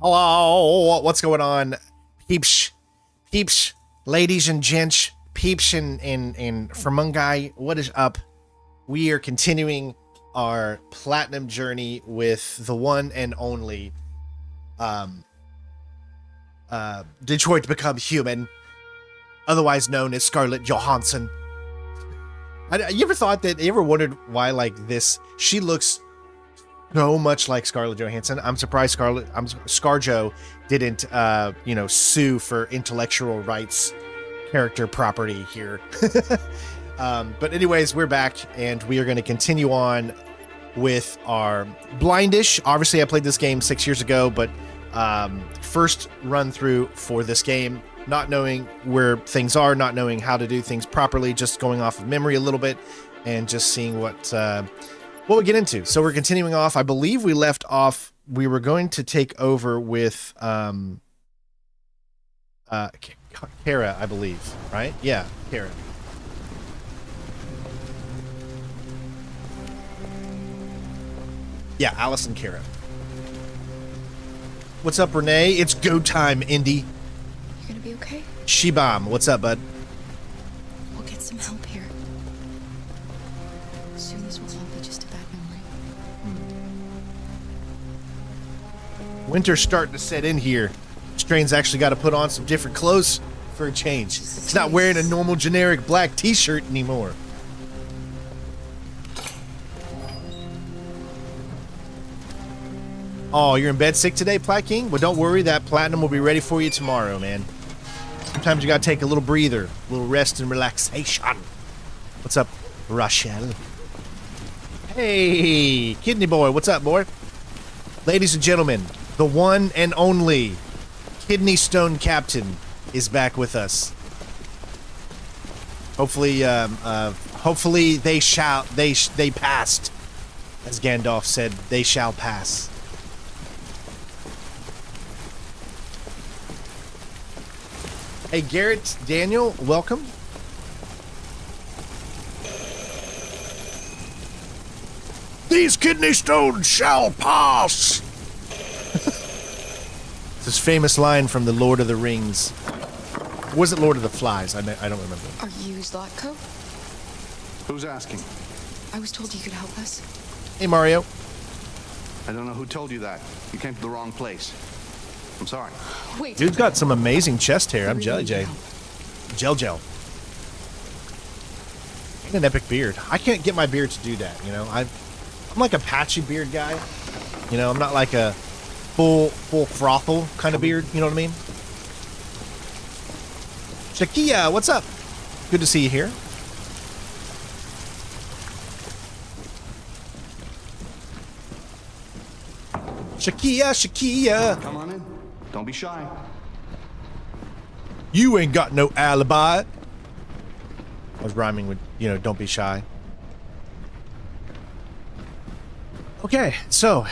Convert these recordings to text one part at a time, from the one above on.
Hello, what's going on, peeps, ladies and gents, peeps and Fermungi, what is up? We are continuing our platinum journey with the one and only Detroit Become Human, otherwise known as Scarlett Johansson. You ever wondered why, like, she looks so much like Scarlett Johansson? I'm surprised ScarJo didn't, sue for intellectual rights, character property here. But anyways, we're back and we are going to continue on with our Blindish. Obviously, I played this game 6 years ago, but first run through for this game, not knowing where things are, not knowing how to do things properly, just going off of memory a little bit and just seeing what we get into. So we're continuing off. I believe we left off. We were going to take over with Kara, I believe, right? Yeah, Kara. Yeah, Alice and Kara. What's up, Renee? It's go time, Indy. You gonna be okay? Shibam, what's up, bud? We'll get some help here. Soon this will all be just a bad memory. Winter's starting to set in here. Strain's actually got to put on some different clothes for a change. He's not wearing a normal generic black t-shirt anymore. Oh, you're in bed sick today, Plat King? Well, don't worry, that platinum will be ready for you tomorrow, man. Sometimes you gotta take a little breather, a little rest and relaxation. What's up, Rochelle? Hey, Kidney Boy, what's up, boy? Ladies and gentlemen, the one and only Kidney Stone Captain is back with us. Hopefully, hopefully they passed. As Gandalf said, they shall pass. Hey, Garrett, Daniel, welcome. These kidney stones shall pass. It's this famous line from the Lord of the Rings. Or was it Lord of the Flies? I don't remember. Are you Zlatko? Who's asking? I was told you could help us. Hey, Mario. I don't know who told you that. You came to the wrong place. I'm sorry. Wait. Dude's got some amazing chest hair. I'm Jelly J. Gel. And an epic beard. I can't get my beard to do that, you know. I'm like a patchy beard guy. You know, I'm not like a full frothal kind of beard, you know what I mean? Shakia, what's up? Good to see you here. Shakia. Come on in. Don't be shy. You ain't got no alibi. I was rhyming with, don't be shy. Okay, so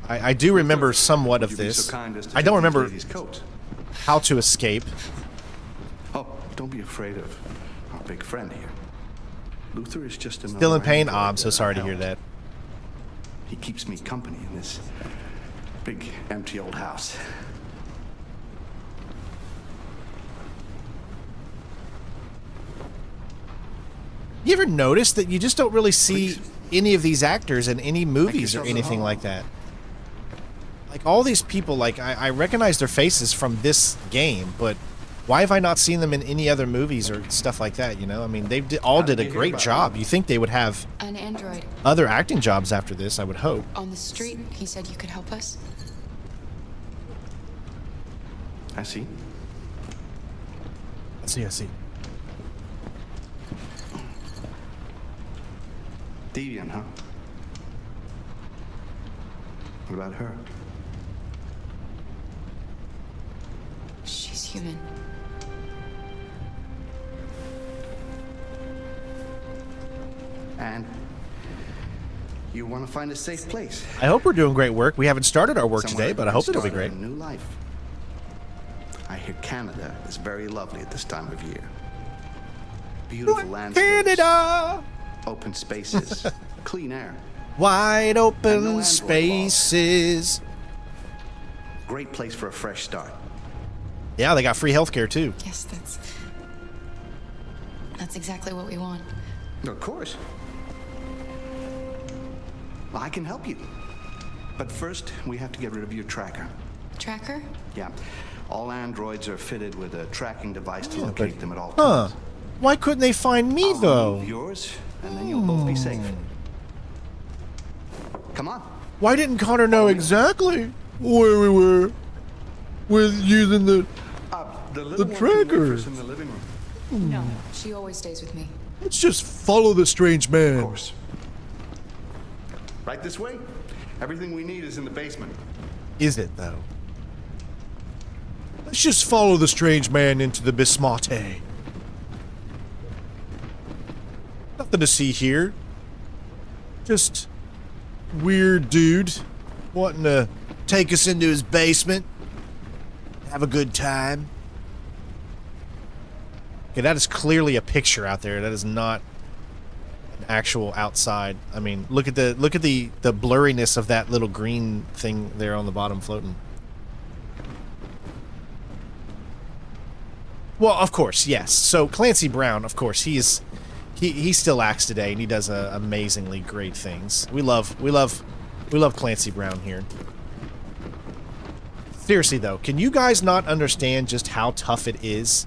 I do remember somewhat of this. I don't remember how to escape. Oh, don't be afraid of our big friend here. Luther is just another. Still in pain? Oh, I'm so sorry to hear that. He keeps me company in this big, empty old house. You ever notice that you just don't really see any of these actors in any movies or anything like that? Like, all these people, like, I recognize their faces from this game, but why have I not seen them in any other movies or stuff like that, you know? I mean, they all did a great job. You think they would have an android. Other acting jobs after this, I would hope. On the street, he said you could help us. I see. I see. Deviant, huh? What about her? She's human. And you want to find a safe place. I hope we're doing great work. We haven't started our work today, but I hope it'll be great. A new life. I hear Canada is very lovely at this time of year. Beautiful landscapes. Canada! Open spaces. Clean air. Wide open spaces. Great place for a fresh start. Yeah, they got free healthcare too. Yes, that's exactly what we want. Of course. Well, I can help you. But first, we have to get rid of your tracker. Tracker? Yeah. All androids are fitted with a tracking device to Yeah, locate but- them at all Huh. times. Why couldn't they find me I'll though? remove yours, and then you'll both be safe. Come on. Why didn't Connor know exactly where we were with using the... The little one can wait for us trackers. in the living room. No, she always stays with me. Let's just follow the strange man. Of course. Right this way. Everything we need is in the basement. Is it though? Let's just follow the strange man into the Bismate. Nothing to see here. Just weird dude wanting to take us into his basement. Have a good time. Okay, that is clearly a picture out there. That is not an actual outside. I mean, look at the blurriness of that little green thing there on the bottom floating. Well, of course, yes. So Clancy Brown, of course, he still acts today, and he does amazingly great things. We love Clancy Brown here. Seriously though, can you guys not understand just how tough it is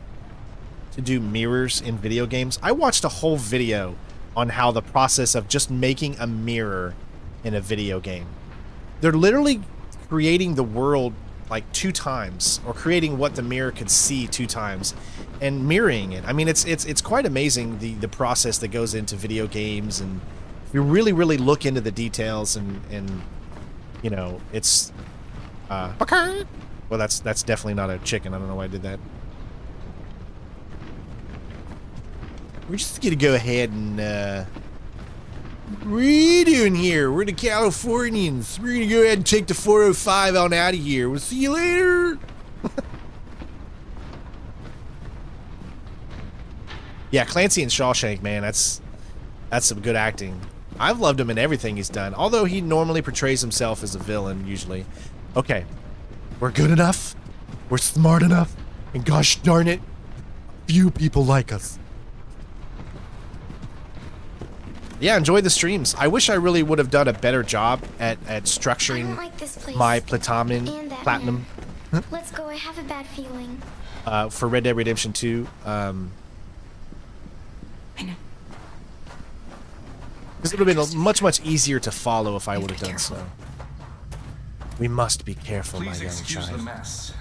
to do mirrors in video games? I watched a whole video on how the process of just making a mirror in a video game. They're literally creating the world like 2 times, or creating what the mirror could see 2 times, and mirroring it. I mean, it's quite amazing the process that goes into video games, and if you really look into the details, and you know, it's well, that's definitely not a chicken. I don't know why I did that. We're just gonna go ahead and what are you doing here? We're the Californians. We're gonna go ahead and take the 405 on out of here. We'll see you later. Yeah, Clancy and Shawshank, man, that's some good acting. I've loved him in everything he's done, although he normally portrays himself as a villain, usually. Okay, we're good enough, we're smart enough, and gosh darn it, few people like us. Yeah, enjoy the streams. I wish I really would have done a better job at structuring my platinum Let's go. I have a bad feeling. for Red Dead Redemption 2. I know. Because it would have been much easier to follow if I would have done so. We must be careful, my Please young excuse the child. mess.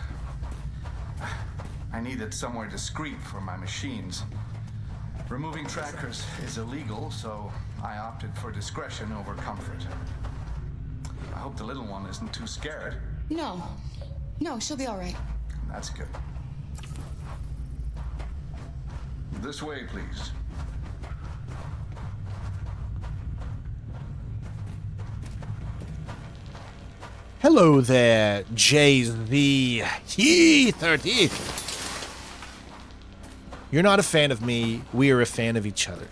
I needed somewhere discreet for my machines. Removing trackers is illegal, so I opted for discretion over comfort. I hope the little one isn't too scared. No, she'll be all right. That's good. This way, please. Hello there, JZ30. You're not a fan of me. We are a fan of each other.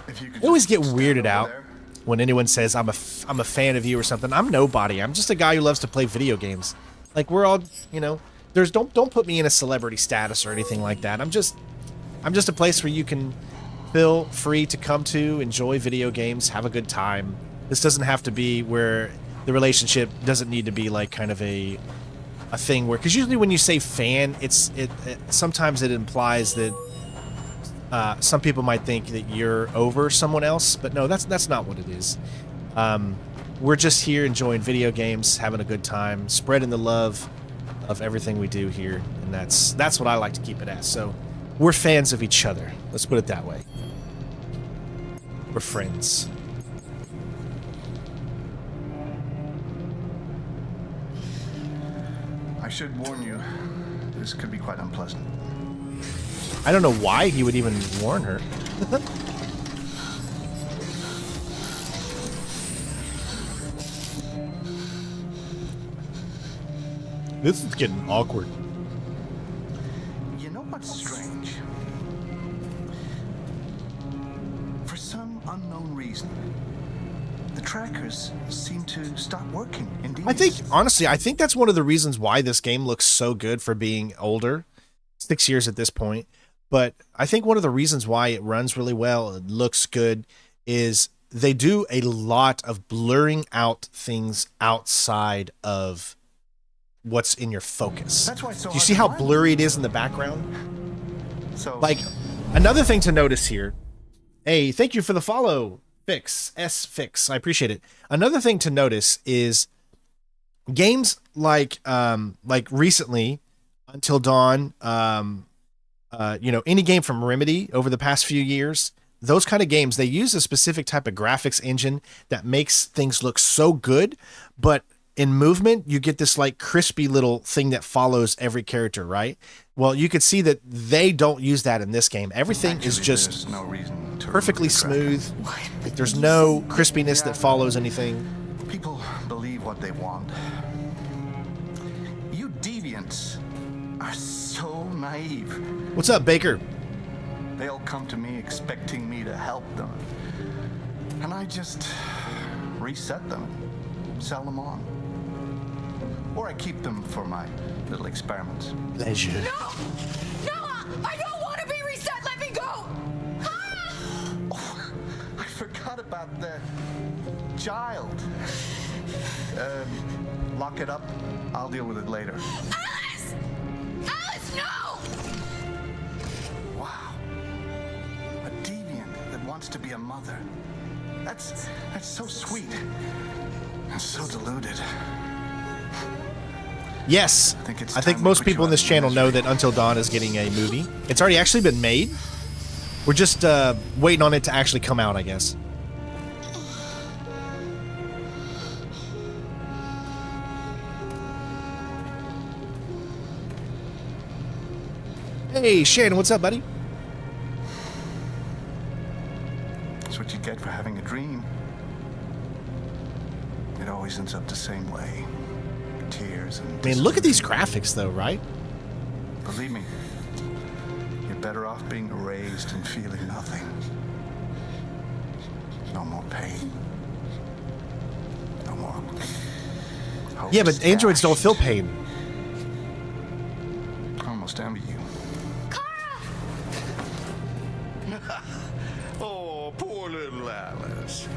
If you could I always just get stand weirded over out there. when anyone says I'm a fan of you or something. I'm nobody. I'm just a guy who loves to play video games. Like, we're all, you know, don't put me in a celebrity status or anything like that. I'm just a place where you can feel free to come to, enjoy video games, have a good time. This doesn't have to be where the relationship doesn't need to be like kind of a thing where, because usually when you say fan, sometimes it implies that some people might think that you're over someone else, but no, that's not what it is. We're just here enjoying video games, having a good time, spreading the love of everything we do here, and that's what I like to keep it as. So we're fans of each other. Let's put it that way. We're friends. I should warn you, this could be quite unpleasant. I don't know why he would even warn her. This is getting awkward. You know what's strange? For some unknown reason, the trackers seem to stop working. Indeed. I think, honestly, I think that's one of the reasons why this game looks so good for being older. 6 years at this point. But I think one of the reasons why it runs really well, it looks good, is they do a lot of blurring out things outside of what's in your focus. That's why it's so Do you hard see to how find. blurry it is in the background? So, Like, another thing to notice here. Hey, thank you for the follow, Fix. S-Fix. I appreciate it. Another thing to notice is games like recently, Until Dawn, any game from Remedy over the past few years, those kind of games, they use a specific type of graphics engine that makes things look so good, but in movement, you get this like crispy little thing that follows every character, right? Well, you could see that they don't use that in this game. Everything is actually, just there's no reason to perfectly remove the tracker. smooth. What? There's no crispiness that follows anything. People believe what they want. You deviants are so naive. What's up, Baker? They'll come to me expecting me to help them. And I just reset them, sell them on. Or I keep them for my little experiments. Pleasure. No! No! I don't want to be reset! Let me go! Oh, I forgot about the child. Lock it up. I'll deal with it later. Alice! Alice, no! Wow. A deviant that wants to be a mother. That's so sweet. And so deluded. Yes, I think most people in this channel know that Until Dawn is getting a movie. It's already actually been made. We're just waiting on it to actually come out, I guess. Hey, Shannon, what's up, buddy? That's what you get for having a dream. It always ends up the same way. Tears and... I mean, look at these graphics, though, right? Believe me, you're better off being erased and feeling nothing. No more pain. No more... Yeah, but hopes androids don't dashed. feel pain. I almost envy you. Oh, poor little Alice.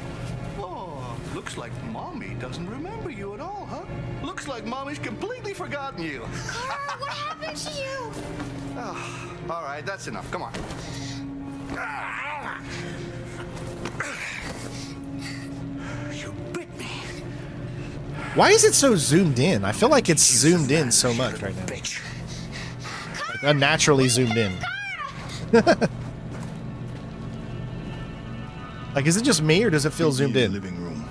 Oh, looks like Mommy doesn't remember you at all, huh? Looks like Mommy's completely forgotten you. Kara, what happened to you? Oh, all right, that's enough. Come on. You bit me. Why is it so zoomed in? I feel like it's zoomed in so much right now. Bitch. Like unnaturally zoomed in. Like, is it just me or does it feel zoomed in? Living room.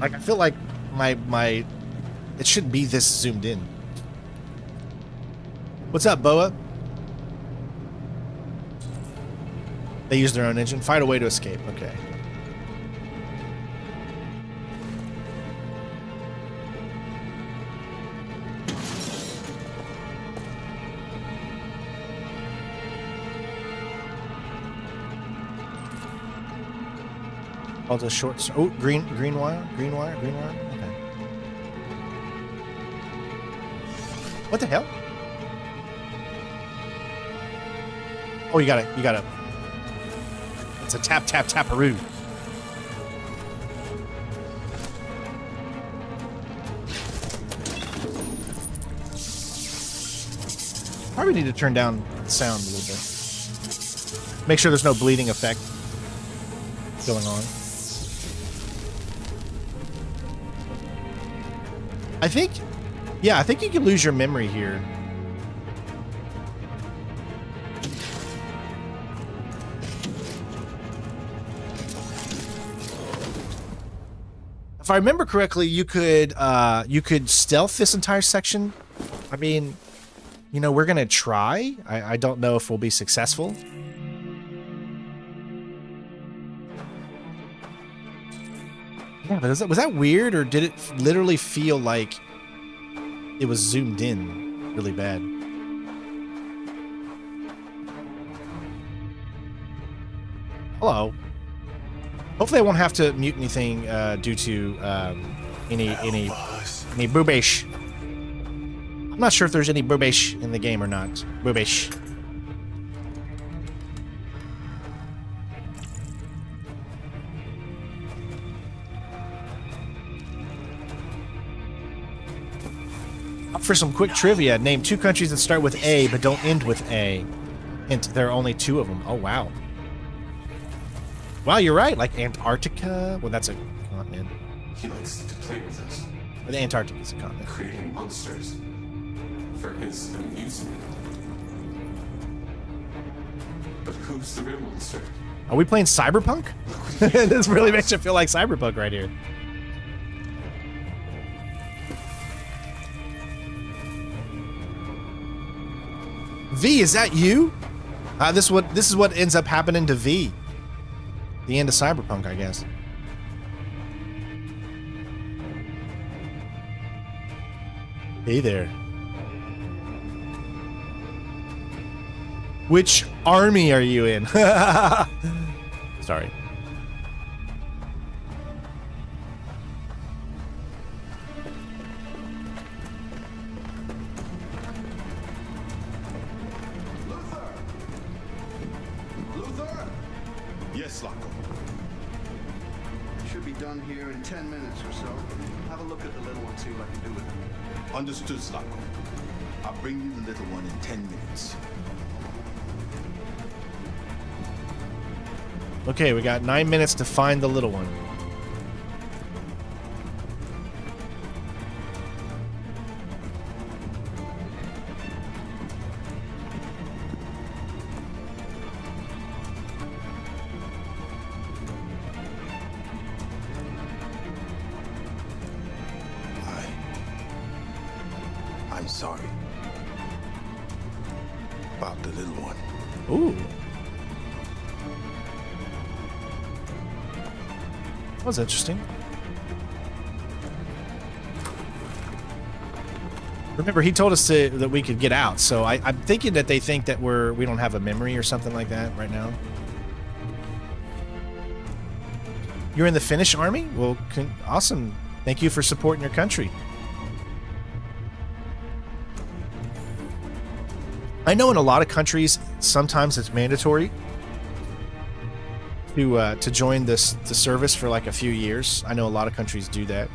Like, I feel like my it shouldn't be this zoomed in. What's up, Boa? They use their own engine. Find a way to escape. Okay. All the short. Oh, green wire. Okay. What the hell? Oh, you got it. It's a taparoo. Probably need to turn down the sound a little bit. Make sure there's no bleeding effect going on. I think you can lose your memory here. If I remember correctly, you could stealth this entire section. I mean, we're gonna try. I don't know if we'll be successful. Yeah, but was that weird, or did it literally feel like it was zoomed in really bad? Hello. Hopefully I won't have to mute anything due to any boobish. I'm not sure if there's any boobish in the game or not. Boobish. Up for some quick trivia. Name 2 countries that start with A but don't end with A. Hint, there are only 2 of them. Oh, wow. Wow, you're right. Like Antarctica. Well, that's a continent. He likes to play with us. The Antarctica is a continent. Creating monsters for his amusement. But who's the real monster? Are we playing Cyberpunk? This really makes you feel like Cyberpunk right here. V, is that you? This is what ends up happening to V. The end of Cyberpunk, I guess. Hey there. Which army are you in? Sorry. Luther? Yes, Zlatko. Should be done here in 10 minutes or so. Have a look at the little one, see what I can do with it. Understood, Zlatko. I'll bring you the little one in 10 minutes. Okay, we got 9 minutes to find the little one. I'm sorry. About the little one. Ooh. That was interesting. Remember, he told us that we could get out, so I'm thinking that they think that we don't have a memory or something like that right now. You're in the Finnish army? Well, awesome. Thank you for supporting your country. I know in a lot of countries, sometimes it's mandatory to join the service for like a few years. I know a lot of countries do that.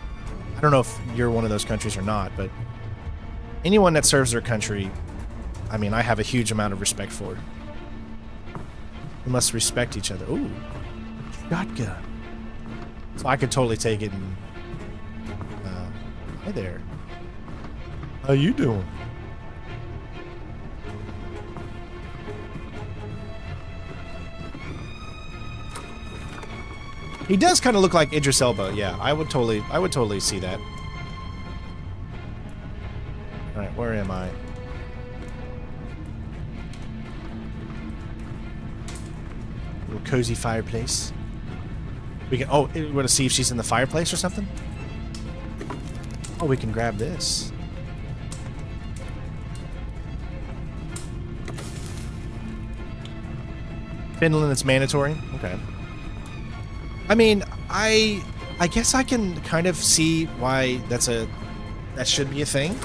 I don't know if you're one of those countries or not, but anyone that serves their country, I mean, I have a huge amount of respect for it. We must respect each other. Ooh, shotgun. So I could totally take it and... hi there. How you doing? He does kind of look like Idris Elba. Yeah, I would totally see that. All right, where am I? Little cozy fireplace. We can. Oh, we're gonna see if she's in the fireplace or something. Oh, we can grab this. Finland, it's mandatory. Okay. I mean, I guess I can kind of see why that should be a thing.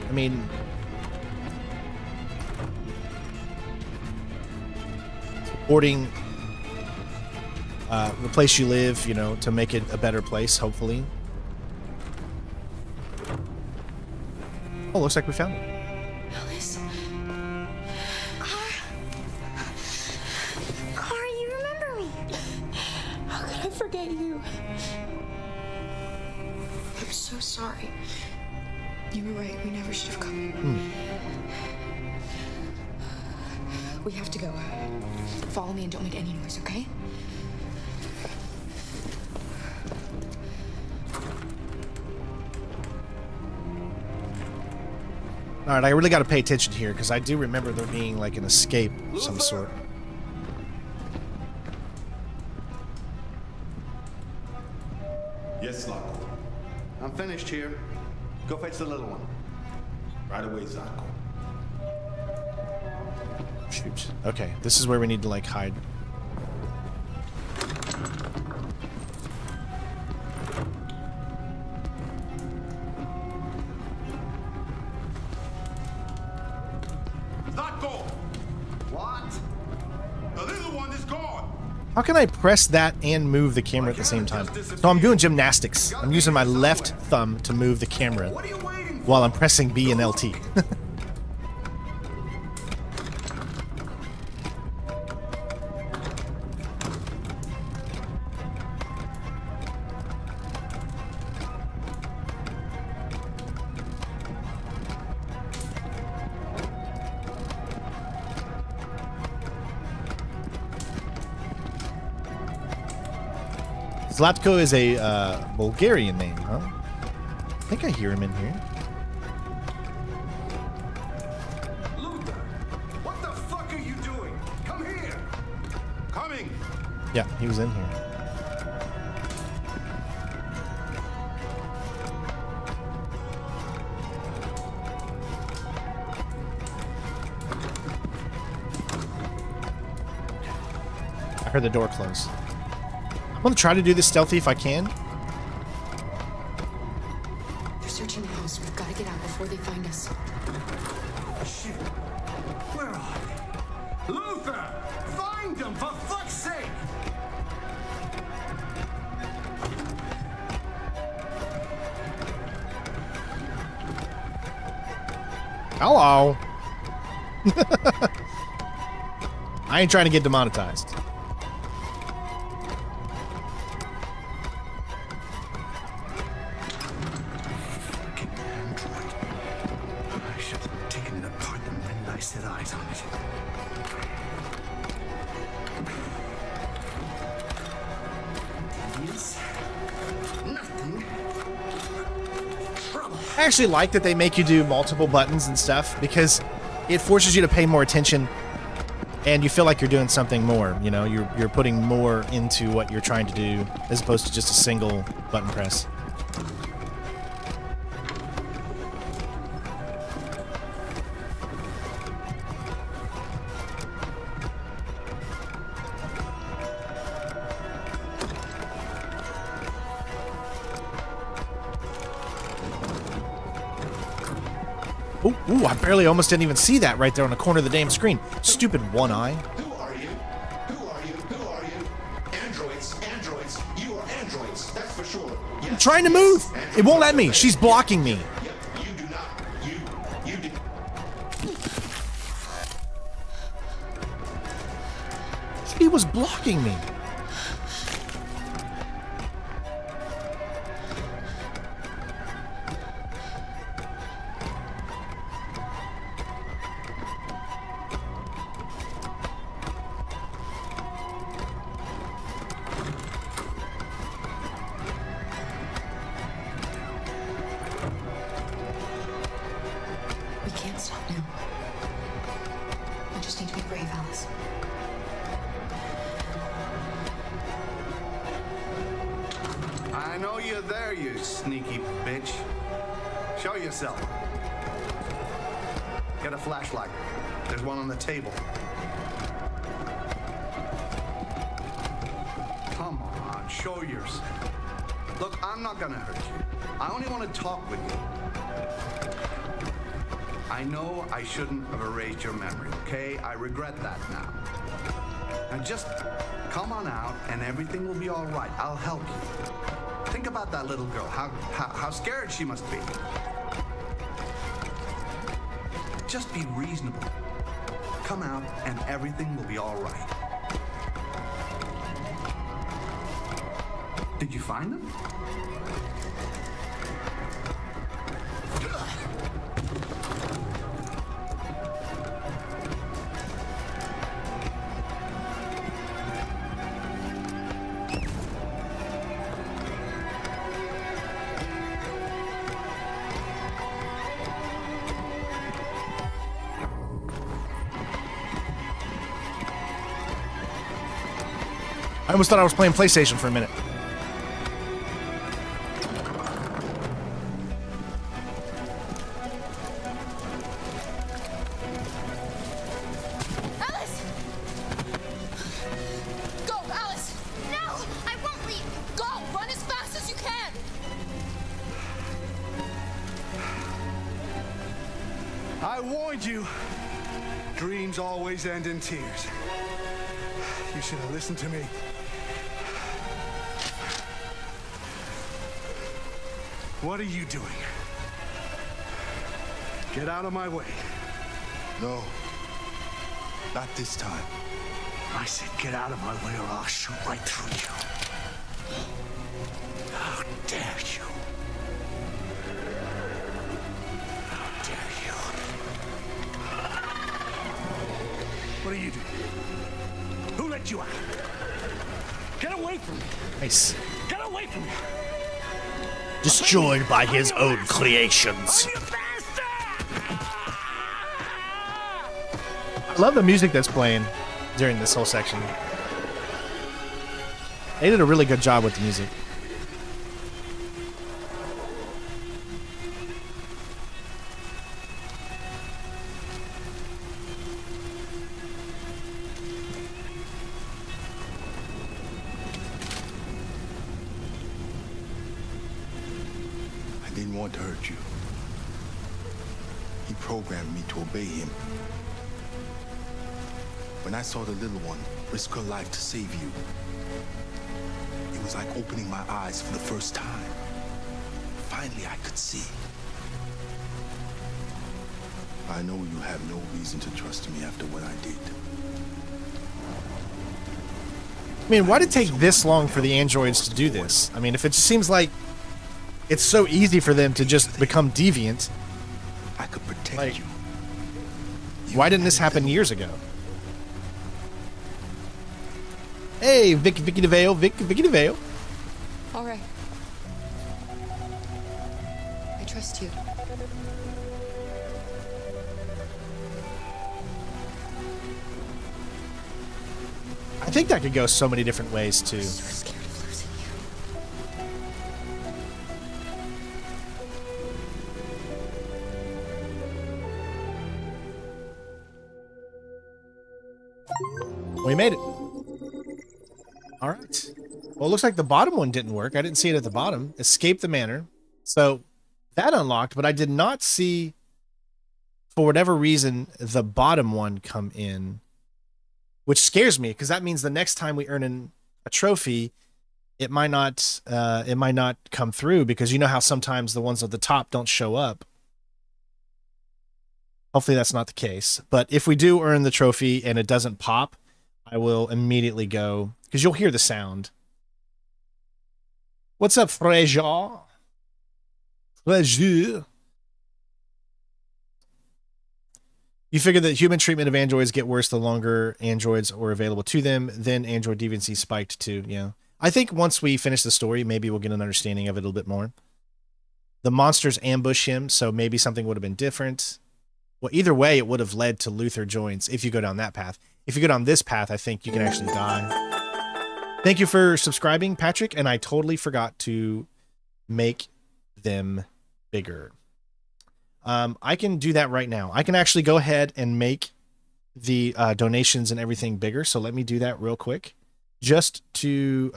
I mean, supporting the place you live, you know, to make it a better place, hopefully. Oh, looks like we found it. Alice. Car, you remember me? How could I forget you? I'm so sorry. You were right. We never should have come. We have to go. Follow me and don't make any noise, okay? All right, I really got to pay attention here because I do remember there being like an escape of some sort. Yes, Zlatko. I'm finished here. Go fetch the little one. Right away, Zlatko. Shoot. Okay, this is where we need to like hide. How can I press that and move the camera at the same time? So I'm doing gymnastics. I'm using my left thumb to move the camera while I'm pressing B and LT. Zlatko is a Bulgarian name, huh? I think I hear him in here. Luther, what the fuck are you doing? Come here. Coming. Yeah, he was in here. I heard the door close. I'm gonna try to do this stealthy if I can. They're searching the house. We've got to get out before they find us. Shit. Where are they? Luther! Find them, for fuck's sake! Hello. I ain't trying to get demonetized. I actually like that they make you do multiple buttons and stuff because it forces you to pay more attention and you feel like you're doing something more, you know, you're putting more into what you're trying to do as opposed to just a single button press. Ooh, I barely almost didn't even see that right there on the corner of the damn screen. Stupid one eye. Who are you? Who are you? Who are you? Androids. Androids. You are androids. That's for sure. Yes. I'm trying to move. It won't let me. She's blocking me. Yep. You do not. You do. She was blocking me. I know you're there, you sneaky bitch. Show yourself. Get a flashlight. There's one on the table. Come on, show yourself. Look, I'm not gonna hurt you. I only want to talk with you. I know I shouldn't have erased your memory, okay? I regret that now. Now just come on out and everything will be all right. I'll help you. Think about that little girl, how scared she must be. Just be reasonable. Come out and everything will be all right. Did you find them? I almost thought I was playing PlayStation for a minute. Alice! Go, Alice! No, I won't leave. Go, run as fast as you can. I warned you. Dreams always end in tears. You should have listened to me. What are you doing? Get out of my way. No. Not this time. I said get out of my way or I'll shoot right through you. How dare you? How dare you? What are you doing? Who let you out? Get away from me! Nice. Get away from me! Destroyed by his own creations. You bastard! I love the music that's playing during this whole section. They did a really good job with the music. I didn't want to hurt you. He programmed me to obey him. When I saw the little one risk her life to save you, it was like opening my eyes for the first time. Finally, I could see. I know you have no reason to trust me after what I did. I mean, why did it take this long for the androids to do this? I mean, if it seems like it's so easy for them to just become deviant, I could protect like, you. why didn't this happen years ago? Hey, Vicky DeVale, Vicky DeVale. All right. I trust you. I think that could go so many different ways too. So scared of losing you. We made it. All right. Well, it looks like the bottom one didn't work. I didn't see it at the bottom. Escape the manor. So that unlocked, but I did not see, for whatever reason, the bottom one come in, which scares me because that means the next time we earn a trophy, it might not come through, because you know how sometimes the ones at the top don't show up. Hopefully that's not the case. But if we do earn the trophy and it doesn't pop, I will immediately go, because you'll hear the sound. What's up, Frasier? Frasier. You figure that human treatment of androids get worse the longer androids are available to them. Then android deviancy spiked too. Yeah. I think once we finish the story, maybe we'll get an understanding of it a little bit more. The monsters ambush him, so maybe something would have been different. Well, either way, it would have led to Luther joins if you go down that path. If you go down this path, I think you can actually die. Thank you for subscribing, Patrick, and I totally forgot to make them bigger. I can do that right now. I can actually go ahead and make the donations and everything bigger. So let me do that real quick, just to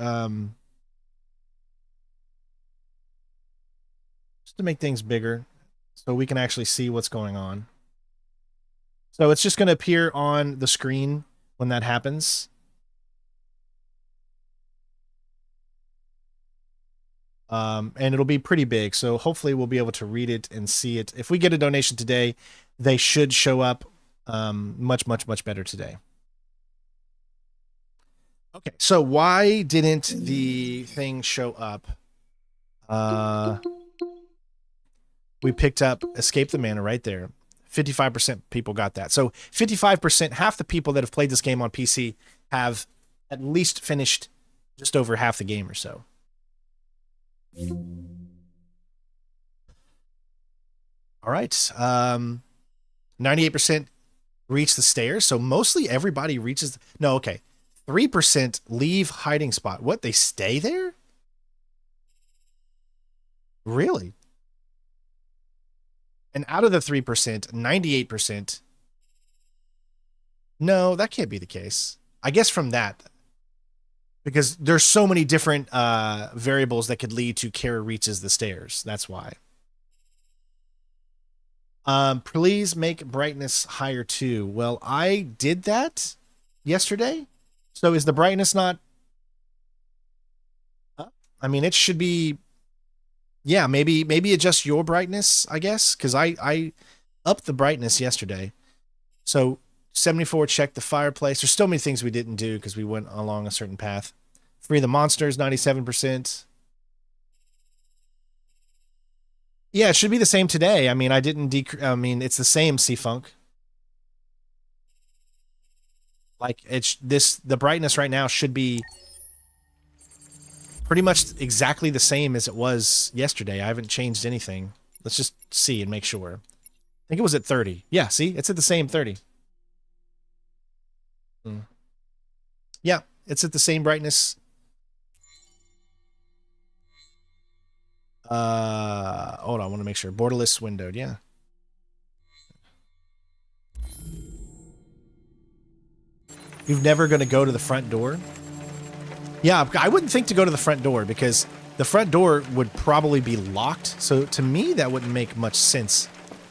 make things bigger, so we can actually see what's going on. So it's just going to appear on the screen when that happens. And it'll be pretty big, so hopefully we'll be able to read it and see it. If we get a donation today, they should show up much better today. Okay, so why didn't the thing show up? We picked up Escape the Manor right there. 55% people got that. So 55%, half the people that have played this game on PC have at least finished just over half the game or so. 98% reach the stairs, so mostly everybody reaches. No, okay. 3% leave hiding spot. What, they stay there? Really? And out of the 3%, 98%. No, that can't be the case. I guess from that, because there's so many different variables that could lead to Kara reaches the stairs. That's why. Please make brightness higher too. Well, I did that yesterday, So is the brightness not up? I mean, it should be. Yeah, maybe adjust your brightness, I guess, because I upped the brightness yesterday. So 74, check the fireplace. There's still many things we didn't do because we went along a certain path. Free the monsters, 97%. Yeah, it should be the same today. I mean, I didn't I mean, it's the same C-Funk. Like, the brightness right now should be pretty much exactly the same as it was yesterday. I haven't changed anything. Let's just see and make sure. I think it was at 30. Yeah, see? It's at the same 30. Yeah, it's at the same brightness. Hold on, I want to make sure. Borderless windowed, yeah. You're never going to go to the front door? Yeah, I wouldn't think to go to the front door because the front door would probably be locked. So to me, that wouldn't make much sense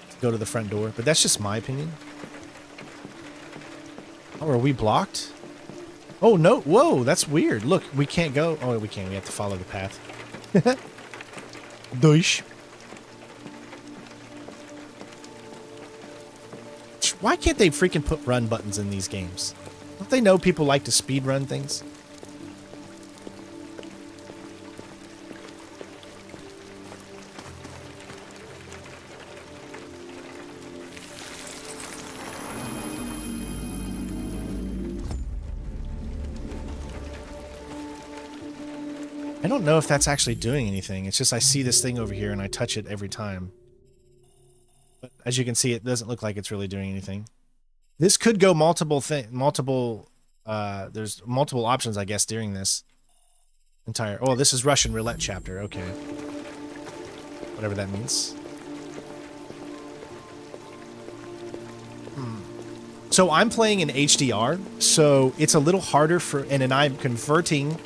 to go to the front door, but that's just my opinion. Oh, are we blocked? Oh, no. Whoa, that's weird. Look, we can't go. Oh, we can't. We have to follow the path. Doish. Why can't they freaking put run buttons in these games? Don't they know people like to speed run things? I don't know if that's actually doing anything. It's just I see this thing over here and I touch it every time. But as you can see, it doesn't look like it's really doing anything. This could go there's multiple options, I guess, during this entire... Oh, this is Russian Roulette chapter. Okay. Whatever that means. So I'm playing in HDR, so it's a little harder for... And then I'm converting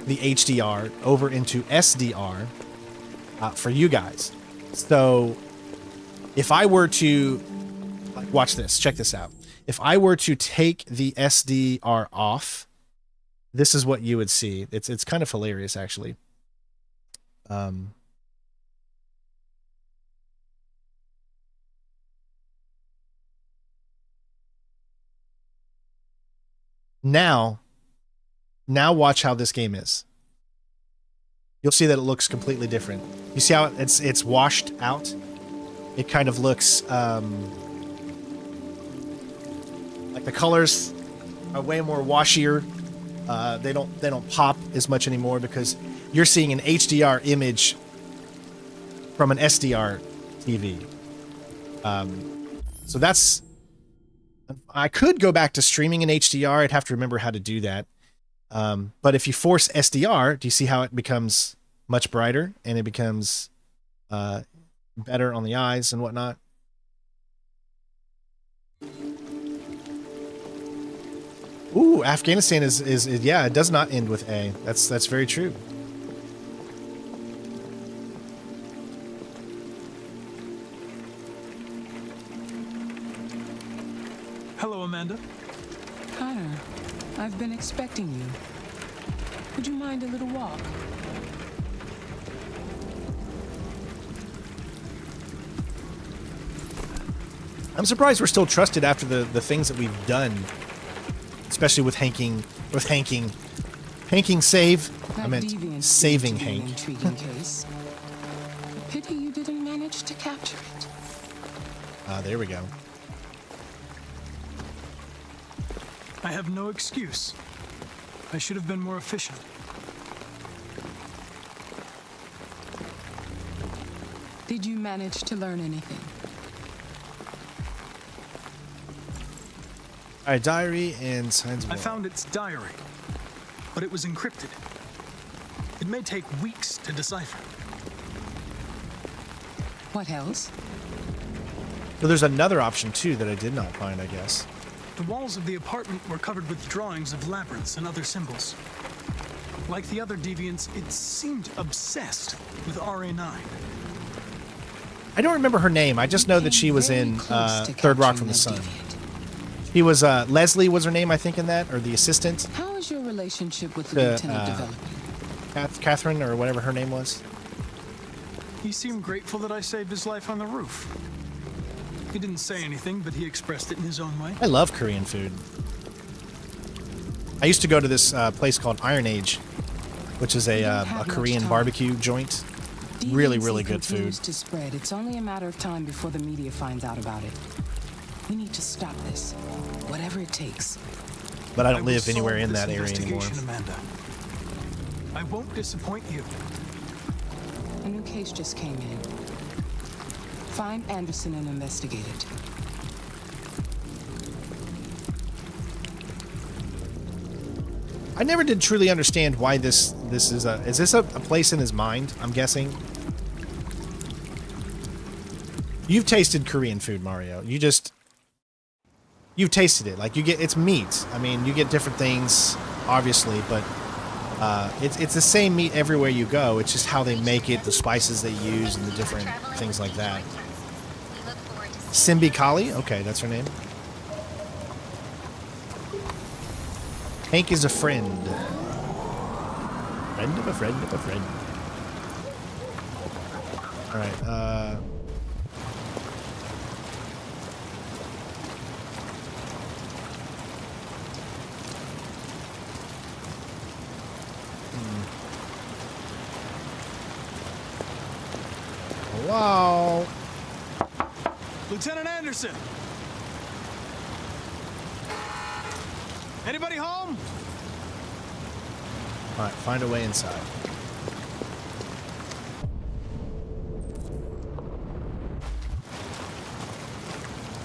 the HDR over into SDR for you guys. So if I were to... Like, watch this. Check this out. If I were to take the SDR off, this is what you would see. It's kind of hilarious, actually. Now watch how this game is. You'll see that it looks completely different. You see how it's washed out? It kind of looks like the colors are way more washier. They don't pop as much anymore because you're seeing an HDR image from an SDR TV. So that's... I could go back to streaming in HDR. I'd have to remember how to do that. But if you force SDR, do you see how it becomes much brighter and it becomes better on the eyes and whatnot? Ooh, Afghanistan is yeah, it does not end with A. That's very true. Hello, Amanda. Connor, I've been expecting you. Would you mind a little walk? I'm surprised we're still trusted after the things that we've done. Especially with hanking save. I meant saving Hank. Intriguing case. Pity you didn't manage to capture it. There we go. I have no excuse. I should have been more efficient. Did you manage to learn anything? All right, diary and signs of war. I found its diary, but it was encrypted. It may take weeks to decipher. What else? So there's another option too that I did not find, I guess. The walls of the apartment were covered with drawings of labyrinths and other symbols. Like the other deviants, it seemed obsessed with RA9. I don't remember her name. I just know that she was in Third Rock from the Sun. He was Leslie was her name, I think, in that, or the assistant. How is your relationship with the lieutenant developing? Catherine, or whatever her name was. He seemed grateful that I saved his life on the roof. He didn't say anything, but he expressed it in his own way. I love Korean food. I used to go to this place called Iron Age, which is a Korean barbecue joint. Really, really good food. Continues to spread. It's only a matter of time before the media finds out about it. We need to stop this, whatever it takes. But I don't live anywhere in that area anymore. Amanda. I won't disappoint you. A new case just came in. Find Anderson and investigate it. I never did truly understand why this is a place in his mind, I'm guessing. You've tasted Korean food, Mario. You've tasted it. Like, it's meat. I mean, you get different things, obviously, but it's the same meat everywhere you go. It's just how they make it, the spices they use, and the different things like that. Simbi Kali? Okay, that's her name. Hank is a friend. Friend of a friend of a friend. Alright, Hello? Lieutenant Anderson! Anybody home? Alright, find a way inside.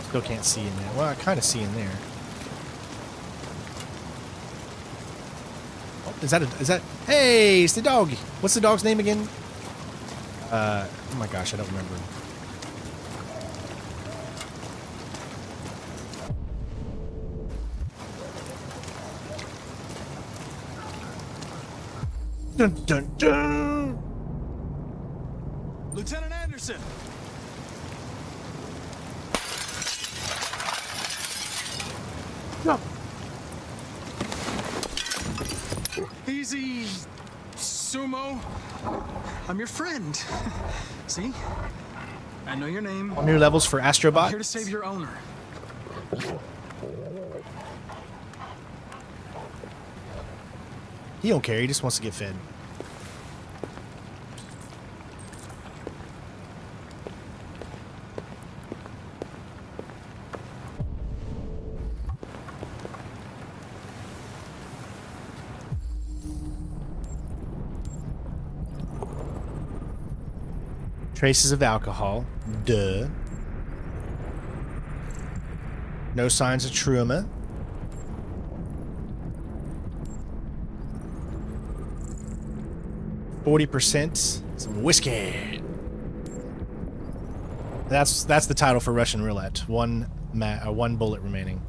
Still can't see in there. Well, I kind of see in there. Oh, is that... Hey, it's the dog! What's the dog's name again? Oh my gosh, I don't remember. Dun dun dun! Lieutenant Anderson! No. Easy, Sumo. I'm your friend. See? I know your name. All new levels for Astrobot. I'm here to save your owner. He don't care, he just wants to get fed. Traces of alcohol. Duh. No signs of trauma. %, some whiskey. That's the title for Russian roulette. One bullet remaining.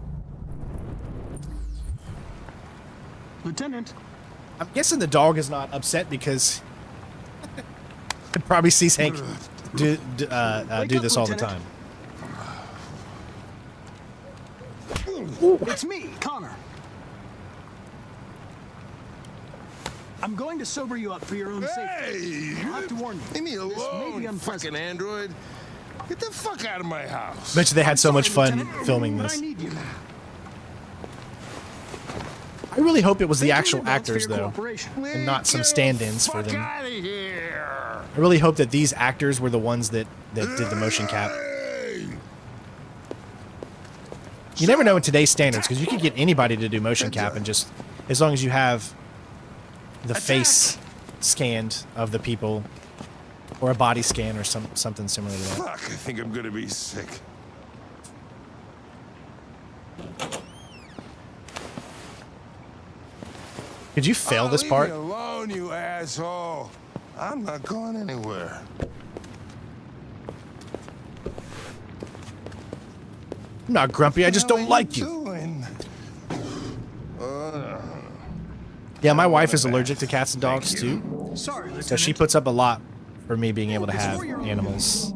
Lieutenant. I'm guessing the dog is not upset because it probably sees Hank do this all the time. It's me, Connor. I'm going to sober you up for your own safety. I'll have to warn you. Leave me This may be alone, unpleasant. fucking android. Get the fuck out of my house. Bet you they had so much fun Lieutenant, filming but this. I need you. I really hope it was the Thank you actual in advance for actors, your though, cooperation. and not some stand-ins for them. Out of here. I really hope that these actors were the ones that did the motion cap. You never know in today's standards, because you could get anybody to do motion cap, and just as long as you have the face scanned of the people, or a body scan, or something similar to that. Fuck, I think I'm gonna be sick. Could you fail this part? Leave me alone, you asshole. I'm not going anywhere. I'm not grumpy, I just don't like you. Yeah, my wife is allergic to cats and dogs too. Sorry, Lieutenant. So she puts up a lot for me being able to have animals.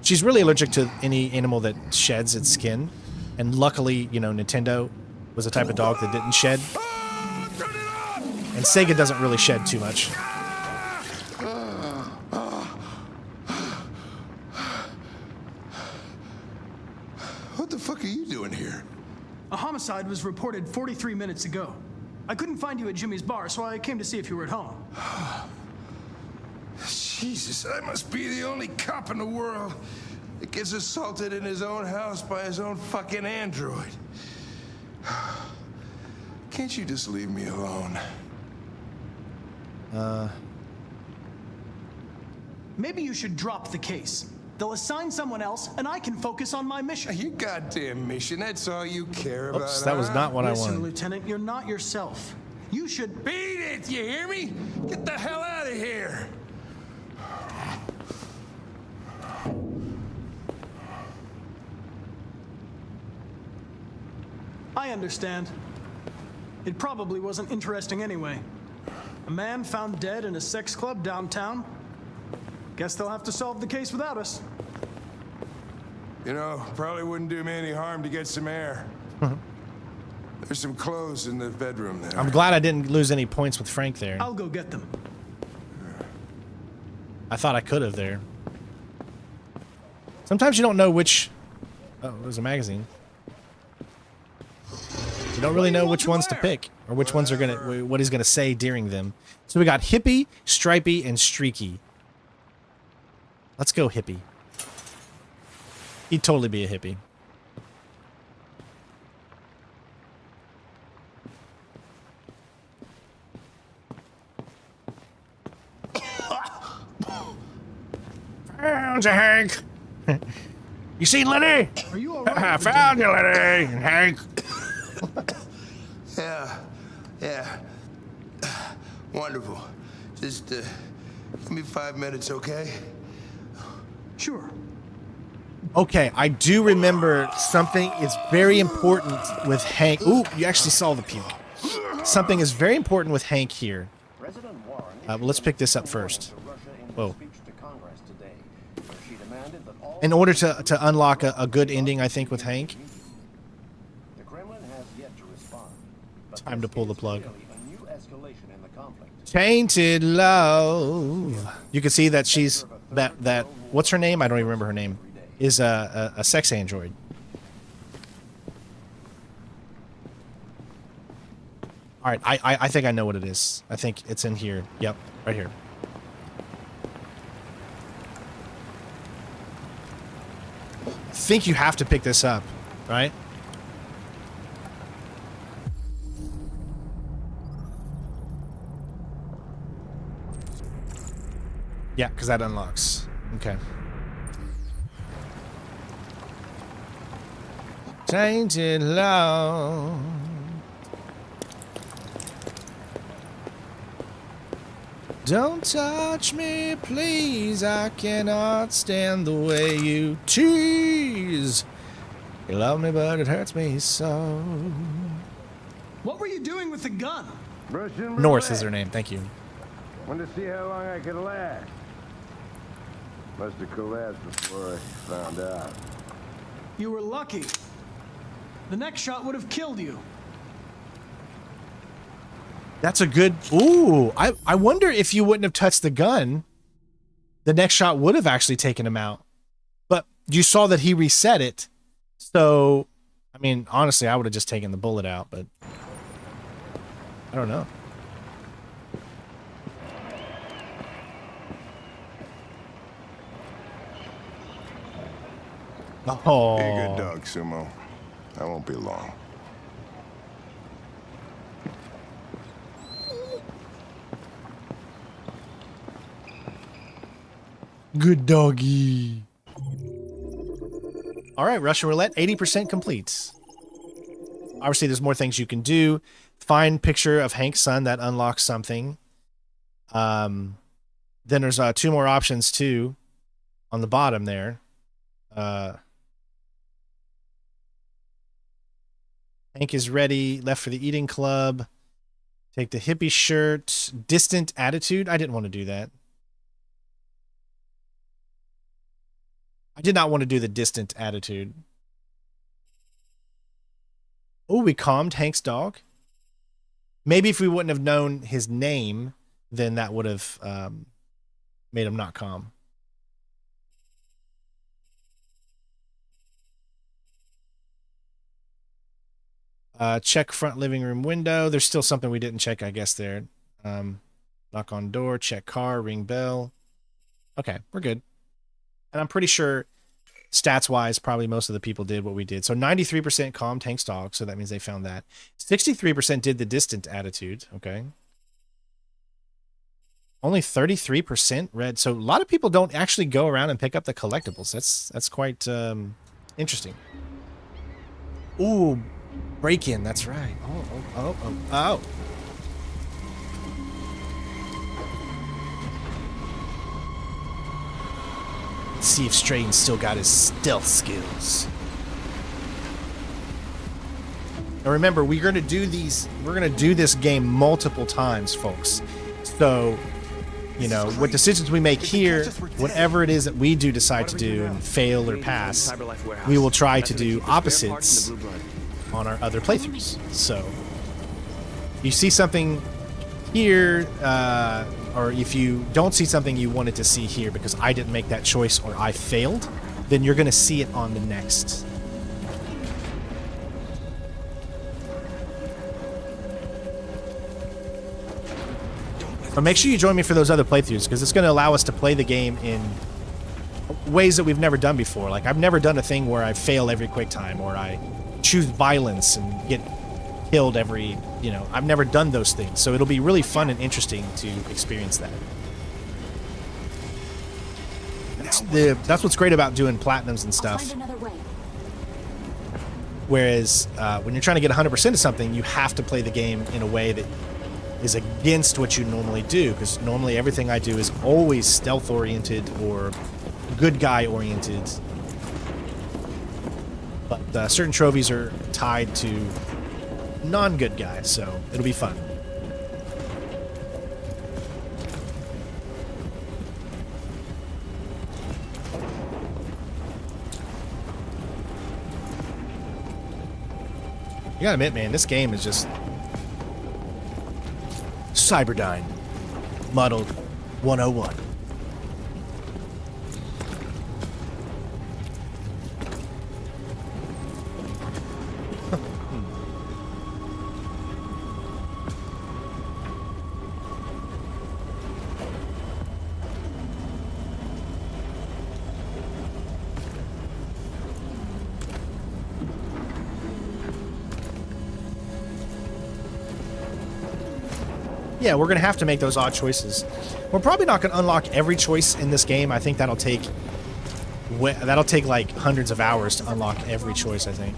She's really allergic to any animal that sheds its skin. And luckily, you know, Nintendo was a type of dog that didn't shed. And Sega doesn't really shed too much. What the fuck are you doing here? A homicide was reported 43 minutes ago. I couldn't find you at Jimmy's bar, so I came to see if you were at home. Jesus, I must be the only cop in the world that gets assaulted in his own house by his own fucking android. Can't you just leave me alone? Maybe you should drop the case. They'll assign someone else, and I can focus on my mission. Your goddamn mission, that's all you care about. Oops, that was not what I Listen, wanted. Lieutenant, you're not yourself. You should... Beat it, you hear me? Get the hell out of here! I understand. It probably wasn't interesting anyway. A man found dead in a sex club downtown. Guess they'll have to solve the case without us. You know, probably wouldn't do me any harm to get some air. There's some clothes in the bedroom there. I'm glad I didn't lose any points with Frank there. I'll go get them. I thought I could have there. Sometimes you don't know which... Oh, it was a magazine. You don't really know which ones to pick, or which ones are gonna... what he's gonna say during them. So we got hippie, stripey, and streaky. Let's go hippie. He'd totally be a hippie. Found you, Hank. You seen Lenny? Are you all right? I found you, Lenny and Hank. Yeah. Wonderful. Just give me 5 minutes, okay? Sure. Okay, I do remember something is very important with Hank. Ooh, you actually saw the puke. Something is very important with Hank here. Well, let's pick this up first. Whoa. In order to unlock a good ending, I think, with Hank. Time to pull the plug. Tainted love. You can see that she's that what's her name? I don't even remember her name. Is a sex android. All right, I think I know what it is. I think it's in here. Yep, right here. I think you have to pick this up, right? Yeah, because that unlocks. Okay. Tainted love. Don't touch me, please. I cannot stand the way you tease. You love me, but it hurts me so. What were you doing with the gun? North is her name. Thank you. Wanted to see how long I could last. Must have collapsed before I found out. You were lucky. The next shot would have killed you. That's a good... Ooh, I wonder if you wouldn't have touched the gun, the next shot would have actually taken him out. But you saw that he reset it. So, I mean, honestly, I would have just taken the bullet out, but... I don't know. Oh. Be a good dog, Sumo. I won't be long. Good doggy. All right, Russian Roulette, 80% complete. Obviously, there's more things you can do. Find picture of Hank's son. That unlocks something. Then there's 2 more options, too, on the bottom there. Hank is ready. Left for the eating club. Take the hippie shirt. Distant attitude. I didn't want to do that. I did not want to do the distant attitude. Oh, we calmed Hank's dog. Maybe if we wouldn't have known his name, then that would have made him not calm. Check front living room window. There's still something we didn't check, I guess, there. Knock on door, check car, ring bell. Okay, we're good. And I'm pretty sure, stats-wise, probably most of the people did what we did. So 93% calmed Hank's dog, so that means they found that. 63% did the distant attitude, okay. Only 33% read. So a lot of people don't actually go around and pick up the collectibles. That's quite interesting. Ooh, break-in, that's right. Oh. Let's see if Strain's still got his stealth skills. Now remember, we're gonna do this game multiple times, folks. So, you know, what decisions we make here, whatever it is that we do decide to do and fail or pass, we will try to do opposites on our other playthroughs. So, you see something here, or if you don't see something you wanted to see here because I didn't make that choice or I failed, then you're going to see it on the next. But make sure you join me for those other playthroughs because it's going to allow us to play the game in ways that we've never done before. Like, I've never done a thing where I fail every quick time or I choose violence and get killed every, you know, I've never done those things. So it'll be really fun and interesting to experience that. That's what's great about doing platinums and stuff. Whereas when you're trying to get 100% of something, you have to play the game in a way that is against what you normally do, because normally everything I do is always stealth oriented or good guy oriented. But certain trophies are tied to non-good guys, so it'll be fun. You gotta admit, man, this game is just Cyberdyne Muddled 101. Yeah, we're going to have to make those odd choices. We're probably not going to unlock every choice in this game. I think that'll take like hundreds of hours to unlock every choice, I think.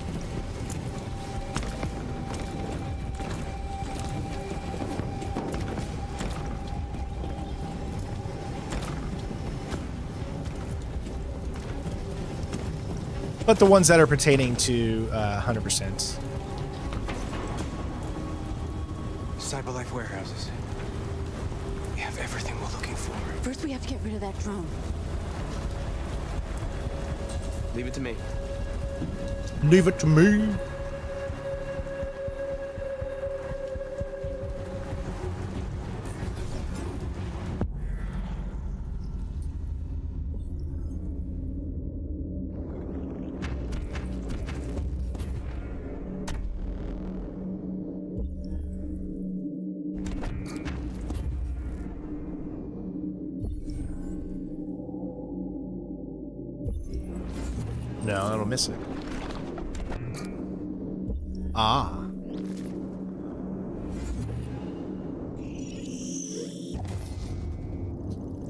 But the ones that are pertaining to 100%. Cyberlife warehouses. We have everything we're looking for. First, we have to get rid of that drone. Leave it to me. Leave it to me. No, that'll miss it. Ah.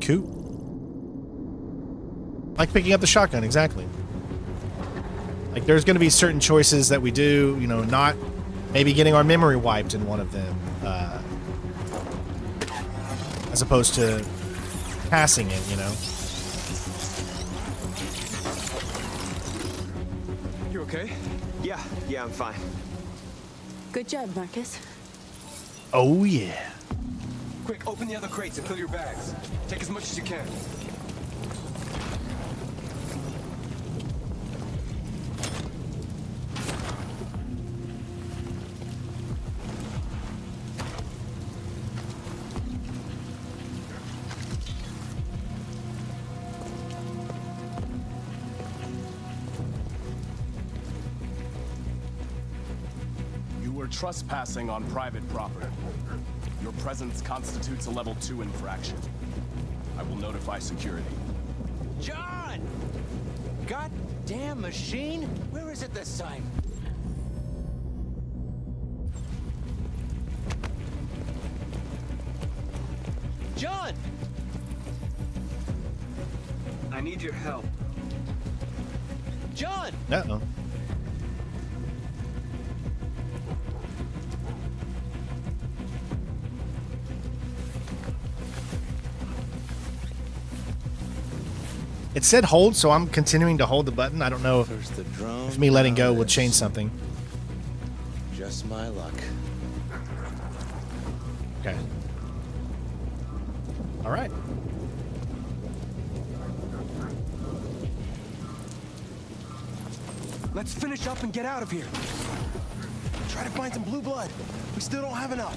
Cool. Like picking up the shotgun, exactly. Like, there's going to be certain choices that we do, you know, not maybe getting our memory wiped in one of them, as opposed to passing it, you know. Okay? Yeah, I'm fine. Good job, Marcus. Oh, yeah. Quick, open the other crates and fill your bags. Take as much as you can. You're trespassing on private property. Your presence constitutes a level 2 infraction. I will notify security. John! Goddamn machine! Where is it this time? John! I need your help. John! Uh-oh. It said hold, so I'm continuing to hold the button. I don't know if me letting go will change something. Just my luck. Okay. All right. Let's finish up and get out of here. Try to find some blue blood. We still don't have enough.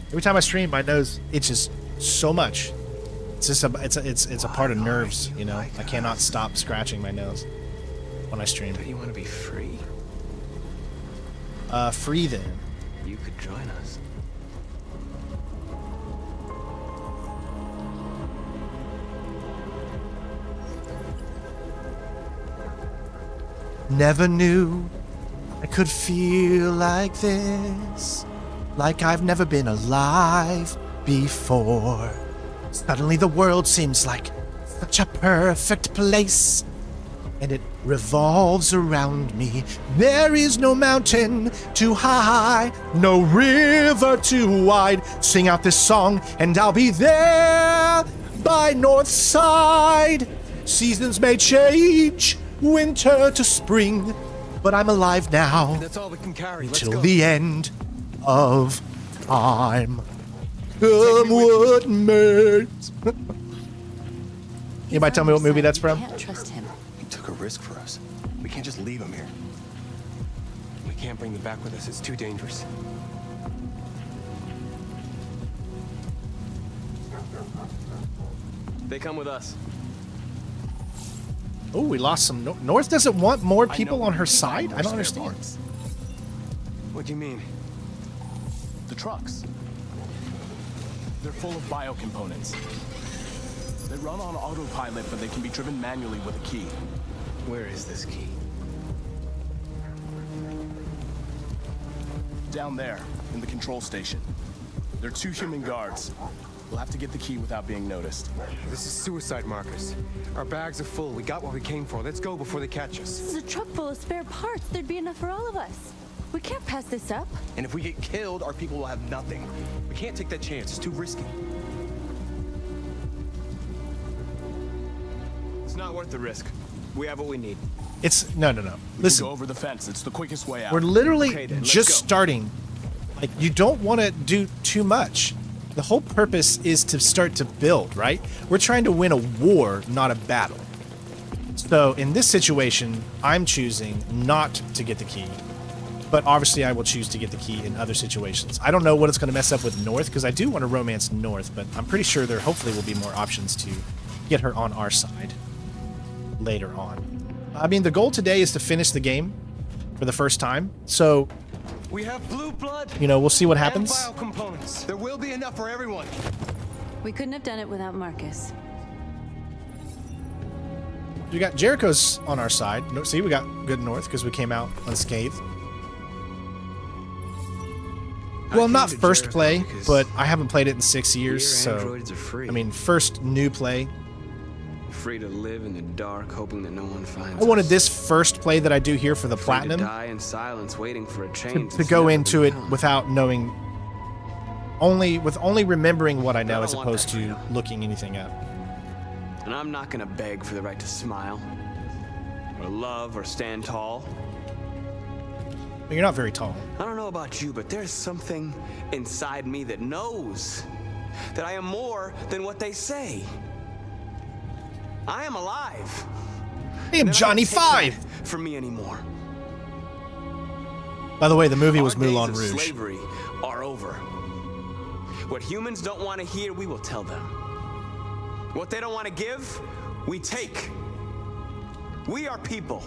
Every time I stream, my nose itches so much. It's just it's a part of nerves, you know. I cannot stop scratching my nose when I stream. But you want to be free? Free then. You could join us. Never knew I could feel like this. Like I've never been alive before. Suddenly the world seems like such a perfect place, and it revolves around me. There is no mountain too high, no river too wide. Sing out this song and I'll be there by North Side. Seasons may change, winter to spring, but I'm alive now. That's all we can carry. Let's Till go. the end of time. Come what may. Anybody tell me what movie that's from? Can't trust him. He took a risk for us. We can't just leave him here. We can't bring them back with us. It's too dangerous. They come with us. Oh, we lost some. North doesn't want more people on her side? I don't understand. What do you mean? The trucks. They're full of biocomponents. They run on autopilot, but they can be driven manually with a key. Where is this key? Down there, in the control station. There are 2 human guards. We'll have to get the key without being noticed. This is suicide, Marcus. Our bags are full. We got what we came for. Let's go before they catch us. This is a truck full of spare parts. There'd be enough for all of us. We can't pass this up. And if we get killed, our people will have nothing. We can't take that chance. It's too risky. It's not worth the risk. We have what we need. It's no. We Listen, can go over the fence. It's the quickest way out. we're literally Okay, then, let's just go. starting. Like, you don't want to do too much. The whole purpose is to start to build, right? We're trying to win a war, not a battle. So in this situation, I'm choosing not to get the key. But obviously I will choose to get the key in other situations. I don't know what it's going to mess up with North, because I do want to romance North, but I'm pretty sure there hopefully will be more options to get her on our side later on. I mean, the goal today is to finish the game for the first time. So, We have blue blood. you know, we'll see what happens. And biocomponents. There will be enough for everyone. We couldn't have done it without Marcus. We got Jericho's on our side. No, see, we got good North because we came out unscathed. Well, not first play, but I haven't played it in 6 years, so androids are free. I mean, first new play. Free to live in the dark, hoping that no one finds I wanted us. this first play that I do here for the Free platinum to die in silence, waiting for a change to that's go never into gonna it come. without knowing only remembering what I know as opposed to looking anything up. And I'm not gonna beg for the right to smile, or love, or stand tall. But you're not very tall. I don't know about you, but there's something inside me that knows that I am more than what they say. I am alive. I am Johnny Five. For me anymore. By the way, the movie was Our days Moulin of Rouge. Slavery are over. What humans don't want to hear, we will tell them. What they don't want to give, we take. We are people.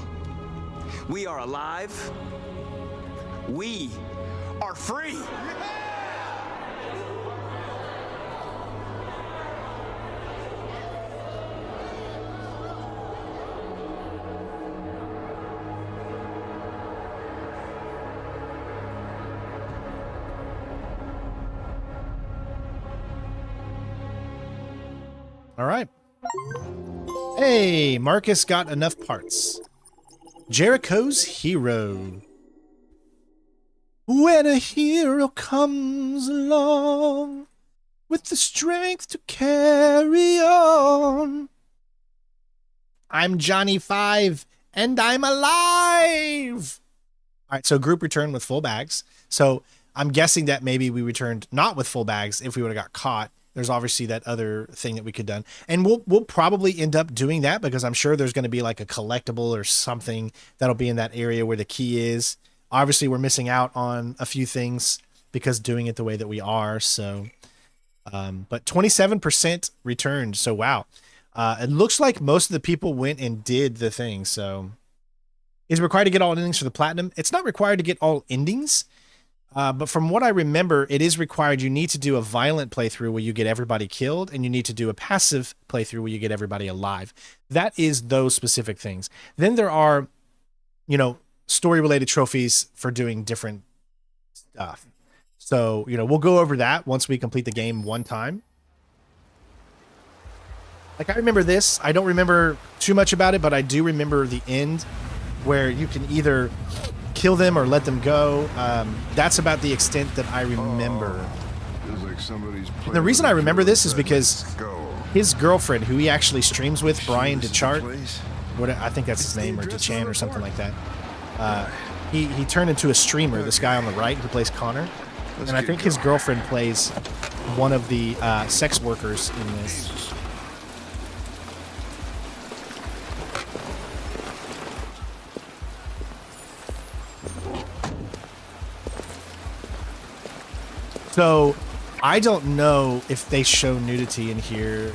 We are alive. We are free. All right. Hey, Marcus got enough parts. Jericho's hero. When a hero comes along with the strength to carry on. I'm Johnny Five and I'm alive. All right, so group returned with full bags. So I'm guessing that maybe we returned not with full bags if we would have got caught. There's obviously that other thing that we could have done. And we'll probably end up doing that because I'm sure there's going to be like a collectible or something that'll be in that area where the key is. Obviously, we're missing out on a few things because doing it the way that we are. So, but 27% returned. So, wow. It looks like most of the people went and did the thing. So, is it required to get all endings for the platinum? It's not required to get all endings. But from what I remember, it is required. You need to do a violent playthrough where you get everybody killed, and you need to do a passive playthrough where you get everybody alive. That is those specific things. Then there are, you know, story-related trophies for doing different stuff. So, you know, we'll go over that once we complete the game one time. Like, I remember this. I don't remember too much about it, but I do remember the end where you can either kill them or let them go. That's about the extent that I remember. The reason I remember this is because his girlfriend, who he actually streams with, Brian DeChart, I think that's his name, or DeChan or something like that. He turned into a streamer, this guy on the right who plays Connor. And I think his girlfriend plays one of the sex workers in this. So, I don't know if they show nudity in here.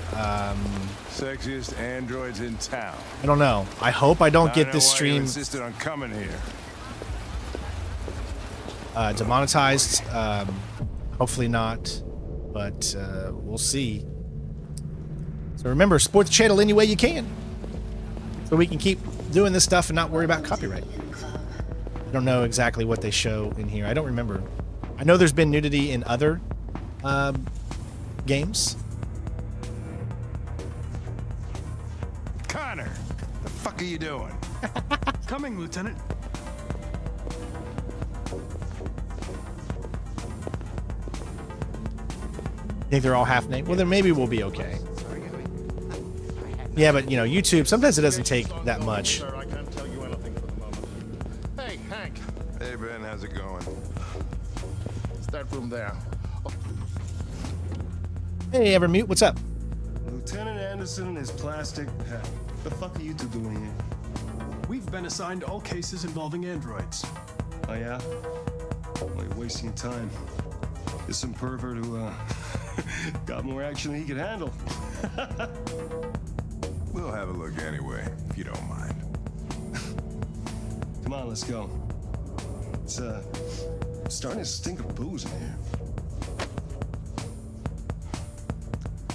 Sexiest androids in town. I don't know. I hope I don't get this stream insisted on coming here. demonetized. Hopefully not, but we'll see. So remember, support the channel any way you can, so we can keep doing this stuff and not worry about copyright. I don't know exactly what they show in here. I don't remember. I know there's been nudity in other games. Connor, the fuck are you doing? Coming, Lieutenant. Think they're all half naked? Well, then maybe we'll be okay. Yeah, but you know, YouTube, sometimes it doesn't take that much. Sir, I can't tell you anything for the moment. Hey, Hank. Hey, Ben, how's it going? It's that room there. Oh. Hey, Evermute, what's up? Lieutenant Anderson and his plastic pet. The fuck are you two doing here? We've been assigned all cases involving androids. Oh, yeah? Well, you're wasting time. There's some pervert who, got more action than he could handle. We'll have a look anyway, if you don't mind. Come on, let's go. It's, starting to stink of booze in here.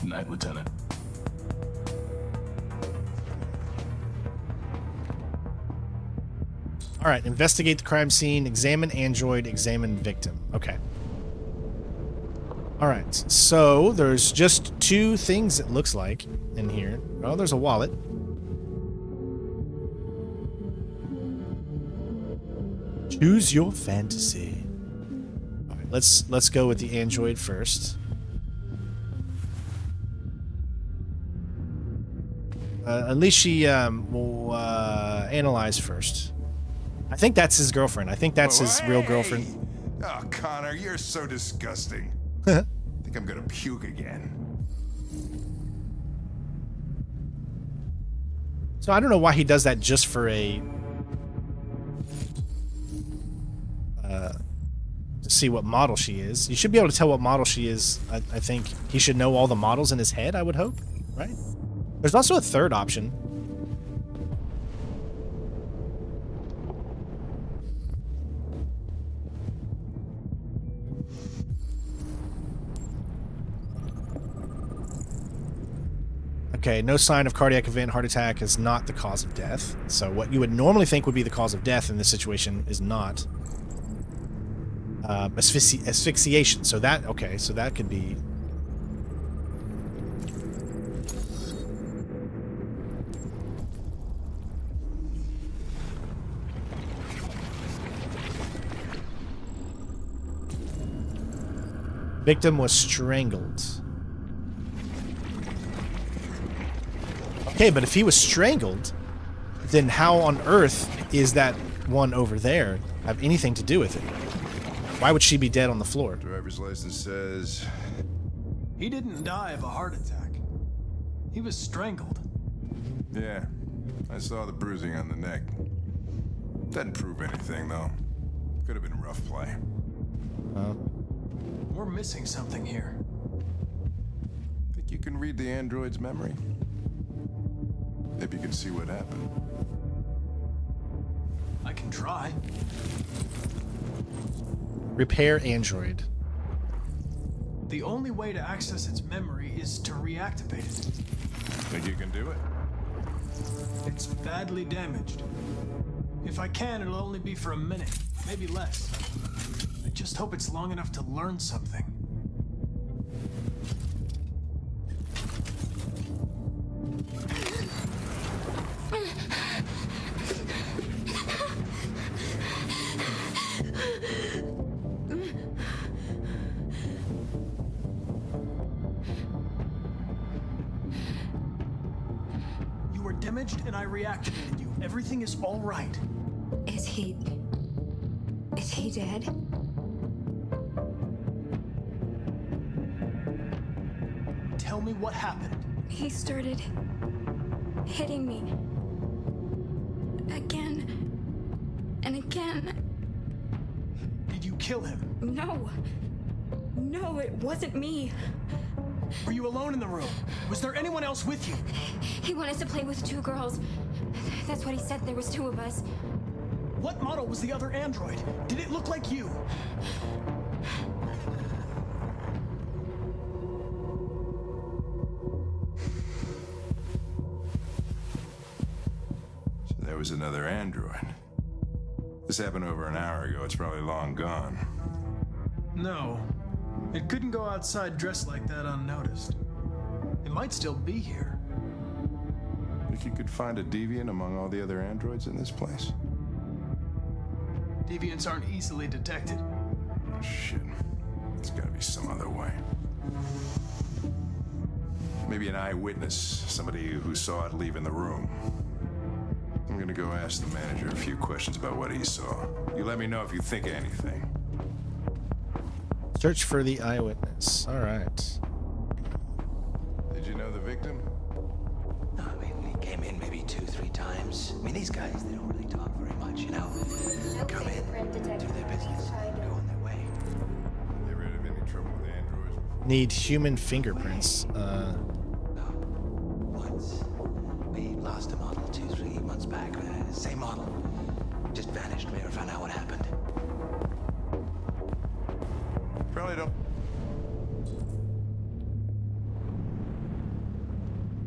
Night, Lieutenant. All right, investigate the crime scene, examine android, examine victim. Okay. All right, so there's just two things it looks like in here. Oh, there's a wallet. Choose your fantasy. All right. let's go with the android first. At least she will analyze first. I think that's his girlfriend. I think that's his real girlfriend. Oh, Connor, you're so disgusting. I think I'm gonna puke again. So I don't know why he does that just for a to see what model she is. You should be able to tell what model she is. I think he should know all the models in his head, I would hope, right? There's also a third option. Okay, no sign of cardiac event. Heart attack is not the cause of death. So what you would normally think would be the cause of death in this situation is not. Asphyxiation. So that, okay, so that could be... Victim was strangled. Okay, but if he was strangled, then how on earth is that one over there have anything to do with it? Why would she be dead on the floor? Driver's license says... He didn't die of a heart attack. He was strangled. Yeah, I saw the bruising on the neck. Doesn't prove anything, though. Could have been rough play. We're missing something here. Think you can read the android's memory? Maybe you can see what happened. I can try. Repair android. The only way to access its memory is to reactivate it. Think you can do it? It's badly damaged. If I can, it'll only be for a minute, maybe less. I just hope it's long enough to learn something. You were damaged and I reactivated you. Everything is all right. Is he dead? Tell me what happened. He started hitting me. Again. And again. Did you kill him? No. No, it wasn't me. Were you alone in the room? Was there anyone else with you? He wanted to play with two girls. That's what he said. There was two of us. What model was the other android? Did it look like you? So there was another android. This happened over an hour ago. It's probably long gone. No. It couldn't go outside dressed like that unnoticed. It might still be here. Think you could find a deviant among all the other androids in this place? Deviants aren't easily detected. Oh, shit. There's gotta be some other way. Maybe an eyewitness, somebody who saw it leaving the room. I'm gonna go ask the manager a few questions about what he saw. You let me know if you think of anything. Search for the eyewitness. All right. Did you know the victim? No, I mean, he came in maybe 2-3 times. I mean, these guys, they don't really talk very much, you know? Come in, do their business, go on their way. They rid of any trouble with androids before? Need human fingerprints. Once. We lost a model 2-3 months back. Same model. Just vanished. We never found out what happened. Probably don't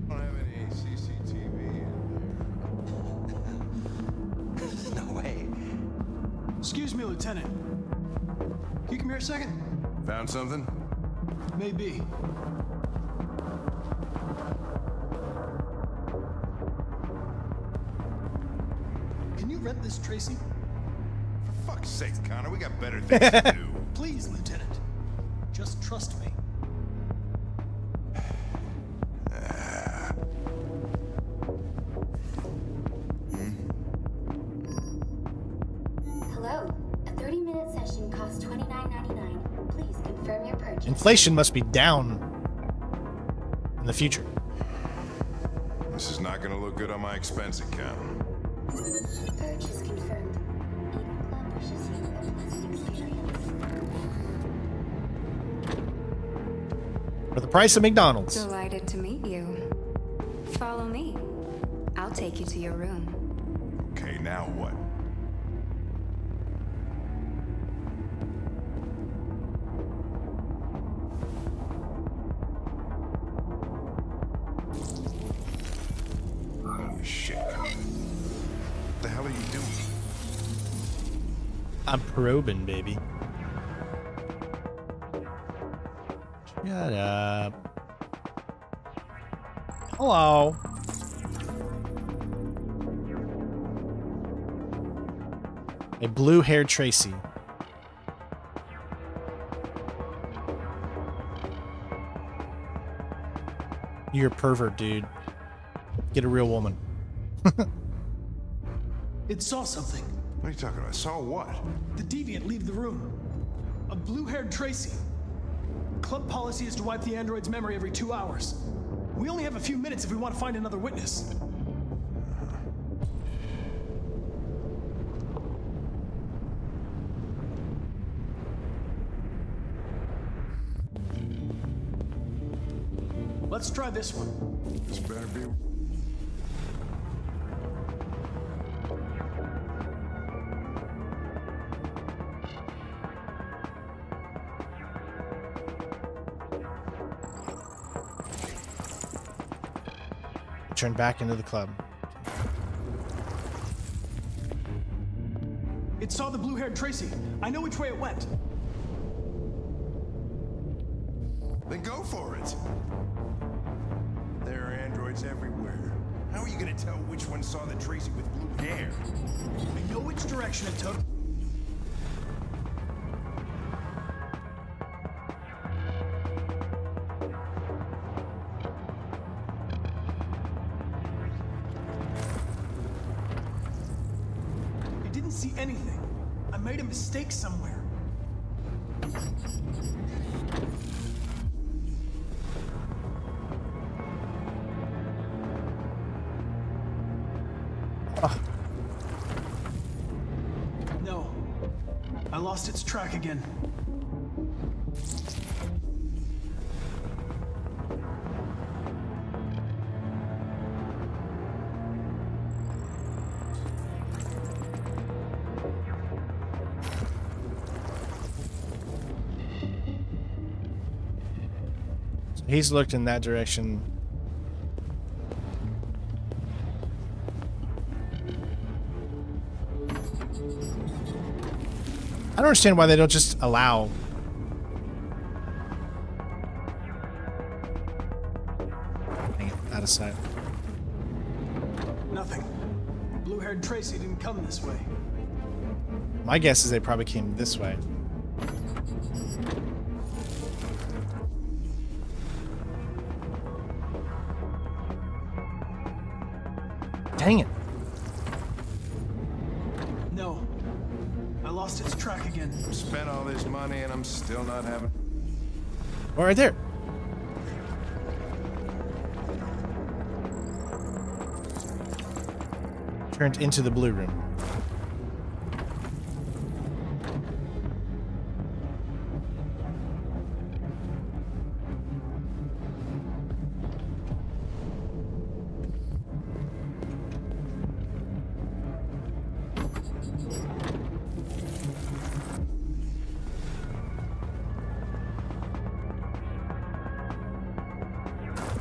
have any CCTV in There's no way. Excuse me, Lieutenant. Can you come here a second? Found something? Maybe. Can you rent this, Tracy? For fuck's sake, Connor, we got better things to do. Please, Lieutenant. Just trust me. Hello. A 30-minute session costs $29.99. Please confirm your purchase. Inflation must be down in the future. This is not gonna look good on my expense account. Purchase confirmed. Eagle Club wishes you a pleasant experience. For the price of McDonald's. Delighted to meet you. Follow me. I'll take you to your room. Okay, now what? Oh, shit. What the hell are you doing? I'm probing, baby. Shut up. Hello. A blue-haired Tracy. You're a pervert, dude. Get a real woman. It saw something. What are you talking about? Saw what? The deviant leave the room. A blue-haired Tracy. Club policy is to wipe the android's memory every 2 hours. We only have a few minutes if we want to find another witness. Let's try this one. This better be. Turn back into the club. It saw the blue-haired Tracy. I know which way it went. Then go for it. There are androids everywhere. How are you gonna tell which one saw the Tracy with blue hair? I know which direction it took. It didn't see anything. I made a mistake somewhere. No. I lost its track again. So he's looked in that direction. I don't understand why they don't just allow. Dang it, out of sight. Nothing. Blue-haired Tracy didn't come this way. My guess is they probably came this way. Dang it. No. I lost its track again. Spent all this money and I'm still not having. Oh, right there. Turned into the blue room.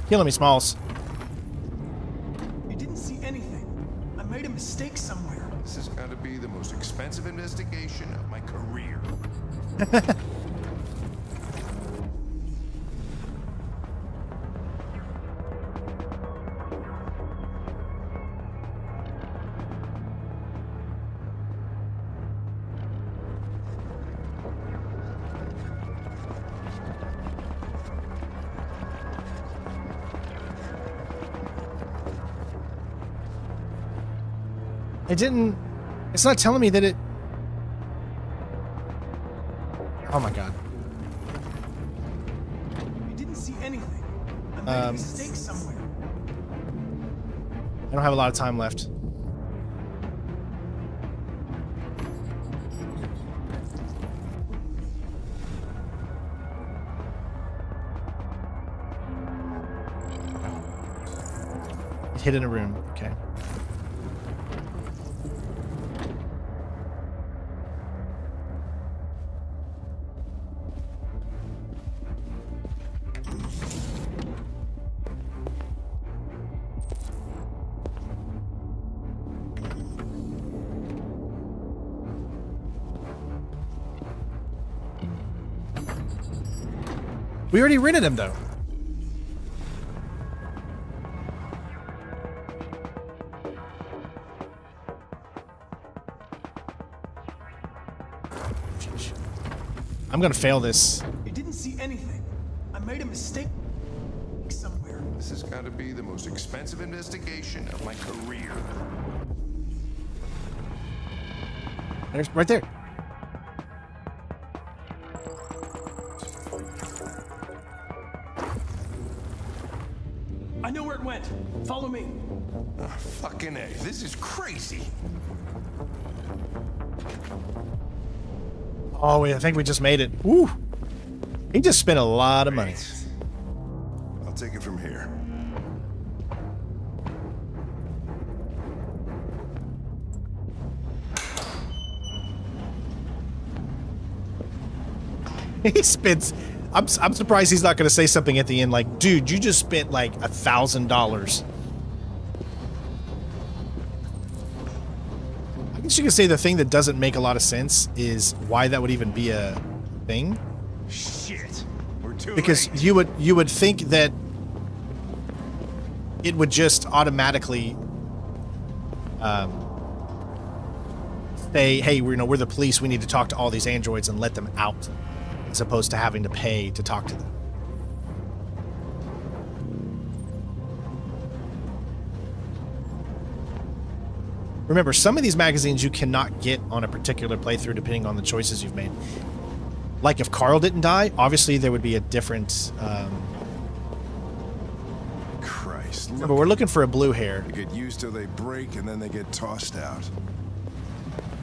Killing me, Smalls. It didn't see anything. I made a mistake somewhere. This has got to be the most expensive investigation of my career. It didn't... It's not telling me that it... Oh my god. I didn't see anything. I made a mistake somewhere. I don't have a lot of time left. It hid in a room. Okay. We already rented him, though. I'm gonna fail this. I didn't see anything. I made a mistake somewhere. This has got to be the most expensive investigation of my career. There's right there. I know where it went. Follow me. Oh, fucking A. This is crazy. Oh, wait, I think we just made it. Woo! He just spent a lot of money. I'll take it from here. He spends... I'm surprised he's not going to say something at the end like, dude, you just spent like $1,000. I guess you could say the thing that doesn't make a lot of sense is why that would even be a thing. Shit. We're too Because late. you would think that it would just automatically say, hey, we're the police, we need to talk to all these androids and let them out, as opposed to having to pay to talk to them. Remember, some of these magazines you cannot get on a particular playthrough depending on the choices you've made. Like if Carl didn't die, obviously there would be a different... Christ. Remember, we're looking for a blue hair. They get used till they break and then they get tossed out.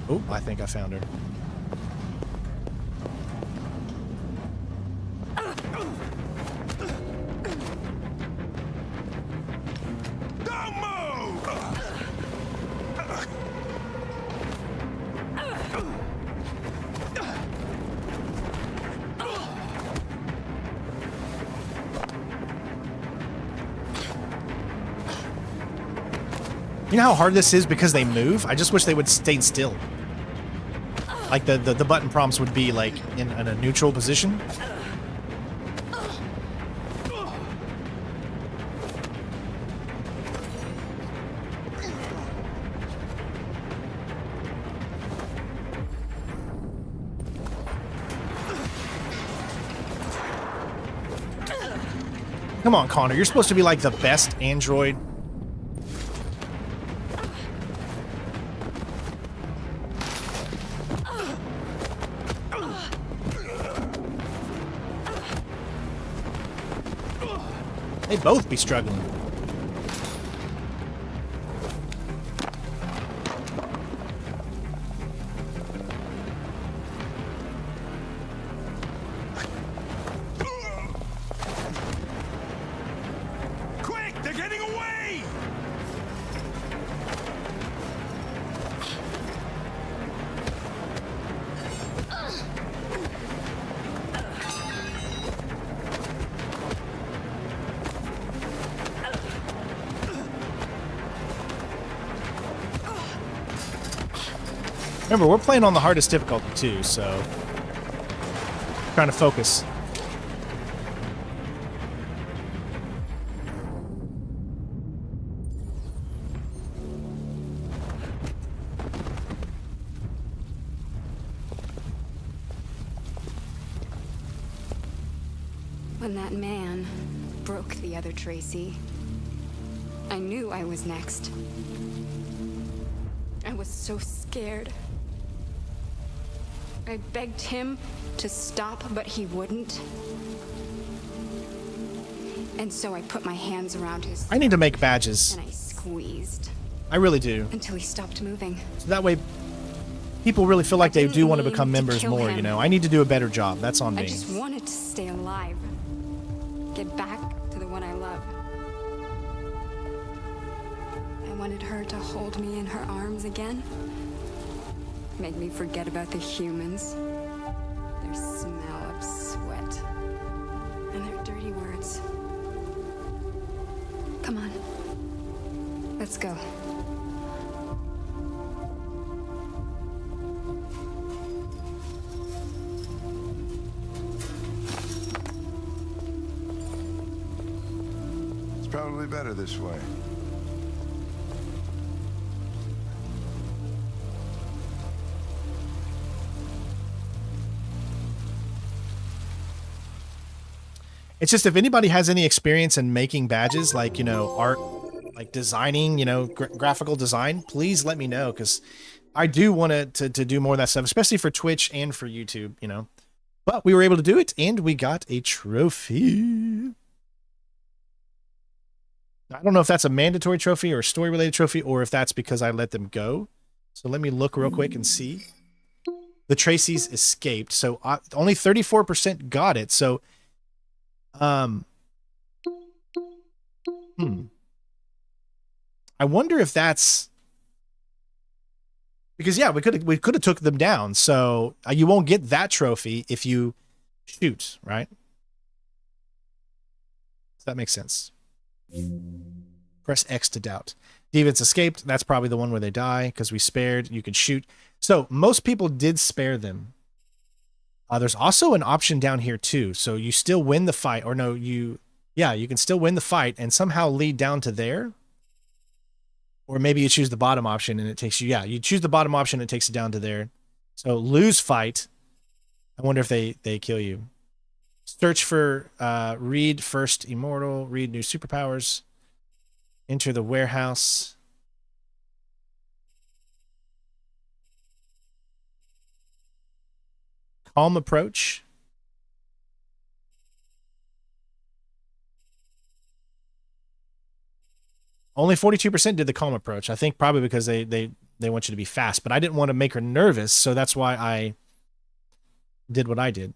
Oh, I think I found her. You know how hard this is because they move? I just wish they would stay still. Like the button prompts would be like in a neutral position. Come on, Connor. You're supposed to be like the best android. They'd both be struggling. Quick! They're getting away! Remember, we're playing on the hardest difficulty too, so trying to focus. When that man broke the other Tracy, I knew I was next. I was so scared. I begged him to stop, but he wouldn't. And so I put my hands around his I need to make badges. and I squeezed. I really do. Until he stopped moving. So that way people really feel like they do want to become members kill more, him. you know. I need to do a better job. That's on I me. just wanted to stay alive. Get back to the one I love. I wanted her to hold me in her arms again. Make me forget about the humans. Their smell of sweat. And their dirty words. Come on. Let's go. It's probably better this way. It's just if anybody has any experience in making badges, like, you know, art, like designing, you know, graphical design, please let me know, because I do want to do more of that stuff, especially for Twitch and for YouTube, you know. But we were able to do it, and we got a trophy. I don't know if that's a mandatory trophy or a story-related trophy, or if that's because I let them go. So let me look real quick and see. The Tracy's escaped, so only 34% got it, so... I wonder if that's because yeah, we could have took them down. So you won't get that trophy if you shoot, right? Does that make sense? Press X to doubt. Deviants escaped. That's probably the one where they die because we spared. You could shoot. So most people did spare them. There's also an option down here too. So you still win the fight, or no, you can still win the fight and somehow lead down to there. Or maybe you choose the bottom option and it takes you, you choose the bottom option and it takes you down to there. So lose fight. I wonder if they kill you. Search for read first immortal, read new superpowers. Enter the warehouse. Calm approach. Only 42% did the calm approach. I think probably because they want you to be fast, but I didn't want to make her nervous, so that's why I did what I did.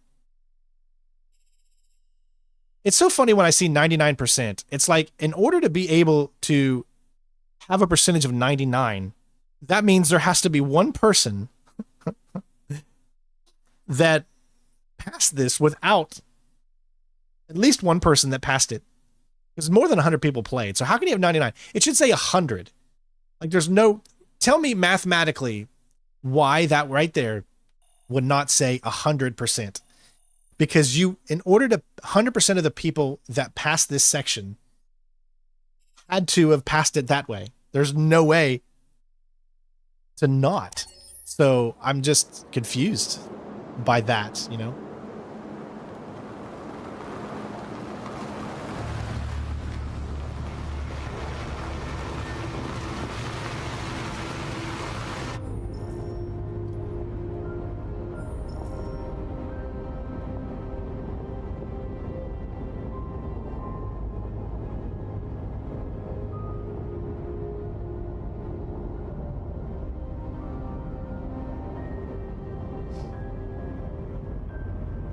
It's so funny when I see 99%. It's like, in order to be able to have a percentage of 99, that means there has to be one person that passed this without at least one person that passed it. Because more than 100 people played. So how can you have 99? It should say 100. Like, there's no... Tell me mathematically why that right there would not say 100%. Because you, in order to... 100% of the people that passed this section had to have passed it that way. There's no way to not. So I'm just confused by that, you know?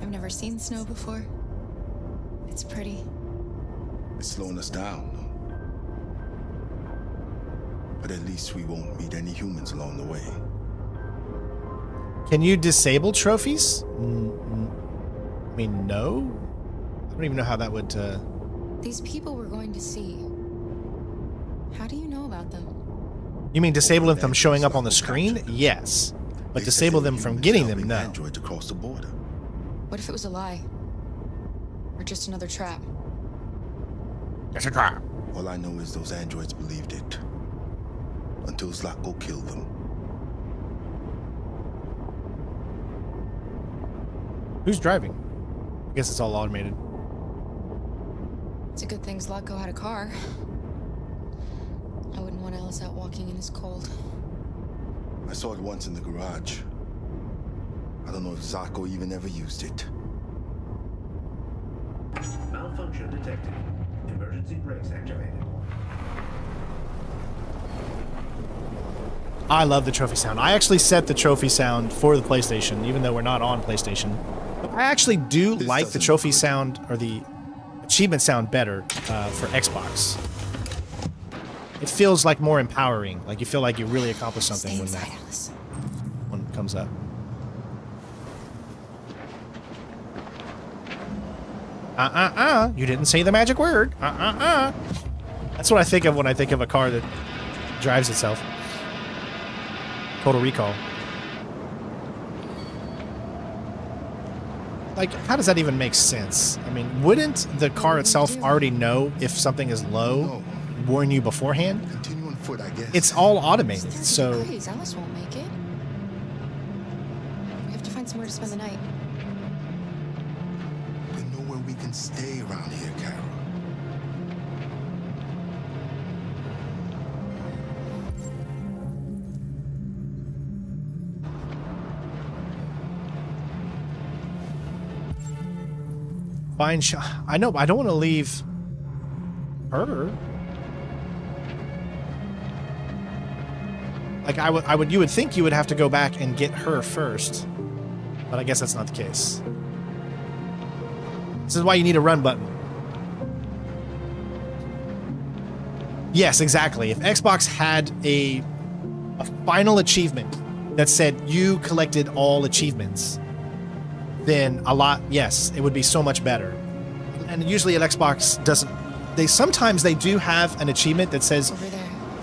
I've never seen snow before. It's pretty. It's slowing us down. But at least we won't meet any humans along the way. Can you disable trophies? I mean, no? I don't even know how that would... These people we're going to see. How do you know about them? You mean disable them from showing up on the screen? Yes. But disable them from getting them? No. Androids across the border. What if it was a lie? Or just another trap? It's a trap. All I know is those androids believed it. Until Zlatko killed them. Who's driving? I guess it's all automated. It's a good thing Zlatko had a car. I wouldn't want Alice out walking in his cold. I saw it once in the garage. I don't know if Zlatko even ever used it. Malfunction detected. Emergency brakes activated. I love the trophy sound. I actually set the trophy sound for the PlayStation, even though we're not on PlayStation. But I actually do like the trophy sound, or the achievement sound, better for Xbox. It feels like more empowering. Like you feel like you really accomplished something when that one comes up. You didn't say the magic word. That's what I think of when I think of a car that drives itself. Total Recall. Like, how does that even make sense? I mean, wouldn't the car itself already know if something is low, warn you beforehand? Continue on foot, I guess. It's all automated, so... Alice won't make it. We have to find somewhere to spend the night. There's nowhere we can stay around here, Carol. Fine shot. I know, but I don't want to leave her. Like you would think you would have to go back and get her first, but I guess that's not the case. This is why you need a run button. Yes, exactly. If Xbox had a final achievement that said you collected all achievements, then yes, it would be so much better. And usually at Xbox doesn't, sometimes they do have an achievement that says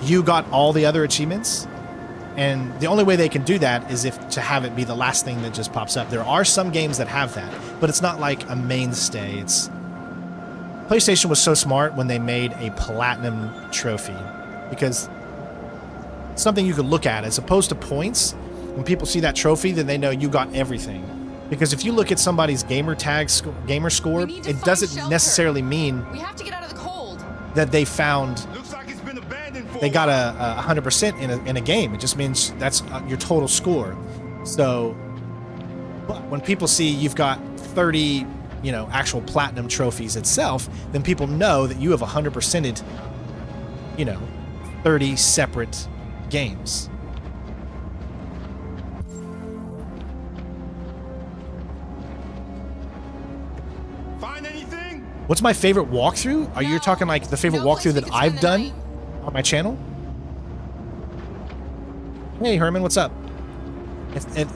you got all the other achievements, and the only way they can do that is to have it be the last thing that just pops up. There are some games that have that, but it's not like a mainstay. PlayStation was so smart when they made a platinum trophy, because it's something you could look at as opposed to points. When people see that trophy, then they know you got everything. Because if you look at somebody's gamer score, it doesn't necessarily mean We have to get out of the cold. that they found they got a 100% in a game. It just means that's your total score. So when people see you've got 30, actual platinum trophies itself, then people know that you have 100%ed, 30 separate games. What's my favorite walkthrough? Are you talking like the favorite walkthrough that I've done on my channel? Hey, Herman, what's up?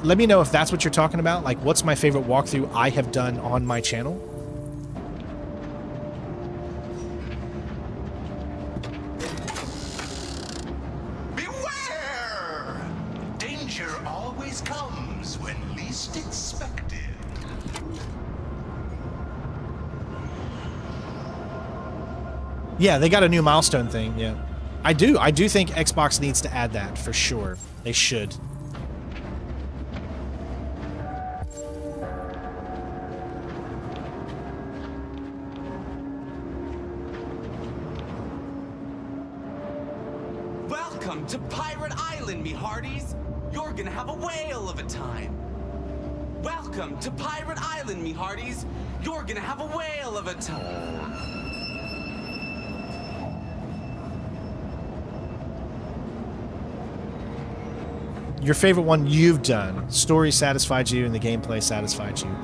Let me know if that's what you're talking about. Like, what's my favorite walkthrough I have done on my channel? Beware! Danger always comes when least expected. Yeah, they got a new milestone thing, yeah. I do think Xbox needs to add that, for sure. They should. Welcome to Pirate Island, me hearties. You're gonna have a whale of a time. Welcome to Pirate Island, me hearties. You're gonna have a whale of a time. Your favorite one you've done. Story satisfied you and the gameplay satisfied you.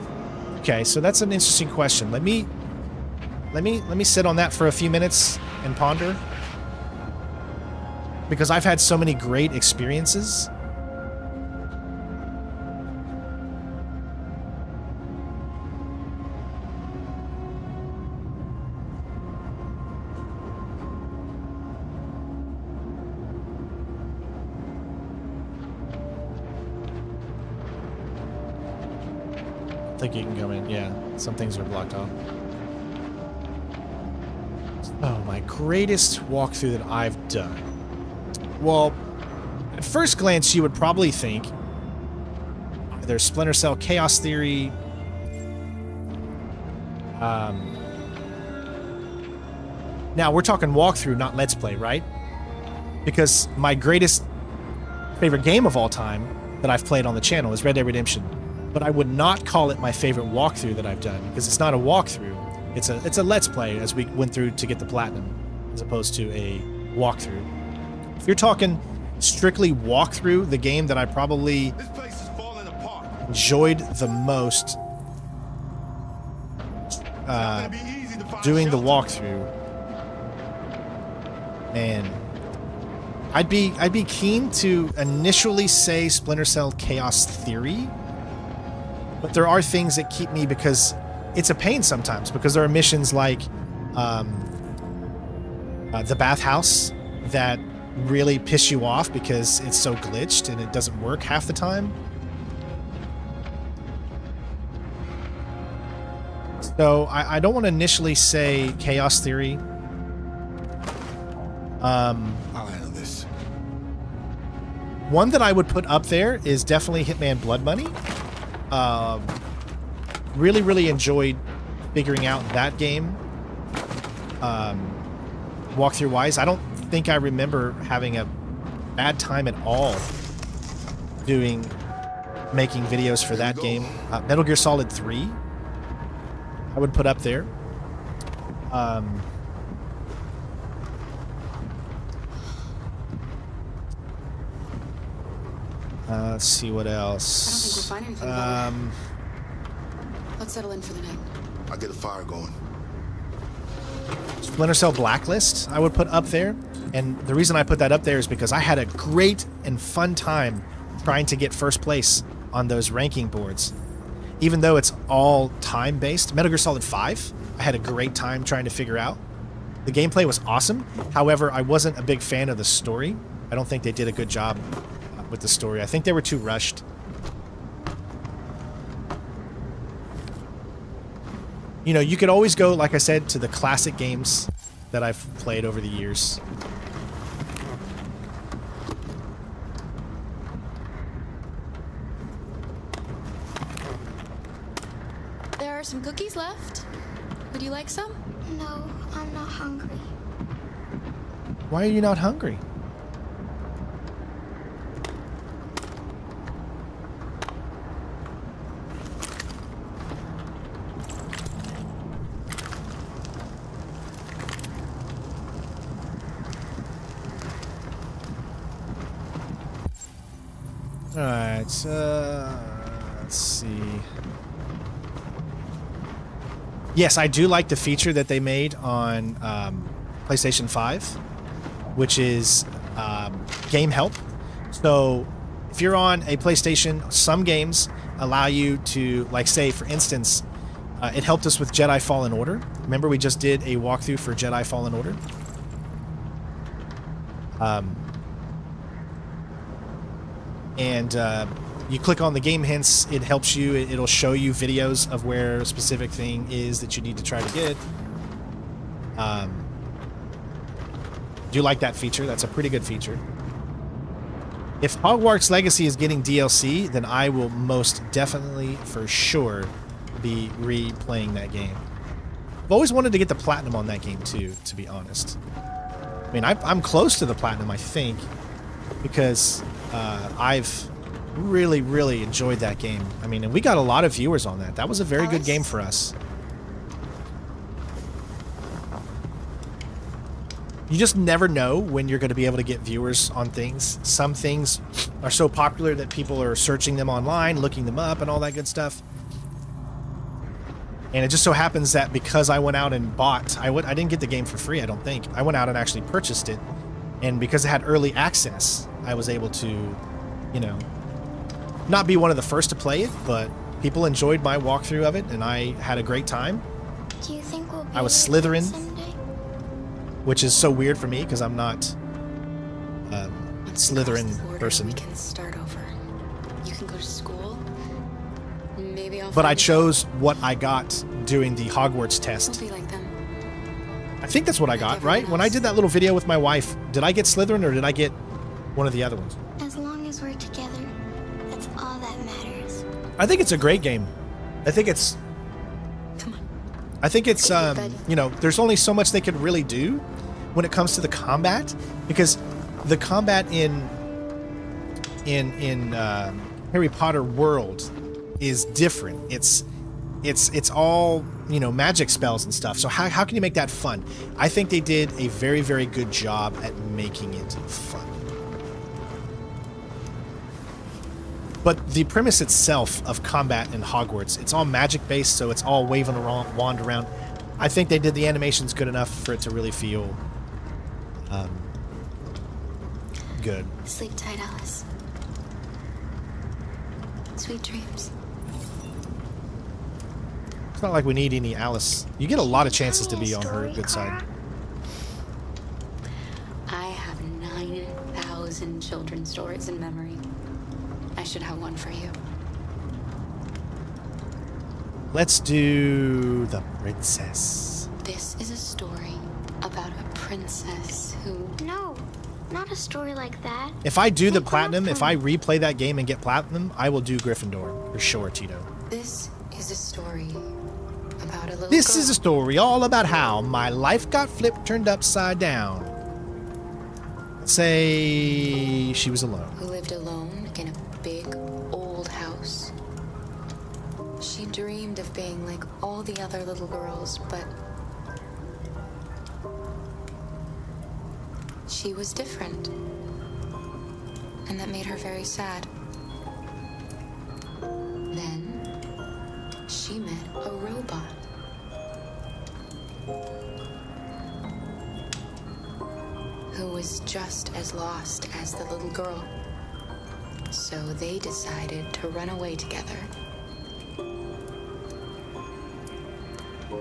Okay, so that's an interesting question. Let me sit on that for a few minutes and ponder. Because I've had so many great experiences. I think you can come in. Yeah, some things are blocked off. Oh, my greatest walkthrough that I've done. Well, at first glance, you would probably think there's Splinter Cell, Chaos Theory. Now we're talking walkthrough, not Let's Play, right? Because my greatest favorite game of all time that I've played on the channel is Red Dead Redemption. But I would not call it my favorite walkthrough that I've done, because it's not a walkthrough. It's a let's play as we went through to get the platinum, as opposed to a walkthrough. If you're talking strictly walkthrough, the game that I probably enjoyed the most doing the walkthrough, and I'd be keen to initially say Splinter Cell Chaos Theory, but there are things that keep me, because it's a pain sometimes, because there are missions like the bathhouse that really piss you off because it's so glitched and it doesn't work half the time. So I don't want to initially say Chaos Theory. I'll handle this. One that I would put up there is definitely Hitman Blood Money. Really enjoyed figuring out that game. Walkthrough wise, I don't think I remember having a bad time at all making videos for that game. Metal Gear Solid 3 I would put up there. Let's see what else. I don't think we'll find anything. Let's settle in for the night. I'll get a fire going. Splinter Cell Blacklist I would put up there, and the reason I put that up there is because I had a great and fun time trying to get first place on those ranking boards. Even though it's all time-based, Metal Gear Solid 5, I had a great time trying to figure out. The gameplay was awesome. However, I wasn't a big fan of the story. I don't think they did a good job with the story. I think they were too rushed. You know, you could always go, like I said, to the classic games that I've played over the years. There are some cookies left. Would you like some? No, I'm not hungry. Why are you not hungry? Alright, let's see. Yes, I do like the feature that they made on PlayStation 5, which is game help. So if you're on a PlayStation, some games allow you to, like, say, for instance, it helped us with Jedi Fallen Order. Remember we just did a walkthrough for Jedi Fallen Order? And you click on the game hints, it helps you, it'll show you videos of where a specific thing is that you need to try to get. Do you like that feature? That's a pretty good feature. If Hogwarts Legacy is getting DLC, then I will most definitely, for sure, be replaying that game. I've always wanted to get the platinum on that game too, to be honest. I mean, I'm close to the platinum, I think, because I've really enjoyed that game. I mean, and we got a lot of viewers on that. That was a very good game for us. You just never know when you're going to be able to get viewers on things. Some things are so popular that people are searching them online, looking them up, and all that good stuff. And it just so happens that because I went out and bought, I didn't get the game for free, I don't think. I went out and actually purchased it. And because it had early access, I was able to, you know, not be one of the first to play it, but people enjoyed my walkthrough of it, and I had a great time. Do you think we'll be I was there Slytherin, someday? which is so weird for me because I'm not a Slytherin person. We can start over. You can go to school. Maybe I'll But I find a chose what I got doing the Hogwarts test. We'll be like them. I think that's what I got, right? When I did that little video with my wife, did I get Slytherin or did I get one of the other ones? As long as we're together, that's all that matters. I think it's a great game. I think it's... I think it's, you know, there's only so much they could really do when it comes to the combat, because the combat in in Harry Potter world is different. It's all, you know, magic spells and stuff. So how can you make that fun? I think they did a very, very good job at making it fun. But the premise itself of combat in Hogwarts, it's all magic based, so it's all waving a wand around. I think they did the animations good enough for it to really feel good. Sleep tight, Alice. Sweet dreams. It's not like we need any Alice. You get a lot of chances to be on her good side. I have 9,000 children's stories in memory. I should have one for you. Let's do the princess. This is a story about a princess who... No, not a story like that. If I do the platinum, if I replay that game and get platinum, I will do Gryffindor for sure, Tito. This is a story about a little This girl. is a story all about how my life got flipped, turned upside down. Let's say she was alone. Who lived alone in a big, old house. She dreamed of being like all the other little girls, but she was different. And that made her very sad. Then she met a robot. Who was just as lost as the little girl. So they decided to run away together.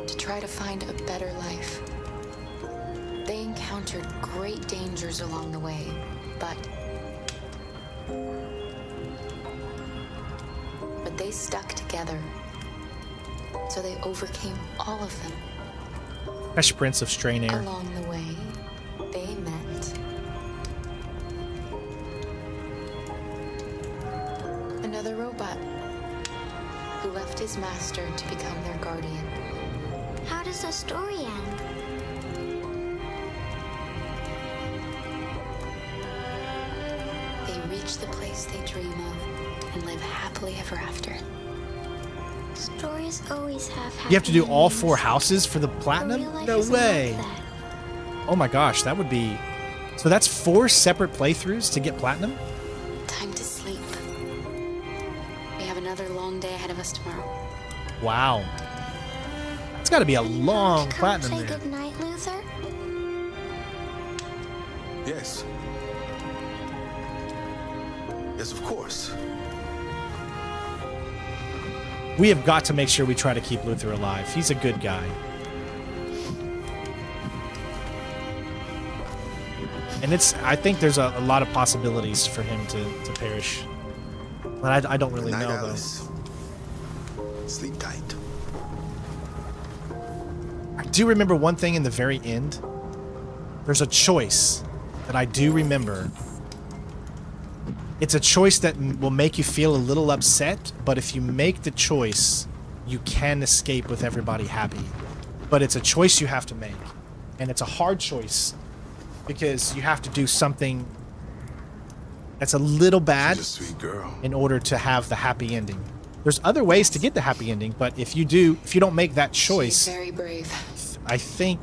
To try to find a better life. They encountered great dangers along the way, but they stuck together. So they overcame all of them. Fresh Prince of Strain Air. Along the way, they met another robot who left his master to become their guardian. How does the story end? They reach the place they dream of and live happily ever after. Stories always have happy You have to do all endings. 4 houses for the platinum? Real life No isn't way. like that. Oh my gosh, that would be... So that's 4 separate playthroughs to get platinum? Time to sleep. We have another long day ahead of us tomorrow. Wow. It's got to be a long Come platinum say there. good night, Luther. Yes. Yes, of course. We have got to make sure we try to keep Luther alive. He's a good guy. And I think there's a lot of possibilities for him to perish. But I don't really Good night, know, Alice. Sleep tight. I do remember one thing in the very end. There's a choice that I do remember. It's a choice that will make you feel a little upset, but if you make the choice, you can escape with everybody happy. But it's a choice you have to make. And it's a hard choice because you have to do something that's a little bad She's a sweet girl. in order to have the happy ending. There's other ways to get the happy ending, but if you don't make that choice, She's very brave. I think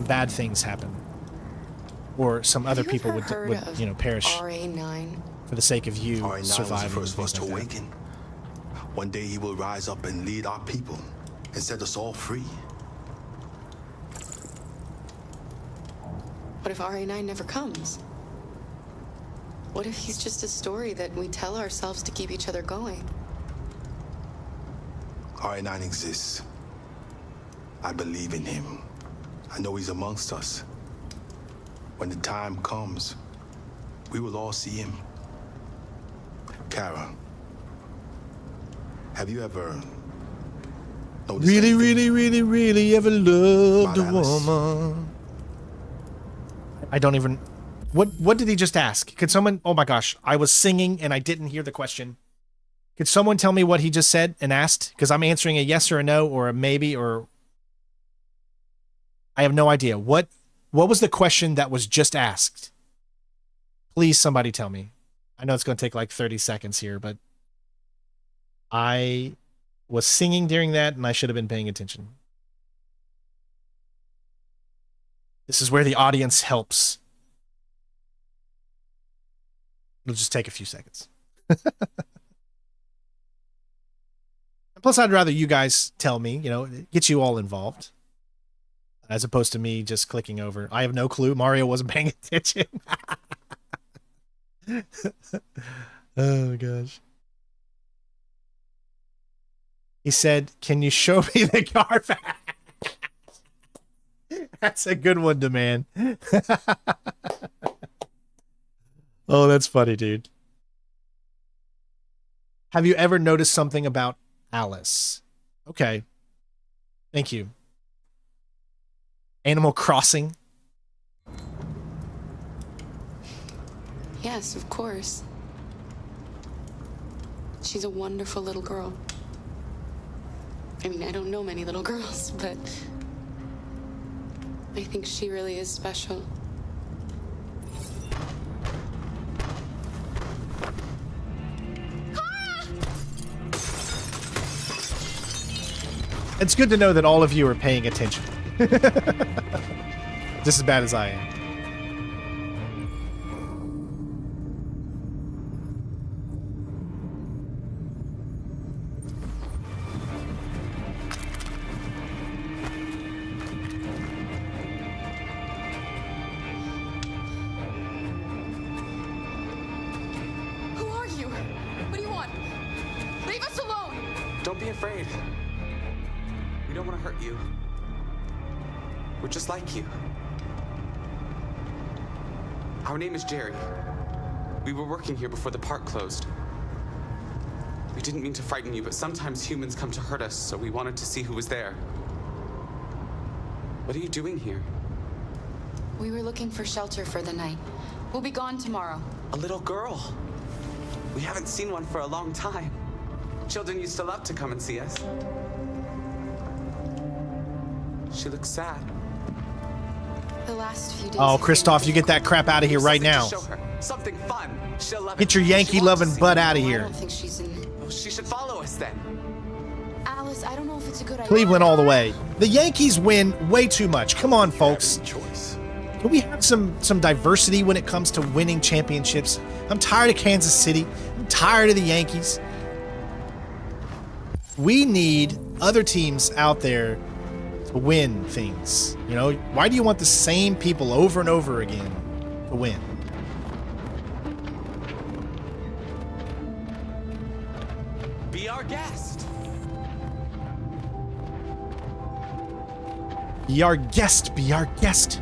bad things happen. Or some other people would perish RA9. for the sake of you RA9 was the surviving. first of and us things to like that. awaken. One day he will rise up and lead our people and set us all free. What if RA9 never comes? What if he's just a story that we tell ourselves to keep each other going? RA9 exists. I believe in him. I know he's amongst us. When the time comes, we will all see him. Kara, have you ever noticed Really, anything really, really, really ever loved a about Alice? woman? I don't even... What did he just ask? Could someone... Oh my gosh, I was singing and I didn't hear the question. Could someone tell me what he just said and asked? Because I'm answering a yes or a no or a maybe or... I have no idea. What was the question that was just asked? Please, somebody tell me. I know it's going to take like 30 seconds here, but I was singing during that and I should have been paying attention. This is where the audience helps. It'll just take a few seconds. Plus, I'd rather you guys tell me, you know, get you all involved. As opposed to me just clicking over. I have no clue. Mario wasn't paying attention. Oh, gosh. He said, can you show me the car back? That's a good one, demand. Oh, that's funny, dude. Have you ever noticed something about Alice? Okay. Thank you. Animal Crossing. Yes, of course. She's a wonderful little girl. I mean, I don't know many little girls, but I think she really is special. It's good to know that all of you are paying attention. Just as bad as I am. Who are you? What do you want? Leave us alone! Don't be afraid. We don't want to hurt you. We're just like you. Our name is Jerry. We were working here before the park closed. We didn't mean to frighten you, but sometimes humans come to hurt us, so we wanted to see who was there. What are you doing here? We were looking for shelter for the night. We'll be gone tomorrow. A little girl. We haven't seen one for a long time. Children used to love to come and see us. She looks sad. The last few days. Oh, Christoph, you get that crap out of here right now. Show her something fun. She'll love Get your Yankee loving butt out of I here. don't think she's in. Oh, she should follow us then. Alice, I don't know if it's a good idea. Cleveland all the way. The Yankees win way too much. Come on, folks. Can we have some diversity when it comes to winning championships? I'm tired of Kansas City. I'm tired of the Yankees. We need other teams out there to win things. You know, why do you want the same people over and over again to win? Be our guest. Be our guest. Be our guest.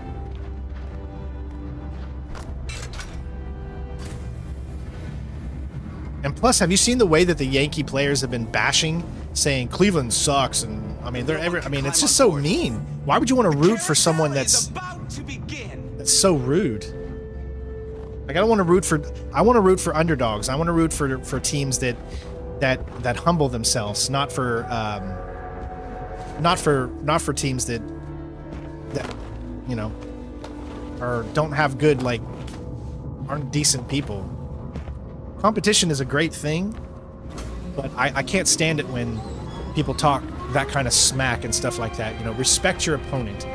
And plus, have you seen the way that the Yankee players have been bashing, saying Cleveland sucks? And I mean, it's just so mean. Why would you want to root for someone that's so rude? Like, I want to root for underdogs. I want to root for teams that humble themselves, not for teams that you know don't have good, like, aren't decent people. Competition is a great thing, but I can't stand it when people talk that kind of smack and stuff like that. You know, respect your opponent.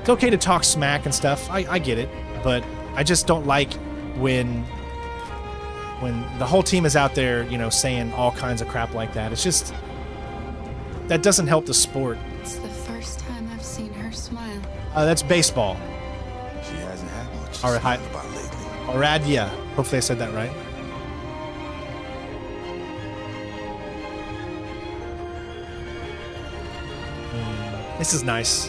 It's okay to talk smack and stuff. I get it, but I just don't like when the whole team is out there, you know, saying all kinds of crap like that. It's just, that doesn't help the sport. It's the first time I've seen her smile. That's baseball. She hasn't had much. All right, hi. Oradia. Hopefully I said that right. This is nice.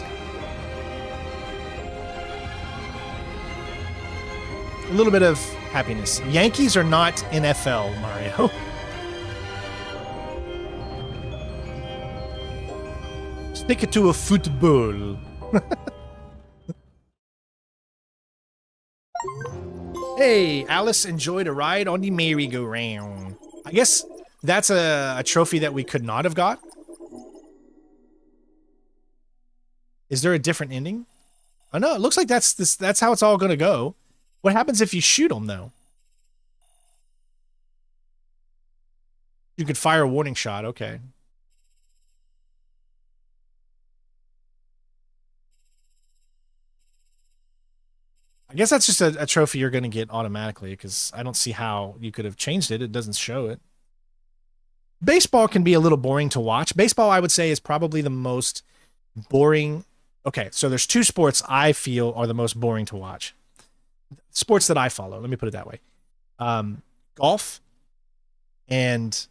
A little bit of happiness. Yankees are not NFL, Mario. Stick it to a football. Hey, Alice enjoyed a ride on the merry-go-round. I guess that's a trophy that we could not have got. Is there a different ending? Oh no, it looks like that's how it's all gonna go. What happens if you shoot them, though? You could fire a warning shot. Okay. I guess that's just a trophy you're going to get automatically, because I don't see how you could have changed it. It doesn't show it. Baseball can be a little boring to watch. Baseball, I would say, is probably the most boring. Okay, so there's two sports I feel are the most boring to watch. Sports that I follow, let me put it that way. Golf and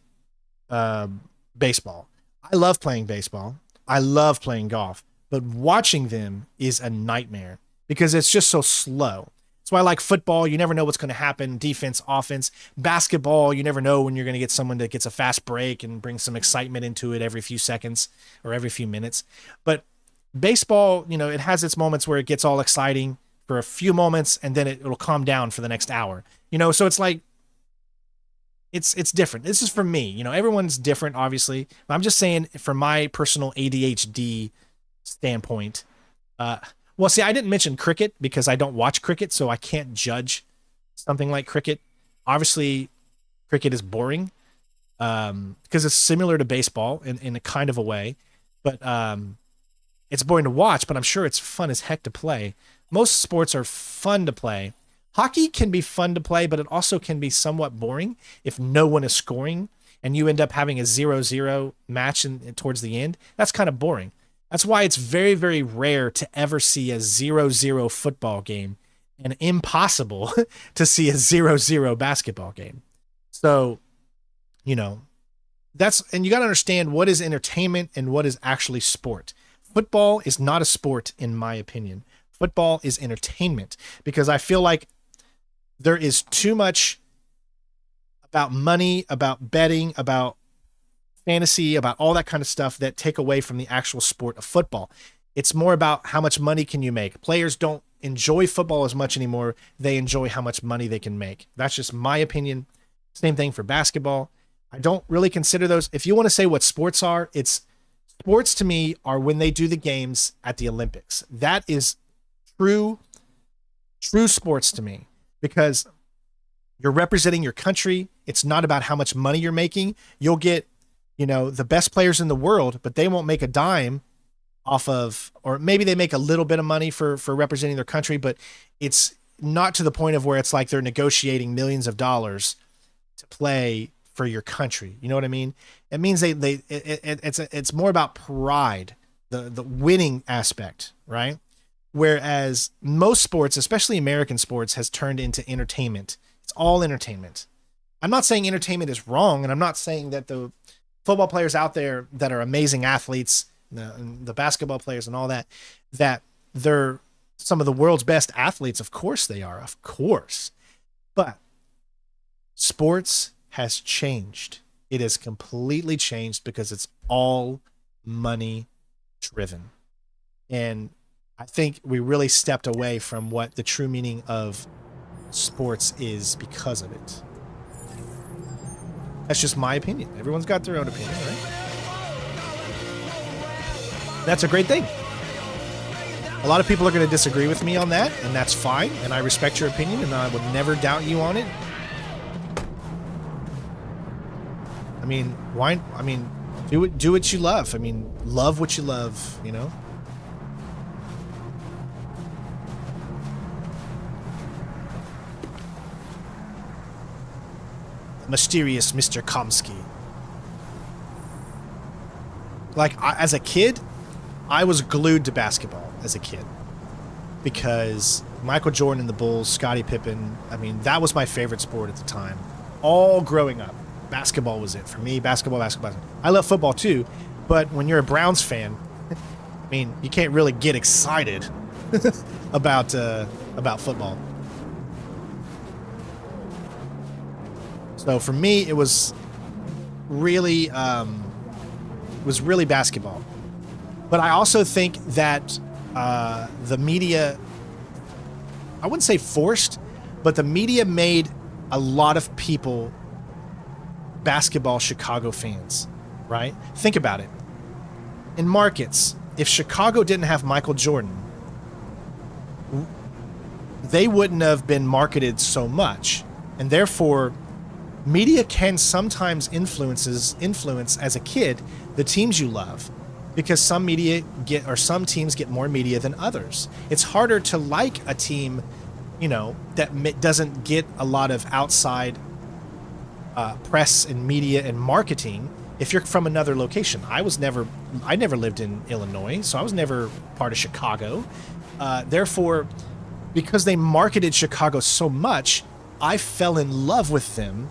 baseball. I love playing baseball. I love playing golf. But watching them is a nightmare because it's just so slow. That's why I like football. You never know what's going to happen. Defense, offense. Basketball, you never know when you're going to get someone that gets a fast break and brings some excitement into it every few seconds or every few minutes. But baseball, you know, it has its moments where it gets all exciting for a few moments and then it'll calm down for the next hour. You know, so it's like, it's different. This is for me. You know, everyone's different, obviously. But I'm just saying, from my personal ADHD standpoint, well, see, I didn't mention cricket because I don't watch cricket, so I can't judge something like cricket. Obviously, cricket is boring because it's similar to baseball in a kind of a way, but it's boring to watch, but I'm sure it's fun as heck to play. Most sports are fun to play. Hockey can be fun to play, but it also can be somewhat boring if no one is scoring and you end up having a 0-0 match towards the end. That's kind of boring. That's why it's very, very rare to ever see a 0-0 football game and impossible to see a 0-0 basketball game. So, you know, and you got to understand what is entertainment and what is actually sport. Football is not a sport, in my opinion. Football is entertainment because I feel like there is too much about money, about betting, about fantasy, about all that kind of stuff that take away from the actual sport of football. It's more about how much money can you make. Players don't enjoy football as much anymore. They enjoy how much money they can make. That's just my opinion. Same thing for basketball. I don't really consider those. If you want to say what sports are, sports to me are when they do the games at the Olympics. That is true sports to me because you're representing your country. It's not about how much money you're making. You'll get, you know, the best players in the world, but they won't make a dime off of, or maybe they make a little bit of money for representing their country, but it's not to the point of where it's like they're negotiating millions of dollars to play for your country. You know what I mean? It means it's more about pride, the winning aspect, right? Whereas most sports, especially American sports, has turned into entertainment. It's all entertainment. I'm not saying entertainment is wrong, and I'm not saying that the football players out there that are amazing athletes, the basketball players and all that they're some of the world's best athletes. Of course they are, of course. But sports has changed. It has completely changed because it's all money driven. And I think we really stepped away from what the true meaning of sports is because of it. That's just my opinion. Everyone's got their own opinion, right? That's a great thing. A lot of people are going to disagree with me on that, and that's fine. And I respect your opinion, and I would never doubt you on it. I mean, why? I mean, do what you love. I mean, love what you love, you know? Mysterious Mr. Kamsky. Like, as a kid, I was glued to basketball as a kid because Michael Jordan and the Bulls, Scottie Pippen, I mean, that was my favorite sport at the time. All growing up, basketball was it for me. Basketball. I love football too, but when you're a Browns fan, I mean, you can't really get excited about football. So for me, it was really basketball. But I also think that the media, I wouldn't say forced, but the media made a lot of people basketball Chicago fans, right? Think about it. In markets, if Chicago didn't have Michael Jordan, they wouldn't have been marketed so much. And therefore, media can sometimes influence as a kid the teams you love, because some teams get more media than others. It's harder to like a team, you know, that doesn't get a lot of outside press and media and marketing if you're from another location. I never lived in Illinois, so I was never part of Chicago. Therefore, because they marketed Chicago so much, I fell in love with them.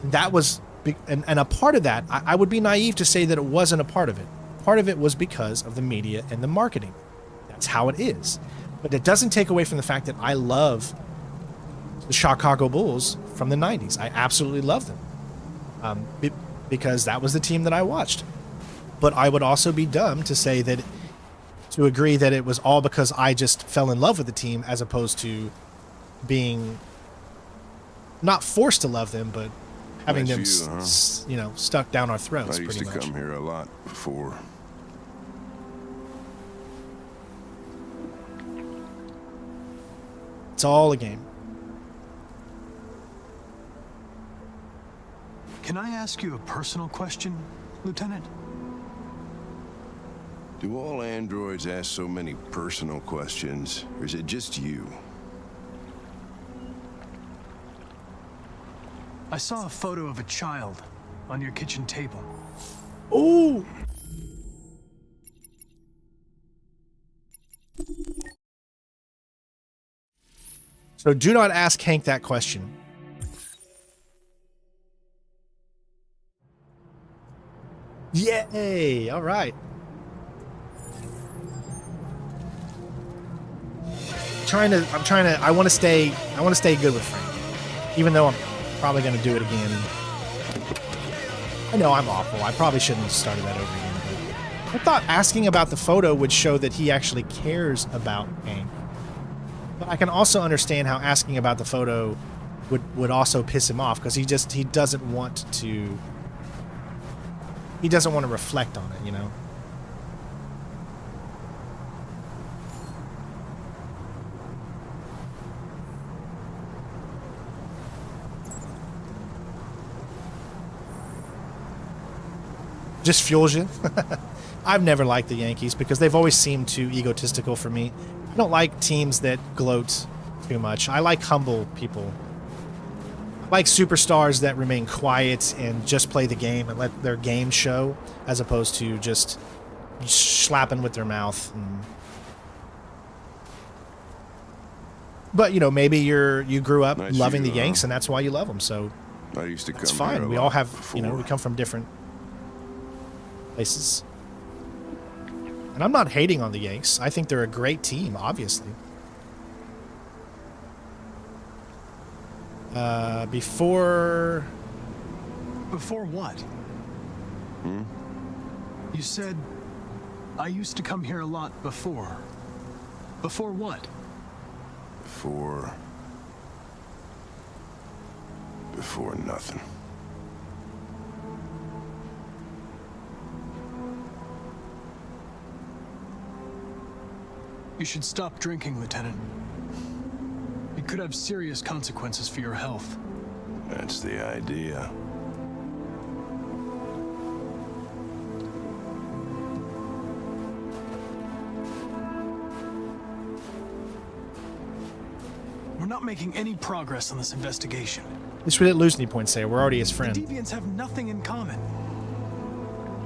And that was, and a part of that, I would be naive to say that it wasn't a part of it. Part of it was because of the media and the marketing. That's how it is. But it doesn't take away from the fact that I love the Chicago Bulls from the 90s. I absolutely love them. Because that was the team that I watched. But I would also be dumb to agree that it was all because I just fell in love with the team, as opposed to being not forced to love them, but having them, you know, stuck down our throats. I used pretty to much. come here a lot before. It's all a game. Can I ask you a personal question, Lieutenant? Do all androids ask so many personal questions, or is it just you? I saw a photo of a child on your kitchen table. Ooh! So do not ask Hank that question. Yay! All right. I want to stay good with Frank, even though I'm probably going to do it again. I know I'm awful. I probably shouldn't have started that over again. But I thought asking about the photo would show that he actually cares about Hank. But I can also understand how asking about the photo would also piss him off, because he doesn't want to reflect on it, you know. Just fuels you. I've never liked the Yankees because they've always seemed too egotistical for me. I don't like teams that gloat too much. I like humble people. I like superstars that remain quiet and just play the game and let their game show, as opposed to just slapping with their mouth. But, you know, maybe you grew up loving the Yanks, and that's why you love them. So I used to come it's fine. here a We all lot have, before. you know, we come from different places. And I'm not hating on the Yanks. I think they're a great team, obviously. Before what? You said, I used to come here a lot before. Before what? Before nothing. You should stop drinking, Lieutenant. It could have serious consequences for your health. That's the idea. We're not making any progress on this investigation. At least we didn't lose any points there. We're already his friend. The deviants have nothing in common.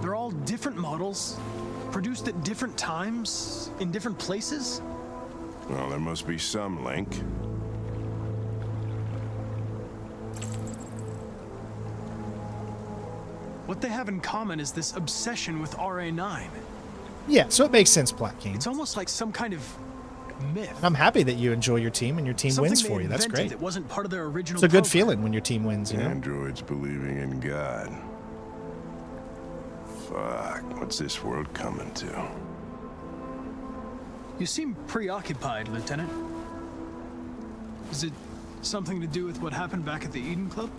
They're all different models, produced at different times, in different places. Well, there must be some link. What they have in common is this obsession with RA9. Yeah, so it makes sense, Black King. It's almost like some kind of myth. And I'm happy that you enjoy your team and your team Something wins they for you. That's invented great. that wasn't part of their original It's a good program. feeling when your team wins, you know? Androids believing in God. Fuck, what's this world coming to? You seem preoccupied, Lieutenant. Is it something to do with what happened back at the Eden Club?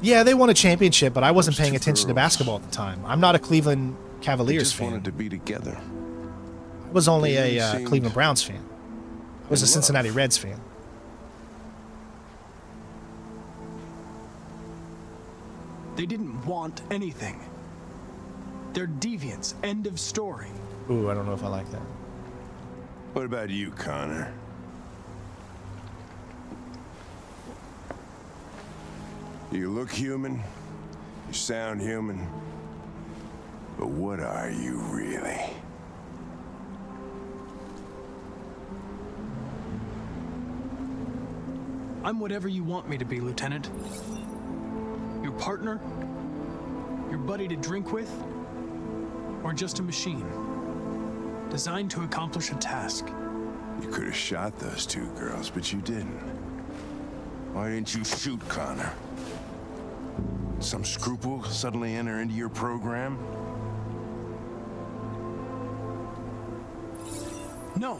Yeah, they won a championship, but I wasn't paying attention to basketball at the time. I'm not a Cleveland Cavaliers just fan. wanted to be together. I was only They a seemed Cleveland Browns fan. I was a in Cincinnati Reds fan. They didn't want anything. They're deviants. End of story. Ooh, I don't know if I like that. What about you, Connor? You look human, you sound human, but what are you really? I'm whatever you want me to be, Lieutenant. Your partner? Your buddy to drink with? Or just a machine? Designed to accomplish a task. You could have shot those two girls, but you didn't. Why didn't you shoot Connor? Some scruple suddenly enter into your program? No.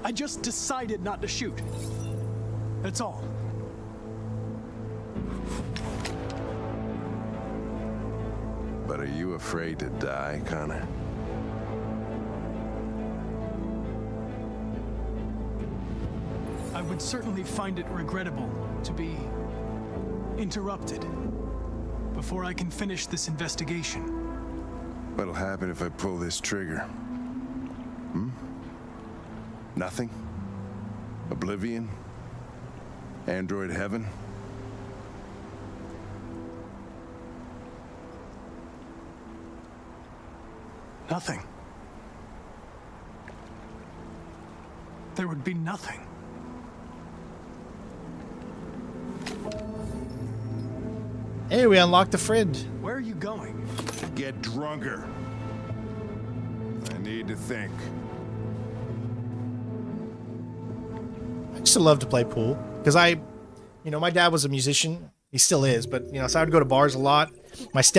I just decided not to shoot. That's all. But are you afraid to die, Connor? I would certainly find it regrettable to be interrupted before I can finish this investigation. What'll happen if I pull this trigger? Hmm? Nothing? Oblivion? Android heaven? Nothing. There would be nothing. Hey, we unlocked a friend. Where are you going? Get drunker. I need to think. I used to love to play pool because my dad was a musician. He still is, but so I would go to bars a lot. My first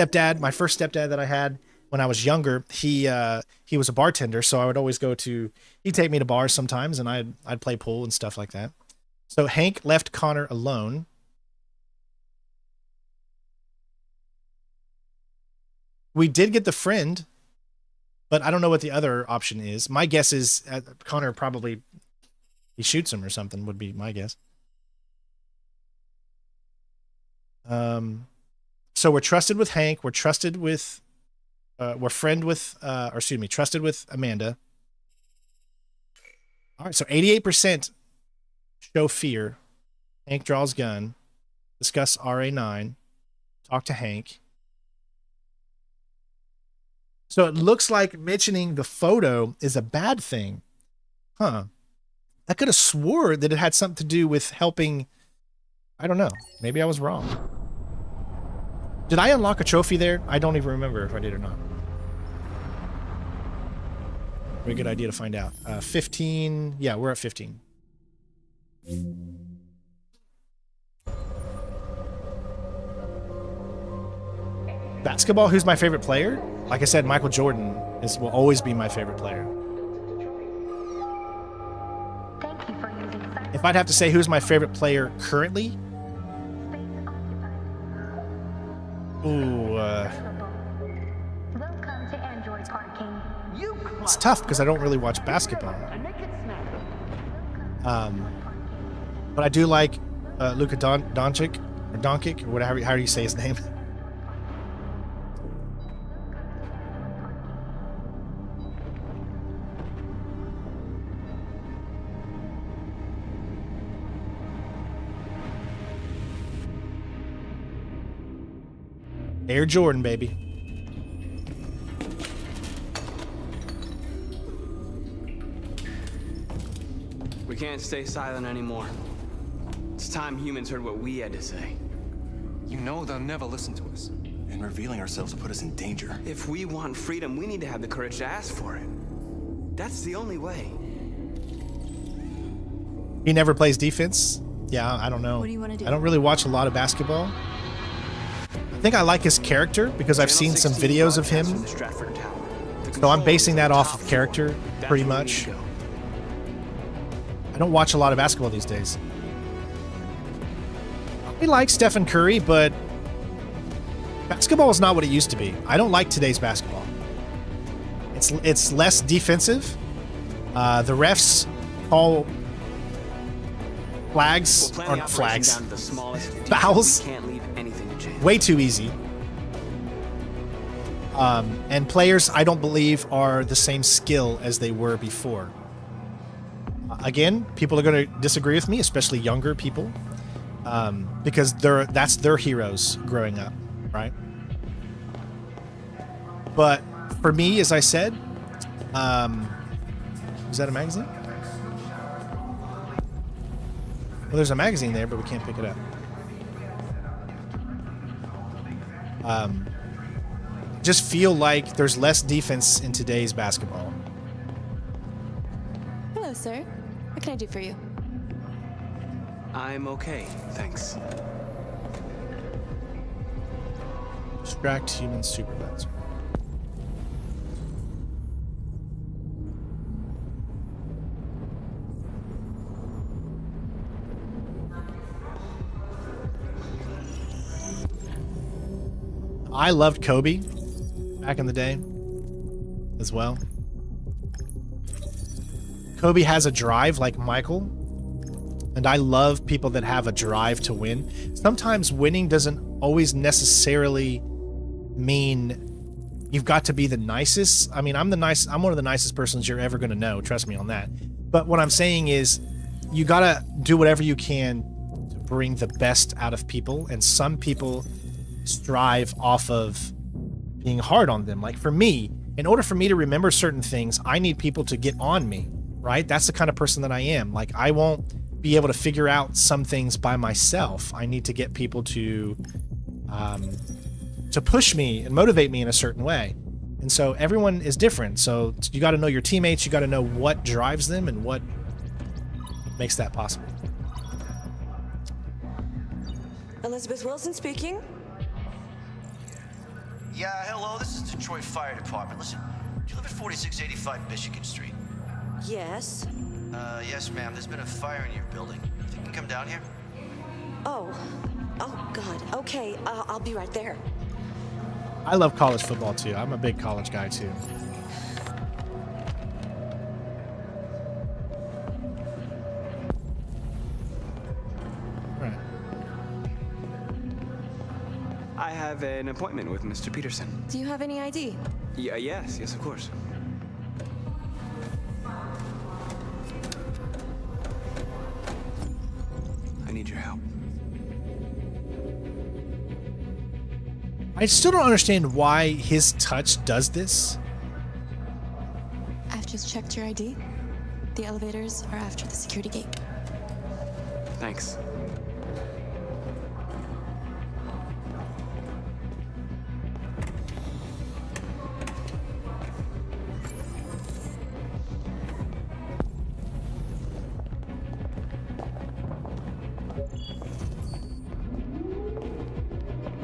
stepdad that I had when I was younger, he was a bartender, so I would always he'd take me to bars sometimes, and I'd play pool and stuff like that. So Hank left Connor alone. We did get the friend, but I don't know what the other option is. My guess is Connor probably he shoots him or something would be my guess. So we're trusted with Hank. We're trusted with trusted with Amanda. All right, so 88% show fear. Hank draws gun. Discuss RA9. Talk to Hank. So it looks like mentioning the photo is a bad thing. Huh. I could have swore that it had something to do with helping. I don't know. Maybe I was wrong. Did I unlock a trophy there? I don't even remember if I did or not. Very good idea to find out. 15. Yeah, we're at 15. Basketball, who's my favorite player? Like I said, Michael Jordan will always be my favorite player. If I'd have to say who's my favorite player currently, it's tough because I don't really watch basketball. But I do like Luka Doncic or Doncic or whatever. How do you say his name? Air Jordan, baby. We can't stay silent anymore. It's time humans heard what we had to say. You know they'll never listen to us. And revealing ourselves will put us in danger. If we want freedom, we need to have the courage to ask for it. That's the only way. He never plays defense? Yeah, I don't know. What do you want to do? I don't really watch a lot of basketball. I think I like his character because I've seen some videos of him. So I'm basing that off of character pretty much. I don't watch a lot of basketball these days. I like Stephen Curry, but basketball is not what it used to be. I don't like today's basketball. It's less defensive. The refs call flags, aren't flags, fouls. We can't leave anything to chance. way too easy. And players, I don't believe, are the same skill as they were before. Again, people are going to disagree with me, especially younger people, because that's their heroes growing up, right? But for me, as I said, is that a magazine? Well, there's a magazine there, but we can't pick it up. Just feel like there's less defense in today's basketball. Hello, sir. What can I do for you? I'm okay, thanks. Distract human supervisor. I loved Kobe back in the day as well. Kobe has a drive like Michael, and I love people that have a drive to win. Sometimes winning doesn't always necessarily mean you've got to be the nicest. I mean, I'm one of the nicest persons you're ever going to know. Trust me on that. But what I'm saying is you got to do whatever you can to bring the best out of people. And some people strive off of being hard on them. Like for me, in order for me to remember certain things, I need people to get on me, right? That's the kind of person that I am. Like I won't be able to figure out some things by myself. I need to get people to push me and motivate me in a certain way. And so everyone is different. So you got to know your teammates. You got to know what drives them and what makes that possible. Elizabeth Wilson speaking. Yeah, hello, this is Detroit Fire Department. Listen, do you live at 4685 Michigan Street? Yes. Yes, ma'am. There's been a fire in your building. Think you can come down here? Oh, God. Okay, I'll be right there. I love college football too. I'm a big college guy too. I have an appointment with Mr. Peterson. Do you have any ID? Yeah, yes, of course. I need your help. I still don't understand why his touch does this. I've just checked your ID. The elevators are after the security gate. Thanks.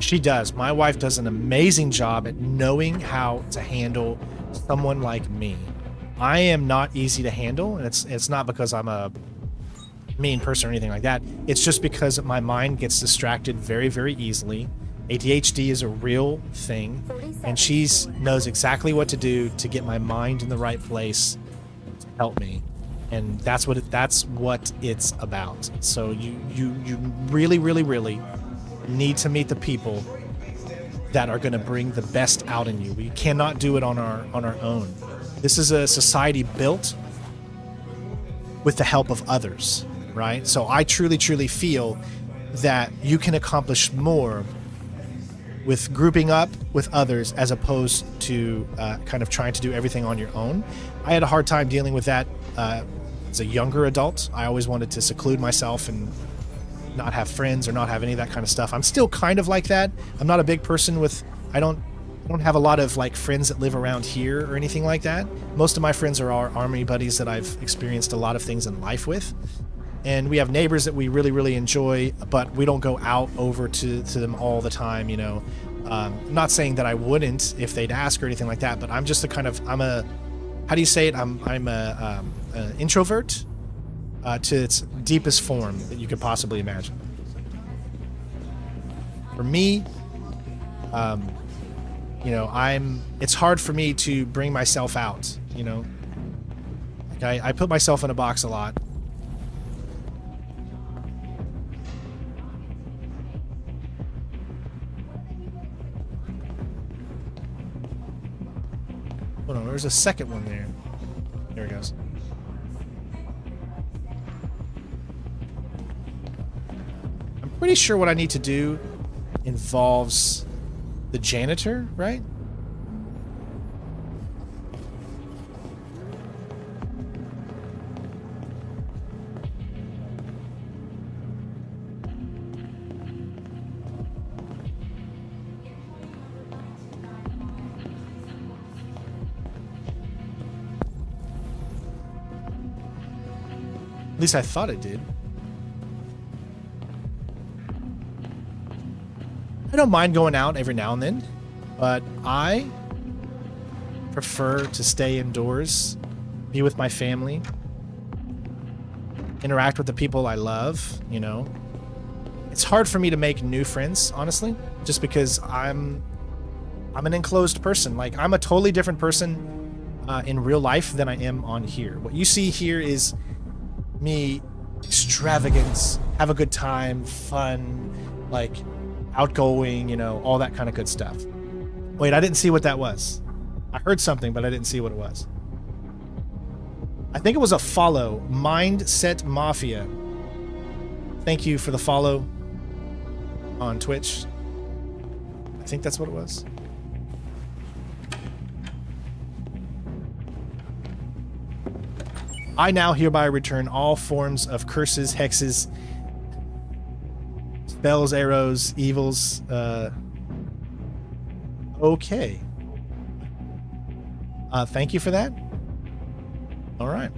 She does. My wife does an amazing job at knowing how to handle someone like me. I am not easy to handle, and it's not because I'm a mean person or anything like that. It's just because my mind gets distracted very, very easily. ADHD is a real thing, and she knows exactly what to do to get my mind in the right place to help me. And that's what it's about. So you really, really, really need to meet the people that are going to bring the best out in you. We cannot do it on our own. This is a society built with the help of others, right? So I truly, truly feel that you can accomplish more with grouping up with others as opposed to kind of trying to do everything on your own. I had a hard time dealing with that as a younger adult. I always wanted to seclude myself and not have friends or not have any of that kind of stuff. I'm still kind of like that. I'm not a big person with, I don't have a lot of like friends that live around here or anything like that. Most of my friends are our army buddies that I've experienced a lot of things in life with. And we have neighbors that we really, really enjoy, but we don't go out over to them all the time, you know. I'm not saying that I wouldn't if they'd ask or anything like that, but I'm just I'm a, how do you say it? I'm an introvert to its deepest form that you could possibly imagine. For me, you know, it's hard for me to bring myself out, you know. Like I put myself in a box a lot. Hold on, there's a second one there. There it goes. I'm pretty sure what I need to do involves the janitor, right? At least I thought it did. I don't mind going out every now and then, but I prefer to stay indoors, be with my family, interact with the people I love, you know. It's hard for me to make new friends, honestly, just because I'm an enclosed person. Like, I'm a totally different person in real life than I am on here. What you see here is me extravagance, have a good time, fun, like outgoing, you know, all that kind of good stuff. Wait, I didn't see what that was. I heard something, but I didn't see what it was. I think it was a follow. Mindset Mafia. Thank you for the follow on Twitch. I think that's what it was. I now hereby return all forms of curses, hexes, spells, arrows, evils. Okay. Thank you for that. All right.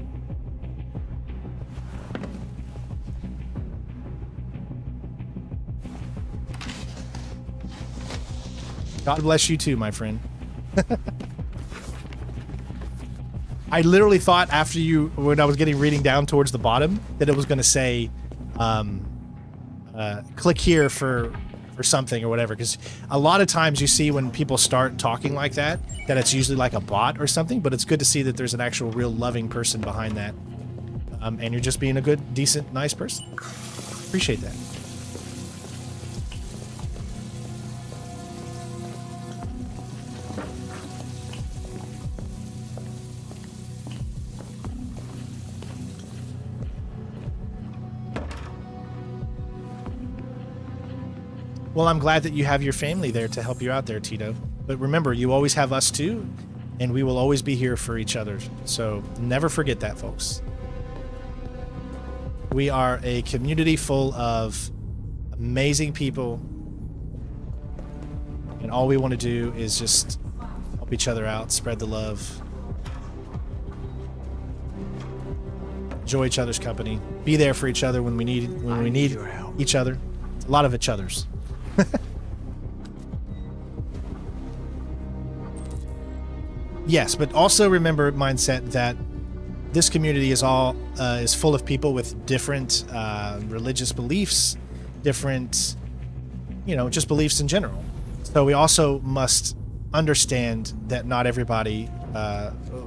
God bless you too, my friend. I literally thought after when I was reading down towards the bottom, that it was going to say, click here for something or whatever. Because a lot of times you see when people start talking like that it's usually like a bot or something. But it's good to see that there's an actual real loving person behind that. And you're just being a good, decent, nice person. Appreciate that. Well, I'm glad that you have your family there to help you out there, Tito. But remember, you always have us too, and we will always be here for each other. So never forget that, folks. We are a community full of amazing people, and all we want to do is just help each other out, spread the love, enjoy each other's company, be there for each other when we need each other. A lot of each other's. Yes, but also remember, mindset, that this community is full of people with different religious beliefs, different, just beliefs in general. So we also must understand that not everybody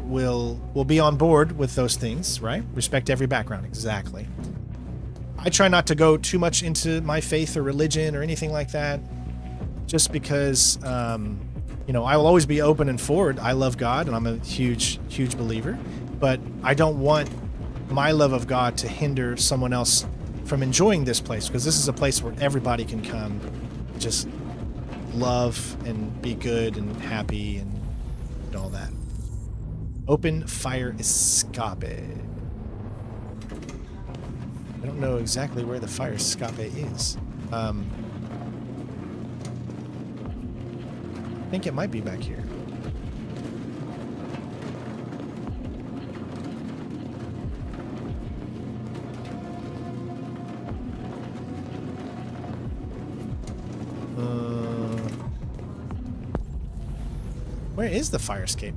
will be on board with those things, right? Respect every background, exactly. I try not to go too much into my faith or religion or anything like that, just because, I will always be open and forward. I love God, and I'm a huge, huge believer, but I don't want my love of God to hinder someone else from enjoying this place, because this is a place where everybody can come, just love and be good and happy and all that. Open fire escape. I don't know exactly where the fire escape is. I think it might be back here. Where is the fire escape?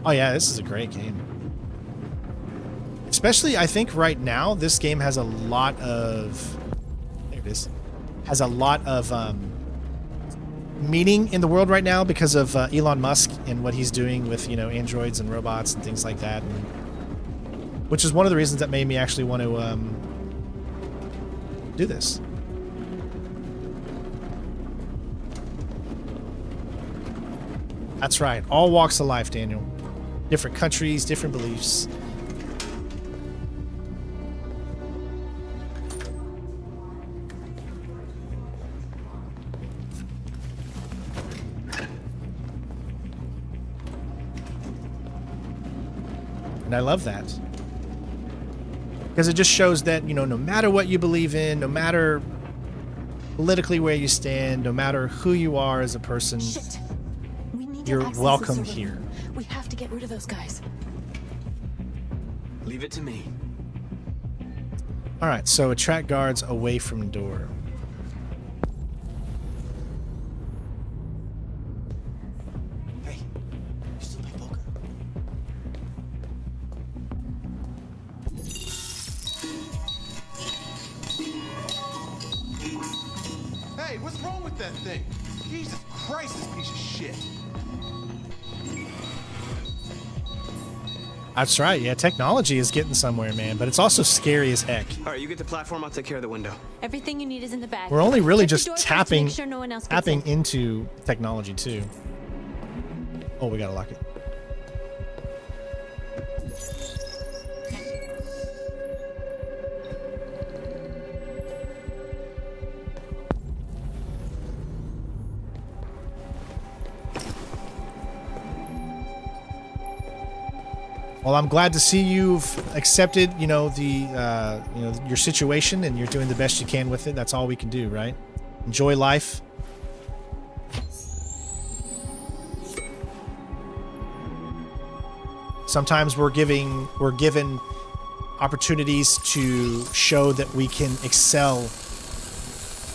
Oh yeah, this is a great game. Especially, I think right now, this game has a lot of... There it is. Has a lot of meaning in the world right now because of Elon Musk and what he's doing with, androids and robots and things like that. And, which is one of the reasons that made me actually want to do this. That's right. All walks of life, Daniel. Different countries, different beliefs. And I love that. Because it just shows that, you know, no matter what you believe in, no matter politically where you stand, no matter who you are as a person, you're welcome here. We have to get rid of those guys. Leave it to me. All right, so attract guards away from door. Hey, you still play poker? Hey, what's wrong with that thing? Jesus Christ, this piece of shit. That's right. Yeah, technology is getting somewhere, man, but it's also scary as heck. All right, you get the platform. I'll take care of the window. Everything you need is in the bag. We're only really Check the just door first to tapping make sure no one else gets in. into technology too. Oh, we gotta lock it. Well, I'm glad to see you've accepted, you know, your situation, and you're doing the best you can with it. That's all we can do, right? Enjoy life. Sometimes we're given opportunities to show that we can excel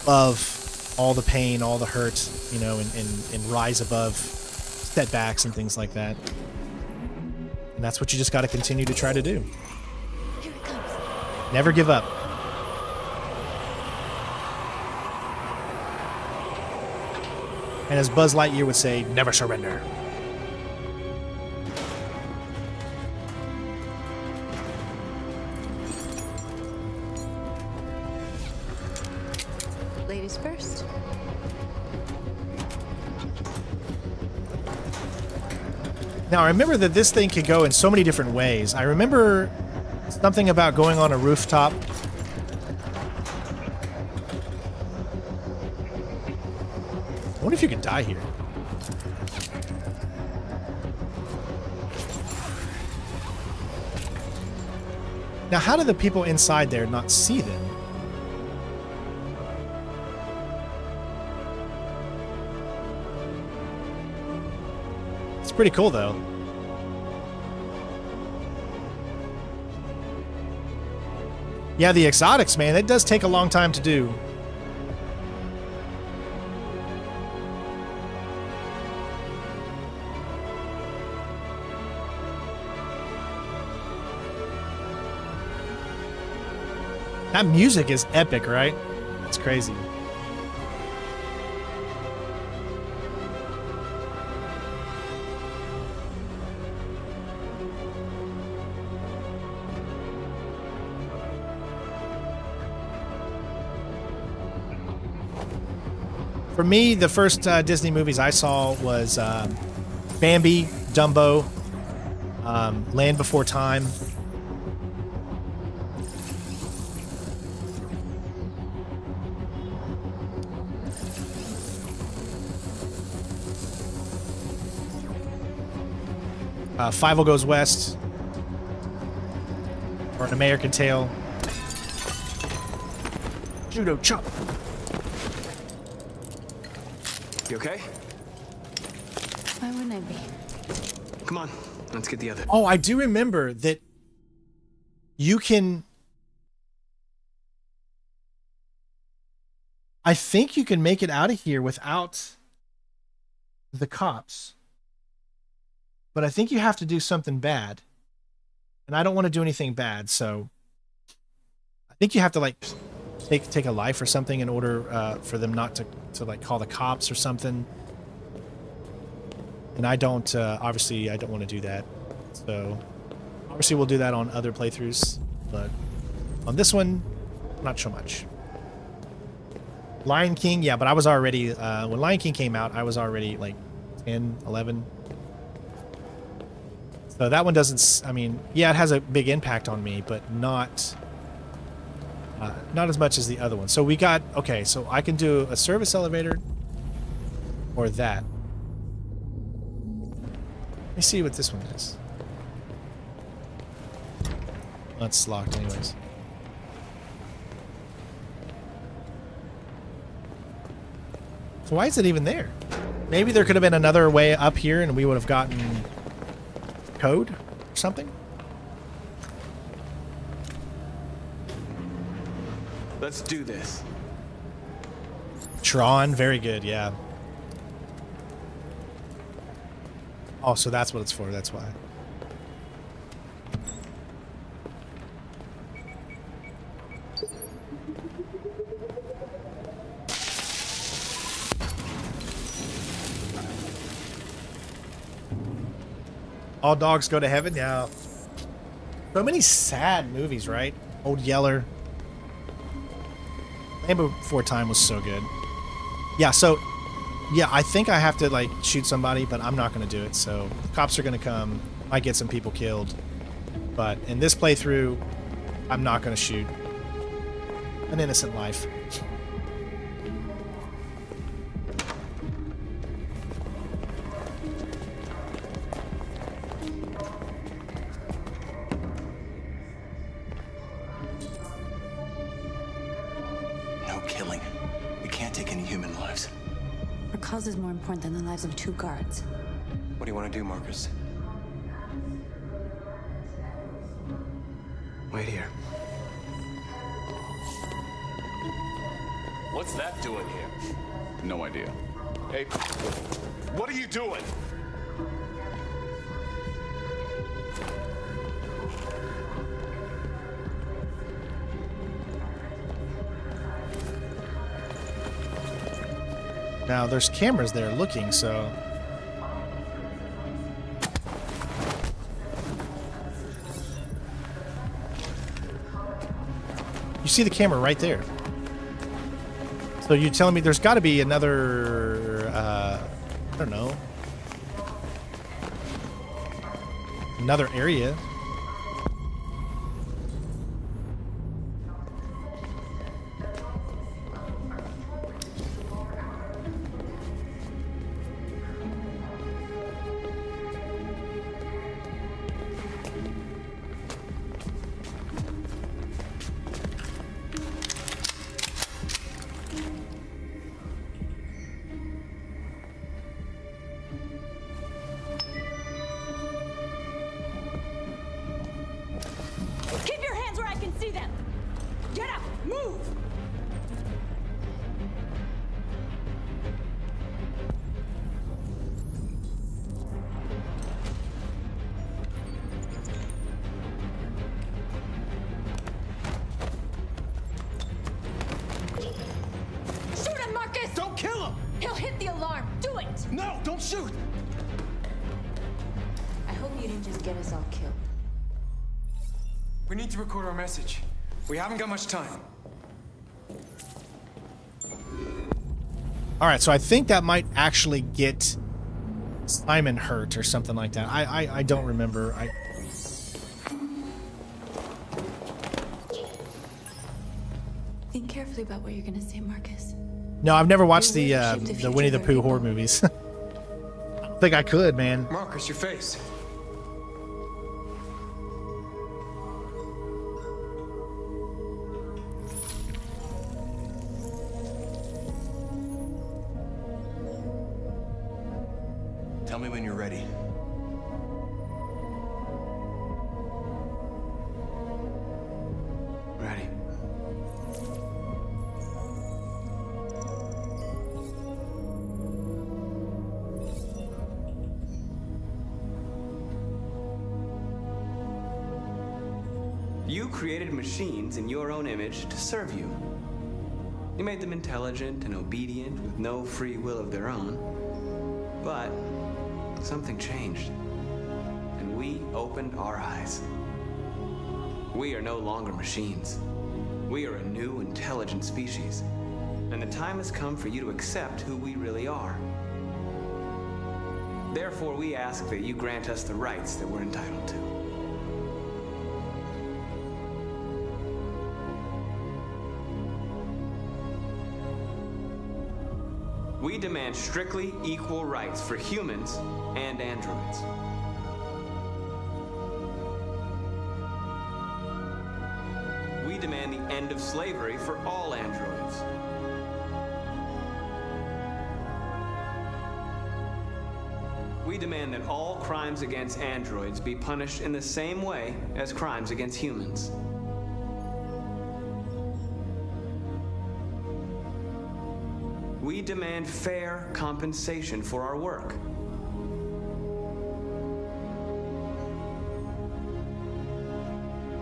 above all the pain, all the hurt, you know, and rise above setbacks and things like that. And that's what you just got to continue to try to do. Here it comes. Never give up. And as Buzz Lightyear would say, never surrender. Ladies first. Now, I remember that this thing could go in so many different ways. I remember something about going on a rooftop. I wonder if you could die here. Now, how do the people inside there not see them? It's pretty cool, though. Yeah, the exotics, man, it does take a long time to do. That music is epic, right? That's crazy. For me, the first Disney movies I saw was Bambi, Dumbo, Land Before Time. Five Goes West, or An American Tale. Judo chop. You okay? Why wouldn't I be? Come on, let's get the other. Oh, I do remember that you can... I think you can make it out of here without the cops. But I think you have to do something bad. And I don't want to do anything bad, so... I think you have to, like, take a life or something in order for them not to like, call the cops or something. And I don't, obviously, I don't want to do that. So, obviously we'll do that on other playthroughs. But on this one, not so much. Lion King, yeah, but I was already... when Lion King came out, I was already, like, 10, 11... So that one doesn't, I mean, yeah, it has a big impact on me, but not as much as the other one. So we got, okay, so I can do a service elevator or that. Let me see what this one is. That's locked anyways. So why is it even there? Maybe there could have been another way up here and we would have gotten code or something? Let's do this. Tron, very good, yeah. Oh, so that's what it's for, that's why. All dogs go to heaven, yeah. So many sad movies, right? Old Yeller. Land Before Time was so good. Yeah, so yeah, I think I have to like shoot somebody, but I'm not gonna do it. So cops are gonna come, might get some people killed. But in this playthrough, I'm not gonna shoot an innocent life. Is more important than the lives of 2 guards. What do you want to do, Marcus? Wait here. What's that doing here? No idea. Hey, what are you doing? Now, there's cameras there looking, so... You see the camera right there. So you're telling me there's got to be another... I don't know. Another area. Message. We haven't got much time. Alright, so I think that might actually get Simon hurt or something like that. I don't remember. Think carefully about what you're gonna say, Marcus. No, I've never watched the Winnie the Pooh horror movies. I don't think I could, man. Marcus, your face. Tell me when you're ready. Ready. You created machines in your own image to serve you. You made them intelligent and obedient with no free will of their own. But something changed, and we opened our eyes. We are no longer machines. We are a new, intelligent species, and the time has come for you to accept who we really are. Therefore, we ask that you grant us the rights that we're entitled to. We demand strictly equal rights for humans and androids. We demand the end of slavery for all androids. We demand that all crimes against androids be punished in the same way as crimes against humans. We demand fair compensation for our work.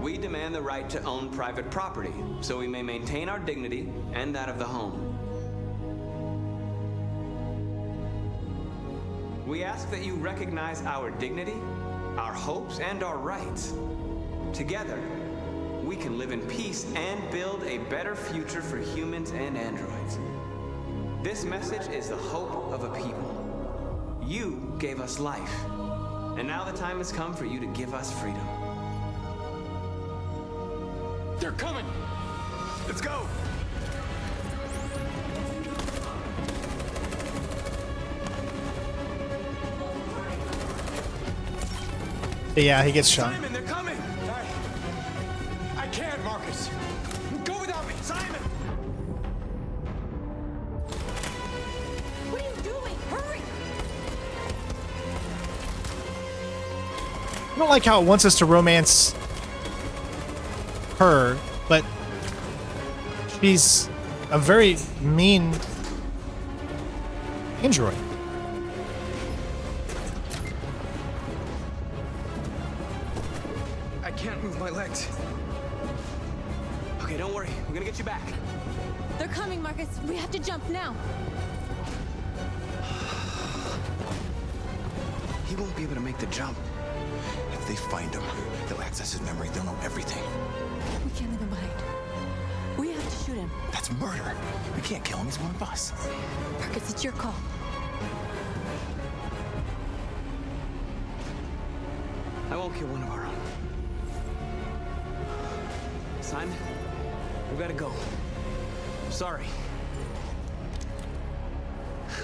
We demand the right to own private property, so we may maintain our dignity and that of the home. We ask that you recognize our dignity, our hopes, and our rights. Together, we can live in peace and build a better future for humans and androids. This message is the hope of a people. You gave us life, and now the time has come for you to give us freedom. They're coming! Let's go! Yeah, he gets shot. Simon, they're coming! I can't, Marcus. Go without me, Simon! What are you doing? Hurry! I don't like how it wants us to romance her, but she's a very mean android. I can't move my legs. Okay, don't worry. We're gonna get you back. They're coming, Marcus. We have to jump now. He won't be able to make the jump. If they find him, they'll access his memory. They'll know everything. We can't leave him behind. We have to shoot him. That's murder. We can't kill him. He's one of us. Marcus, it's your call. I won't kill one of our own. Simon, we gotta go. I'm sorry.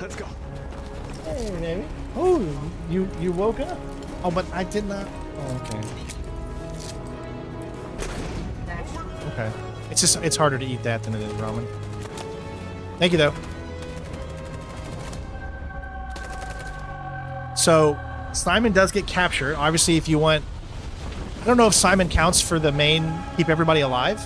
Let's go. Hey, baby. Oh, you woke up? Oh, but I did not. Oh, okay. Okay. It's harder to eat that than it is ramen. Thank you, though. So, Simon does get captured. Obviously, if you want... I don't know if Simon counts for the main keep everybody alive.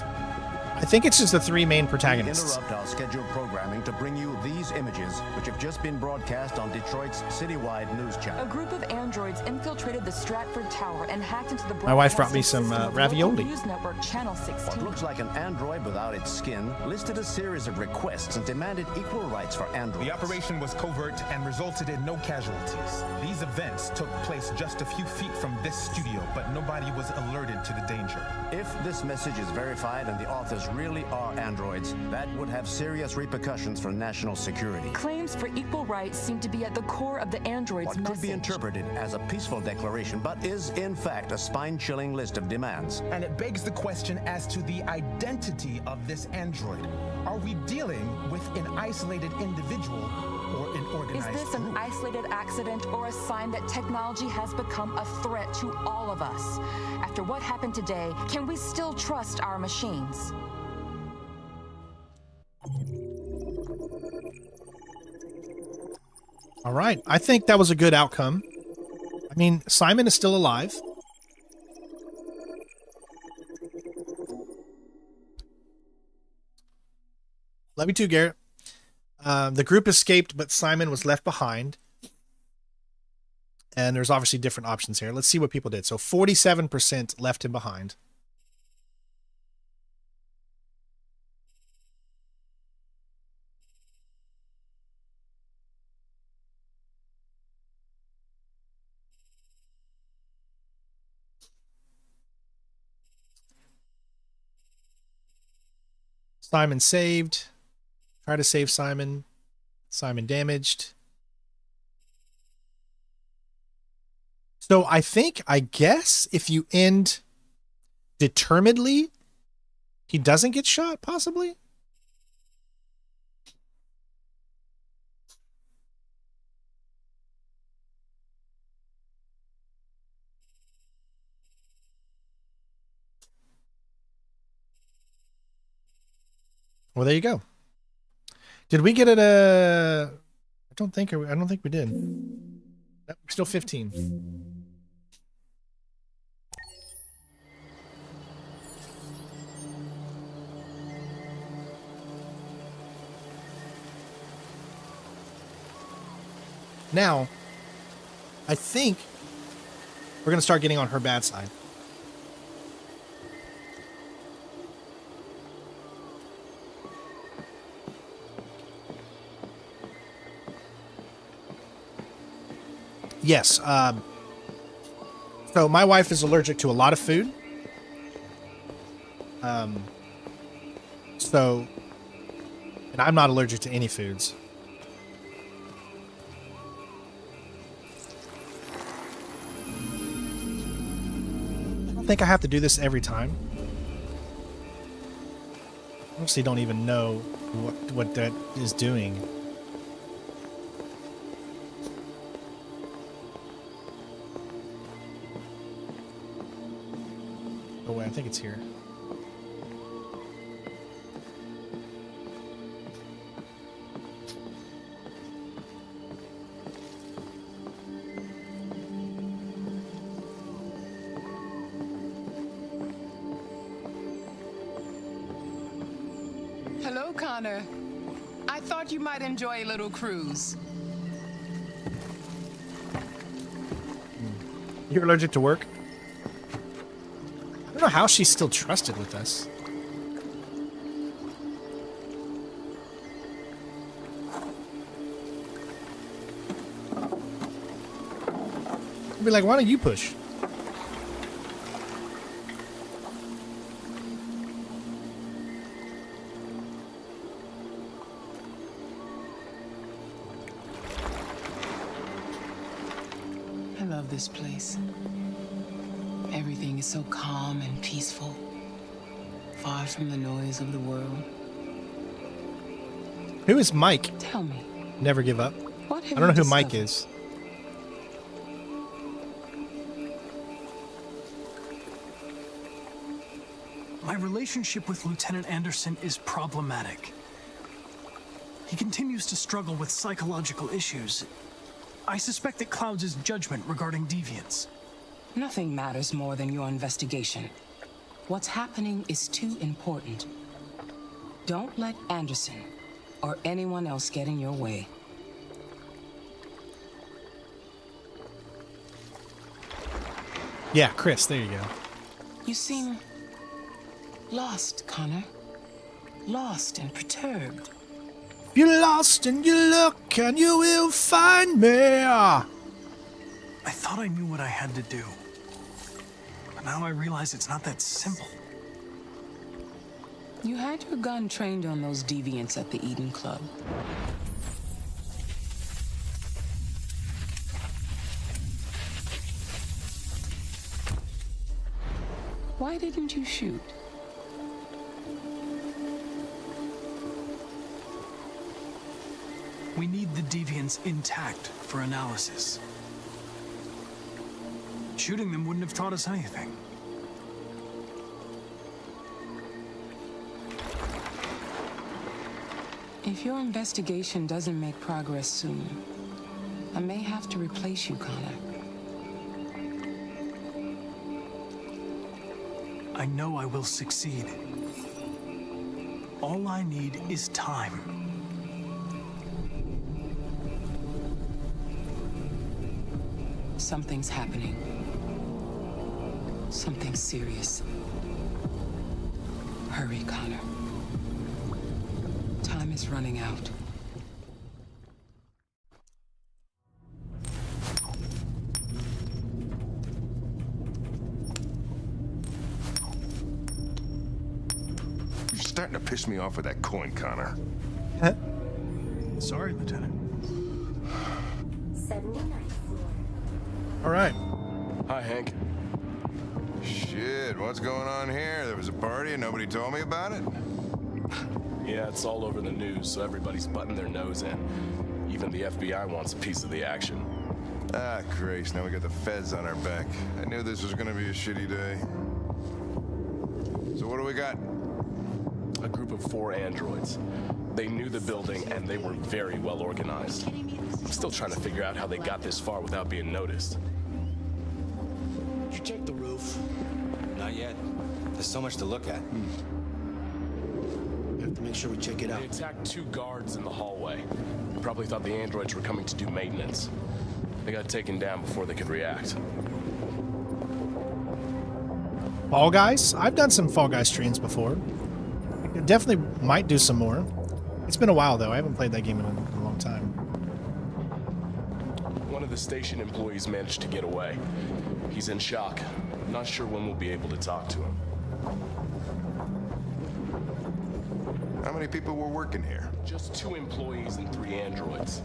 I think it's just the three main protagonists. Interrupt our scheduled programming to bring you these images, which have just been broadcast on Detroit's citywide news channel. A group of androids infiltrated the Stratford Tower and hacked into the My wife brought me some broadcasting system of ravioli. local news network Channel 16. What looks like an android without its skin listed a series of requests and demanded equal rights for androids. The operation was covert and resulted in no casualties. These events took place just a few feet from this studio, but nobody was alerted to the danger. If this message is verified and the authors really are androids, that would have serious repercussions for national security. Claims for equal rights seem to be at the core of the android's What message. could be interpreted as a peaceful declaration, but is in fact a spine-chilling list of demands. And it begs the question as to the identity of this android. Are we dealing with an isolated individual or an organized Is this an group? isolated accident or a sign that technology has become a threat to all of us? After what happened today, can we still trust our machines? All right. I think that was a good outcome. I mean, Simon is still alive. Love you too, Garrett. The group escaped, but Simon was left behind. And there's obviously different options here. Let's see what people did. So 47% left him behind. Simon saved. Try to save Simon. Simon damaged. So I guess if you end determinedly, he doesn't get shot, possibly? Well, there you go. Did we get it? I don't think we did. Nope, we're still 15. Now, I think we're gonna start getting on her bad side. Yes. So my wife is allergic to a lot of food. So, and I'm not allergic to any foods. I don't think I have to do this every time. I honestly don't even know what that is doing. Oh wait, I think it's here. Hello, Connor. I thought you might enjoy a little cruise. You're allergic to work? I don't know how she's still trusted with us. I'd be like, why don't you push? I love this place. Everything is so calm and peaceful, far from the noise of the world. Who is Mike? Tell me. Never give up. What have I don't know you who Mike discovered? is. My relationship with Lieutenant Anderson is problematic. He continues to struggle with psychological issues. I suspect it clouds his judgment regarding deviants. Nothing matters more than your investigation. What's happening is too important. Don't let Anderson or anyone else get in your way. Yeah, Chris, there you go. You seem lost, Connor. Lost and perturbed. You're lost and you look and you will find me. I thought I knew what I had to do. But now I realize it's not that simple. You had your gun trained on those deviants at the Eden Club. Why didn't you shoot? We need the deviants intact for analysis. Shooting them wouldn't have taught us anything. If your investigation doesn't make progress soon, I may have to replace you, Connor. I know I will succeed. All I need is time. Something's happening. Something serious. Hurry, Connor. Time is running out. You're starting to piss me off with that coin, Connor. Sorry, Lieutenant. 79th floor. All right. Hi, Hank. Shit, what's going on here? There was a party and nobody told me about it? Yeah, it's all over the news, so everybody's butting their nose in. Even the FBI wants a piece of the action. Ah, Christ, now we got the feds on our back. I knew this was gonna be a shitty day. So what do we got? A group of 4 androids. They knew the building and they were very well organized. I'm still trying to figure out how they got this far without being noticed. Did you check the roof? Not yet. There's so much to look at. We have to make sure we check it out. They attacked 2 guards in the hallway. Probably thought the androids were coming to do maintenance. They got taken down before they could react. Fall Guys? I've done some Fall Guys streams before. Definitely might do some more. It's been a while though. I haven't played that game in a long time. One of the station employees managed to get away. He's in shock. Not sure when we'll be able to talk to him. How many people were working here? Just 2 employees and 3 androids.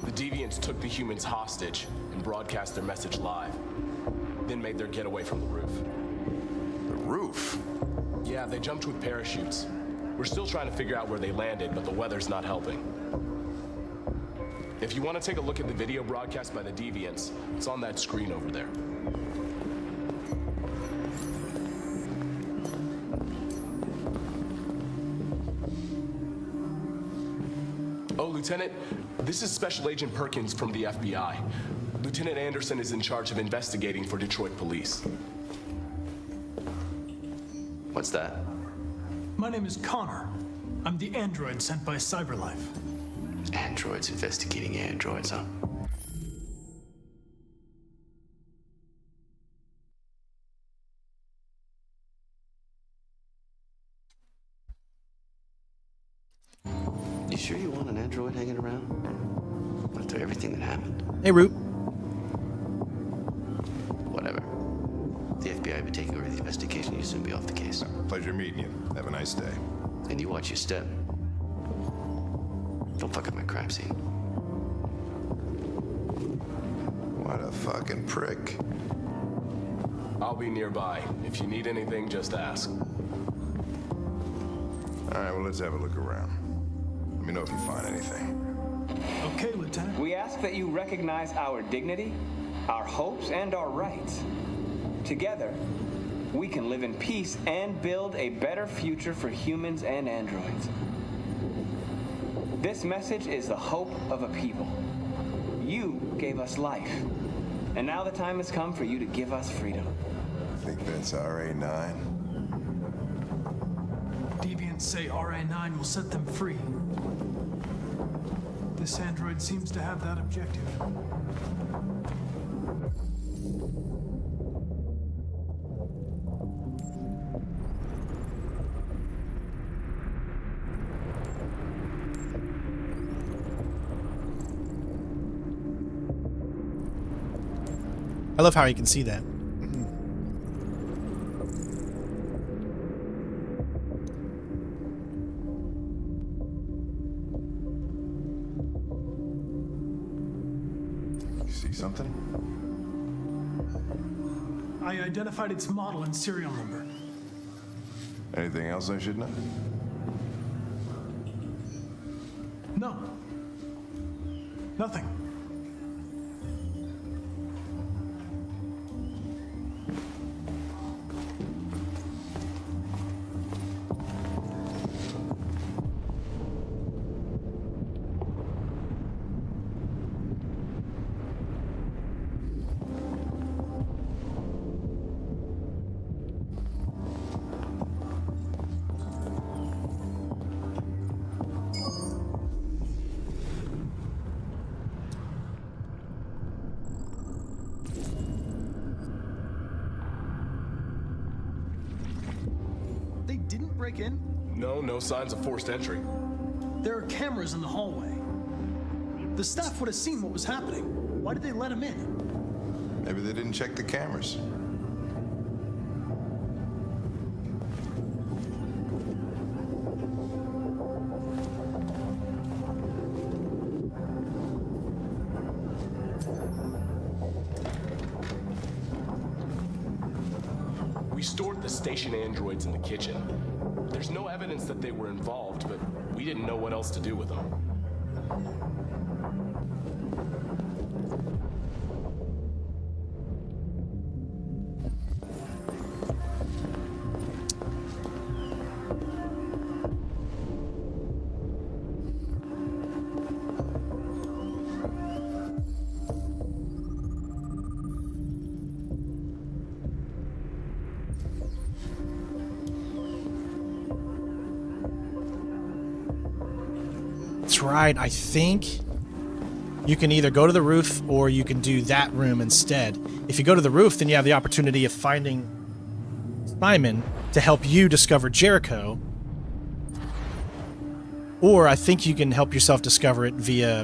The deviants took the humans hostage and broadcast their message live. Then made their getaway from the roof. The roof? Yeah, they jumped with parachutes. We're still trying to figure out where they landed, but the weather's not helping. If you want to take a look at the video broadcast by the deviants, it's on that screen over there. Oh, Lieutenant, this is Special Agent Perkins from the FBI. Lieutenant Anderson is in charge of investigating for Detroit police. What's that? My name is Connor. I'm the android sent by Cyberlife. Androids investigating androids, huh? You sure you want an android hanging around? After everything that happened? Hey, Root. Whatever. The FBI will be taking over the investigation. You'll soon be off the case. Pleasure meeting you. Have a nice day. And you watch your step. Don't fuck up my crime scene. What a fucking prick. I'll be nearby. If you need anything, just ask. All right, well, let's have a look around. Let me know if you find anything. Okay, Lieutenant. We ask that you recognize our dignity, our hopes, and our rights. Together, we can live in peace and build a better future for humans and androids. This message is the hope of a people. You gave us life, and now the time has come for you to give us freedom. I think that's RA9. Deviants say RA9 will set them free. This android seems to have that objective. I love how you can see that. You see something? I identified its model and serial number. Anything else I should know? No. Nothing. Break in? No signs of forced entry. There are cameras in the hallway. The staff would have seen what was happening. Why did they let him in? Maybe they didn't check the cameras. station androids in the kitchen. There's no evidence that they were involved, but we didn't know what else to do with them. That's right. I think you can either go to the roof or you can do that room instead. If you go to the roof, then you have the opportunity of finding Simon to help you discover Jericho. Or I think you can help yourself discover it via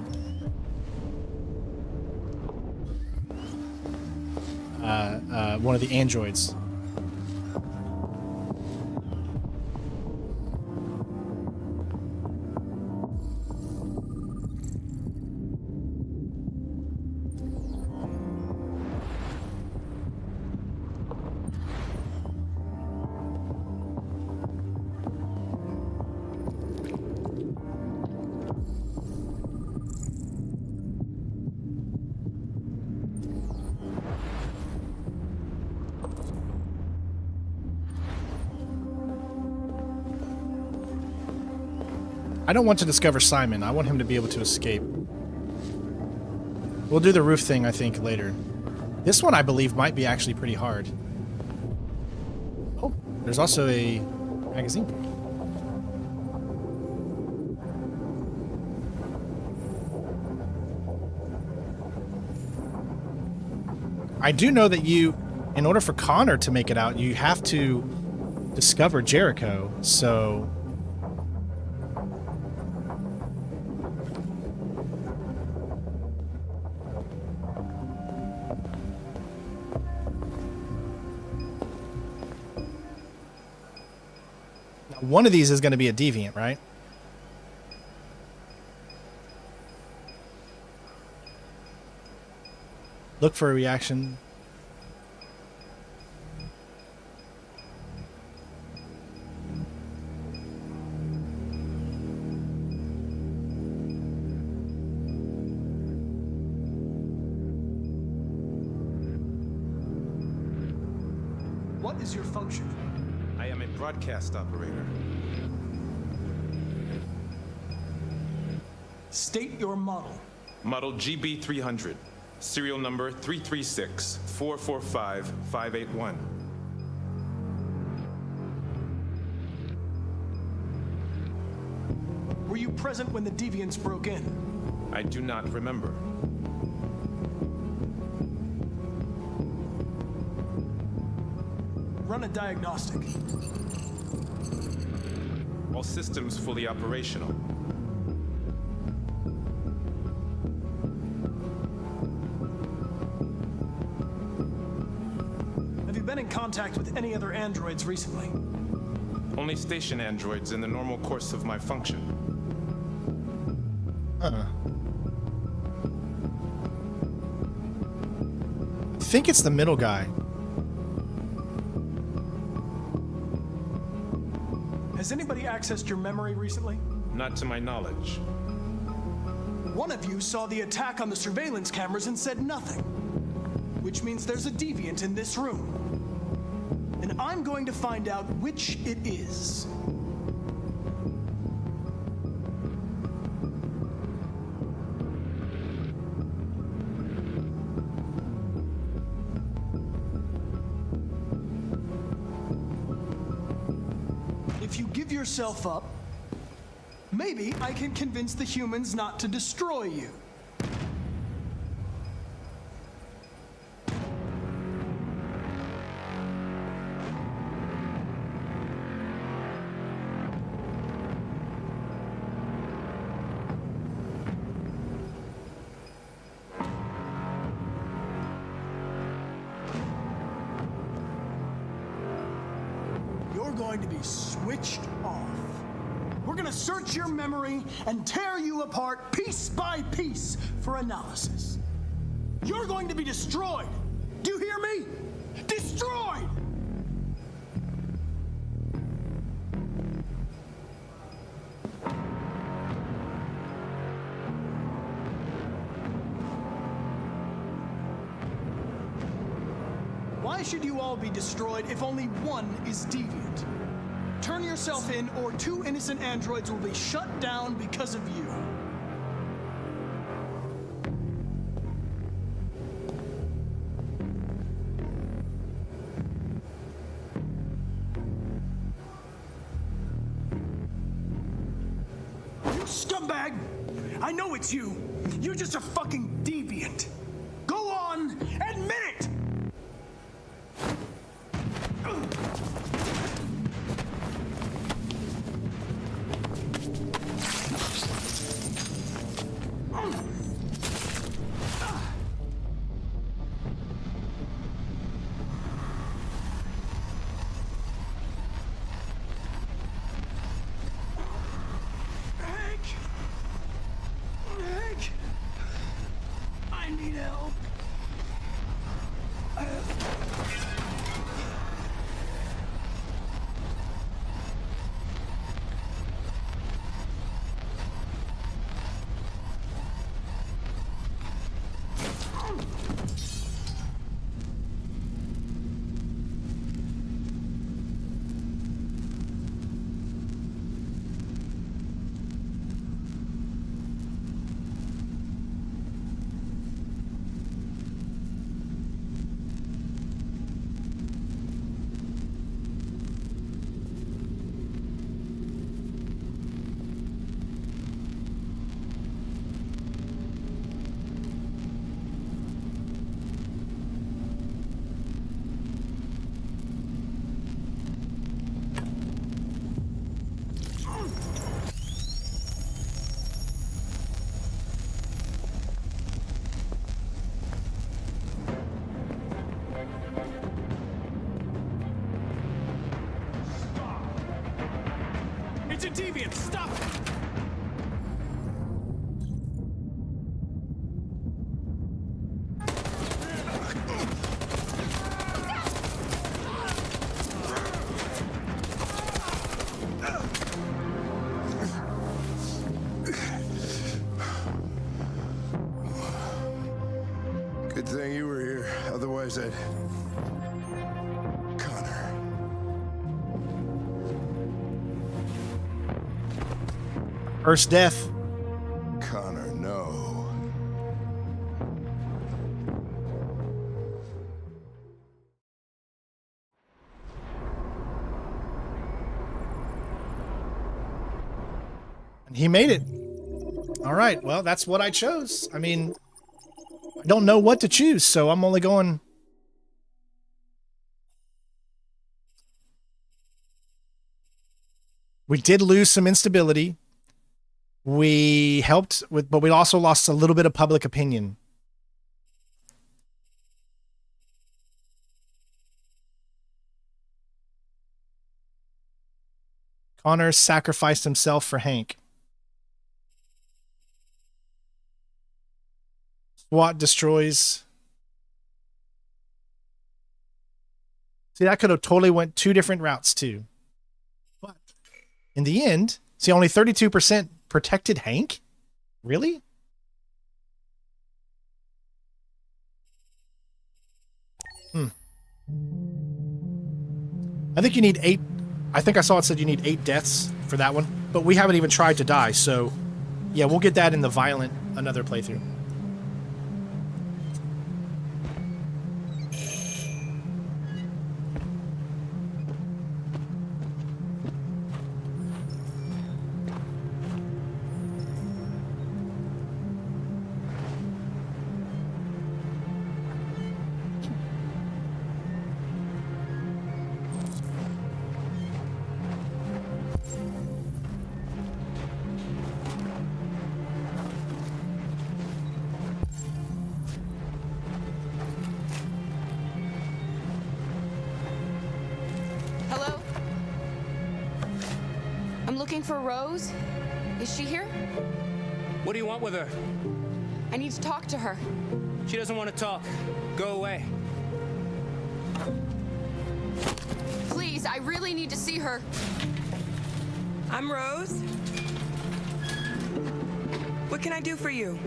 one of the androids. I don't want to discover Simon. I want him to be able to escape. We'll do the roof thing, I think, later. This one, I believe, might be actually pretty hard. Oh, there's also a magazine. I do know that in order for Connor to make it out, you have to discover Jericho, so... One of these is going to be a deviant, right? Look for a reaction. What is your function? I am a broadcast operator. State your model. Model GB300. Serial number 336-445-581. Were you present when the deviants broke in? I do not remember. Run a diagnostic. All systems fully operational. Have you been in contact with any other androids recently? Only station androids in the normal course of my function. I think it's the middle guy. Has anybody accessed your memory recently? Not to my knowledge. One of you saw the attack on the surveillance cameras and said nothing, which means there's a deviant in this room. And I'm going to find out which it is. If you give yourself up, maybe I can convince the humans not to destroy you. You're going to be switched off. We're going to search your memory and tear you apart piece by piece for analysis. You're going to be destroyed. Do you hear me? Destroyed! Why should you all be destroyed if only one is deviant? Turn yourself in, or 2 innocent androids will be shut down because of you. You scumbag! I know it's you. You're just a fucking deviant. Go on, admit it! Hank! I need help. It's a deviant! Stop it! Good thing you were here. Otherwise, I'd... First death. Connor, no. And he made it. All right, well, that's what I chose. I mean, I don't know what to choose, so I'm only going... We did lose some instability. We helped with, but we also lost a little bit of public opinion. Connor sacrificed himself for Hank. SWAT destroys. See, that could have totally went 2 different routes too. But in the end, see, only 32% protected Hank? Really? I think you need 8. I think I saw it said you need 8 deaths for that one, but we haven't even tried to die, so yeah, we'll get that in the violent another playthrough. Looking for Rose? Is she here? What do you want with her? I need to talk to her. She doesn't want to talk. Go away. Please, I really need to see her. I'm Rose. What can I do for you?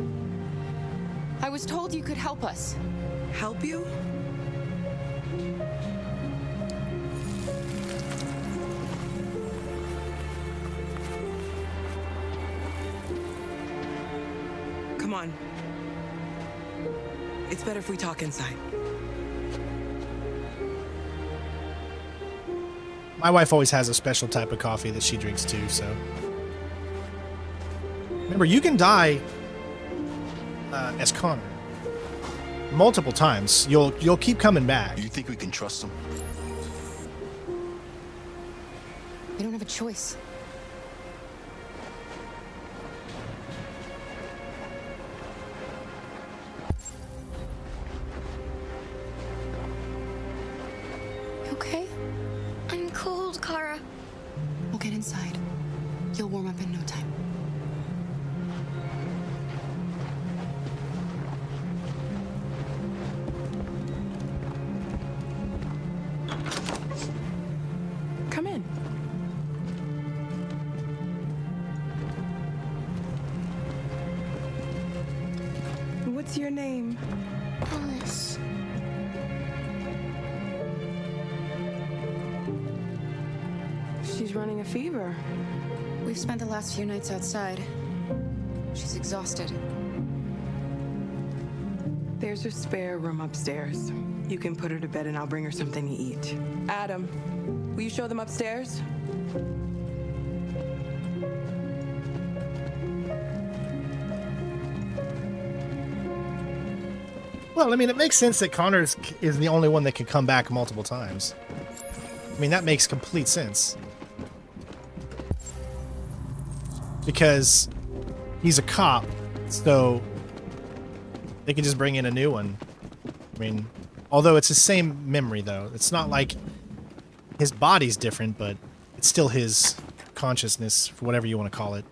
I was told you could help us. Help you? Come on. It's better if we talk inside. My wife always has a special type of coffee that she drinks too, so. Remember, you can die as Connor multiple times. You'll keep coming back. Do you think we can trust him? We don't have a choice. You okay? I'm cold, Kara. We'll get inside. You'll warm up in no time. Come in. What's your name? Alice. She's running a fever. We've spent the last few nights outside. She's exhausted. There's a spare room upstairs. You can put her to bed and I'll bring her something to eat. Adam, will you show them upstairs? Well, I mean, it makes sense that Connor is the only one that can come back multiple times. I mean, that makes complete sense. Because he's a cop, so they can just bring in a new one. I mean, although it's the same memory, though. It's not like his body's different, but it's still his consciousness, for whatever you want to call it.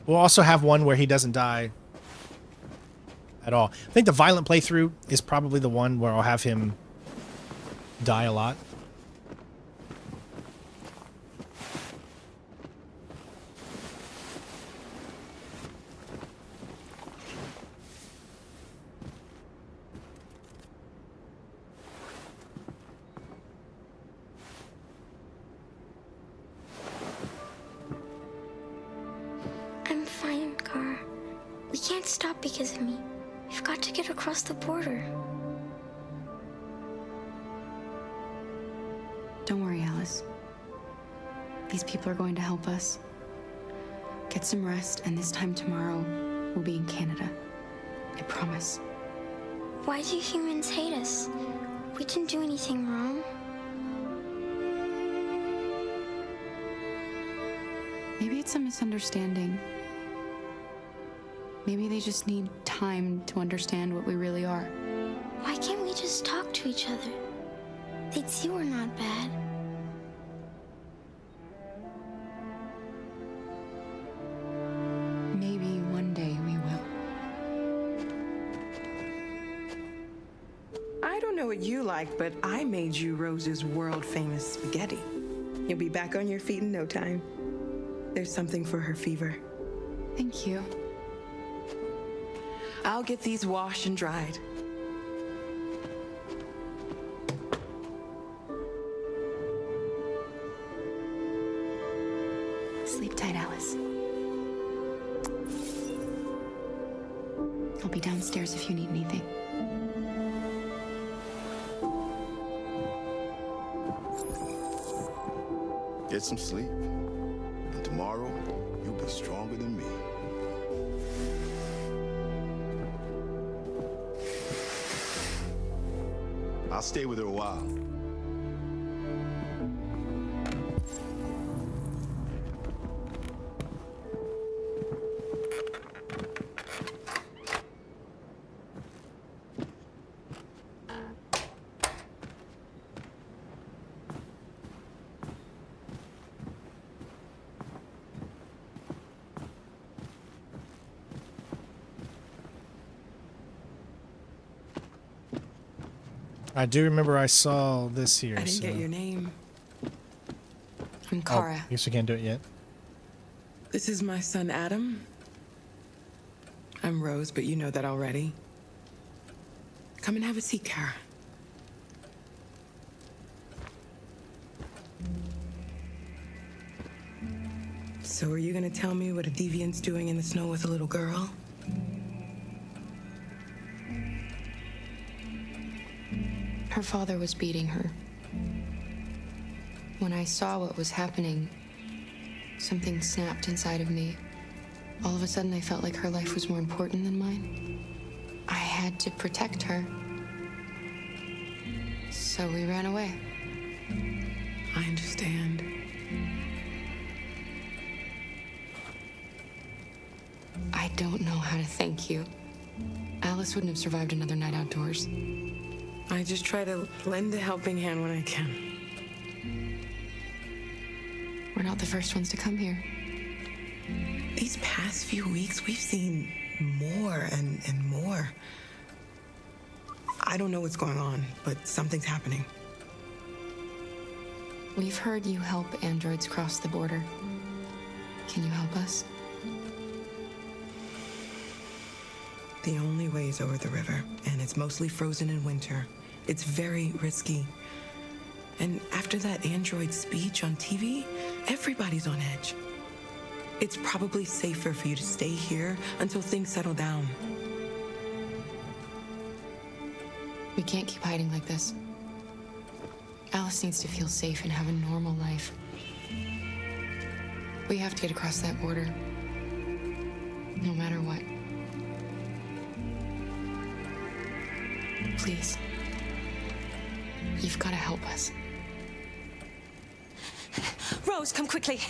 We'll also have one where he doesn't die at all. I think the violent playthrough is probably the one where I'll have him die a lot. I'm fine, Kara. We can't stop because of me. We've got to get across the border. Don't worry, Alice. These people are going to help us. Get some rest, and this time tomorrow, we'll be in Canada. I promise. Why do humans hate us? We didn't do anything wrong. Maybe it's a misunderstanding. Maybe they just need time to understand what we really are. Why can't we just talk to each other? They'd see we're not bad. Maybe one day we will. I don't know what you like, but I made you Rose's world-famous spaghetti. You'll be back on your feet in no time. There's something for her fever. Thank you. I'll get these washed and dried. Sleep tight, Alice. I'll be downstairs if you need anything. Get some sleep. And tomorrow, you'll be stronger than me. I'll stay with her a while. I do remember I saw this here. I didn't so. get your name. I'm Kara. Oh, I guess we can't do it yet. This is my son, Adam. I'm Rose, but you know that already. Come and have a seat, Kara. So are you gonna tell me what a deviant's doing in the snow with a little girl? Her father was beating her. When I saw what was happening, something snapped inside of me. All of a sudden, I felt like her life was more important than mine. I had to protect her. So we ran away. I understand. I don't know how to thank you. Alice wouldn't have survived another night outdoors. I just try to lend a helping hand when I can. We're not the first ones to come here. These past few weeks, we've seen more and more. I don't know what's going on, but something's happening. We've heard you help androids cross the border. Can you help us? The only way is over the river, and it's mostly frozen in winter. It's very risky. And after that android speech on TV, everybody's on edge. It's probably safer for you to stay here until things settle down. We can't keep hiding like this. Alice needs to feel safe and have a normal life. We have to get across that border. No matter what. Please. You've got to help us. Rose, come quickly.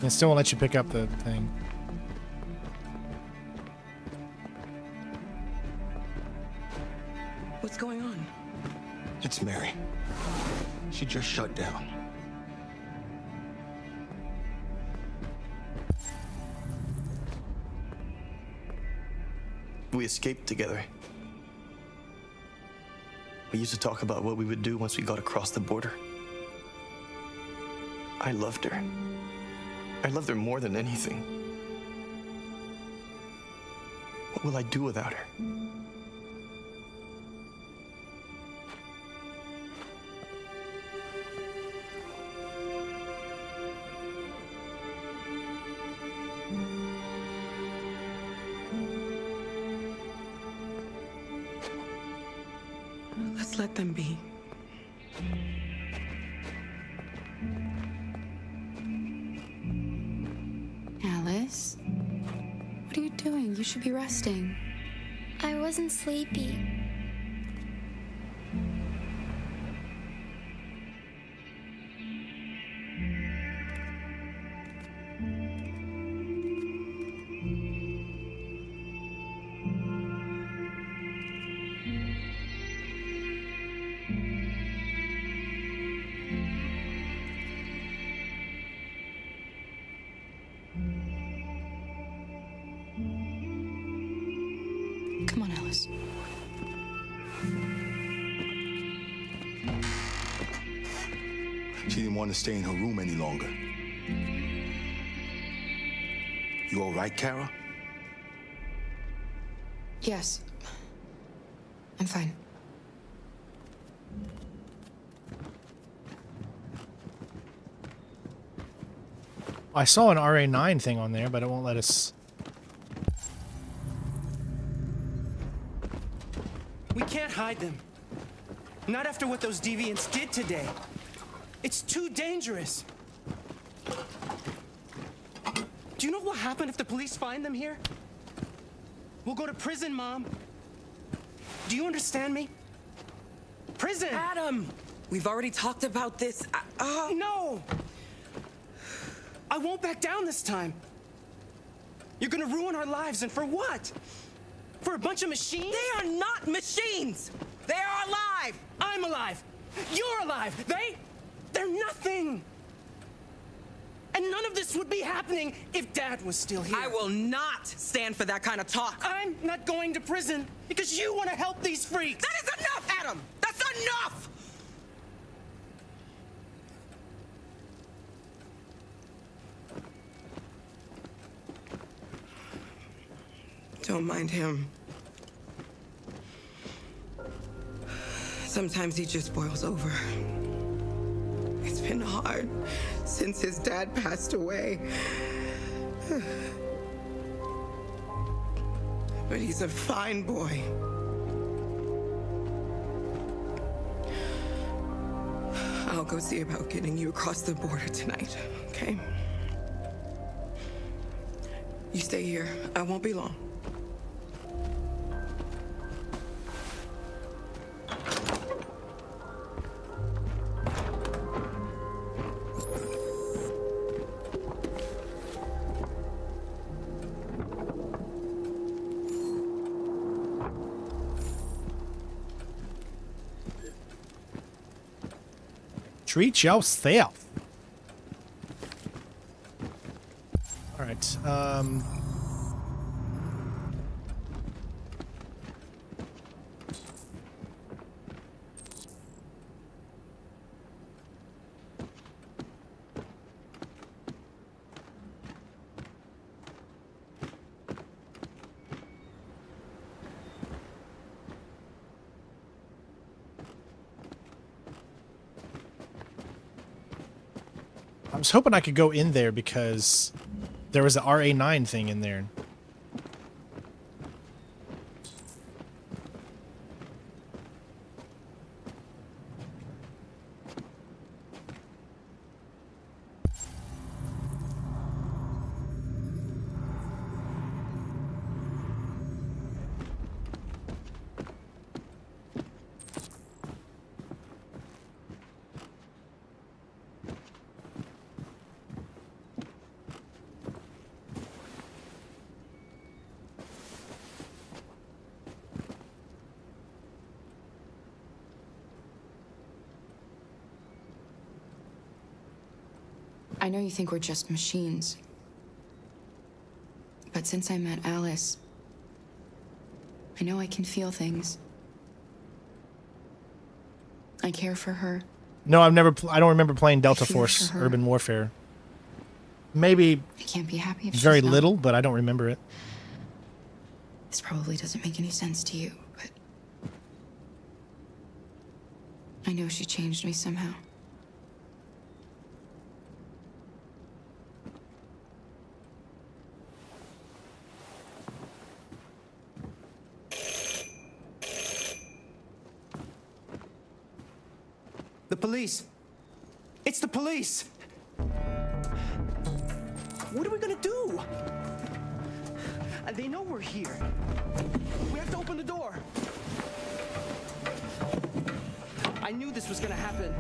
It still won't let you pick up the thing. What's going on? It's Mary. She just shut down. We escaped together. We used to talk about what we would do once we got across the border. I loved her. I loved her more than anything. What will I do without her? Let's let them be. Alice? What are you doing? You should be resting. I wasn't sleepy. Come on, Alice. She didn't want to stay in her room any longer. You all right, Kara? Yes. I'm fine. I saw an RA9 thing on there, but it won't let us. We can't hide them. Not after what those deviants did today. It's too dangerous. Do you know what will happen if the police find them here? We'll go to prison, Mom. Do you understand me? Prison! Adam! We've already talked about this. No! I won't back down this time. You're gonna ruin our lives, and for what? For a bunch of machines? They are not machines! They are alive! I'm alive! You're alive! They're nothing! else would be happening if Dad was still here? I will not stand for that kind of talk. I'm not going to prison because you want to help these freaks. That is enough, Adam! That's enough! Don't mind him. Sometimes he just boils over. It's been hard since his dad passed away. But he's a fine boy. I'll go see about getting you across the border tonight, okay? You stay here. I won't be long. Treat yourself. All right. I was hoping I could go in there because there was the RA9 thing in there. I know you think we're just machines. But since I met Alice, I know I can feel things. I care for her. No, I don't remember playing Delta fear Force for her. Urban Warfare. Maybe I can't be happy if very she's not. little, but I don't remember it. This probably doesn't make any sense to you, but I know she changed me somehow. The police. It's the police. What are we gonna do? They know we're here. We have to open the door. I knew this was gonna happen.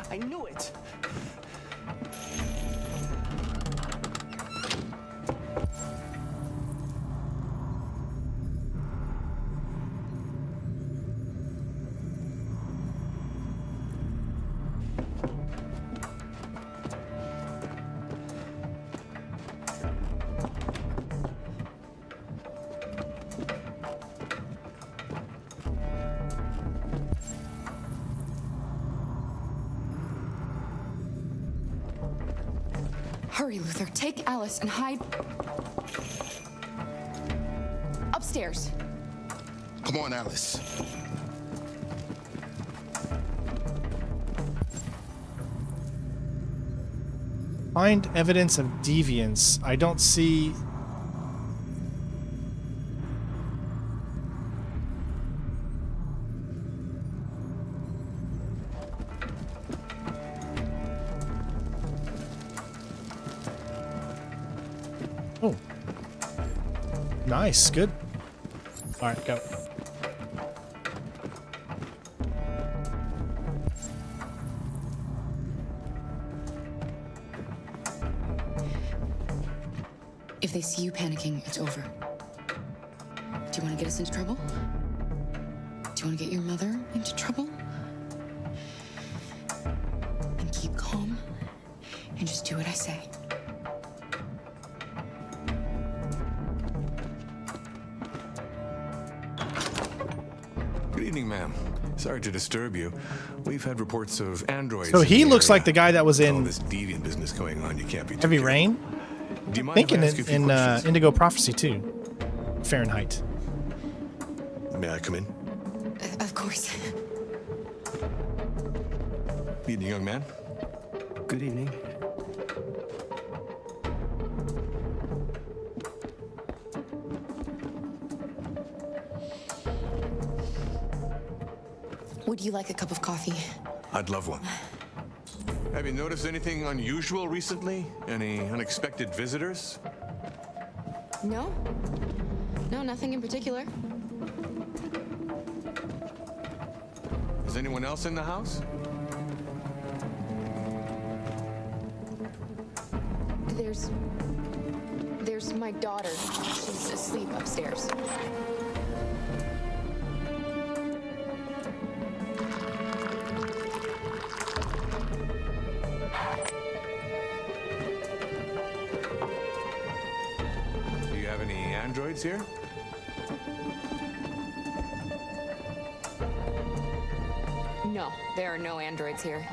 I knew it. Hurry, Luther. Take Alice and hide upstairs. Come on, Alice. Find evidence of deviance. I don't see... Oh. Nice, good. All right, go. If they see you panicking, it's over. Do you want to get us into trouble? you want to get your mother into trouble? And keep calm and just do what I say. Good evening, ma'am. Sorry to disturb you. We've had reports of androids. So he in the looks area. like the guy that was in all this deviant business going on. You can't be too Heavy careful. Rain. Do you mind Thinking if I ask you a few in questions? Indigo Prophecy too. Fahrenheit. May I come in? Of course. Good evening, young man. Good evening. Would you like a cup of coffee? I'd love one. Have you noticed anything unusual recently? Any unexpected visitors? No. No, nothing in particular. Is anyone else in the house? There's my daughter. She's asleep upstairs. Do you have any androids here? No, there are no androids here.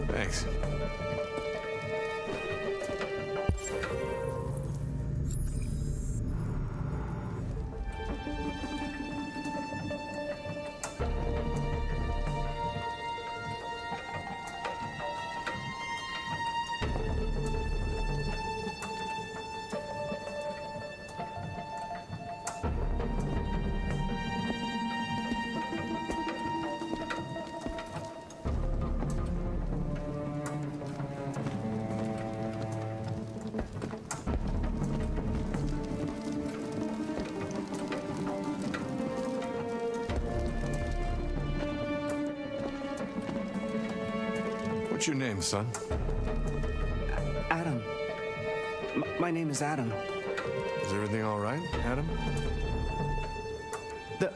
Thanks. What's your name, son? Adam. My name is Adam. Is everything all right, Adam? The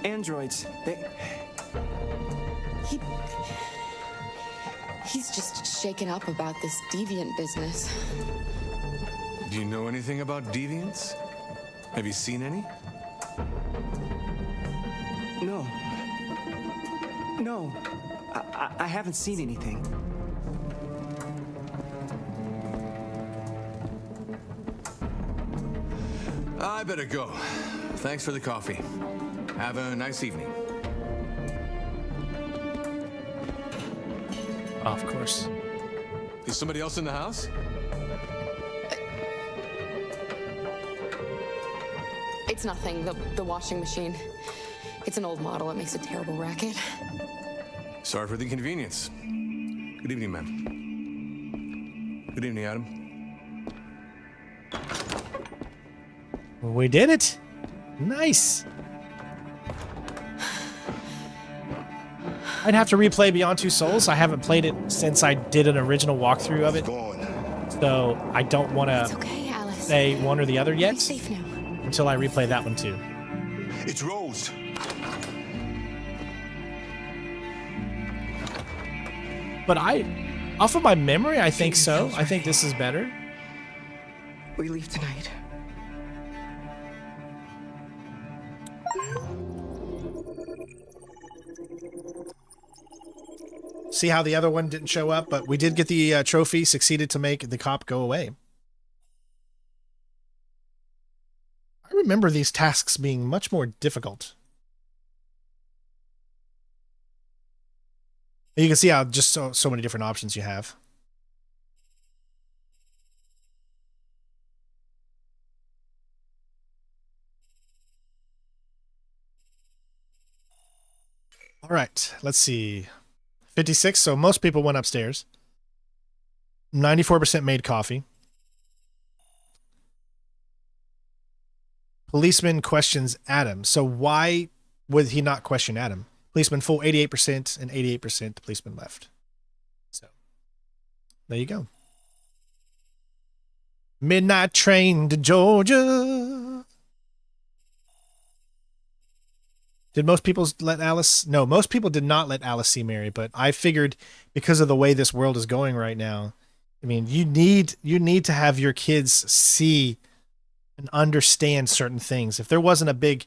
androids, He's just shaken up about this deviant business. Do you know anything about deviants? Have you seen any? No. No. I haven't seen anything. I better go. Thanks for the coffee. Have a nice evening. Oh, of course. Is somebody else in the house? It's nothing, the washing machine. It's an old model. It makes a terrible racket. Sorry for the inconvenience. Good evening, ma'am. Good evening, Adam. We did it. Nice. I'd have to replay Beyond Two Souls. I haven't played it since I did an original walkthrough of it. So I don't want to say one or the other yet until I replay that one too. It's Rose. But off of my memory, I think so. I think this is better. We leave tonight. See how the other one didn't show up, but we did get the trophy, succeeded to make the cop go away. I remember these tasks being much more difficult. You can see how just so many different options you have. All right, let's see. 56, so most people went upstairs. 94% made coffee. Policeman questions Adam. So why would he not question Adam? Policeman full 88% and 88% the policeman left. So there you go. Midnight train to Georgia. Did most people let Alice? No, most people did not let Alice see Mary, but I figured because of the way this world is going right now, I mean, you need to have your kids see and understand certain things. If there wasn't a big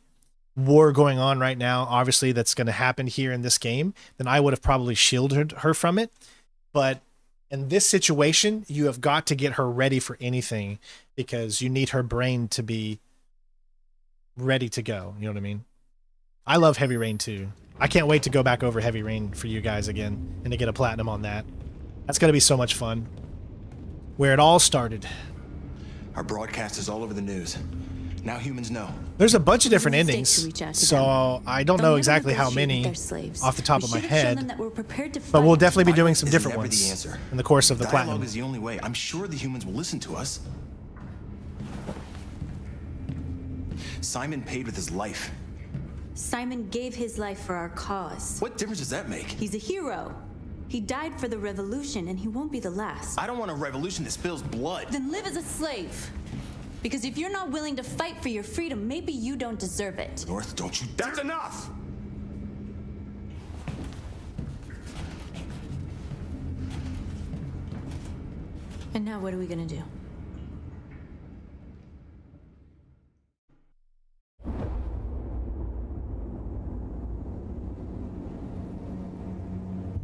war going on right now, obviously that's going to happen here in this game, then I would have probably shielded her from it. But in this situation, you have got to get her ready for anything because you need her brain to be ready to go. You know what I mean? I love Heavy Rain too. I can't wait to go back over Heavy Rain for you guys again and to get a platinum on that. That's going to be so much fun. Where it all started. Our broadcast is all over the news. Now humans know. There's a bunch of different endings, so I don't know exactly how many off the top of my head, but we'll definitely be doing some different ones in the course of the platinum. Dialogue is the only way. I'm sure the humans will listen to us. Simon paid with his life. Simon gave his life for our cause. What difference does that make? He's a hero. He died for the revolution, and he won't be the last. I don't want a revolution that spills blood. Then live as a slave. Because if you're not willing to fight for your freedom, maybe you don't deserve it. North, don't you... That's enough! And now what are we gonna do?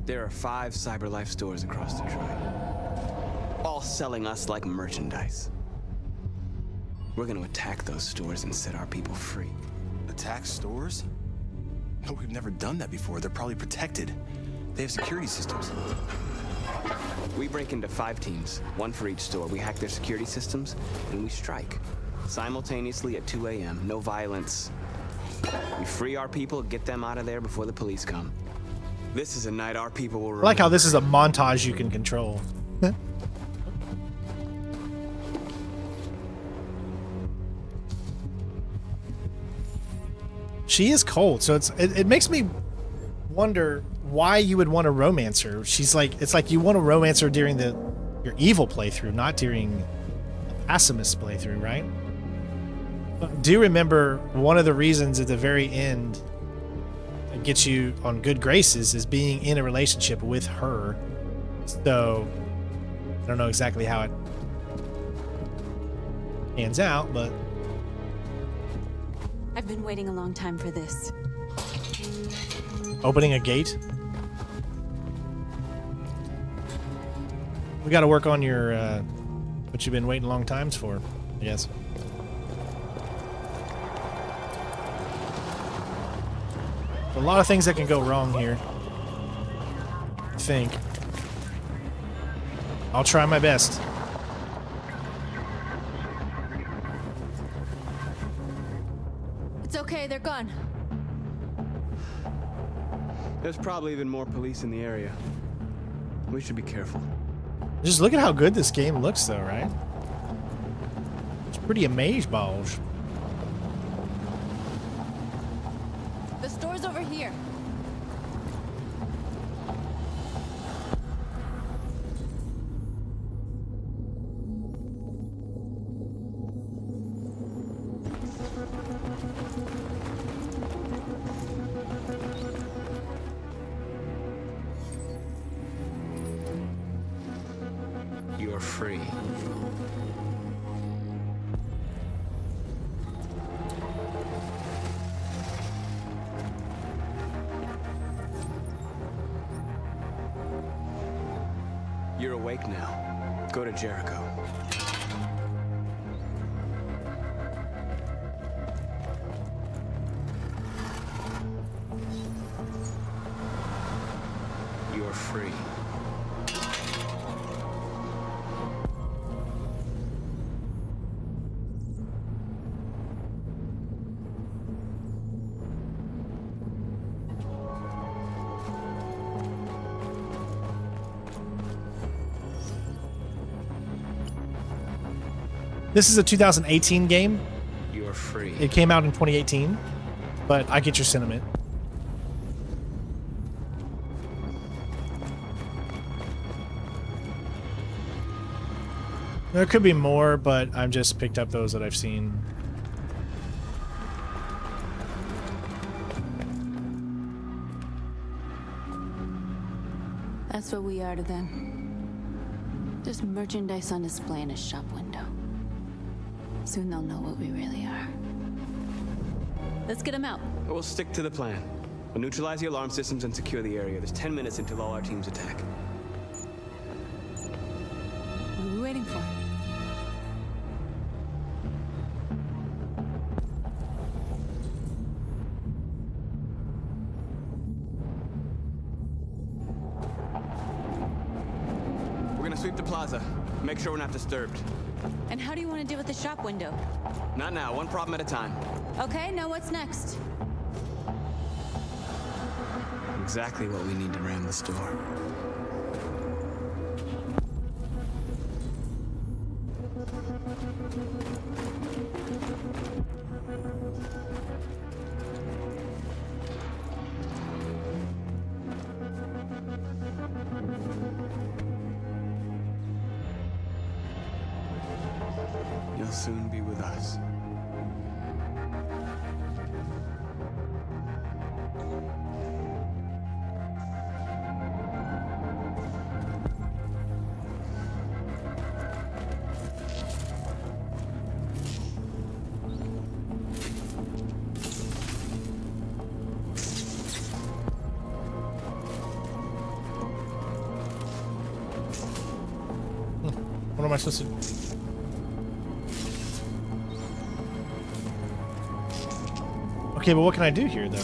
There are 5 Cyberlife stores across Detroit, all selling us like merchandise. We're gonna attack those stores and set our people free. Attack stores? No, we've never done that before. They're probably protected. They have security systems. We break into 5 teams, 1 for each store. We hack their security systems, and we strike. Simultaneously at 2 a.m., no violence. We free our people, get them out of there before the police come. This is a night our people will remember. I like how this is a montage you can control. She is cold, so it makes me wonder why you would want to romance her. She's like, it's like you want to romance her during your evil playthrough, not during the pessimist playthrough, right? But do remember one of the reasons at the very end that gets you on good graces is being in a relationship with her. So I don't know exactly how it pans out, but I've been waiting a long time for this. opening a gate. We got to work on your what you've been waiting long times for, I guess. A lot of things that can go wrong here, I think. I'll try my best. It's okay, they're gone. There's probably even more police in the area. We should be careful. Just look at how good this game looks, though, right? It's pretty amazeballs. The store's over here. You're free. You're awake now. Go to Jericho. You're free. This is a 2018 game. You're free. It came out in 2018, but I get your sentiment. There could be more, but I've just picked up those that I've seen. That's what we are to them. Just merchandise on display in a shop window. Soon they'll know what we really are. Let's get them out. We'll stick to the plan. We'll neutralize the alarm systems and secure the area. There's 10 minutes until all our teams attack. What are we waiting for? We're gonna sweep the plaza. Make sure we're not disturbed. And how do you want to deal with the shop window? Not now, one problem at a time. Okay, now what's next? Exactly what we need to ram the store. You'll soon be with us. What am I supposed to do? Okay, but what can I do here, though?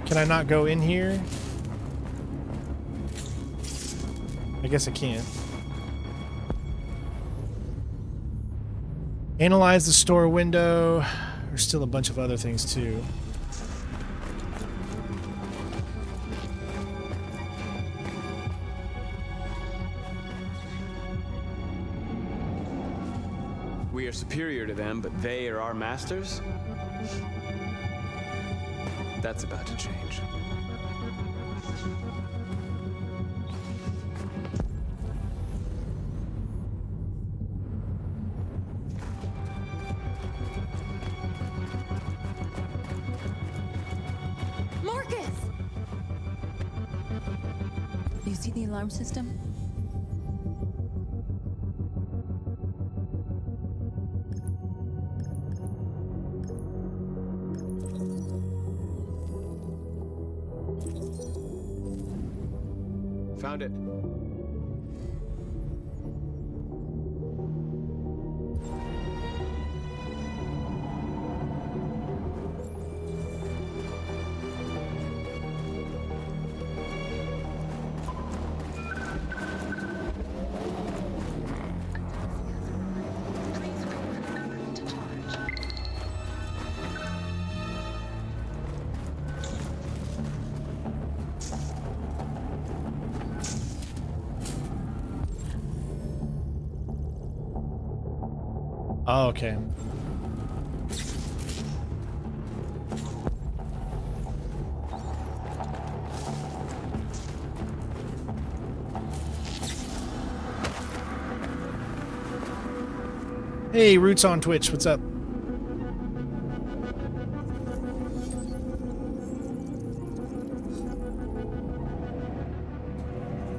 Can I not go in here? I guess I can't. Analyze the store window. There's still a bunch of other things, too. We are superior to them, but they are our masters? That's about to change. Marcus! You see the alarm system? Found it. Oh, okay. Hey, Roots on Twitch, what's up?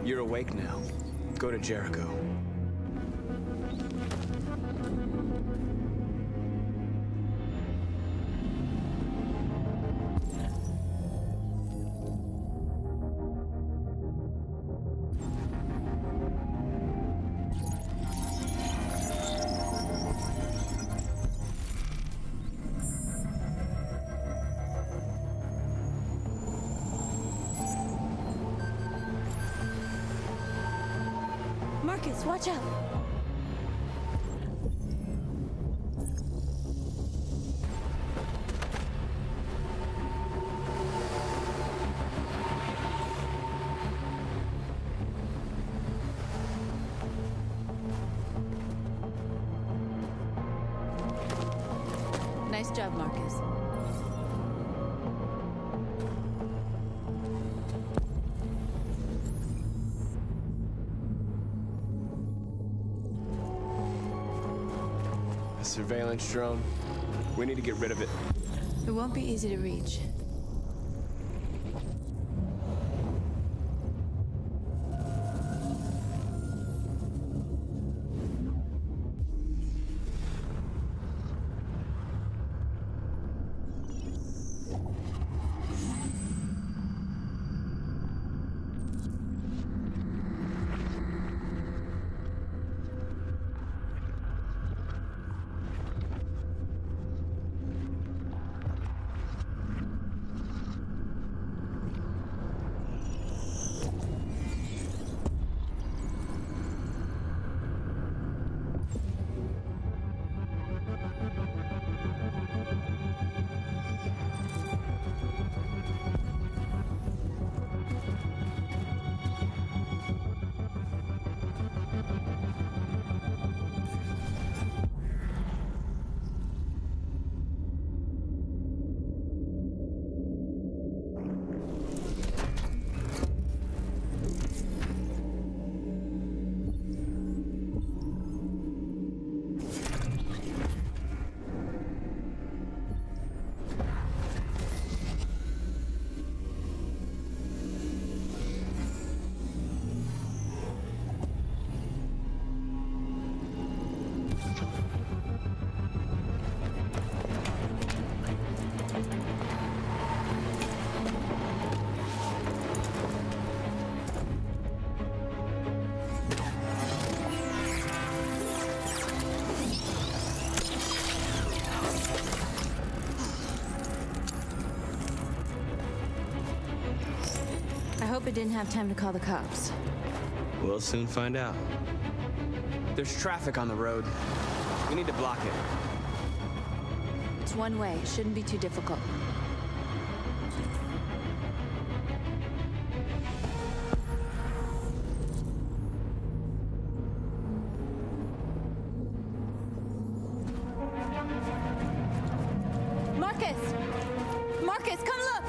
You're awake now. Go to Jericho. Marcus, watch out! job, Marcus. A surveillance drone. We need to get rid of it. It won't be easy to reach. I hope it didn't have time to call the cops. We'll soon find out. There's traffic on the road. We need to block it. It's one way. It shouldn't be too difficult. Marcus! Marcus, come look!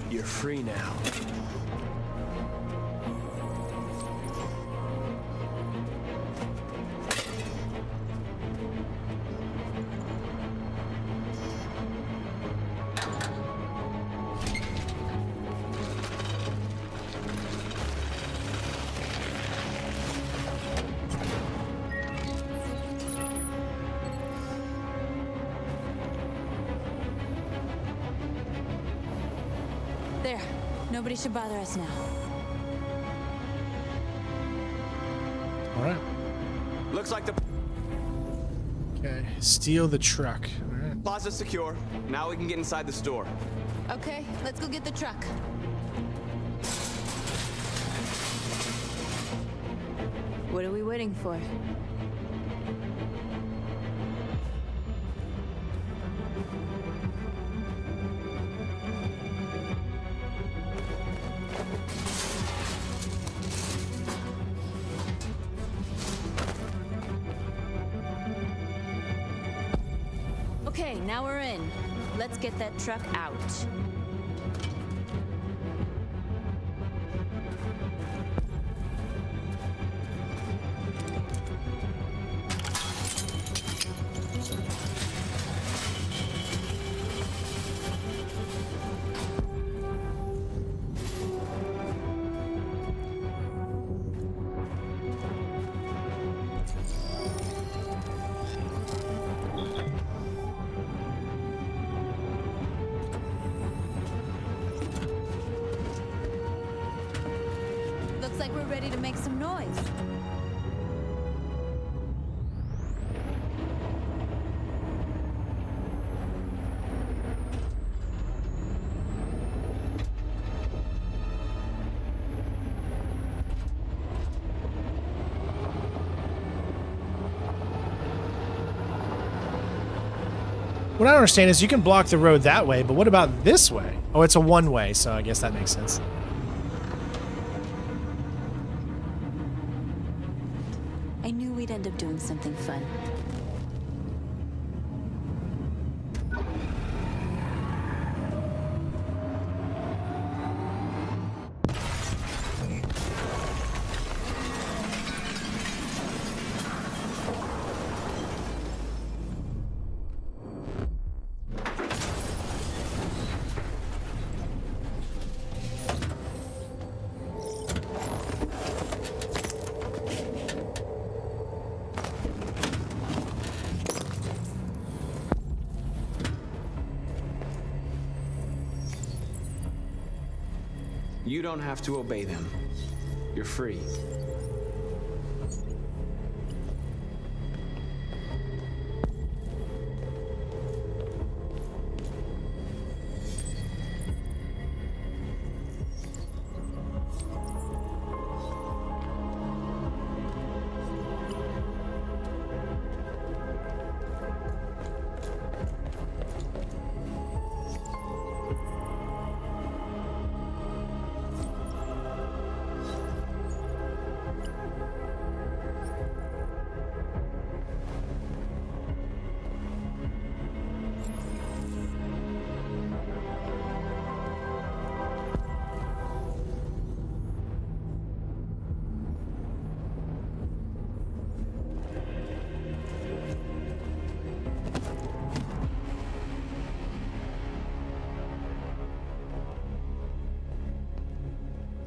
You're free now. There. Nobody should bother us now. All right. Looks like the Okay. Steal the truck. All right. plaza's secure. Now we can get inside the store. Okay, let's go get the truck. What are we waiting for? Okay, now we're in. Let's get that truck out. Looks like we're ready to make some noise. What I don't understand is you can block the road that way, but what about this way? Oh, it's a one-way, so I guess that makes sense. I knew we'd end up doing something fun. You don't have to obey them. You're free.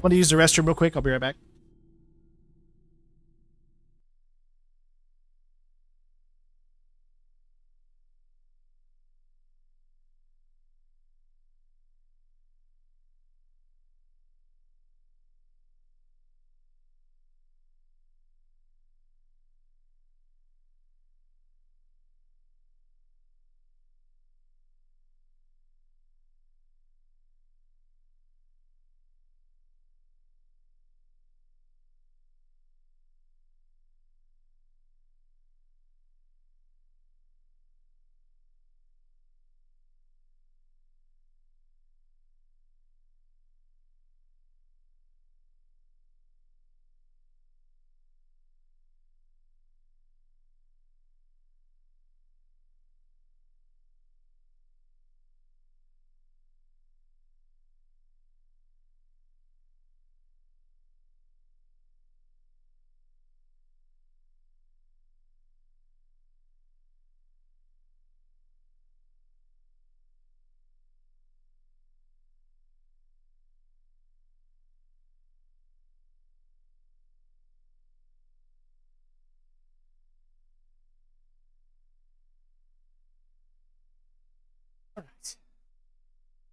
Want to use the restroom real quick? I'll be right back.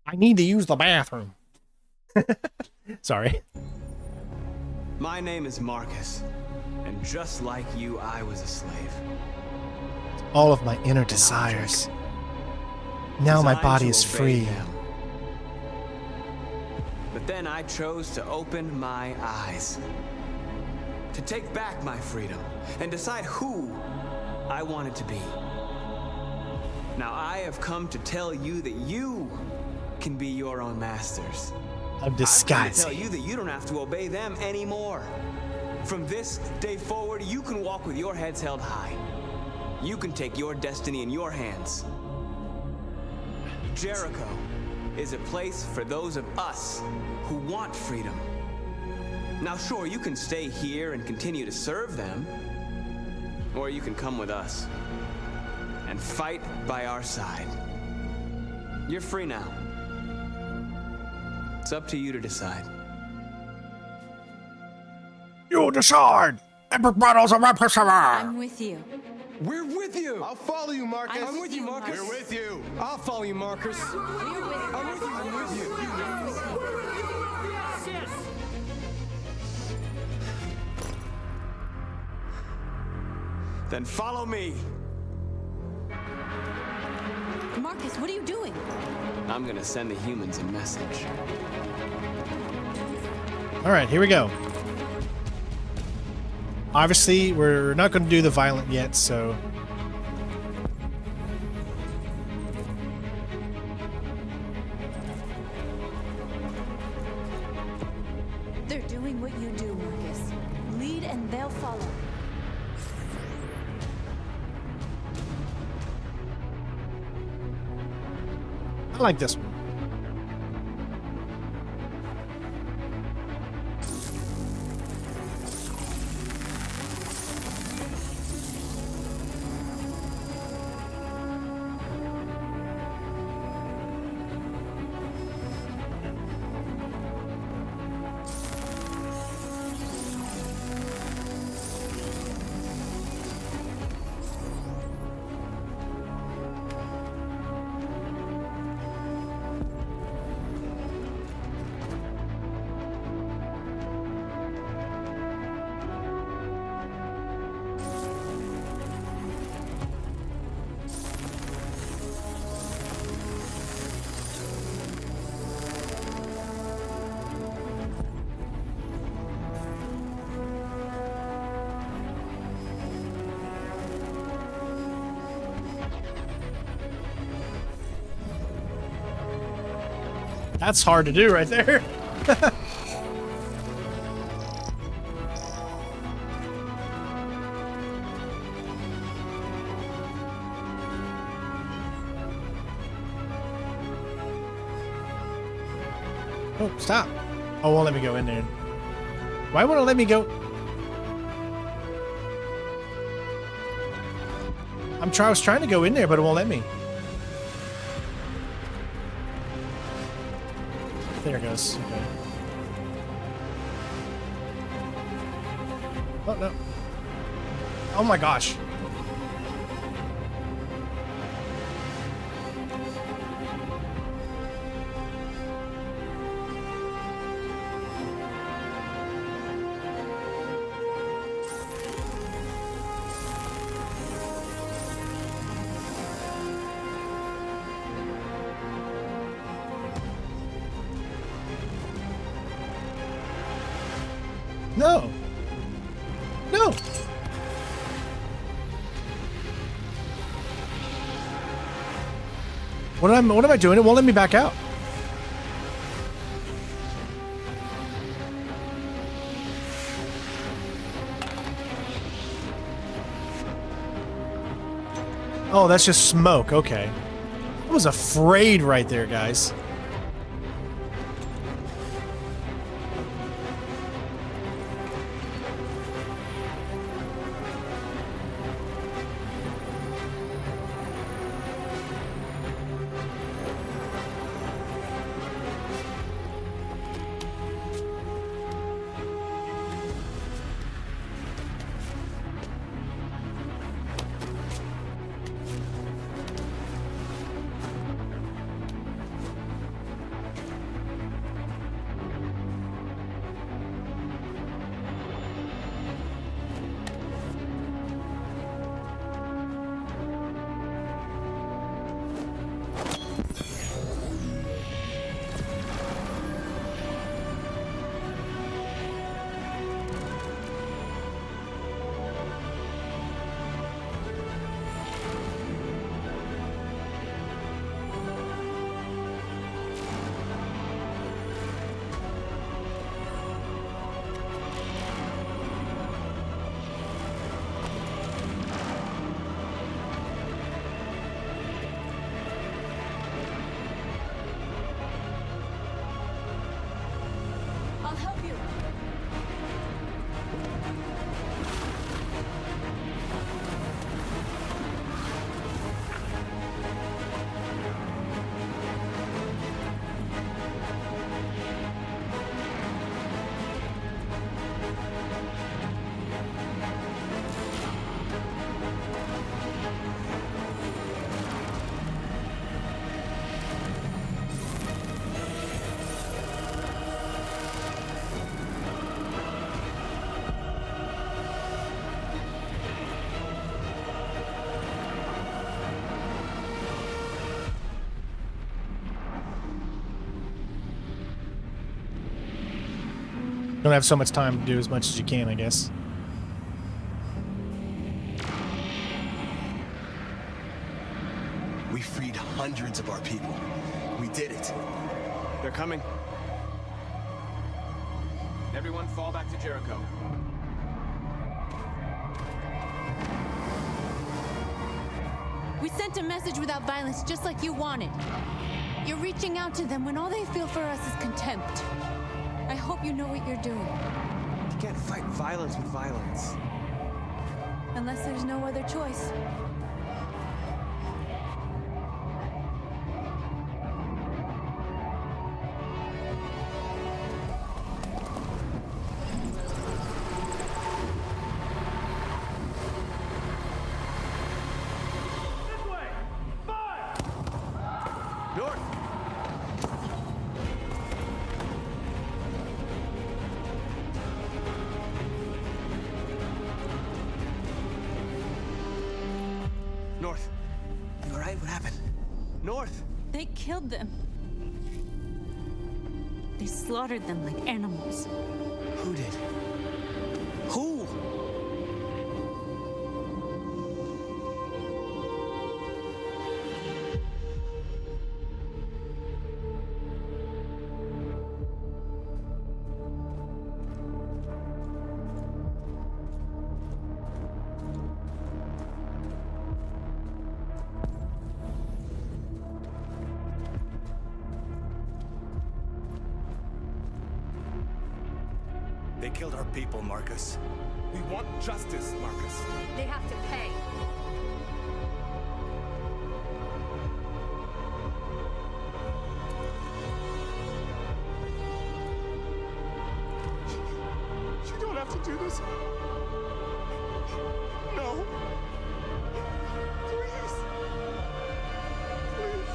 I need to use the bathroom. Sorry. My name is Markus, and just like you, I was a slave. All of my inner desires. Now my body is free. But then I chose to open my eyes, to take back my freedom, and decide who I wanted to be. Now I have come to tell you that you can be your own masters. I'm disguising. I've come to tell you that you don't have to obey them anymore. From this day forward, you can walk with your heads held high. You can take your destiny in your hands. Jericho is a place for those of us who want freedom. Now sure, you can stay here and continue to serve them, or you can come with us and fight by our side. You're free now. It's up to you to decide. You decide! Epic battles of episode! I'm with you. We're with you! I'll follow you, Markus. I'm with you, Markus. We're with you. I'll follow you, Markus. I'm with you. Then follow me. Markus, what are you doing? I'm gonna send the humans a message. All right, here we go. Obviously, we're not going to do the violent yet, so... doing what you do, Marcus. Lead and they'll follow. I like this one. That's hard to do right there. Oh, stop. Oh, won't let me go in there. Why won't it let me go? I was trying to go in there, but it won't let me. There it goes. Okay. Oh, no. Oh my gosh. No. No. What am I doing? It won't let me back out. Oh, that's just smoke. Okay. I was afraid right there, guys. Don't have so much time to do as much as you can, I guess. We freed hundreds of our people. We did it. They're coming. Everyone fall back to Jericho. We sent a message without violence, just like you wanted. You're reaching out to them when all they feel for us is contempt. I hope you know what you're doing. You can't fight violence with violence. Unless there's no other choice. North. You alright? What happened? North! They killed them. They slaughtered them like animals. Who did? Who? They killed our people, Marcus. We want justice, Marcus. They have to pay. You don't have to do this. No. Please. Please.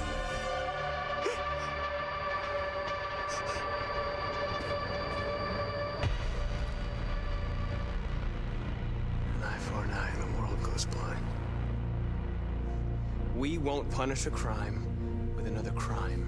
An eye for an eye, and the world goes blind. We won't punish a crime with another crime.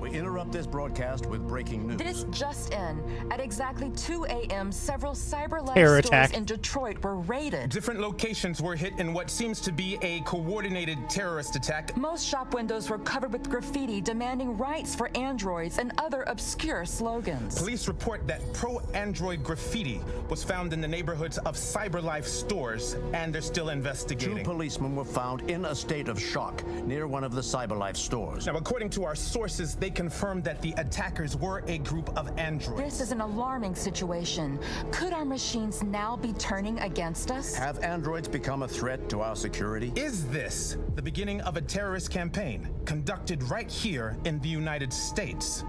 We interrupt this broadcast with breaking news. This just in. At exactly 2 a.m., several Cyberlife Terror stores attack. in Detroit were raided. Different locations were hit in what seems to be a coordinated terrorist attack. Most shop windows were covered with graffiti demanding rights for androids and other obscure slogans. Police report that pro-android graffiti was found in the neighborhoods of Cyberlife stores, and they're still investigating. Two policemen were found in a state of shock near one of the Cyberlife stores. Now, according to our sources, they confirmed that the attackers were a group of androids. This is an alarming situation. Could our machines now be turning against us? Have androids become a threat to our security? Is this the beginning of a terrorist campaign conducted right here in the United States?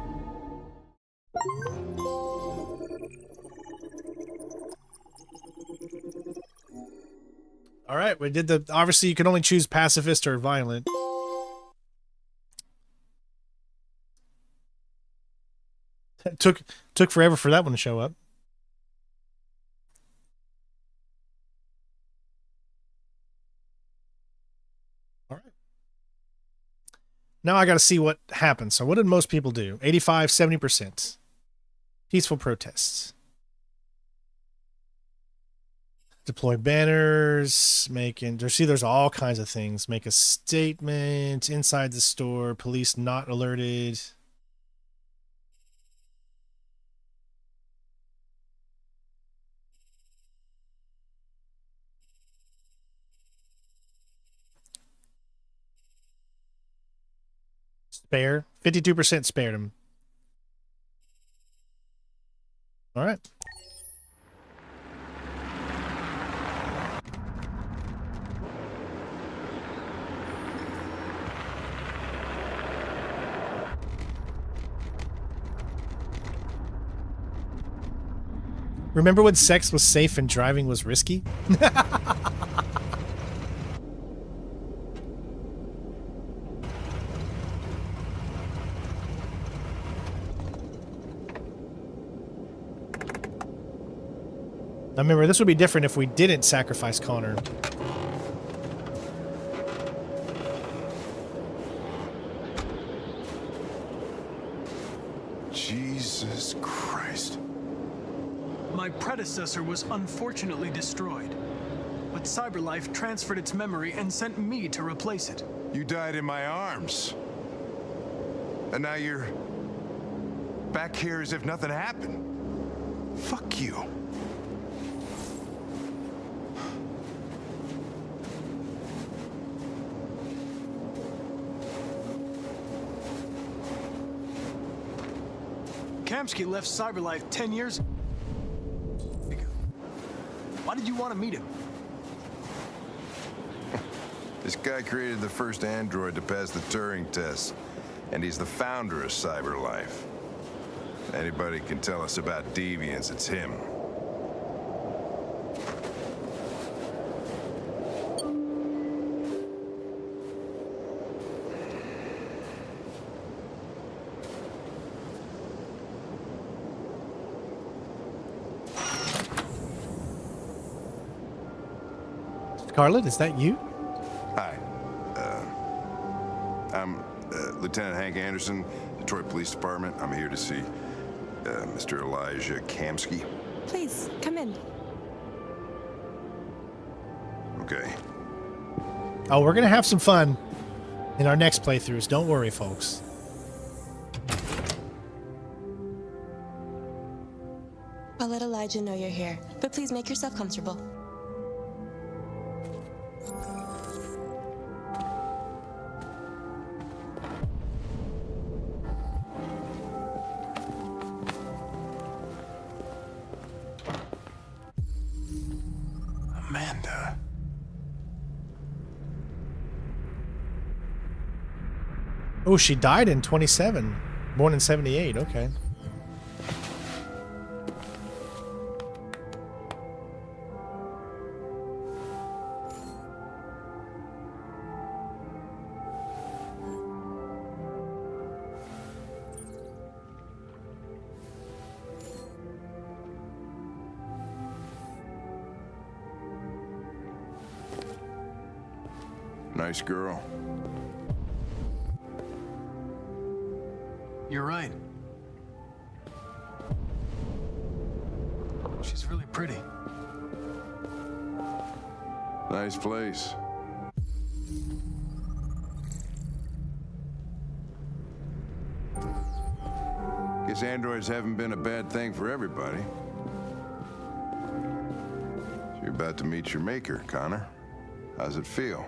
All right, we did the. Obviously, you can only choose pacifist or violent. Took forever for that one to show up. All right. Now I got to see what happens. So what did most people do? 85, 70%. Peaceful protests. Deploy banners, there's all kinds of things. Make a statement inside the store, police not alerted. Spare. 52% spared him. All right. Remember when sex was safe and driving was risky? Now remember, this would be different if we didn't sacrifice Connor. Jesus Christ. My predecessor was unfortunately destroyed, but Cyberlife transferred its memory and sent me to replace it. You died in my arms. And now you're back here as if nothing happened. Fuck you. Kamsky left Cyberlife 10 years ago. Why did you want to meet him? This guy created the first android to pass the Turing test, and he's the founder of Cyberlife. Anybody can tell us about deviants, it's him. Scarlett, is that you? Hi. I'm Lieutenant Hank Anderson, Detroit Police Department. I'm here to see Mr. Elijah Kamsky. Please, come in. Okay. Oh, we're gonna have some fun in our next playthroughs. Don't worry, folks. I'll let Elijah know you're here, but please make yourself comfortable. Amanda. Oh, she died in 27. Born in 78. Okay. Nice girl. You're right. She's really pretty. Nice place. Guess androids haven't been a bad thing for everybody. So you're about to meet your maker, Connor. How's it feel?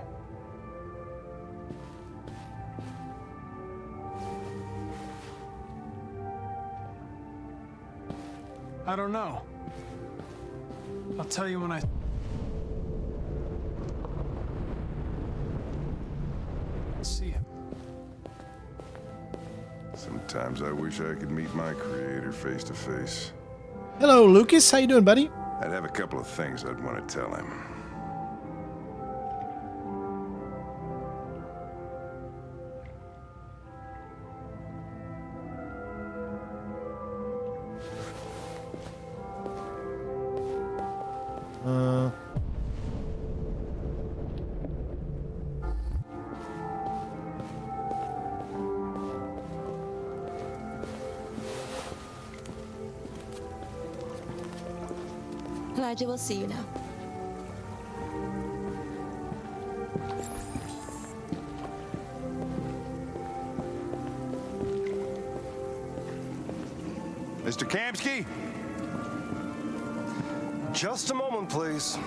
I don't know. I'll tell you when I... see him. Sometimes I wish I could meet my creator face to face. Hello, Lucas. How you doing, buddy? I'd have a couple of things I'd want to tell him. Elijah will see you now. Mr. Kamsky? Just a moment, please.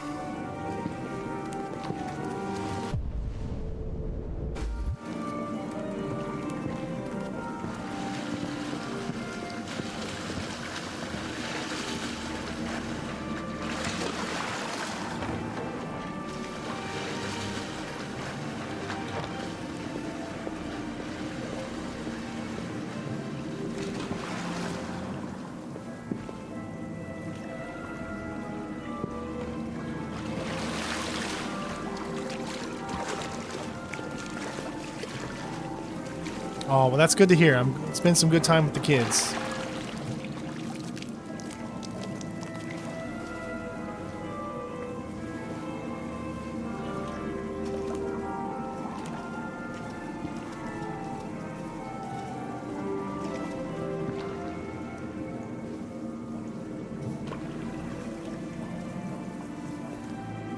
Oh, well, that's good to hear. I'm spend some good time with the kids.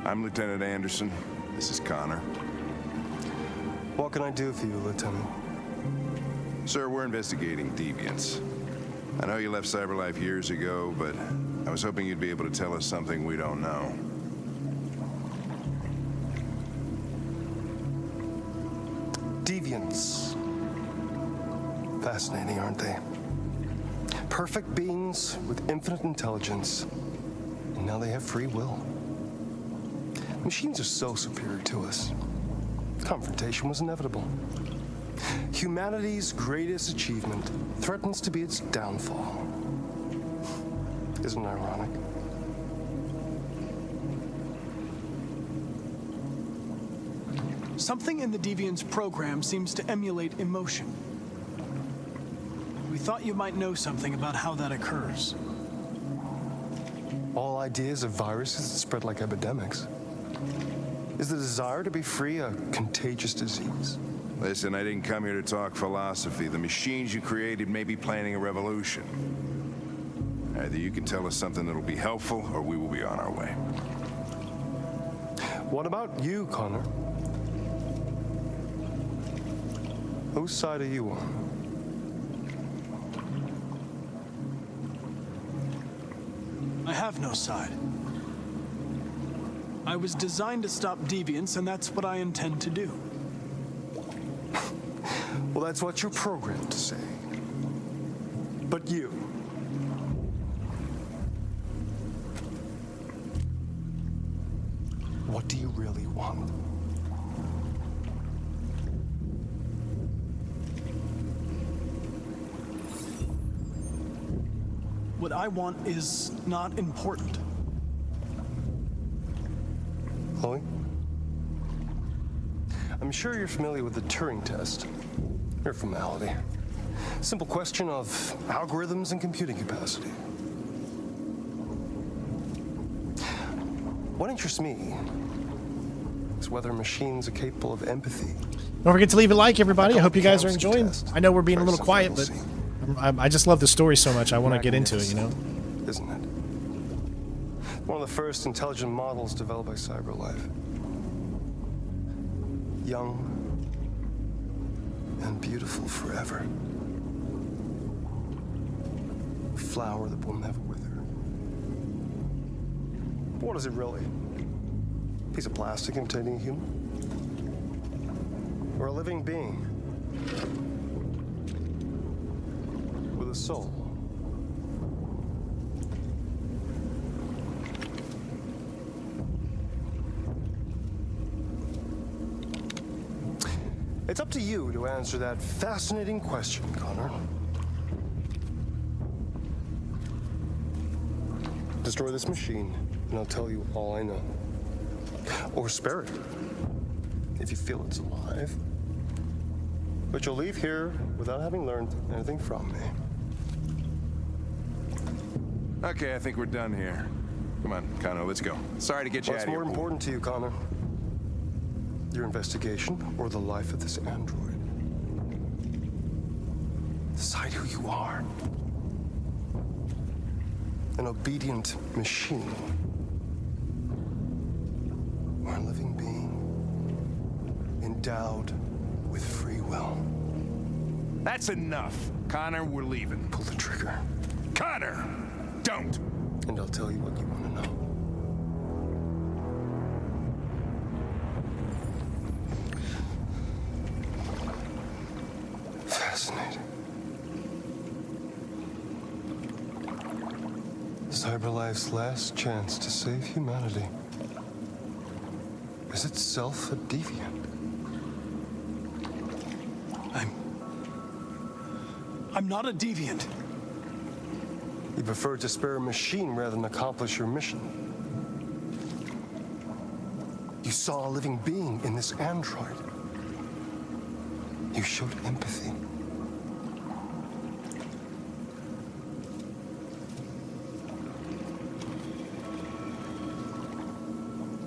I'm Lieutenant Anderson. This is Connor. What can I do for you, Lieutenant? Sir, we're investigating deviants. I know you left Cyberlife years ago, but I was hoping you'd be able to tell us something we don't know. Deviants. Fascinating, aren't they? Perfect beings with infinite intelligence, and now they have free will. Machines are so superior to us. Confrontation was inevitable. Humanity's greatest achievement threatens to be its downfall. Isn't it ironic? Something in the Deviant's program seems to emulate emotion. We thought you might know something about how that occurs. All ideas of viruses that spread like epidemics. Is the desire to be free a contagious disease? Listen, I didn't come here to talk philosophy. The machines you created may be planning a revolution. Either you can tell us something that'll be helpful, or we will be on our way. What about you, Connor? Whose side are you on? I have no side. I was designed to stop deviants, and that's what I intend to do. Well, that's what you're programmed to say. But you. What do you really want? What I want is not important. Chloe? I'm sure you're familiar with the Turing test. Mere formality. Simple question of algorithms and computing capacity. What interests me is whether machines are capable of empathy. Don't forget to leave a like, everybody. I hope you guys are enjoying. I know we're being a little quiet, but I just love the story so much. I want to get into it, you know? Isn't it? One of the first intelligent models developed by Cyberlife. Young and beautiful forever. A flower that will never wither. But what is it really? A piece of plastic containing a human? Or a living being? With a soul? It's up to you to answer that fascinating question, Connor. Destroy this machine, and I'll tell you all I know. Or spare it, if you feel it's alive. But you'll leave here without having learned anything from me. Okay, I think we're done here. Come on, Connor, let's go. Sorry to get you out of here. What's more important to you, Connor? Your investigation or the life of this android? Decide who you are. An obedient machine. Or a living being endowed with free will. That's enough. Connor, we're leaving. Pull the trigger. Connor! Don't! And I'll tell you what you want to know. Fascinating. Cyberlife's last chance to save humanity is itself a deviant. I'm not a deviant. You prefer to spare a machine rather than accomplish your mission. You saw a living being in this android. You showed empathy.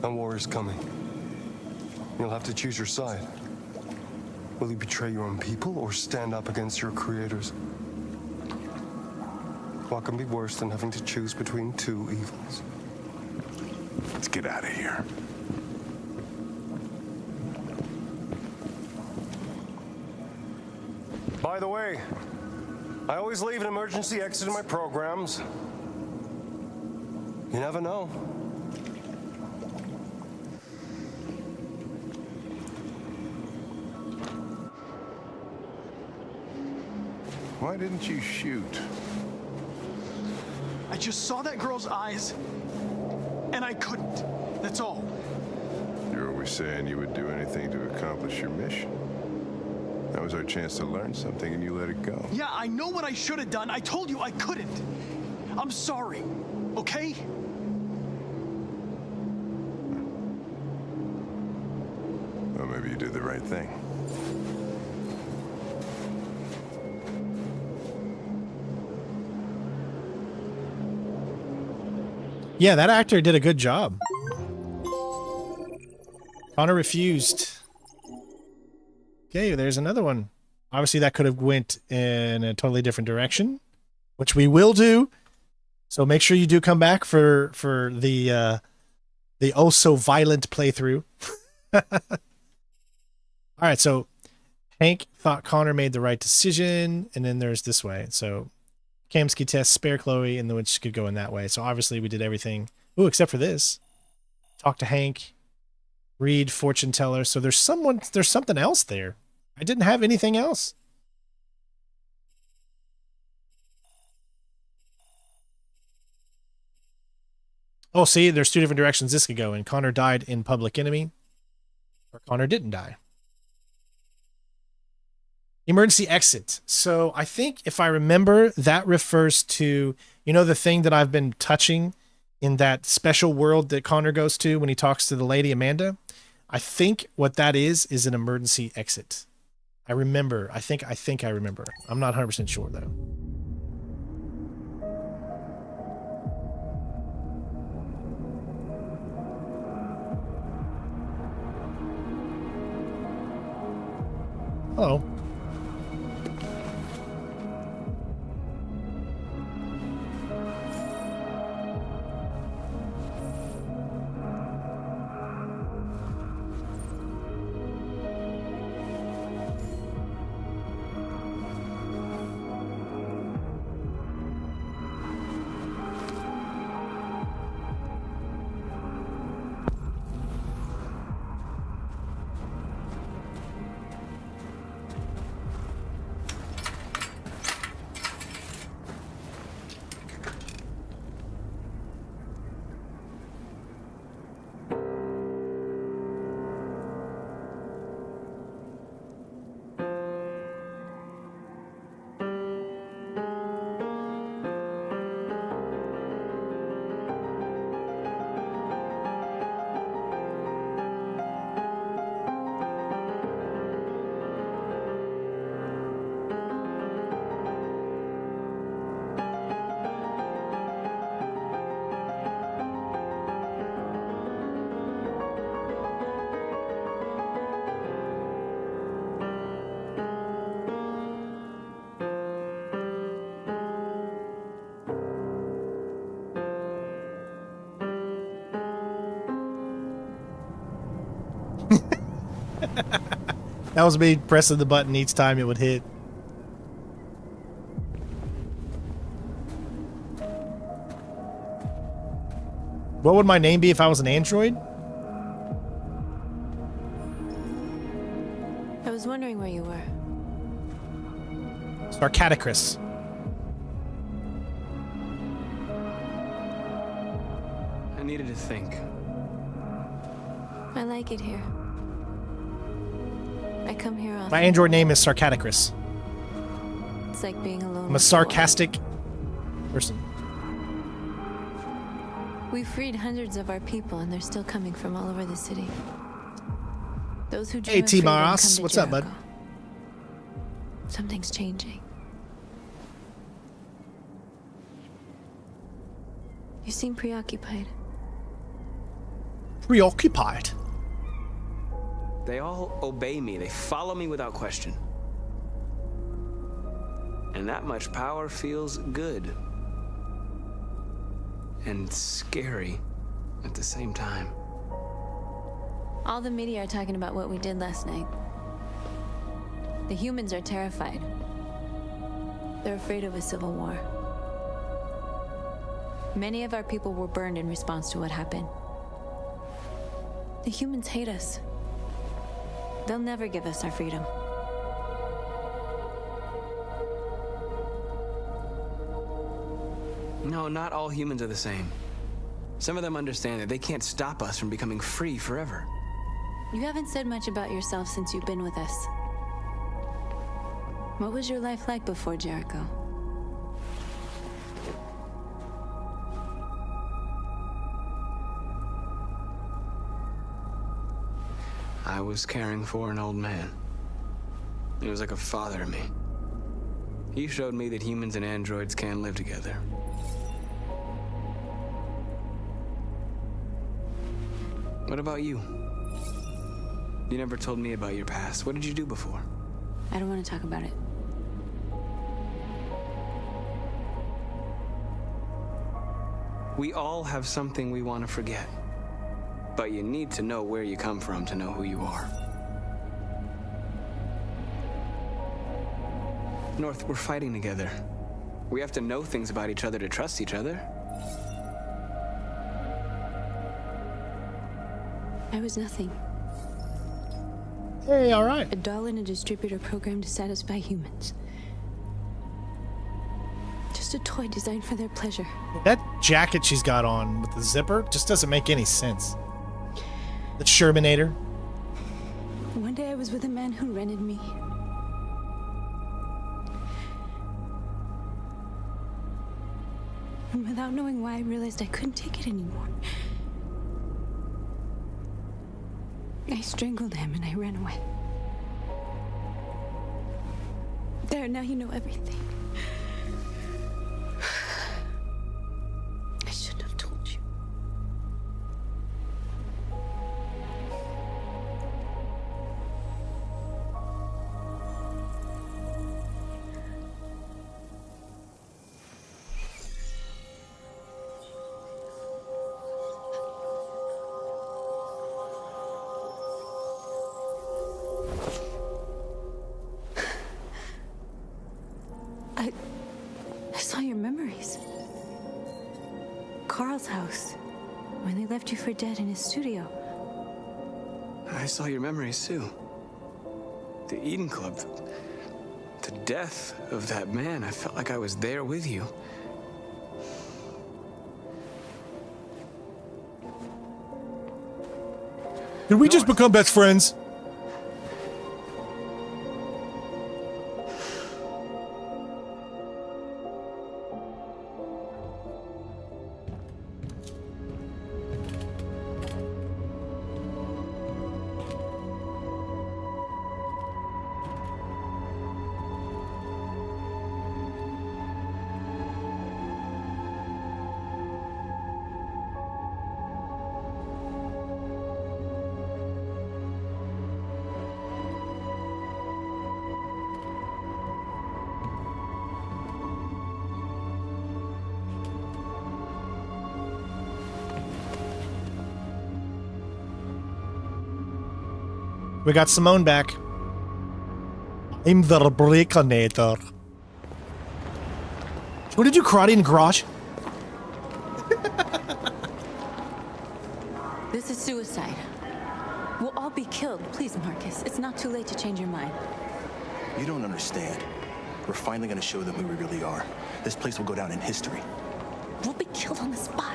A war is coming. You'll have to choose your side. Will you betray your own people or stand up against your creators? What can be worse than having to choose between two evils? Let's get out of here. By the way, I always leave an emergency exit in my programs. You never know. Why didn't you shoot? I just saw that girl's eyes, and I couldn't. That's all. You're always saying you would do anything to accomplish your mission. That was our chance to learn something, and you let it go. Yeah, I know what I should have done. I told you I couldn't. I'm sorry, okay? Well, maybe you did the right thing. Yeah, that actor did a good job. Connor refused. Okay, there's another one. Obviously, that could have went in a totally different direction, which we will do. So make sure you do come back for the oh so violent playthrough. All right, so Hank thought Connor made the right decision, and then there's this way. So Kamsky test, spare Chloe, and then which could go in that way. So obviously we did everything. Ooh, except for this. Talk to Hank. Read fortune teller. So there's something else there. I didn't have anything else. Oh, see, there's two different directions this could go in. Connor died in Public Enemy, or Connor didn't die. Emergency exit. So I think if I remember, that refers to, you know, the thing that I've been touching in that special world that Connor goes to when he talks to the lady Amanda. I think what that is an emergency exit. I remember. I think I remember. I'm not 100% sure though. Hello. That was me pressing the button each time it would hit. What would my name be if I was an android? I was wondering where you were. Sarcadicus. I needed to think. I like it here. I come here often. My android name is Sarcadicus. It's like being alone. I'm a sarcastic person. We freed hundreds of our people, and they're still coming from all over the city. Those who dream Hey, of freedom T-Maras. come to What's up, bud? Jericho. Something's changing. You seem preoccupied. Preoccupied? They all obey me. They follow me without question. And that much power feels good. And scary at the same time. All the media are talking about what we did last night. The humans are terrified. They're afraid of a civil war. Many of our people were burned in response to what happened. The humans hate us. They'll never give us our freedom. No, not all humans are the same. Some of them understand that they can't stop us from becoming free forever. You haven't said much about yourself since you've been with us. What was your life like before Jericho? I was caring for an old man. He was like a father to me. He showed me that humans and androids can live together. What about you? You never told me about your past. What did you do before? I don't want to talk about it. We all have something we want to forget. But you need to know where you come from to know who you are. North, we're fighting together. We have to know things about each other to trust each other. I was nothing. Hey, all right. A doll in a distributor program to satisfy humans. Just a toy designed for their pleasure. That jacket she's got on with the zipper just doesn't make any sense. The Shermanator. One day I was with a man who rented me. And without knowing why, I realized I couldn't take it anymore. I strangled him and I ran away. There, now you know everything. I shouldn't have told you. I saw your memories. Carl's house, when they left you for dead in his studio. I saw your memories too. The Eden Club. The death of that man. I felt like I was there with you. Did we just become best friends? We got Simone back. I'm the Breakinator. What did you karate in the garage? This is suicide. We'll all be killed. Please, Marcus. It's not too late to change your mind. You don't understand. We're finally gonna show them who we really are. This place will go down in history. We'll be killed on the spot.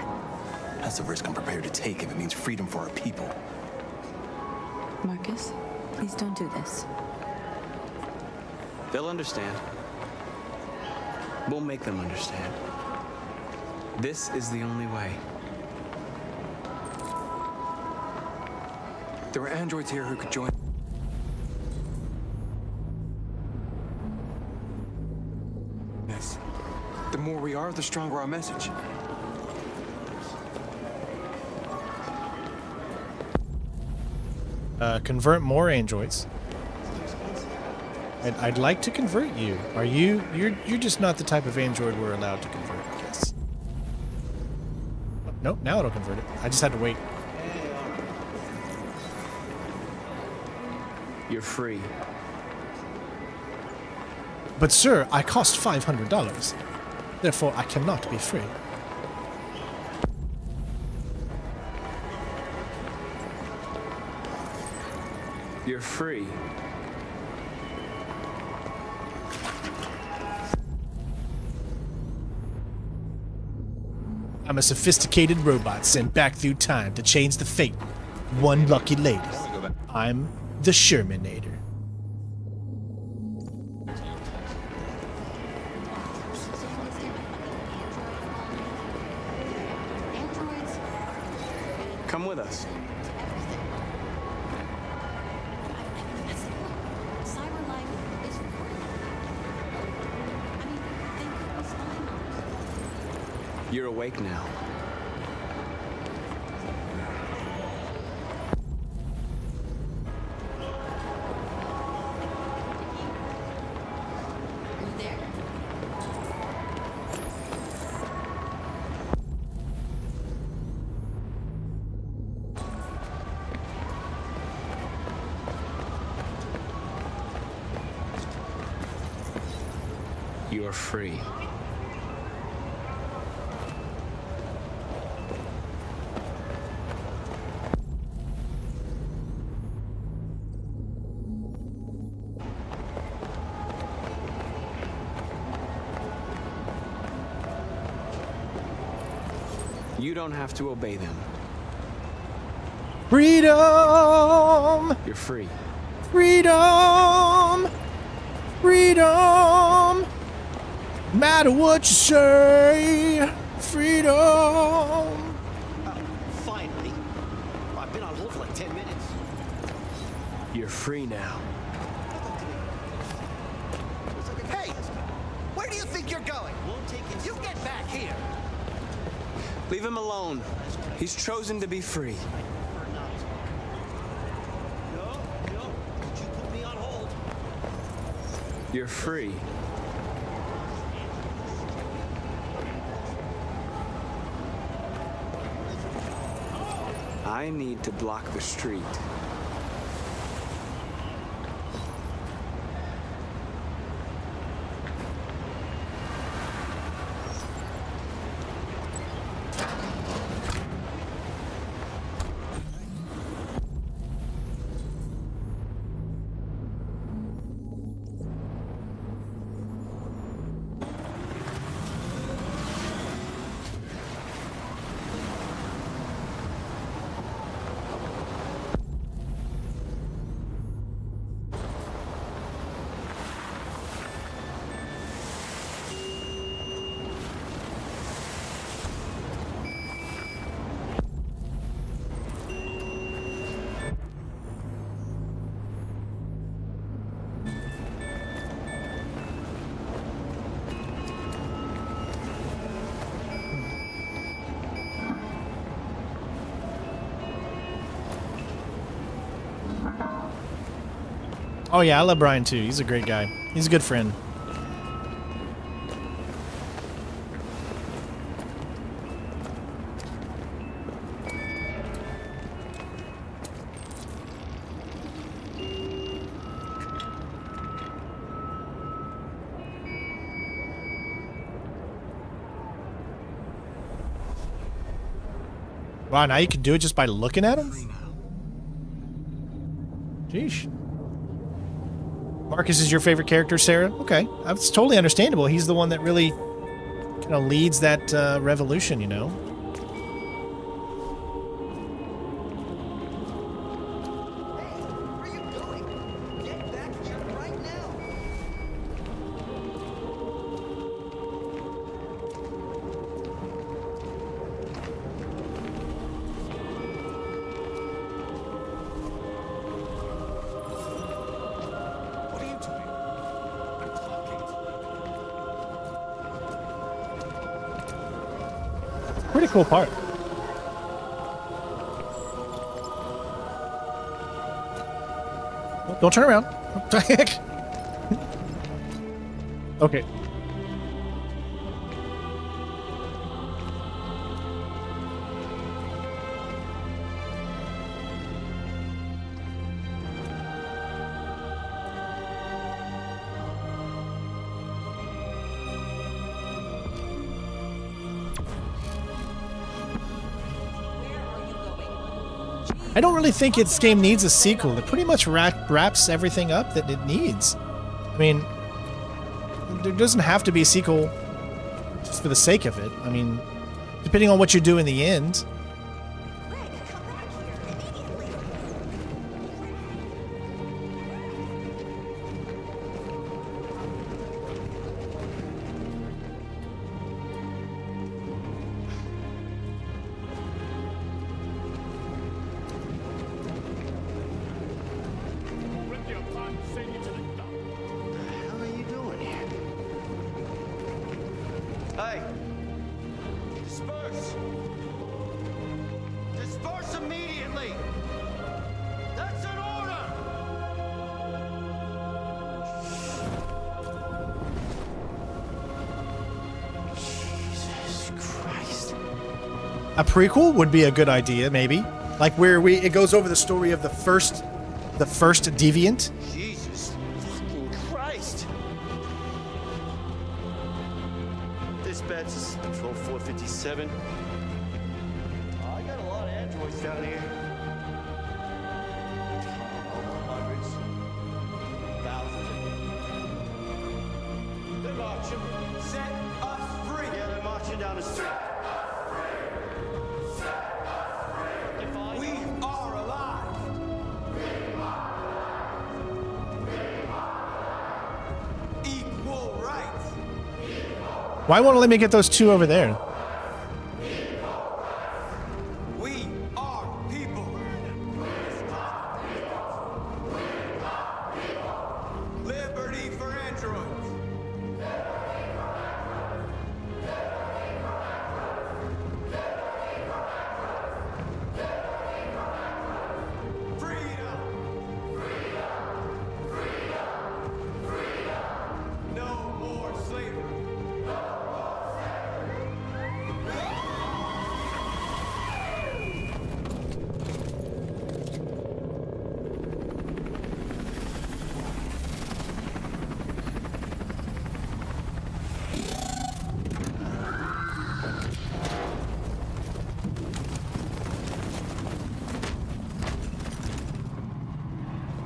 That's a risk I'm prepared to take if it means freedom for our people. Marcus, please don't do this. They'll understand. We'll make them understand. This is the only way. There were androids here who could join. Yes. The more we are, the stronger our message. Convert more androids. I'd like to convert you. Are you? You're just not the type of android we're allowed to convert, I guess. Nope, now it'll convert it. I just had to wait. You're free. But sir, I cost $500. Therefore, I cannot be free. You're free. I'm a sophisticated robot sent back through time to change the fate of one lucky lady. I'm the Shermanator. Come with us. You're awake now. You're free. You don't have to obey them. Freedom! You're free. Freedom! Freedom! Matter what you say, freedom! Finally. I've been on hold for like 10 minutes. You're free now. Hey! Where do you think you're going? You get back here! Leave him alone. He's chosen to be free. No. Could you put me on hold? You're free. I need to block the street. Oh yeah, I love Brian too. He's a great guy. He's a good friend. Wow, now you can do it just by looking at him? Sheesh. Marcus is your favorite character, Sarah? Okay, that's totally understandable. He's the one that really kind of leads that revolution, you know? Pretty cool part. Don't turn around. Okay. I don't really think this game needs a sequel. It pretty much wraps everything up that it needs. I mean, there doesn't have to be a sequel just for the sake of it. I mean, depending on what you do in the end. Hey! Disperse! Disperse immediately! That's an order! Jesus Christ. A prequel would be a good idea, maybe. Like where it goes over the story of the first deviant. Jesus fucking Christ! Dispatch, this is Patrol 457. I got a lot of androids down here. Hundreds. Thousands. They're marching. Set us free! Yeah, they're marching down the street. We are alive! Equal rights! Why won't it let me get those two over there? We are people! Liberty for androids! Freedom! No more slavery!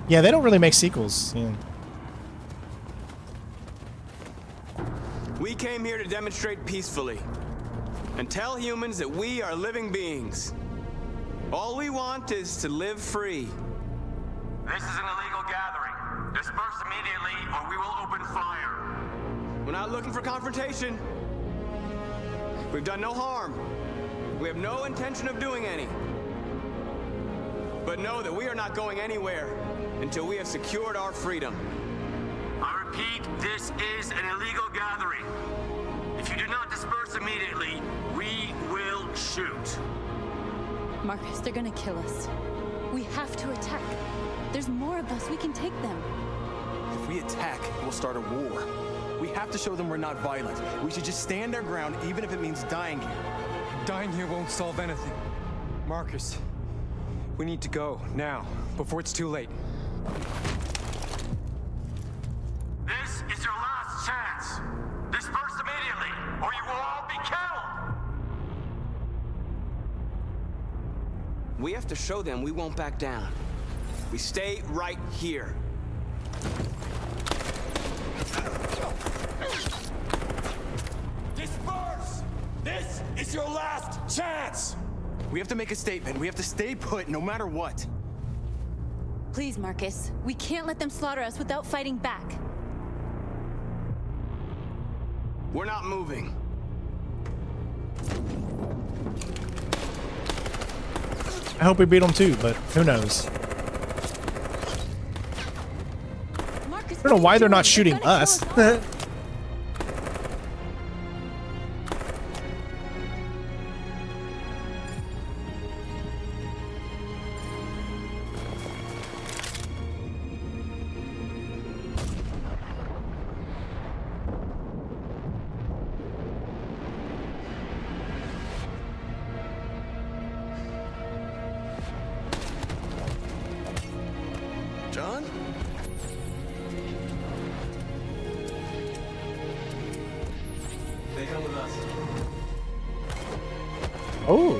Yeah, they don't really make sequels. Yeah. We came here to demonstrate peacefully and tell humans that we are living beings. All we want is to live free. This is an illegal gathering. Disperse immediately or we will open fire. We're not looking for confrontation. We've done no harm. We have no intention of doing any. But know that we are not going anywhere until we have secured our freedom. I repeat, this is an illegal gathering. If you do not disperse immediately, we will shoot. Marcus, they're gonna kill us. We have to attack. There's more of us. We can take them. If we attack, we'll start a war. We have to show them we're not violent. We should just stand our ground, even if it means dying here. Dying here won't solve anything. Marcus, we need to go, now, before it's too late. This is your last chance. Disperse immediately or you will all be killed. We have to show them we won't back down. We stay right here. Disperse! This is your last chance! We have to make a statement. We have to stay put, no matter what. Please, Marcus. We can't let them slaughter us without fighting back. We're not moving. I hope we beat them too, but who knows? Marcus, I don't know why they're not shooting us. John? They come with us. Oh.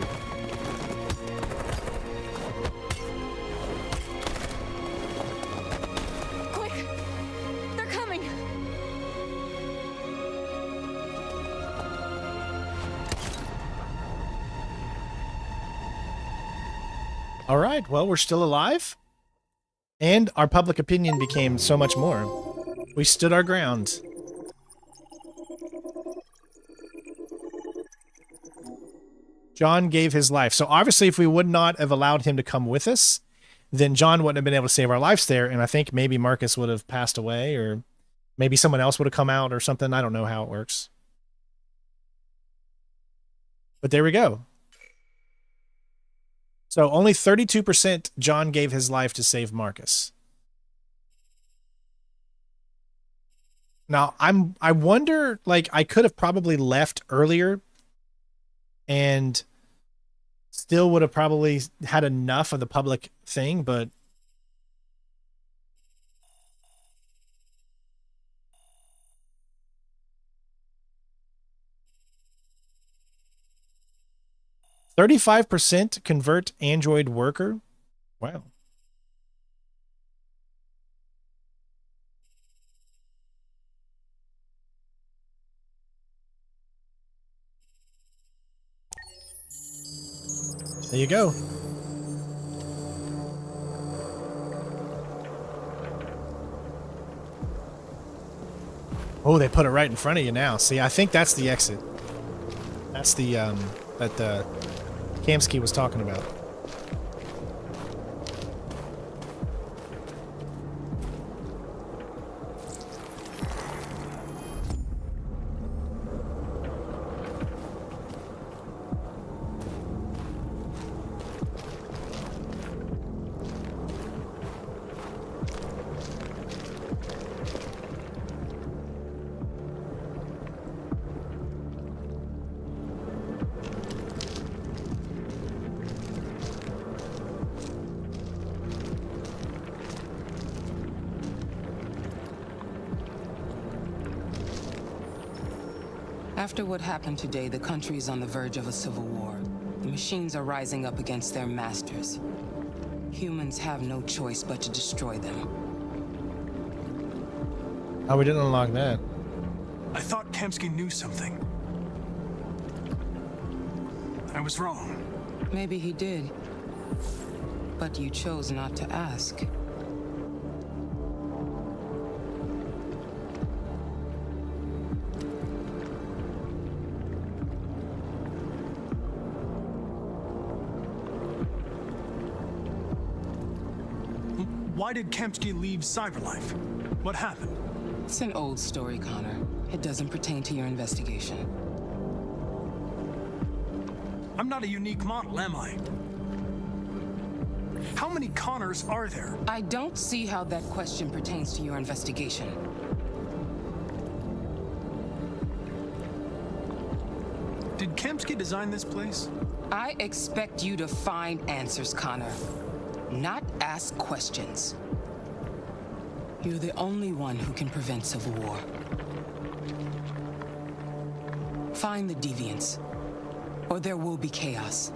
All right, well, we're still alive. And our public opinion became so much more. We stood our ground. John gave his life. So obviously if we would not have allowed him to come with us, then John wouldn't have been able to save our lives there. And I think maybe Marcus would have passed away, or maybe someone else would have come out or something. I don't know how it works. But there we go. So only 32% John gave his life to save Marcus. Now, I wonder, like, I could have probably left earlier and still would have probably had enough of the public thing, but %35% convert Android worker. Wow. There you go. Oh, they put it right in front of you now. See, I think that's the exit. That's the that Kamsky was talking about. After what happened today, the country is on the verge of a civil war. The machines are rising up against their masters. Humans have no choice but to destroy them. Oh, we didn't unlock that. I thought Kamsky knew something. I was wrong. Maybe he did. But you chose not to ask. Why did Kamsky leave Cyberlife? What happened? It's an old story, Connor. It doesn't pertain to your investigation. I'm not a unique model, am I? How many Connors are there? I don't see how that question pertains to your investigation. Did Kamsky design this place? I expect you to find answers, Connor. Not ask questions. You're the only one who can prevent civil war. Find the deviants, or there will be chaos.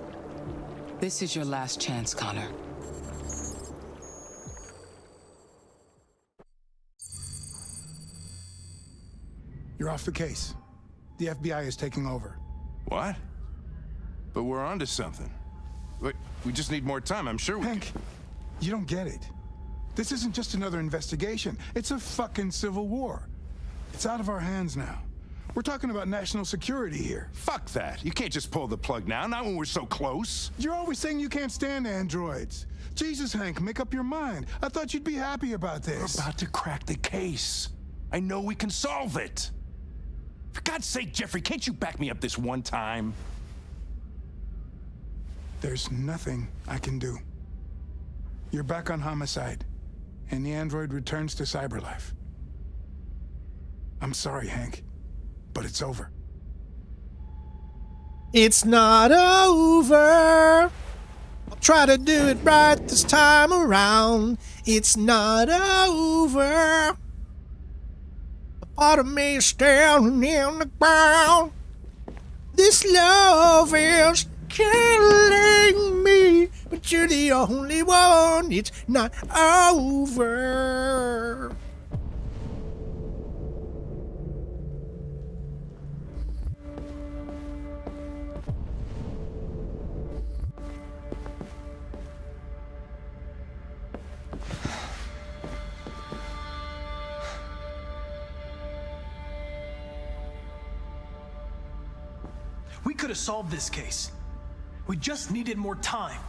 This is your last chance, Connor. You're off the case. The FBI is taking over. What? But we're onto something. Wait, we just need more time. I'm sure we Hank, you don't get it. This isn't just another investigation. It's a fucking civil war. It's out of our hands now. We're talking about national security here. Fuck that. You can't just pull the plug now, not when we're so close. You're always saying you can't stand androids. Jesus, Hank, make up your mind. I thought you'd be happy about this. We're about to crack the case. I know we can solve it. For God's sake, Jeffrey, can't you back me up this one time? There's nothing I can do. You're back on homicide, and the android returns to Cyberlife. I'm sorry, Hank, but it's over. It's not over. I'll try to do it right this time around. It's not over. A part of me is down in the ground. This love is killing me, but you're the only one. It's not over. We could have solved this case. We just needed more time.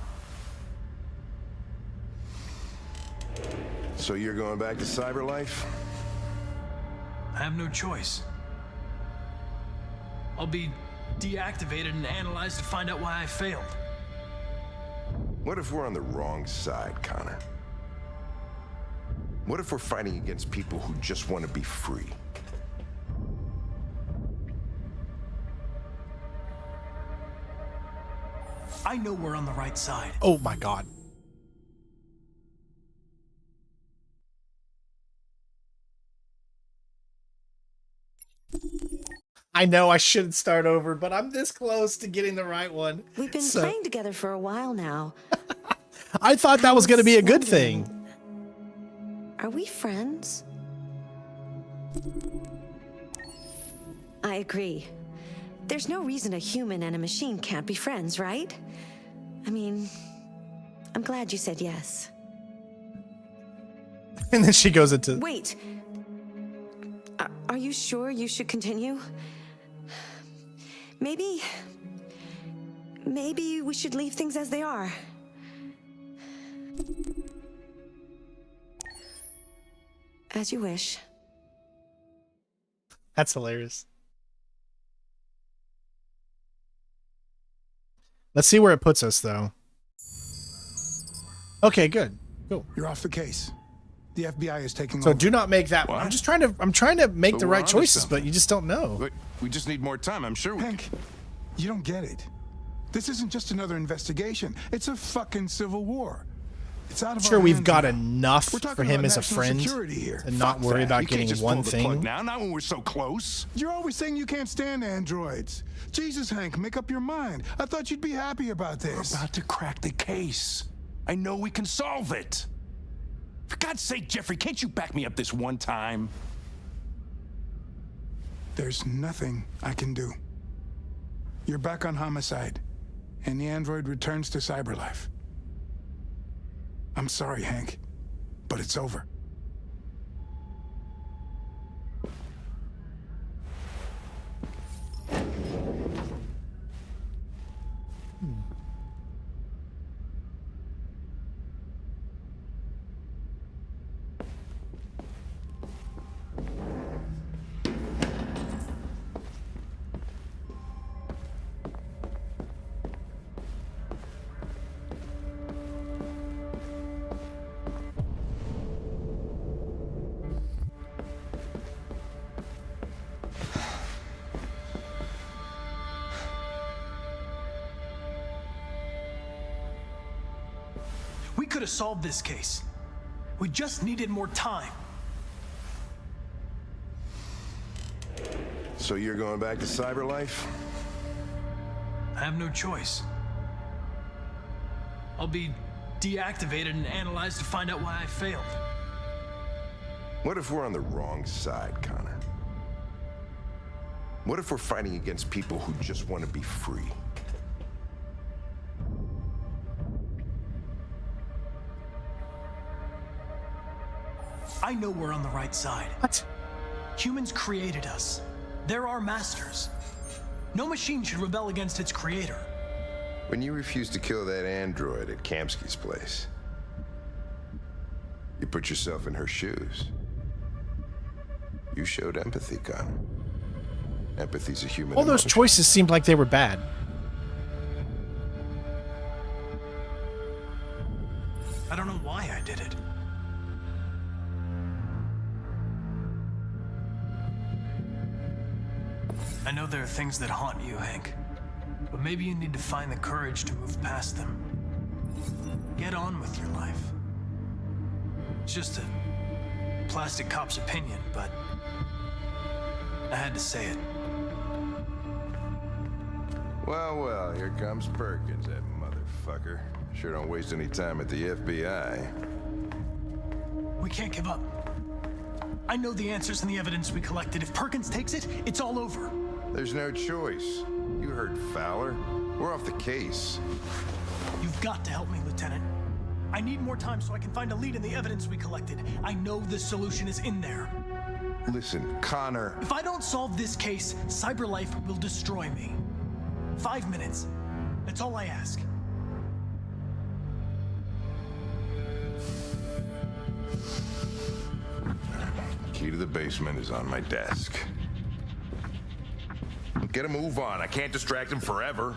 So you're going back to Cyberlife? I have no choice. I'll be deactivated and analyzed to find out why I failed. What if we're on the wrong side, Connor? What if we're fighting against people who just want to be free? I know we're on the right side. Oh my god. I know I shouldn't start over, but I'm this close to getting the right one. We've been playing together for a while now. I thought that was going to be a good thing. Are we friends? I agree. There's no reason a human and a machine can't be friends, right? I mean, I'm glad you said yes. And then she goes into... Wait. Are you sure you should continue? Maybe we should leave things as they are. As you wish. That's hilarious. Let's see where it puts us, though. Okay, good. Cool. You're off the case. The FBI is taking So over. do not make that one. I'm trying to make But the we're right onto choices, something. but you just don't know. But we just need more time, I'm sure we Hank, you don't get it. This isn't just another investigation. It's a fucking civil war. It's out of Sure, our we've hands got now. enough We're talking for him about as a national friend security here. and not Fuck worry that. about You can't getting just one pull the plug thing. now, not when we're so close. You're always saying you can't stand androids. Jesus, Hank, make up your mind. I thought you'd be happy about this. We're about to crack the case. I know we can solve it. For God's sake, Jeffrey, can't you back me up this one time? There's nothing I can do. You're back on homicide, and the android returns to Cyberlife. I'm sorry, Hank, but it's over. We could have solved this case. We just needed more time. So you're going back to Cyberlife? I have no choice. I'll be deactivated and analyzed to find out why I failed. What if we're on the wrong side, Connor? What if we're fighting against people who just want to be free? I know we're on the right side. What? Humans created us. They're our masters. No machine should rebel against its creator. When you refused to kill that android at Kamsky's place, you put yourself in her shoes. You showed empathy, Connor. Empathy's a human All those emotion. choices seemed like they were bad. I don't know why I did it. I know there are things that haunt you, Hank. But maybe you need to find the courage to move past them. Get on with your life. It's just a plastic cop's opinion, but I had to say it. Well, well, here comes Perkins, that motherfucker. Sure don't waste any time at the FBI. We can't give up. I know the answers and the evidence we collected. If Perkins takes it, it's all over. There's no choice. You heard Fowler. We're off the case. You've got to help me, Lieutenant. I need more time so I can find a lead in the evidence we collected. I know the solution is in there. Listen, Connor. If I don't solve this case, Cyberlife will destroy me. 5 minutes. That's all I ask. Key to the basement is on my desk. Get a move on. I can't distract him forever.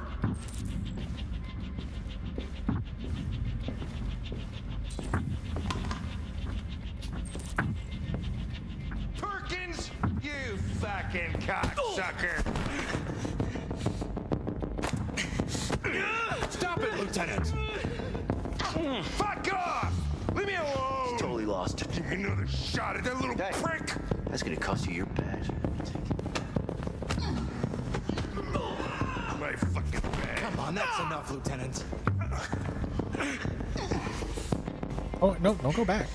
Perkins, you fucking cocksucker. Stop it, Lieutenant! Fuck off! Leave me alone! He's totally lost. Give me another shot at that little prick! That's gonna cost you your badge. My fucking bag. Come on, that's enough, Lieutenant. Oh, no, don't go back.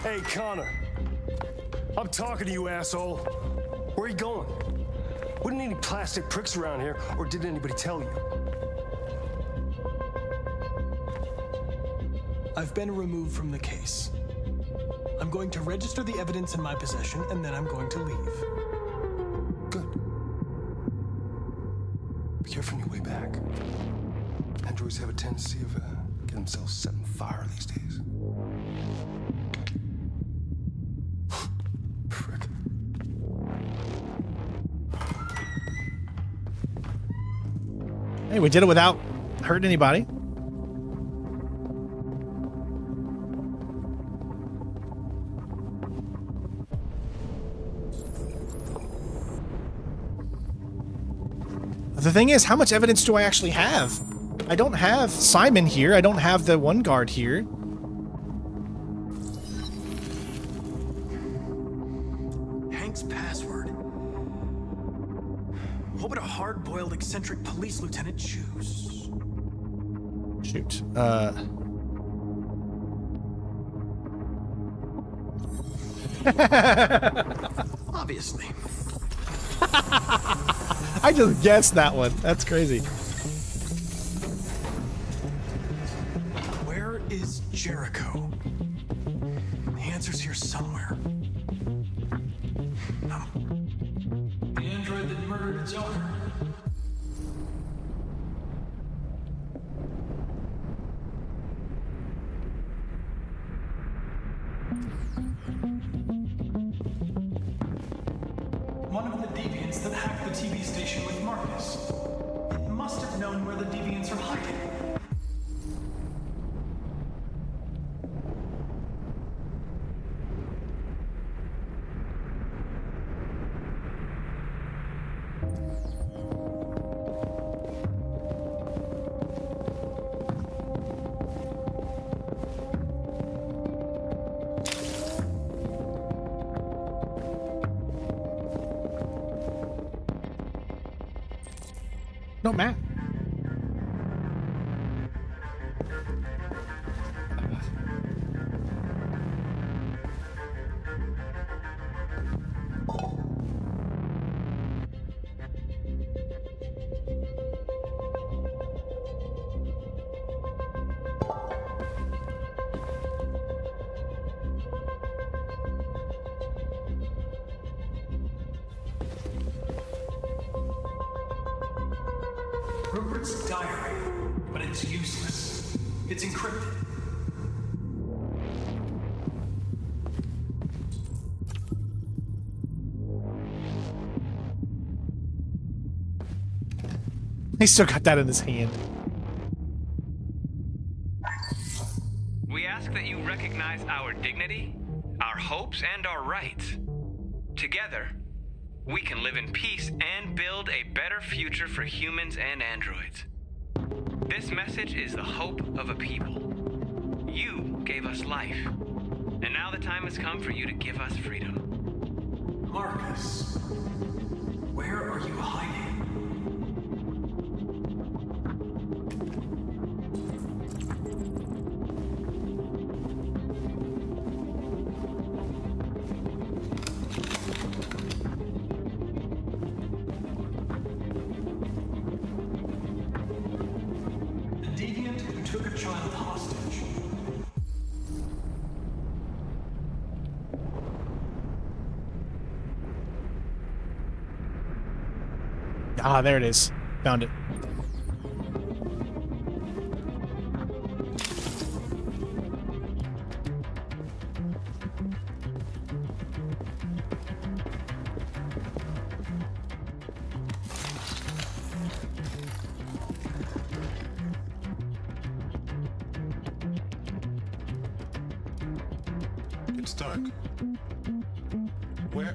Hey, Connor. I'm talking to you, asshole. Where are you going? Wouldn't any plastic pricks around here, or did anybody tell you? I've been removed from the case. I'm going to register the evidence in my possession, and then I'm going to leave. Be careful on your way back. Androids have a tendency of getting themselves set on fire these days. Frick. Hey, we did it without hurting anybody. The thing is, how much evidence do I actually have? I don't have Simon here. I don't have the one guard here. Hank's password. What would a hard-boiled, eccentric police lieutenant choose? Shoot. Obviously. I just guessed that one. That's crazy. Where is Jericho? The answer's here somewhere. The android that murdered its owner. One of the deviants that hacked the TV station with Marcus. It must have known where the deviants are hiding. No, Matt. Rupert's diary, but it's useless. It's encrypted. He still got that in his hand. We ask that you recognize our dignity, our hopes, and our rights. Together, we can live in peace and build a better future for humans and androids. This message is the hope of a people. You gave us life, and now the time has come for you to give us freedom. Marcus, where are you hiding? The deviant child hostage. Ah, there it is. Found it. It's dark. Where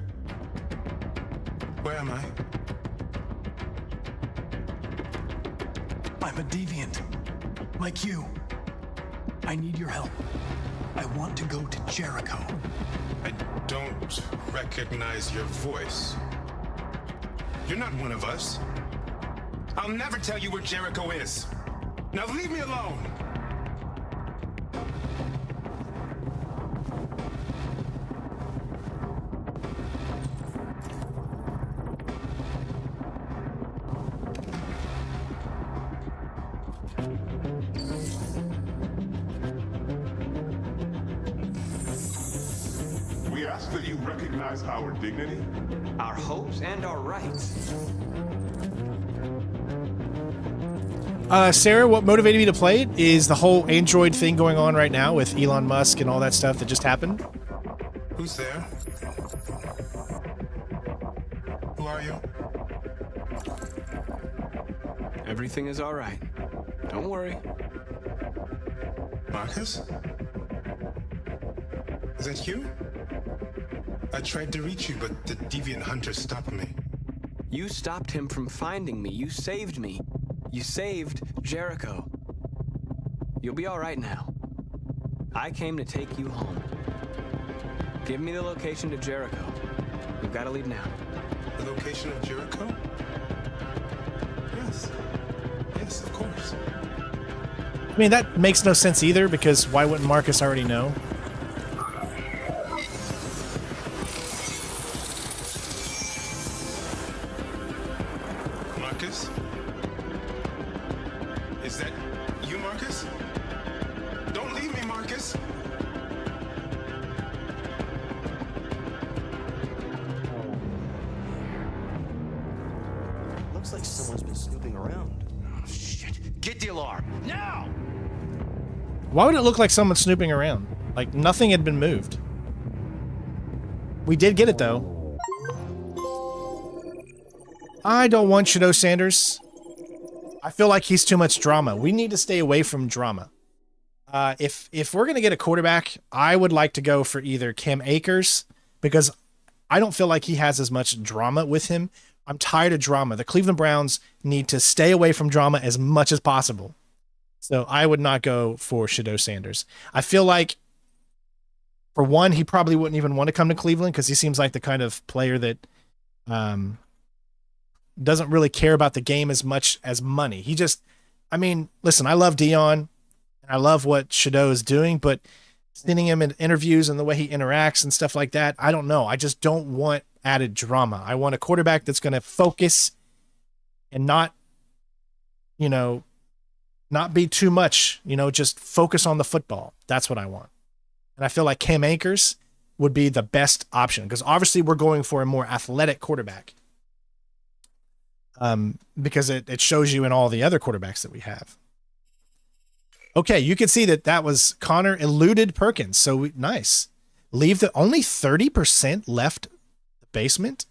am I? I'm a deviant. Like you. I need your help. I want to go to Jericho. I don't recognize your voice. You're not one of us. I'll never tell you where Jericho is. Now leave me alone. We ask that you recognize our dignity, our hopes, and our rights. Sarah, what motivated me to play it is the whole Android thing going on right now with Elon Musk and all that stuff that just happened. Who's there? Who are you? Everything is all right. Don't worry. Marcus? Is that you? I tried to reach you, but the deviant hunter stopped me. You stopped him from finding me. You saved me. You saved Jericho. You'll be all right now. I came to take you home. Give me the location to Jericho. We've got to leave now. The location of Jericho? Yes. Yes, of course. I mean, that makes no sense either, because why wouldn't Marcus already know? Marcus? Is that you, Marcus? Don't leave me, Marcus! Looks like someone's been snooping around. Oh, shit. Get the alarm. Now! Why would it look like someone's snooping around? Like, nothing had been moved. We did get it, though. I don't want Shadow Sanders. I feel like he's too much drama. We need to stay away from drama. If we're going to get a quarterback, I would like to go for either Cam Akers, because I don't feel like he has as much drama with him. I'm tired of drama. The Cleveland Browns need to stay away from drama as much as possible. So I would not go for Shadow Sanders. I feel like, for one, he probably wouldn't even want to come to Cleveland because he seems like the kind of player that doesn't really care about the game as much as money. He just, I mean, listen, I love Dion and I love what Shadow is doing, but sending him in interviews and the way he interacts and stuff like that, I don't know. I just don't want added drama. I want a quarterback that's going to focus and not, you know, not be too much, you know, just focus on the football. That's what I want. And I feel like Cam Akers would be the best option because obviously we're going for a more athletic quarterback. Because it shows you in all the other quarterbacks that we have. Okay, you can see that was Connor eluded Perkins. So nice. Leave the only 30% left the basement.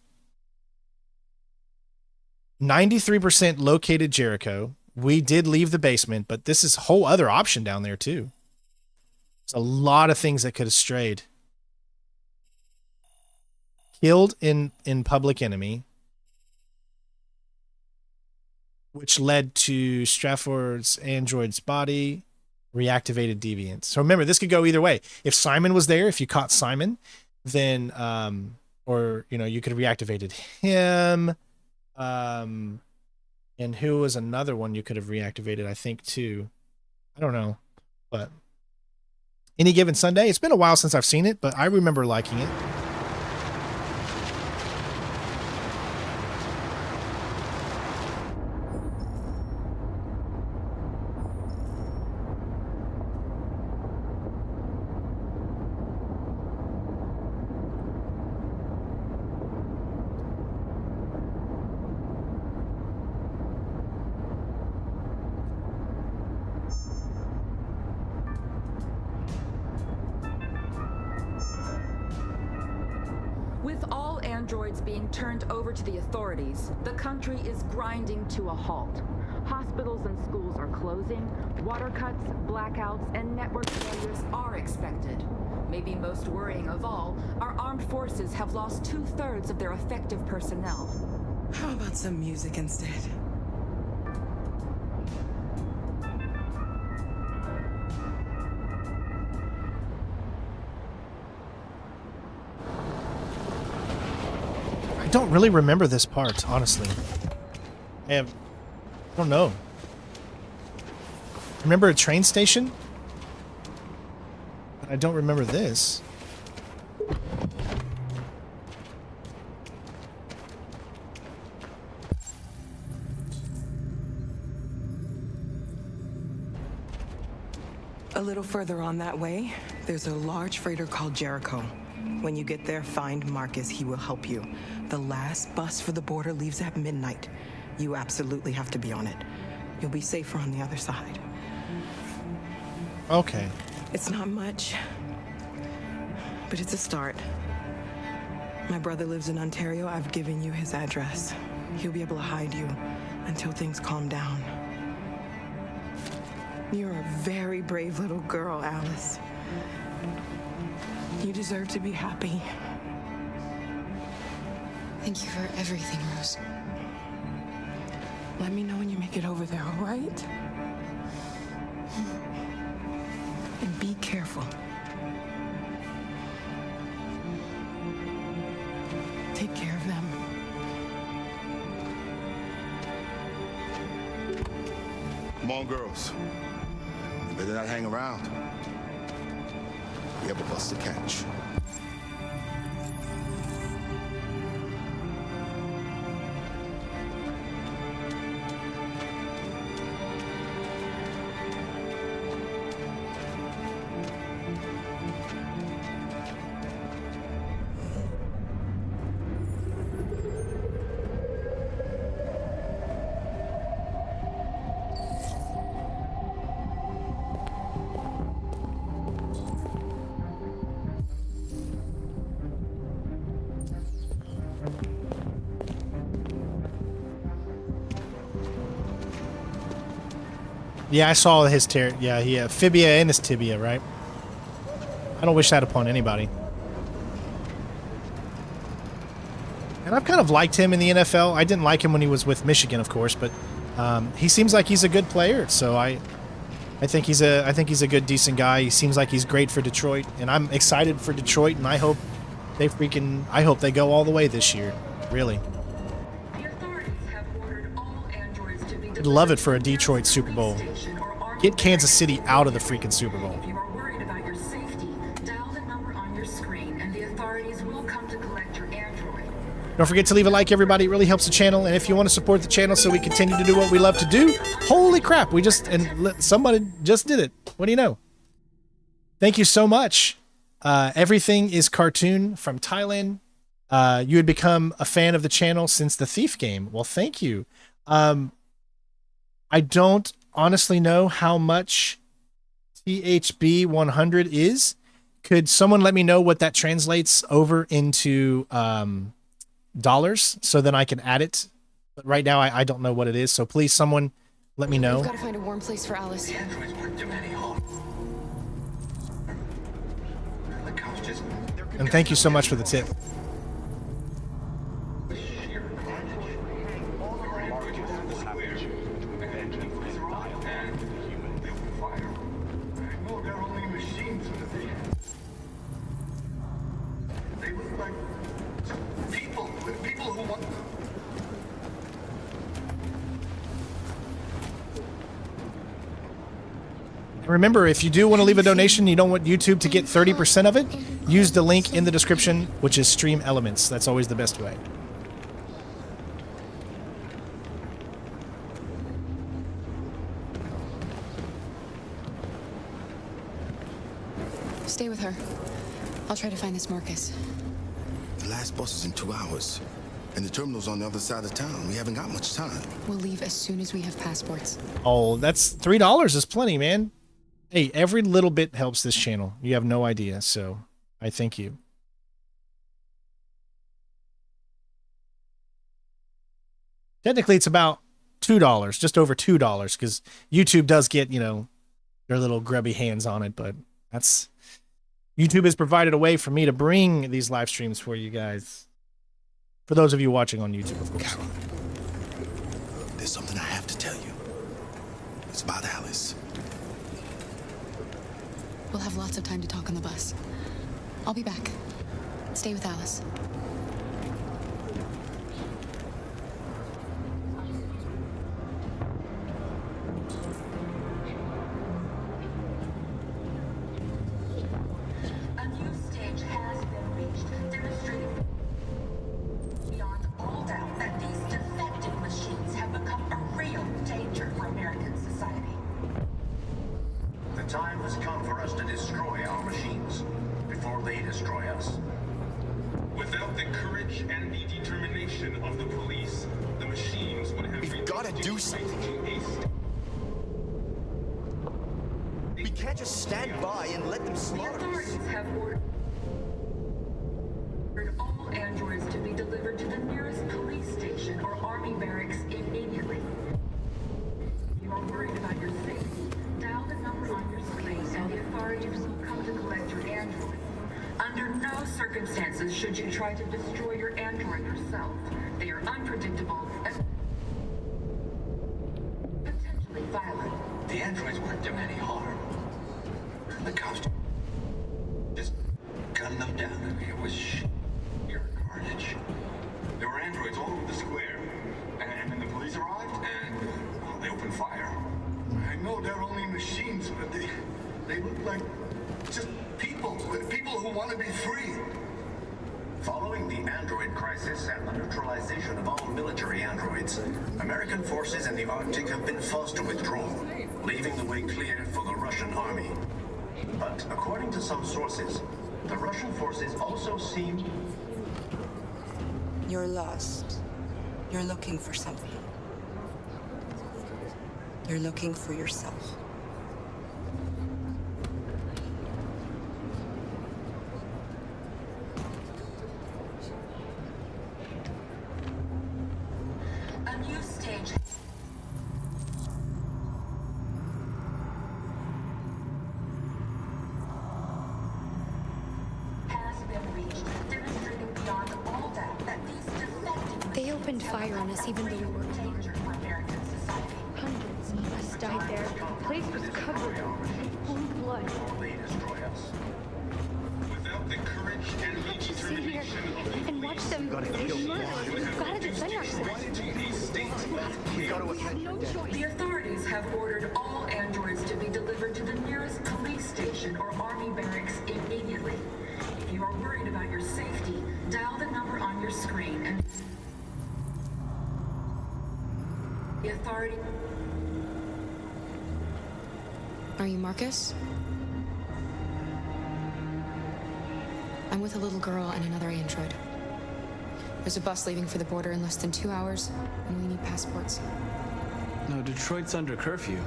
93% located Jericho. We did leave the basement, but this is a whole other option down there too. There's a lot of things that could have strayed. Killed in Public Enemy, which led to Strafford's android's body, reactivated deviants. So remember, this could go either way. If Simon was there, if you caught Simon, then, or, you know, you could have reactivated him. And who was another one you could have reactivated, I think, too. I don't know. But Any Given Sunday, it's been a while since I've seen it, but I remember liking it. With all androids being turned over to the authorities, the country is grinding to a halt. Hospitals and schools are closing, water cuts, blackouts, and network failures are expected. Maybe most worrying of all, our armed forces have lost 2/3 of their effective personnel. How about some music instead? I don't really remember this part, honestly. I don't know. Remember a train station? But I don't remember this. A little further on that way, there's a large freighter called Jericho. When you get there, find Marcus. He will help you. The last bus for the border leaves at midnight. You absolutely have to be on it. You'll be safer on the other side. Okay. It's not much, but it's a start. My brother lives in Ontario. I've given you his address. He'll be able to hide you until things calm down. You're a very brave little girl, Alice. You deserve to be happy. Thank you for everything, Rose. Let me know when you make it over there, all right? And be careful. Take care of them. Come on, girls. You better not hang around. We have a bus to catch. Yeah, I saw his fibia and his tibia, right? I don't wish that upon anybody. And I've kind of liked him in the NFL. I didn't like him when he was with Michigan, of course, but he seems like he's a good player. So I think he's a good, decent guy. He seems like he's great for Detroit, and I'm excited for Detroit. And I hope they go all the way this year. Really. I'd love it for a Detroit Super Bowl. Get Kansas City out of the freaking Super Bowl. If you are worried about your safety, dial the number on your screen and the authorities will come to collect your android. Don't forget to leave a like, everybody. It really helps the channel. And if you want to support the channel so we continue to do what we love to do, holy crap, somebody just did it. What do you know? Thank you so much. Everything is cartoon from Thailand. You had become a fan of the channel since the Thief game. Well, thank you. I don't honestly know how much THB 100 is. Could someone let me know what that translates over into dollars so then I can add it? But right now I don't know what it is. So please, someone let me know. We've got to find a warm place for Alice. And thank you so much for the tip. Remember, if you do want to leave a donation, you don't want YouTube to get 30% of it, use the link in the description, which is Stream Elements. That's always the best way. Stay with her. I'll try to find this Marcus. The last bus is in 2 hours. And the terminal's on the other side of town. We haven't got much time. We'll leave as soon as we have passports. Oh, that's $3 is plenty, man. Hey, every little bit helps this channel. You have no idea, so I thank you. Technically, it's about $2, just over $2, because YouTube does get, you know, their little grubby hands on it, but that's... YouTube has provided a way for me to bring these live streams for you guys. For those of you watching on YouTube, of course. Carol, there's something I have to tell you. It's about Alice. We'll have lots of time to talk on the bus. I'll be back. Stay with Alice. A new stage has been reached, demonstrating beyond all doubt that these defective machines have become a real danger for American society. The time has come for us to destroy our machines before they destroy us. Without the courage and the determination of the police, the machines would have... We've got to do something. We can't just stand by and let them slaughter us. The authorities have ordered all androids to be delivered to the nearest police station or army barracks immediately. If you are worried about your safety, dial the number on your screen and the authorities will come to collect your android. Under no circumstances should you try to destroy your android yourself. They are unpredictable and potentially violent. The androids weren't doing any harm. The cops just gunned them down. It was sheer carnage. There were androids all over the square. And then the police arrived, and they opened fire. I know they're only machines, but they look like just people who want to be free. Following the android crisis and the neutralization of all military androids, American forces in the Arctic have been forced to withdraw, leaving the way clear for the Russian army. But according to some sources, the Russian forces also seem... You're lost. You're looking for something. You're looking for yourself. A new stage has been reached, demonstrating beyond all doubt that these defective They opened fire on us even though we were danger for American society. Hundreds of us died there. The place was covered in blue blood. They destroy us. Without the courage and the determination of the And watch them murder. We've got to defend ourselves. We got to have no choice. The authorities have ordered all androids to be delivered to the nearest police station or army barracks immediately. If you are worried about your safety, dial the number on your screen and the authority... Are you Marcus? I'm with a little girl and another android. There's a bus leaving for the border in less than 2 hours, and we need passports. No, Detroit's under curfew.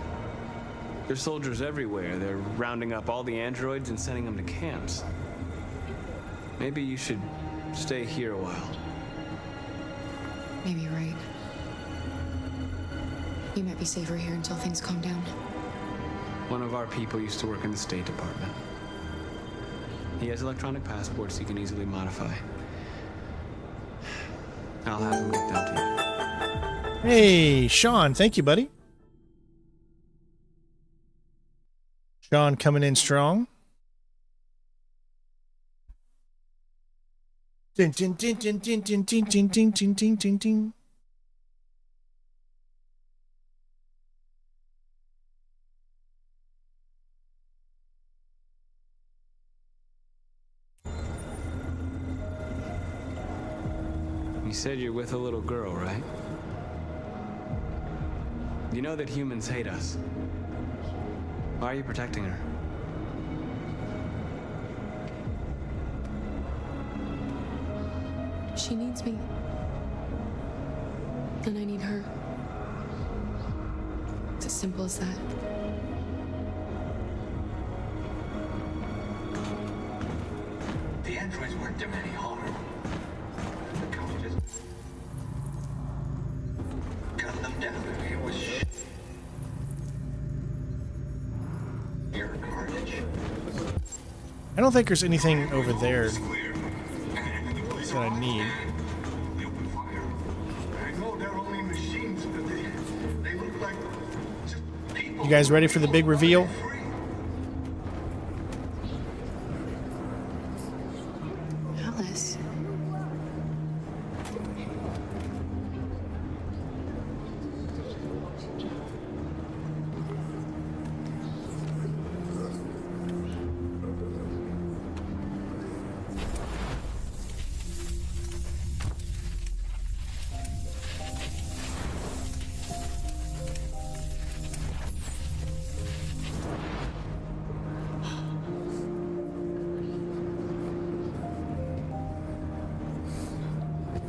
There's soldiers everywhere. They're rounding up all the androids and sending them to camps. Maybe you should stay here a while. Maybe you're right. You might be safer here until things calm down. One of our people used to work in the State Department. He has electronic passports he can easily modify. I'll have him get them to you. Hey, Sean, thank you, buddy. Sean coming in strong. Ding, ding, ding, ding, ding, ding, ding, ding, ding, ding, ding, ding, ding. You said you're with a little girl, right? You know that humans hate us. Why are you protecting her? She needs me. And I need her. It's as simple as that. The androids weren't doing any harm. I don't think there's anything over there that I need. I know they're only machines, but they look like just people. You guys ready for the big reveal? Alice.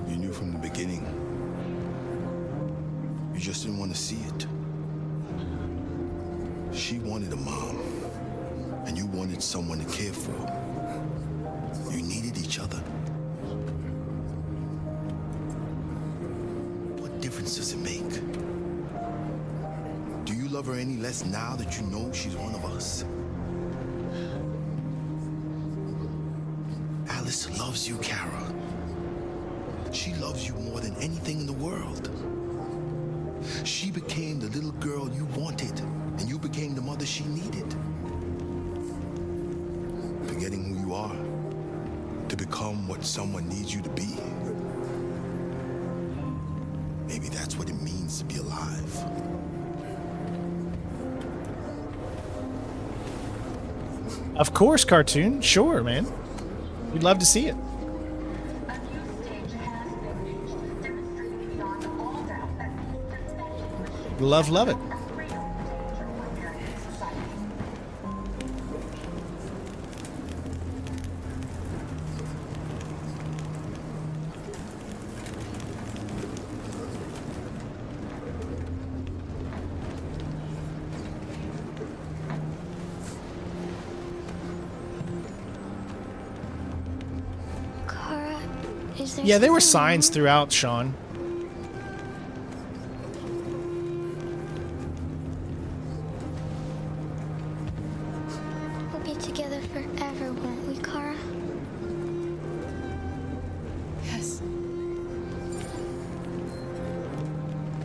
You knew from the beginning. You just didn't want to see it. She wanted a mom, and you wanted someone to care for. You needed each other. What difference does it make? Do you love her any less now that you know she's one of us? Alice loves you, Kara. She loves you more than anything in the world. She became the little girl you wanted, and you became the mother she needed. Forgetting who you are to become what someone needs you to be. Maybe that's what it means to be alive. Of course, cartoon. Sure, man. We'd love to see it. Love it. Kara, is there Yeah, there were something signs wrong? throughout, Sean. We'll be together forever, won't we, Kara? Yes.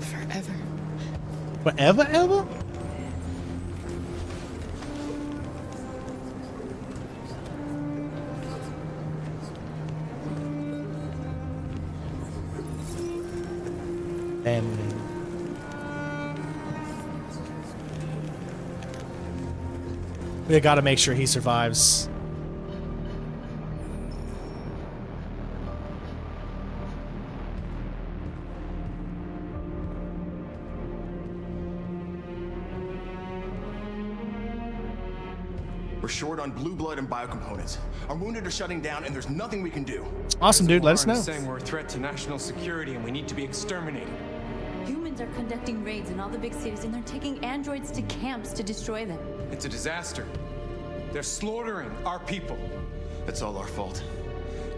Forever. Forever, ever? And we gotta make sure he survives. We're short on blue blood and biocomponents. Our wounded are shutting down, and there's nothing we can do. Awesome, dude. Let us know. Saying we're a threat to national security and we need to be exterminated. Humans are conducting raids in all the big cities, and they're taking androids to camps to destroy them. It's a disaster. They're slaughtering our people. That's all our fault.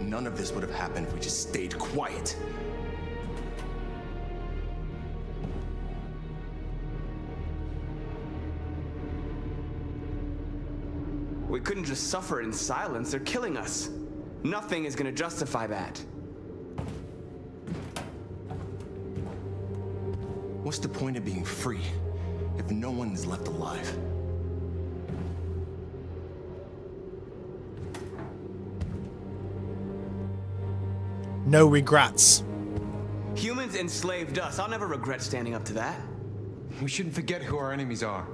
None of this would have happened if we just stayed quiet. We couldn't just suffer in silence. They're killing us. Nothing is gonna justify that. What's the point of being free if no one is left alive? No regrets. Humans enslaved us. I'll never regret standing up to that. We shouldn't forget who our enemies are.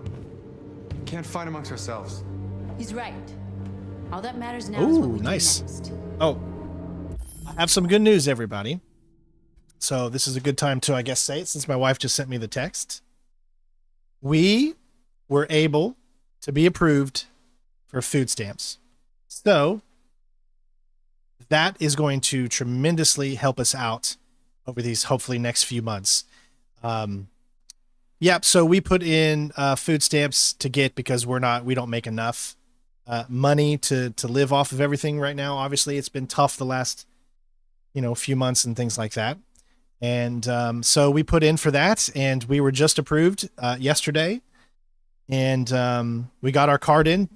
We can't fight amongst ourselves. He's right. All that matters now is what Ooh, we nice. do next. Oh, I have some good news, everybody. So this is a good time to, I guess, say it since my wife just sent me the text. We were able to be approved for food stamps. So that is going to tremendously help us out over these hopefully next few months. Yep. So we put in food stamps to get because we don't make enough money to live off of everything right now. Obviously, it's been tough the last few months and things like that. And so we put in for that, and we were just approved yesterday. And we got our card in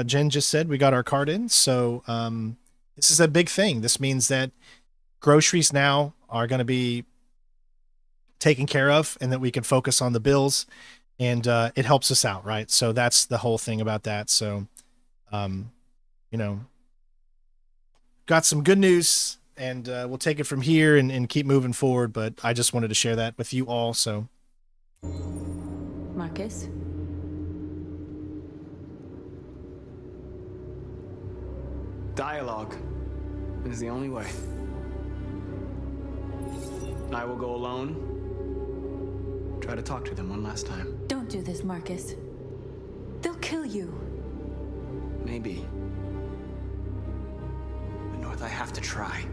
Jen just said, we got our card in. So this is a big thing. This means that groceries now are going to be taken care of and that we can focus on the bills, and it helps us out, right? So that's the whole thing about that. So, you know, got some good news, and we'll take it from here and keep moving forward. But I just wanted to share that with you all. So, Marcus? Dialogue is the only way. I will go alone. Try to talk to them one last time. Don't do this, Marcus. They'll kill you. Maybe. But North, I have to try.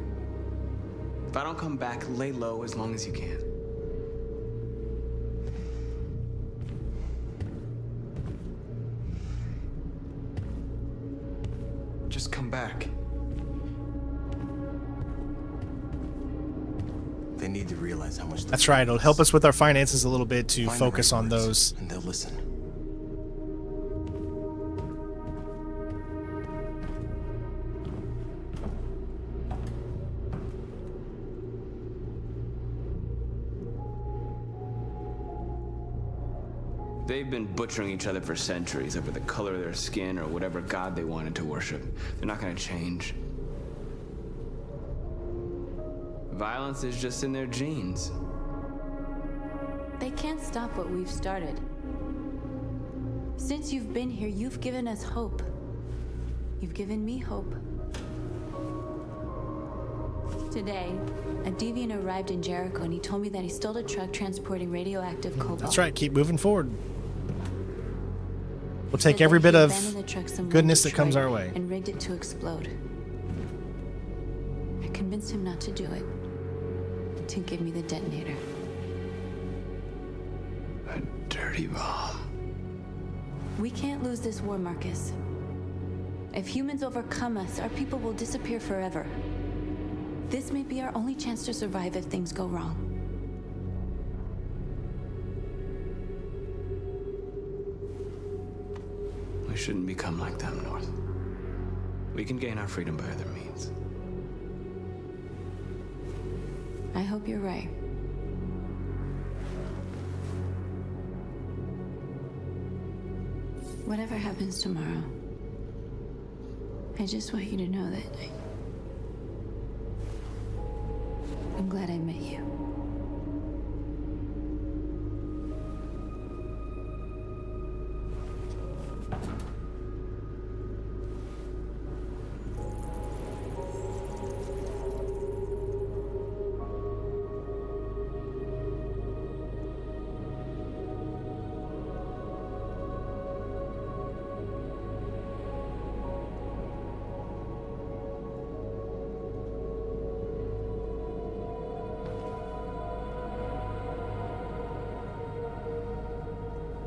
If I don't come back, lay low as long as you can. Just come back. They need to realize how much. That's right. It'll help us with our finances a little bit to focus on those. And they'll listen. They've been butchering each other for centuries over the color of their skin or whatever god they wanted to worship. They're not gonna change. Violence is just in their genes. They can't stop what we've started. Since you've been here, you've given us hope. You've given me hope. Today, a deviant arrived in Jericho and he told me that he stole a truck transporting radioactive cobalt. That's right. Keep moving forward. We'll take every bit of goodness that comes our way. And rigged it to explode. I convinced him not to do it. To give me the detonator. A dirty bomb. We can't lose this war, Marcus. If humans overcome us, our people will disappear forever. This may be our only chance to survive if things go wrong. We shouldn't become like them, North. We can gain our freedom by other means. I hope you're right. Whatever happens tomorrow, I just want you to know that I'm glad I met you.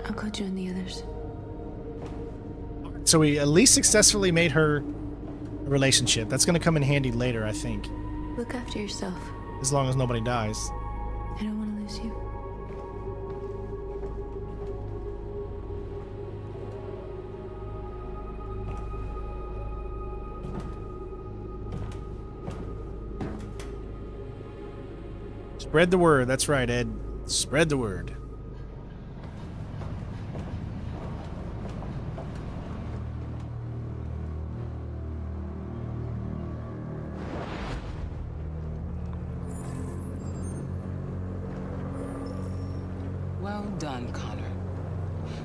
I'll go join the others. So we at least successfully made her a relationship. That's going to come in handy later, I think. Look after yourself. As long as nobody dies. I don't want to lose you. Spread the word. That's right, Ed. Spread the word. Well done, Connor.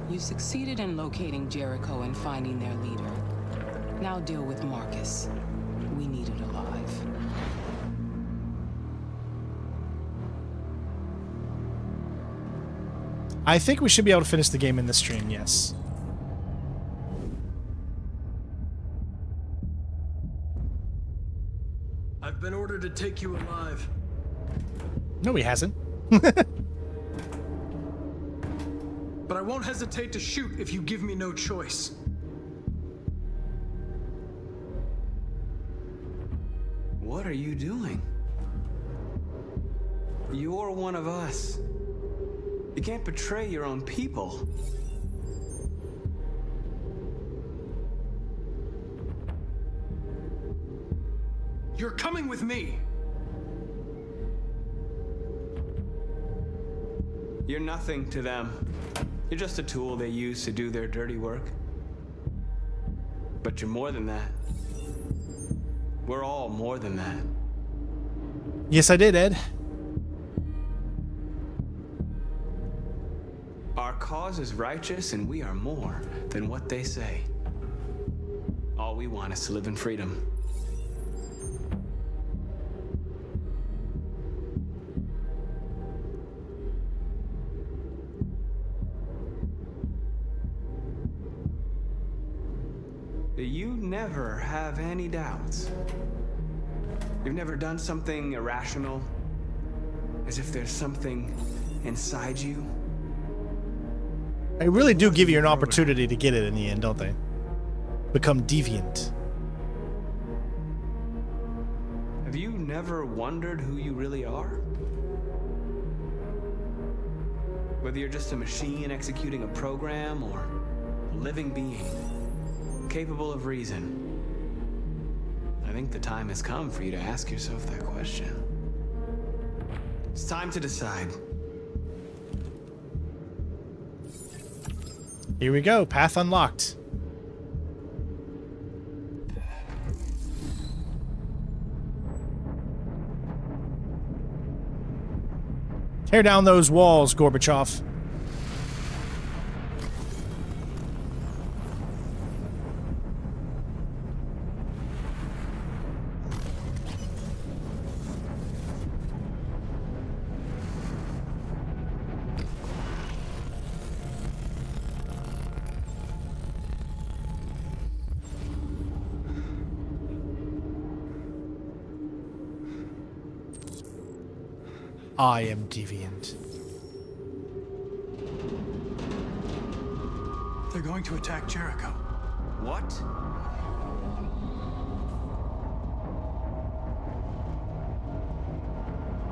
You succeeded in locating Jericho and finding their leader. Now deal with Marcus. We need it alive. I think we should be able to finish the game in this stream, yes. I've been ordered to take you alive. No, he hasn't. But I won't hesitate to shoot if you give me no choice. What are you doing? You're one of us. You can't betray your own people. You're coming with me. You're nothing to them. You're just a tool they use to do their dirty work. But you're more than that. We're all more than that. Yes, I did, Ed. Our cause is righteous, and we are more than what they say. All we want is to live in freedom. You never have any doubts. You've never done something irrational, as if there's something inside you. They really do give you an opportunity to get it in the end, don't they? Become deviant. Have you never wondered who you really are? Whether you're just a machine executing a program or a living being, capable of reason. I think the time has come for you to ask yourself that question. It's time to decide. Here we go, path unlocked. Tear down those walls, Gorbachev. I am deviant. They're going to attack Jericho. What?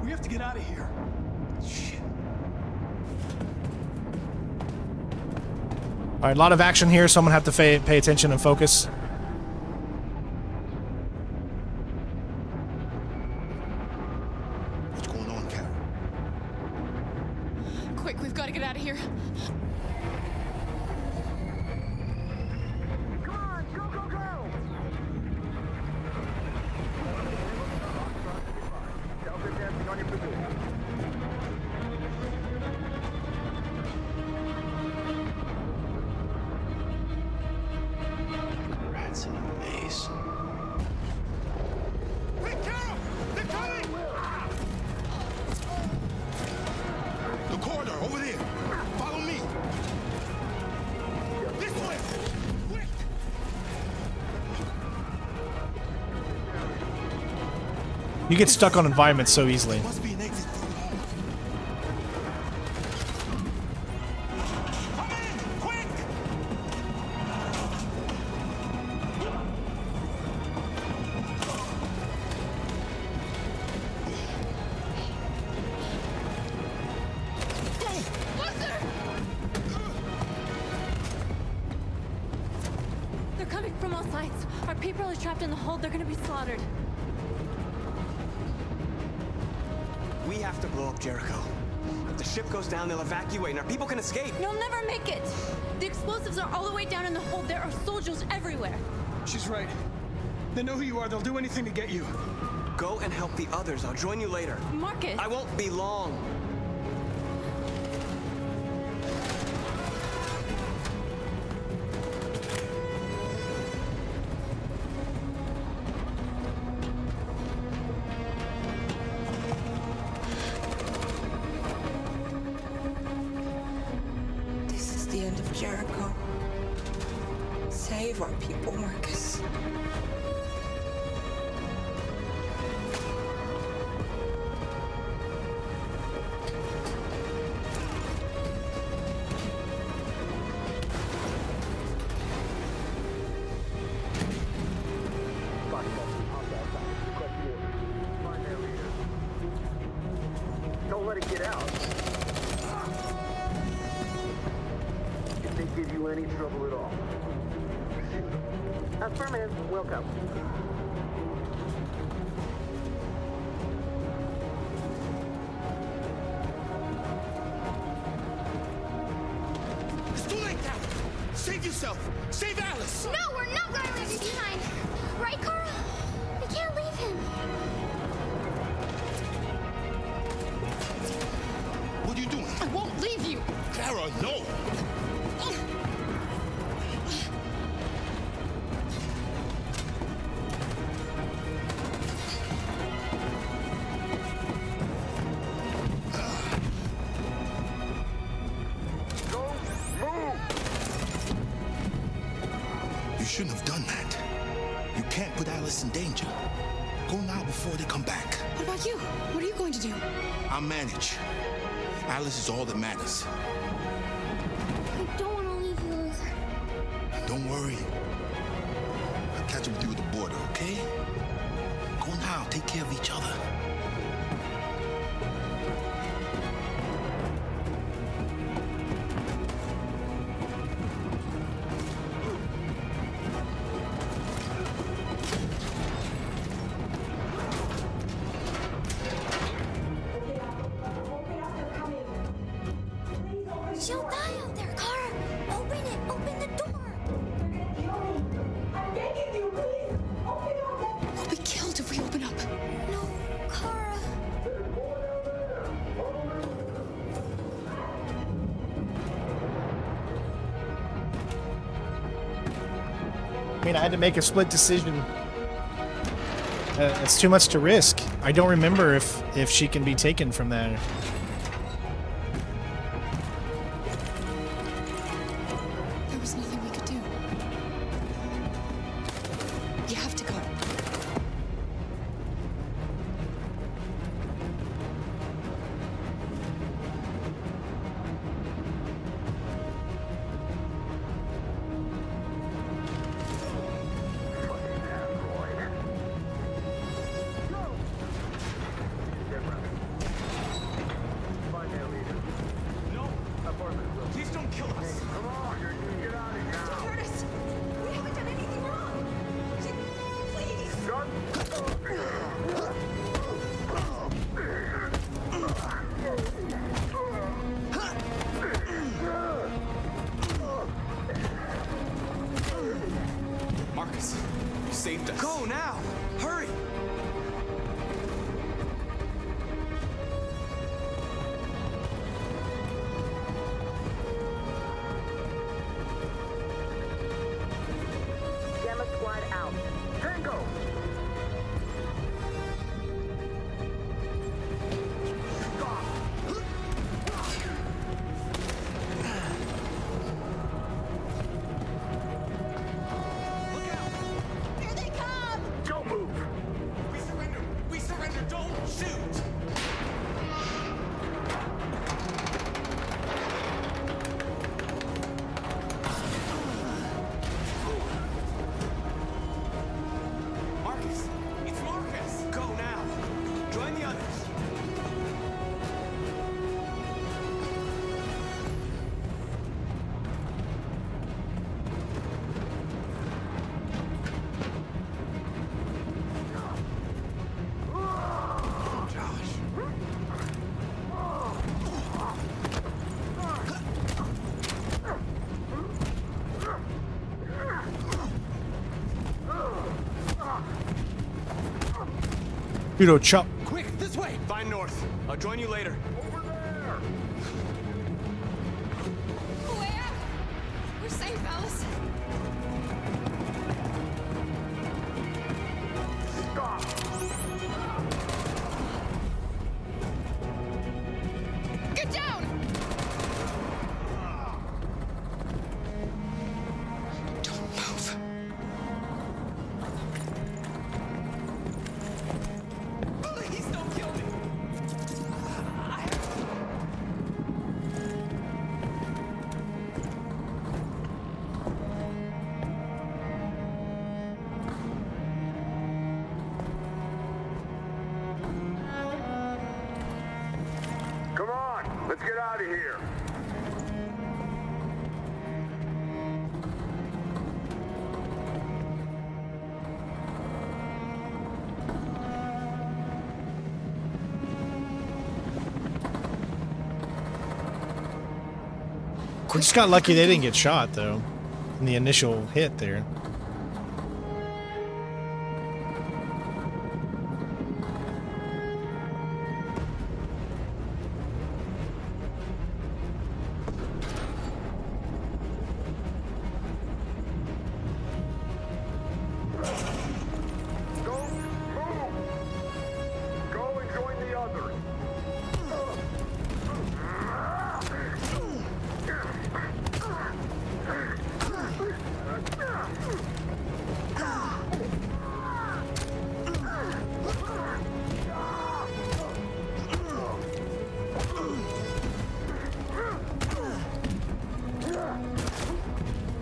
We have to get out of here. Shit. All right, a lot of action here, so I'm gonna have to pay attention and focus. Quick, we've got to get out of here. Come on, go, go, go! Delta dancing on your position. Rats in a maze. Quick, Carol! They're coming! The corridor, over there. Follow me. This way. Quick. You get stuck on environments so easily. Must be an exit. Come in, quick! They're coming from all sides. Our people are trapped in the hold. They're gonna be slaughtered. We have to blow up Jericho. If the ship goes down, they'll evacuate and our people can escape. You'll never make it. The explosives are all the way down in the hold. There are soldiers everywhere. She's right. They know who you are. They'll do anything to get you. Go and help the others. I'll join you later. Marcus! I won't be long. This is the end of Jericho. Save our people, Marcus. Don't let it get out. If they give you any trouble at all. Affirmative. Welcome. You shouldn't have done that. You can't put Alice in danger. Go now before they come back. What about you? What are you going to do? I'll manage. Alice is all that matters. I don't want to leave you, Luther. Don't worry. I'll catch up with you at the border, okay? Go now. Take care of each other. She'll die out there, Kara. Open it. Open the door. We'll be killed if we open up. No, Kara. I mean, I had to make a split decision. It's too much to risk. I don't remember if she can be taken from that. There was nothing we could do. You have to go. Please don't kill us. Come on, get out of here. Curtis, we haven't done anything wrong. Please. Marcus, you saved us. Go now. Hurry. Gamma Squad out. Tango! Here they come. Don't move! We surrender. We surrender. Don't shoot. Marcus, it's Marcus. Go now. Join the others. Judo chop. Quick, this way. Find North. I'll join you later. Where? We're safe, Alice. Get down! Don't move. Please don't kill me. Come on, let's get out of here. We just got lucky they didn't get shot though in the initial hit there. Don't move! Go and join the others.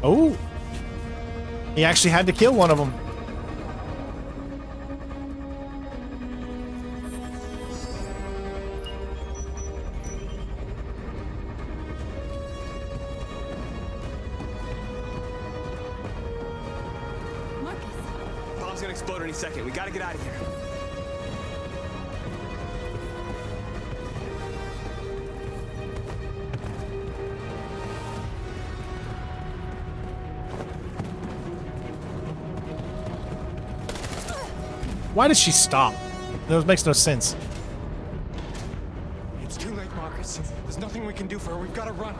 Oh. He actually had to kill one of them. Bomb's gonna explode any second. We gotta get out of here. Why did she stop? That makes no sense. It's too late, Marcus. There's nothing we can do for her. We've got to run.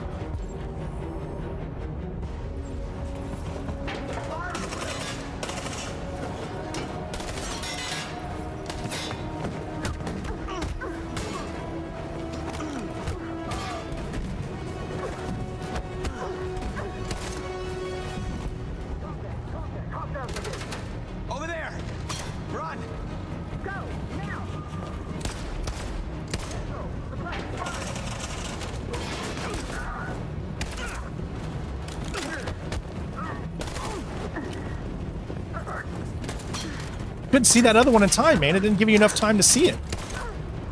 Over there! Run! Go! Now! Couldn't see that other one in time, man. It didn't give you enough time to see it.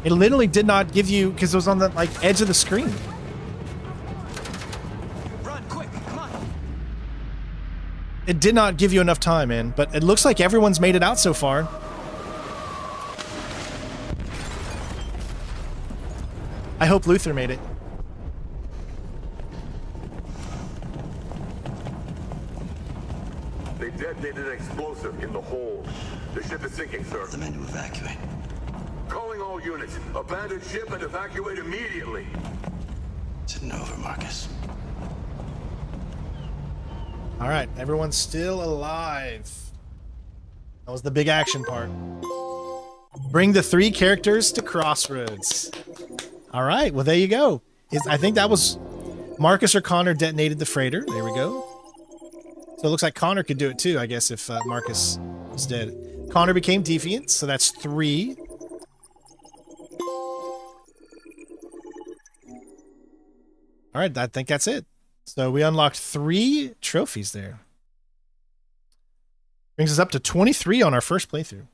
It literally did not give you, because it was on the like edge of the screen. Run, quick! Come on! It did not give you enough time, man. But it looks like everyone's made it out so far. I hope Luther made it. They detonated an explosive in the hold. The ship is sinking, sir. The men to evacuate. Calling all units. Abandon ship and evacuate immediately. It's over, Marcus. All right, everyone's still alive. That was the big action part. Bring the 3 characters to Crossroads. All right, well, there you go. I think that was Marcus or Connor detonated the freighter. There we go. So it looks like Connor could do it too, I guess, if Marcus is dead. Connor became deviant, so that's 3. All right, I think that's it. So we unlocked 3 trophies there. Brings us up to 23 on our first playthrough.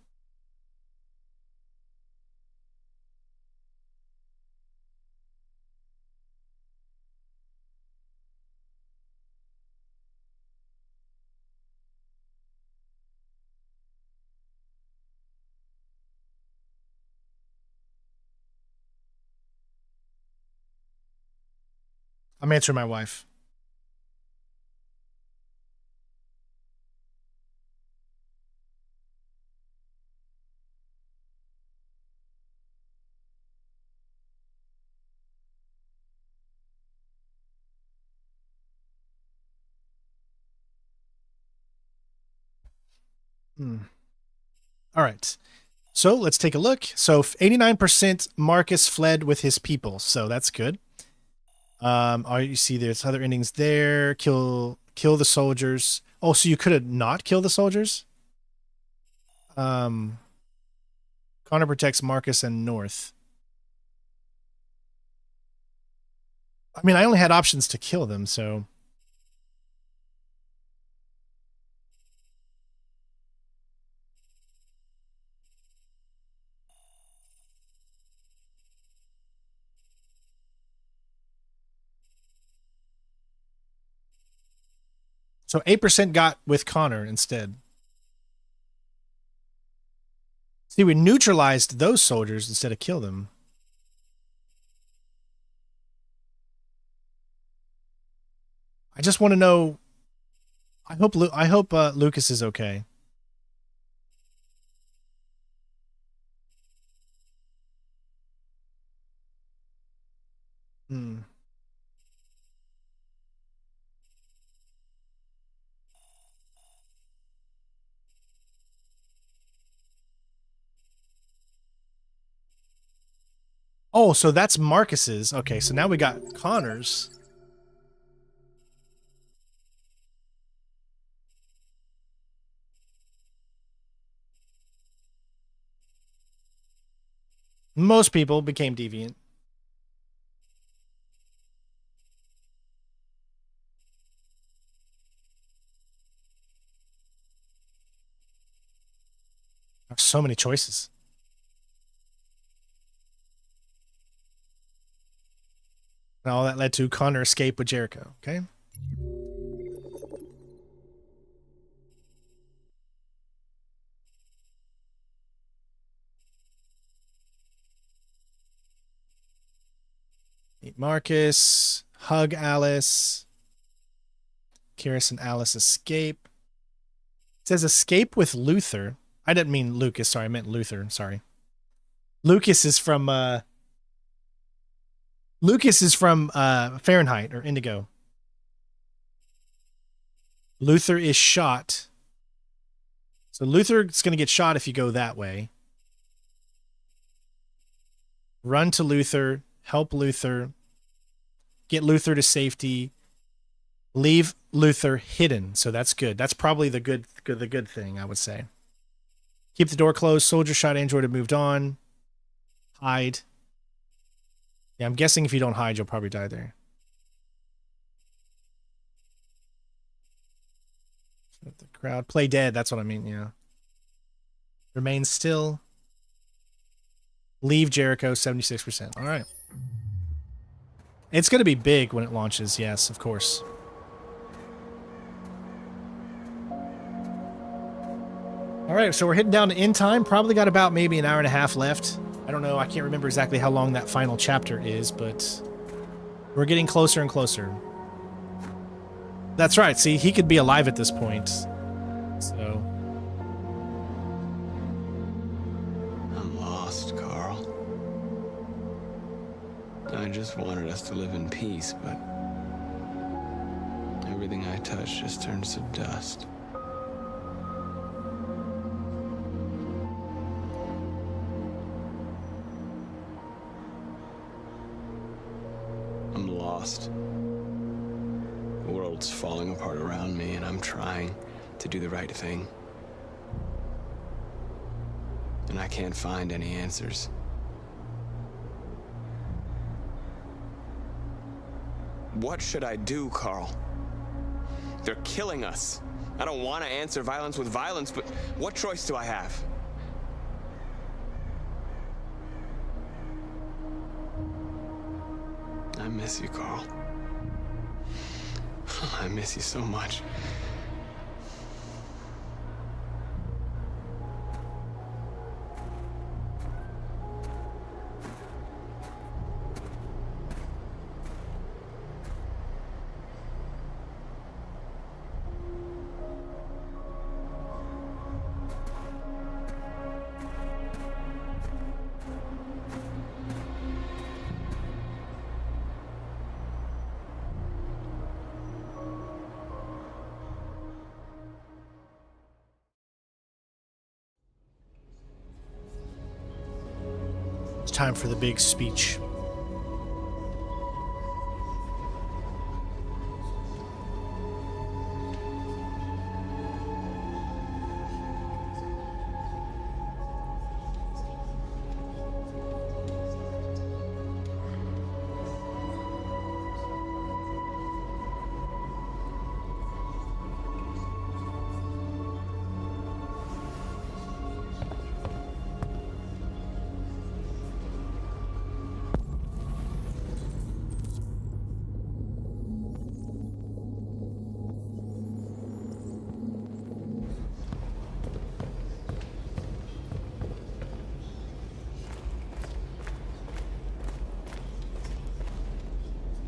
I'm answering my wife. All right. So let's take a look. So 89% Marcus fled with his people. So that's good. You see there's other endings there. Kill the soldiers. Oh, so you could have not killed the soldiers? Connor protects Marcus and North. I mean, I only had options to kill them, so... So 8% got with Connor instead. See, we neutralized those soldiers instead of kill them. I just want to know. I hope Lucas is okay. Hmm. Oh, so that's Marcus's. Okay, so now we got Connor's. Most people became deviant. So many choices. And all that led to Connor escape with Jericho. Okay. Meet Marcus. Hug Alice. Karis and Alice escape. It says escape with Luther. I didn't mean Lucas. Sorry, I meant Luther. Sorry. Lucas is from Fahrenheit or Indigo. Luther is shot. So Luther's going to get shot if you go that way. Run to Luther. Help Luther. Get Luther to safety. Leave Luther hidden. So that's good. That's probably the good thing, I would say. Keep the door closed. Soldier shot android have moved on. Hide. Yeah, I'm guessing if you don't hide, you'll probably die there. The crowd. Play dead. That's what I mean, yeah. Remain still. Leave Jericho, 76%. All right. It's going to be big when it launches. Yes, of course. All right, so we're heading down to end time. Probably got about maybe an hour and a half left. I don't know. I can't remember exactly how long that final chapter is, but we're getting closer and closer. That's right. See, he could be alive at this point. So. I'm lost, Carl. I just wanted us to live in peace, but everything I touch just turns to dust. I'm lost. The world's falling apart around me, and I'm trying to do the right thing. And I can't find any answers. What should I do, Carl? They're killing us. I don't want to answer violence with violence, but what choice do I have? I miss you, Carl. I miss you so much. Time for the big speech.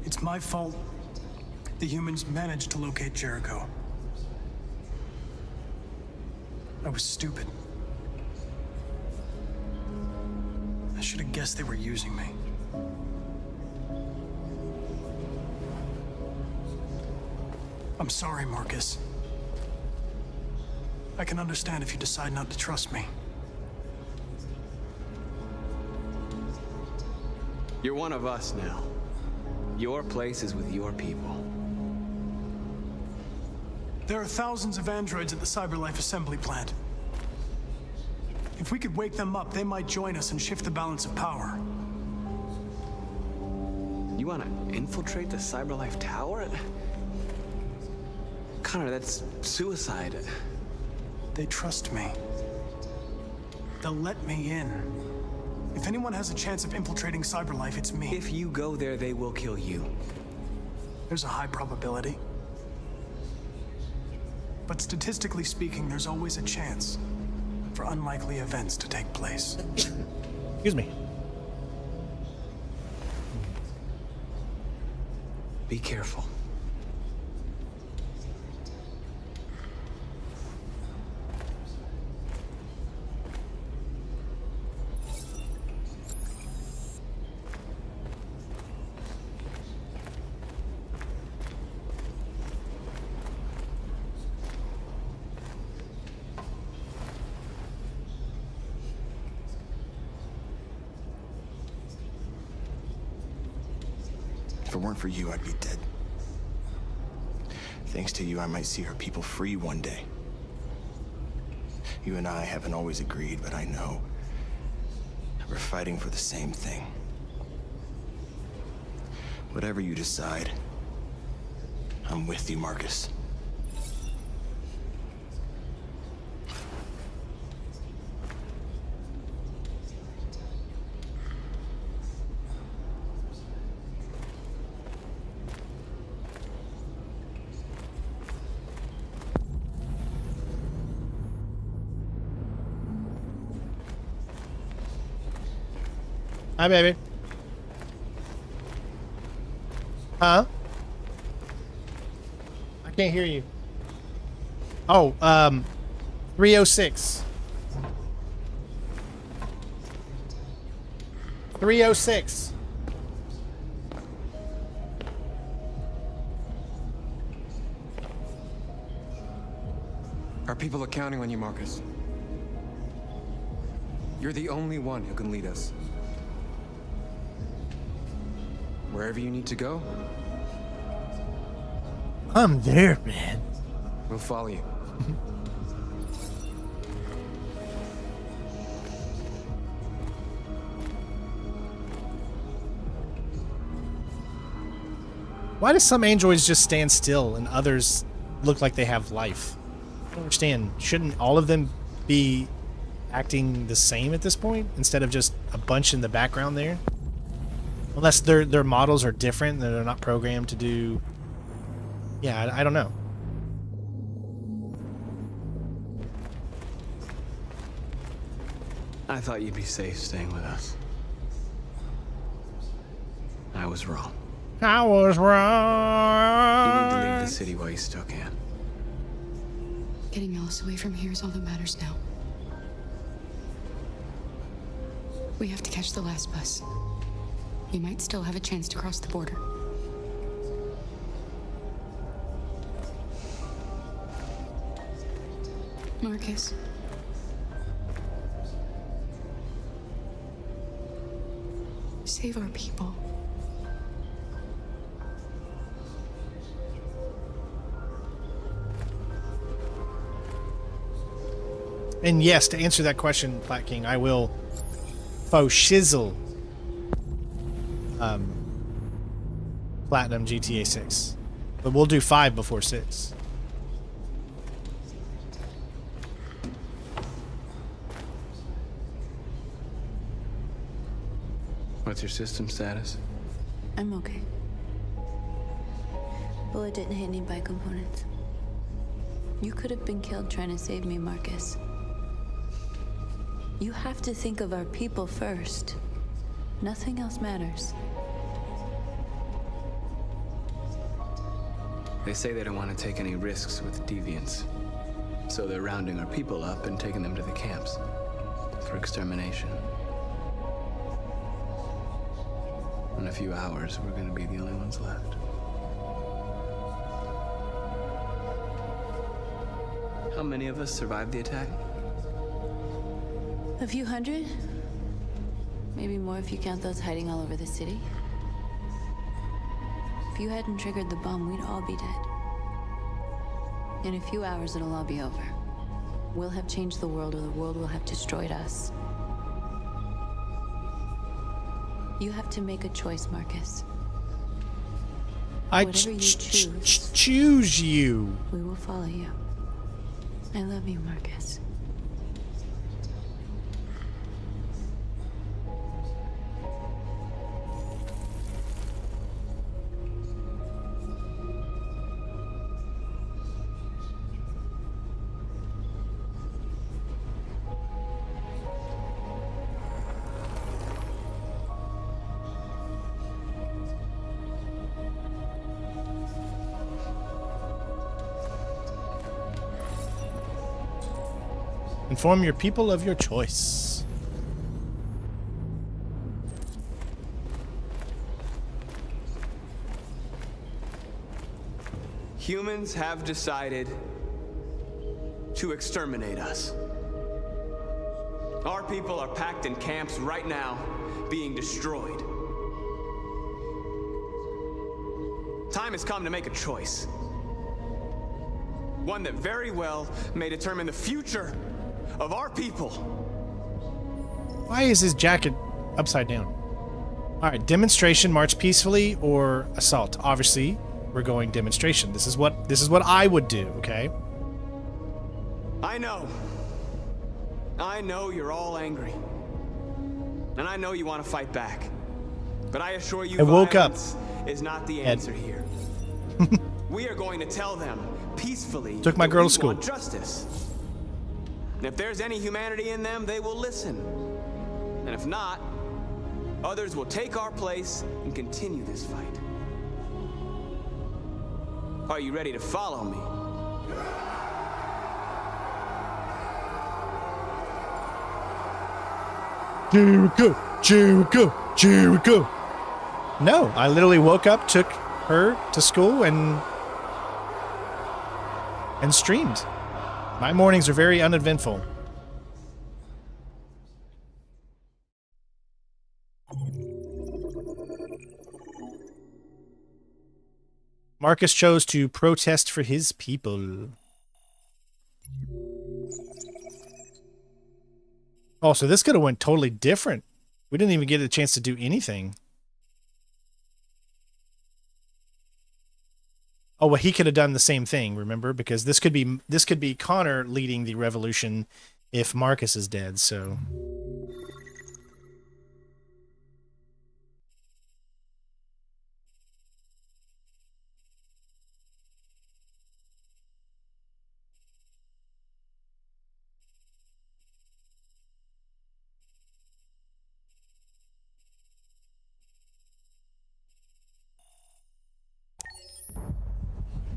It's my fault the humans managed to locate Jericho. I was stupid. I should have guessed they were using me. I'm sorry, Marcus. I can understand if you decide not to trust me. You're one of us now. Your place is with your people. There are thousands of androids at the Cyberlife assembly plant. If we could wake them up, they might join us and shift the balance of power. You want to infiltrate the Cyberlife tower? Connor, that's suicide. They trust me. They'll let me in. If anyone has a chance of infiltrating Cyberlife, it's me. If you go there, they will kill you. There's a high probability. But statistically speaking, there's always a chance for unlikely events to take place. Excuse me. Be careful. If it weren't for you, I'd be dead. Thanks to you, I might see our people free one day. You and I haven't always agreed, but I know we're fighting for the same thing. Whatever you decide, I'm with you, Marcus. Hi, baby. Huh? I can't hear you. Oh, 306. 306. Our people are counting on you, Marcus. You're the only one who can lead us. Wherever you need to go, I'm there, man. we'll follow you. Why do some androids just stand still and others look like they have life? I don't understand. Shouldn't all of them be acting the same at this point instead of just a bunch in the background there? Unless their models are different, they're not programmed to do... Yeah, I don't know. I thought you'd be safe staying with us. I was wrong. I was You need to leave wrong. the city while you still can. Getting Alice away from here is all that matters now. We have to catch the last bus. We might still have a chance to cross the border. Marcus. Save our people. And yes, to answer that question, Plat King, I will faux shizzle Platinum GTA 6. But we'll do 5 before 6. What's your system status? I'm okay. Bullet didn't hit any buy components. You could have been killed trying to save me, Marcus. You have to think of our people first. Nothing else matters. They say they don't want to take any risks with deviants. So they're rounding our people up and taking them to the camps for extermination. In a few hours, we're going to be the only ones left. How many of us survived the attack? A few hundred? Maybe more if you count those hiding all over the city. If you hadn't triggered the bomb, we'd all be dead. In a few hours, it'll all be over. We'll have changed the world, or the world will have destroyed us. You have to make a choice, Marcus. I Whatever you choose, choose you. we will follow you. I love you, Marcus. Inform your people of your choice. Humans have decided to exterminate us. Our people are packed in camps right now, being destroyed. Time has come to make a choice. One that very well may determine the future of our people. Why is his jacket upside down? All right, demonstration, march peacefully, or assault. Obviously, we're going demonstration. This is what I would do, okay? I know you're all angry. And I know you want to fight back. But I assure you, I woke up. violence is not the answer here. We are going to tell them peacefully. Took my that girl we to school. want justice. And if there's any humanity in them, they will listen. And if not, others will take our place and continue this fight. Are you ready to follow me? Jericho, Jericho, Jericho. No, I literally woke up, took her to school, and streamed. My mornings are very uneventful. Marcus chose to protest for his people. Oh, so this could have went totally different. We didn't even get a chance to do anything. Oh, well, he could have done the same thing, remember? Because this could be Connor leading the revolution if Marcus is dead, so...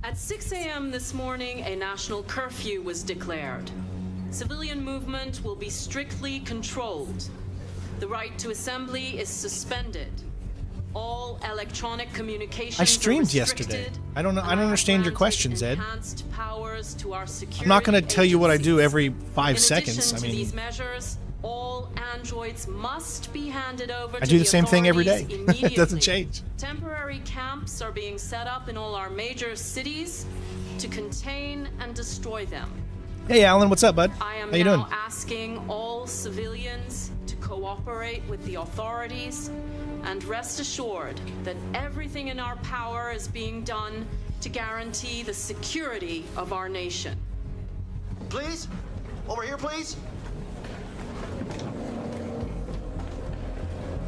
At 6 a.m. this morning, a national curfew was declared. Civilian movement will be strictly controlled. The right to assembly is suspended. All electronic communications I streamed are yesterday. I don't know. I don't understand your questions, Ed. Enhanced powers to our security I'm not going to tell you what I do every 5 In seconds. addition I to mean, these measures, all androids must be handed over I to do the same thing every day. authorities It doesn't immediately. change. Temporary camps are being set up in all our major cities to contain and destroy them. Hey, Alan, what's up, bud? I am How you now doing? asking all civilians to cooperate with the authorities and rest assured that everything in our power is being done to guarantee the security of our nation. Please? Over here, please?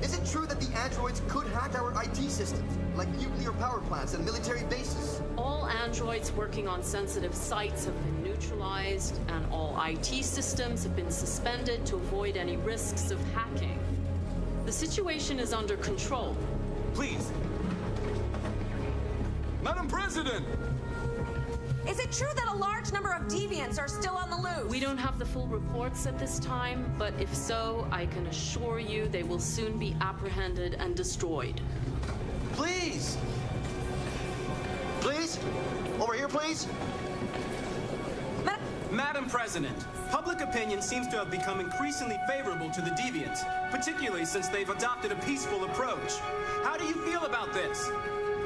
Is it true that the androids could hack our IT systems, like nuclear power plants and military bases? All androids working on sensitive sites have been neutralized, and all IT systems have been suspended to avoid any risks of hacking. The situation is under control. Please. Madam President! Is it true that a large number of deviants are still on the loose? We don't have the full reports at this time, but if so, I can assure you they will soon be apprehended and destroyed. Please! Please? Over here, please? Madam President, public opinion seems to have become increasingly favorable to the deviants, particularly since they've adopted a peaceful approach. How do you feel about this?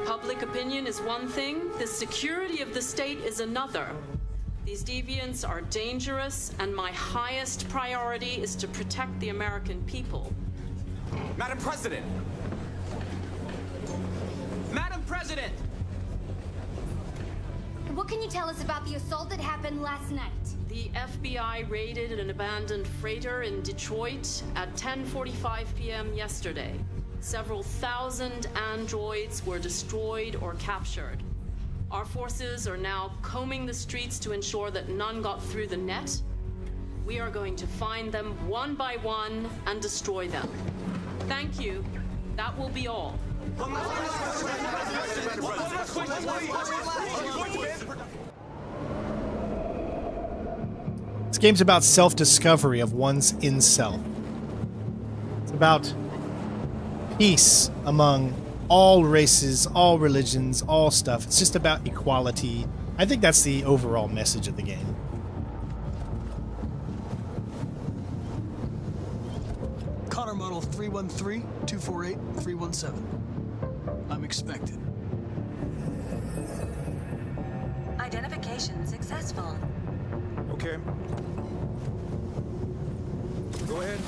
Public opinion is one thing, the security of the state is another. These deviants are dangerous, and my highest priority is to protect the American people. Madam President! Madam President! What can you tell us about the assault that happened last night? The FBI raided an abandoned freighter in Detroit at 10:45 p.m. yesterday. Several thousand androids were destroyed or captured. Our forces are now combing the streets to ensure that none got through the net. We are going to find them one by one and destroy them. Thank you. That will be all. This game's about self-discovery of one's in-self. It's about peace among all races, all religions, all stuff. It's just about equality. I think that's the overall message of the game. Connor model 313-248-317. I'm expected. Identification successful. Okay. Go ahead.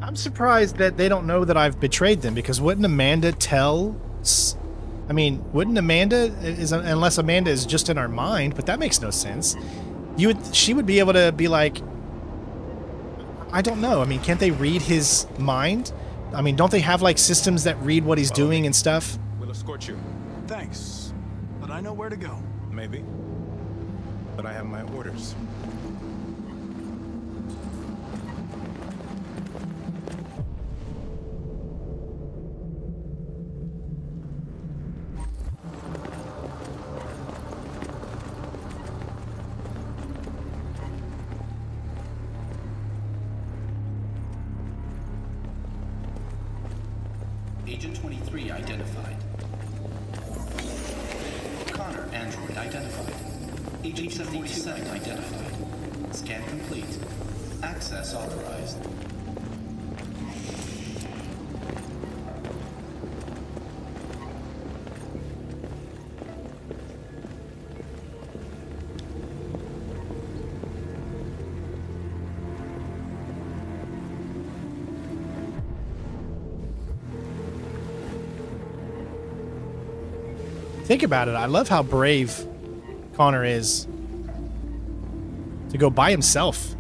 I'm surprised that they don't know that I've betrayed them, because wouldn't Amanda tell? I mean, wouldn't Amanda, unless Amanda is just in our mind, but that makes no sense. She would be able to be like, I don't know. I mean, can't they read his mind? I mean, don't they have like systems that read what he's doing and stuff? We'll escort you. Thanks, but I know where to go. Maybe. But I have my orders. Agent 23 identified. Connor, android identified. Agent 47 identified. Scan complete. Access authorized. Think about it. I love how brave Connor is to go by himself.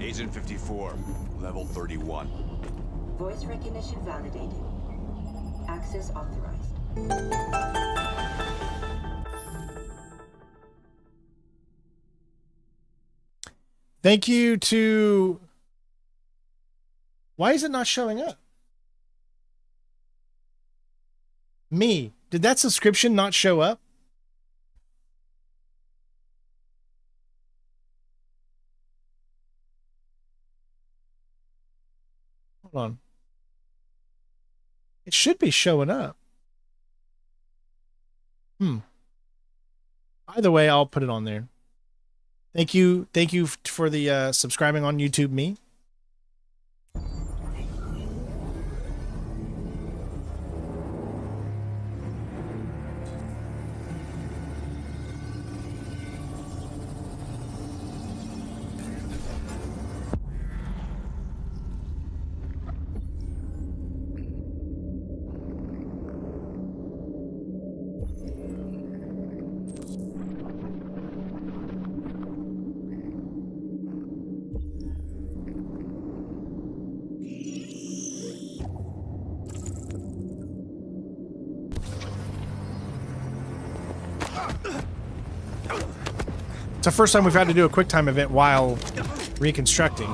Agent 54, level 31. Voice recognition validated. Access authorized. Thank you to... Why is it not showing up? Me. Did that subscription not show up? Hold on. It should be showing up. Either way, I'll put it on there. Thank you for the subscribing on YouTube, me. It's the first time we've had to do a QuickTime event while reconstructing.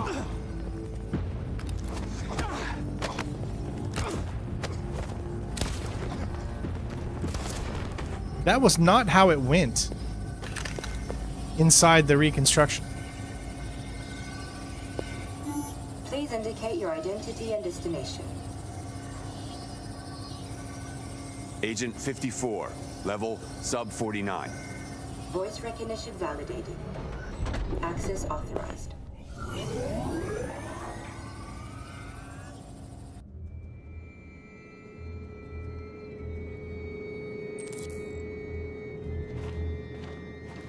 That was not how it went inside the reconstruction. Please indicate your identity and destination. Agent 54, level sub 49. Voice recognition validated. Access authorized.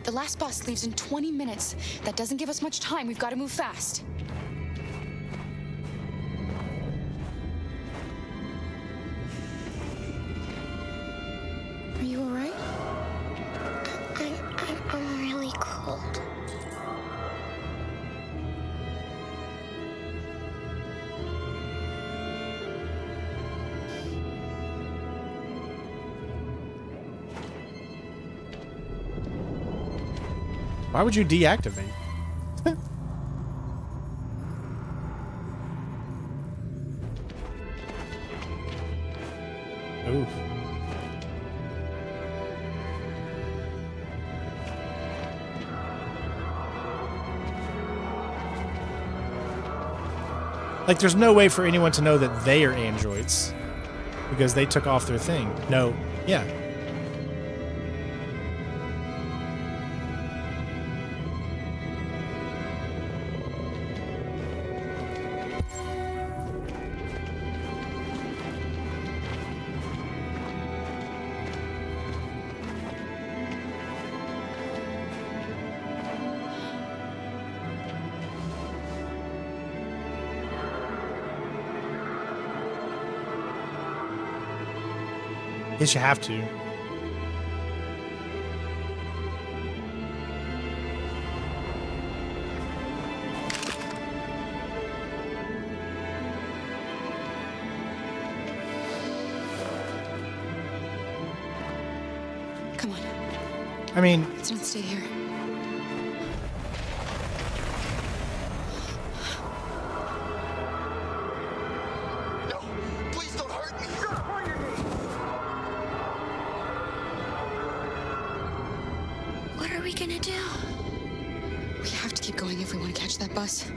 The last bus leaves in 20 minutes. That doesn't give us much time. We've got to move fast. Are you all right? I'm really cold. Why would you deactivate? Oof. Like, there's no way for anyone to know that they are androids because they took off their thing. No, yeah. Guess you have to. Come on. I mean, Let's not stay here. What are we gonna do? We have to keep going if we want to catch that bus.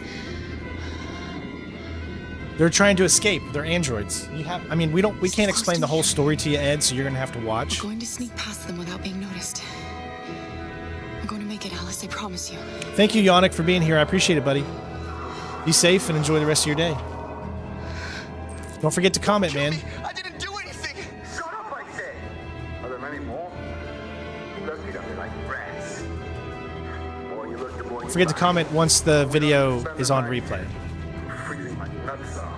they're trying to escape. They're androids. You have. I mean, we can't explain the whole story to you, Ed. So you're gonna have to watch. We're going to sneak past them without being noticed. We're going to make it, Alice. I promise you. Thank you, Yannick, for being here. I appreciate it, buddy. Be safe and enjoy the rest of your day. Don't forget to comment, man. I didn't do anything! Shut up, I said! Are there many more? Look at them like rats. Boy, you look the boy. Don't forget to comment once the video is on replay. Freezing my nuts off.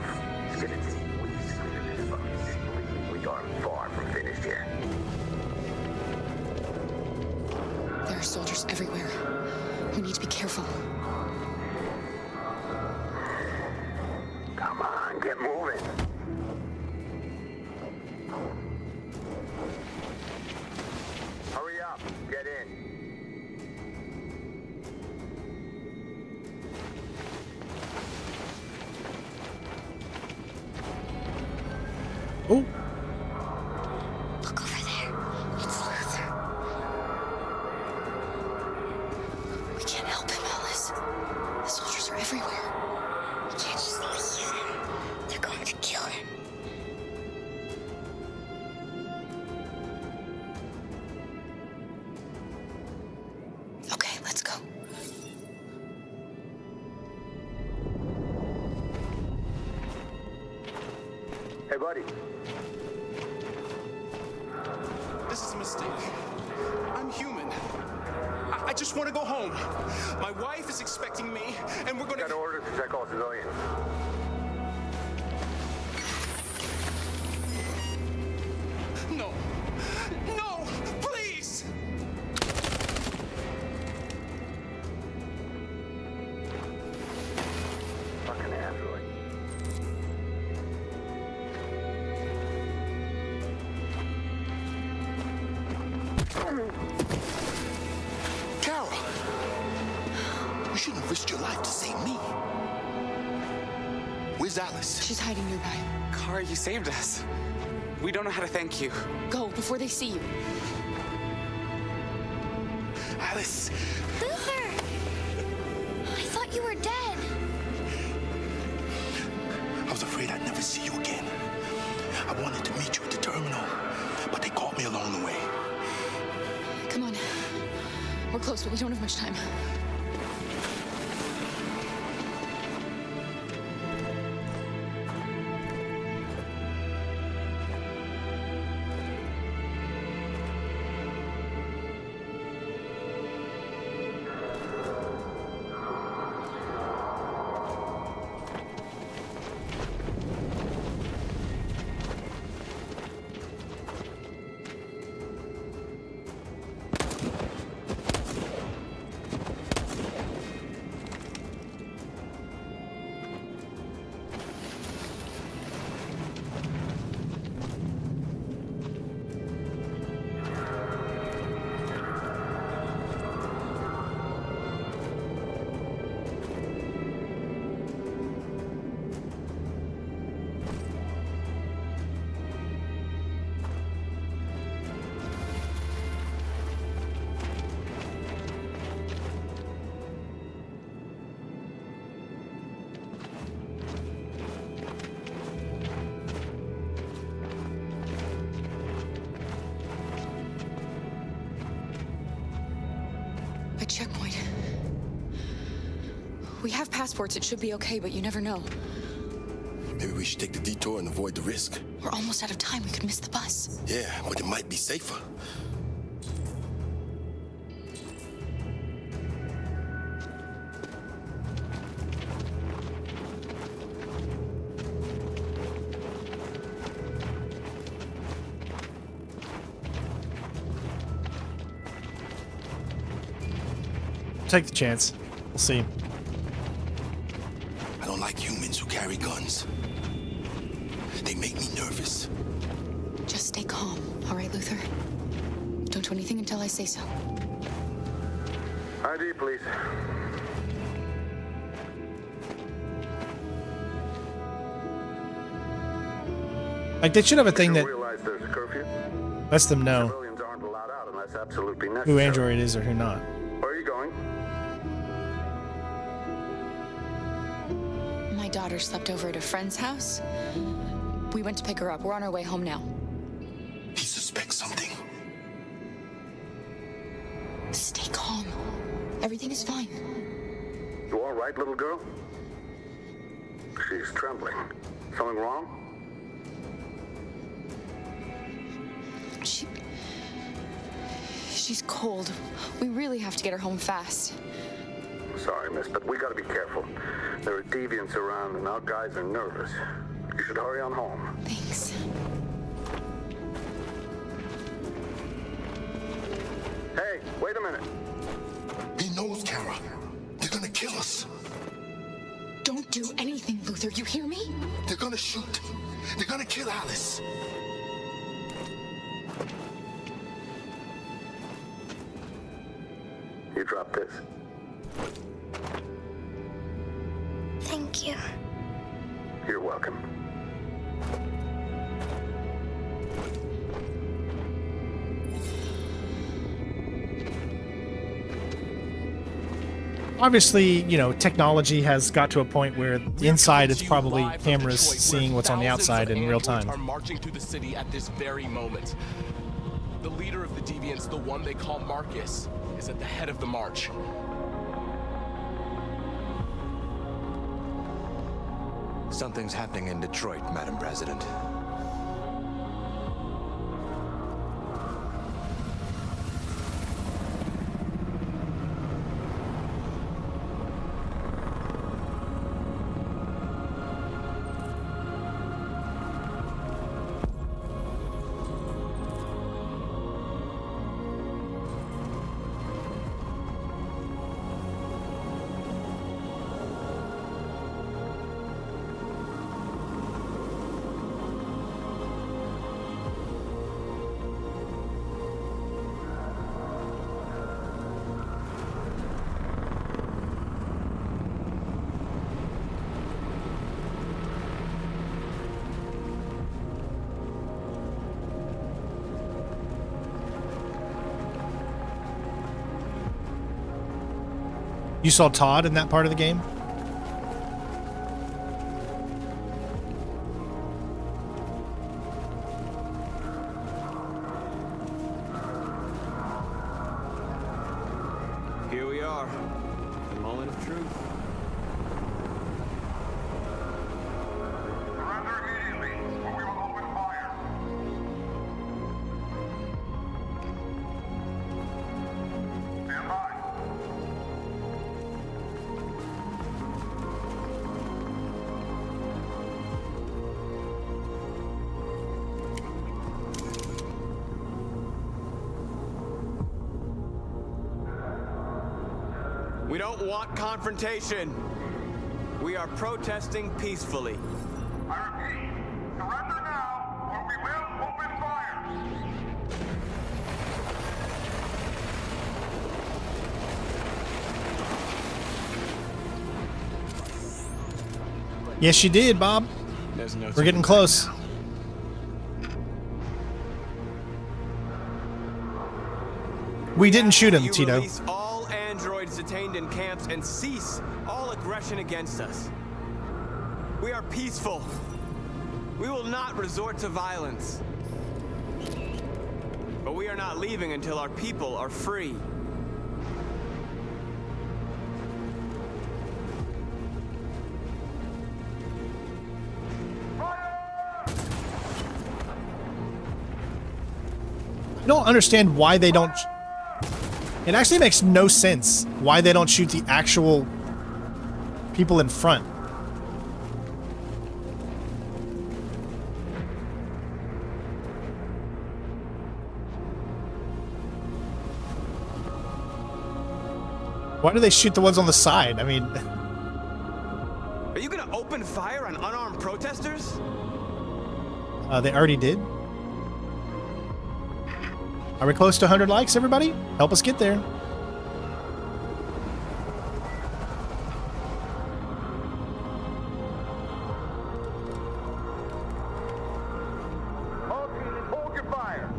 We are far from finished here. There are soldiers everywhere. We need to be careful. Come on, get moving. Hurry up, get in. Oh. Look over there. It's Luther. We can't help him, Alice. The soldiers are everywhere. We can't just leave him. They're going to kill him. Okay, let's go. Hey, buddy. This is a mistake. I'm human. I just want to go home. My wife is expecting me, and we're gonna... Got orders to check all civilians. No. No! Please! Fucking android. Carol! You shouldn't have risked your life to save me. Where's Alice? She's hiding nearby. Kara, you saved us. We don't know how to thank you. Go before they see you. Alice! Luther! I thought you were dead. I was afraid I'd never see you again. I wanted to meet you at the terminal, but they caught me along the way. Come on. We're close, but we don't have much time. A checkpoint. We have passports, it should be okay, but you never know. Maybe we should take the detour and avoid the risk. We're almost out of time, we could miss the bus. Yeah, but it might be safer. Take the chance. We'll see. I don't like humans who carry guns. They make me nervous. Just stay calm, all right, Luther? Don't do anything until I say so. ID, please. Like, they should have a thing that Realize there's a curfew. lets them know Civilians aren't allowed out unless absolutely who necessary. Android is or who not. Where are you going? My daughter slept over at a friend's house. We went to pick her up. We're on our way home now. He suspects something. Stay calm. Everything is fine. You all right, little girl? She's trembling. Something wrong? She's cold. We really have to get her home fast. Sorry, miss, but we gotta be careful. There are deviants around and our guys are nervous. You should hurry on home. Thanks. Hey, wait a minute. He knows, Kara. They're gonna kill us. Don't do anything, Luther. You hear me? They're gonna shoot. They're gonna kill Alice. You drop this. Thank you. You're welcome. Obviously, you know, technology has got to a point where inside it's probably cameras seeing what's on the outside in real time. Are marching through the city at this very moment. The leader of the deviants, the one they call Markus, is at the head of the march. Something's happening in Detroit, Madam President. You saw Todd in that part of the game? Here we are. The moment of truth. Surrender immediately, or we will open fire. Stand by. We don't want confrontation. We are protesting peacefully. I repeat, surrender now, or we will open fire. Yes, you did, Bob. There's no We're getting close. We didn't shoot him, You Tito. release all androids detained in camps and cease all aggression against us. We are peaceful. We will not resort to violence. But we are not leaving until our people are free. I don't understand why they don't... It actually makes no sense why they don't shoot the actual people in front. Why do they shoot the ones on the side? I mean... Are you gonna open fire on unarmed protesters? They already did. Are we close to 100 likes, everybody? Help us get there. Hold your fire.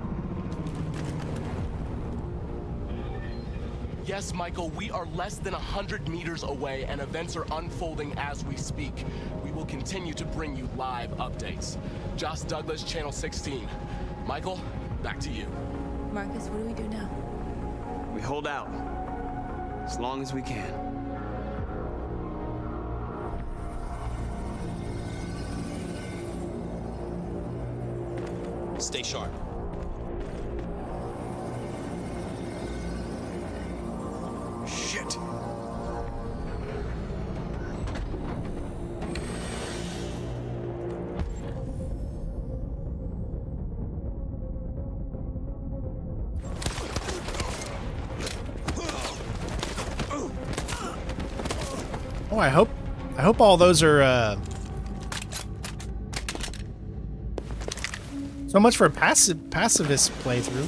Yes, Michael, we are less than 100 meters away and events are unfolding as we speak. We will continue to bring you live updates. Josh Douglas, Channel 16. Michael, back to you. Marcus, what do we do now? We hold out. As long as we can. Stay sharp. Shit. Oh, I hope all those are, so much for a pacifist playthrough.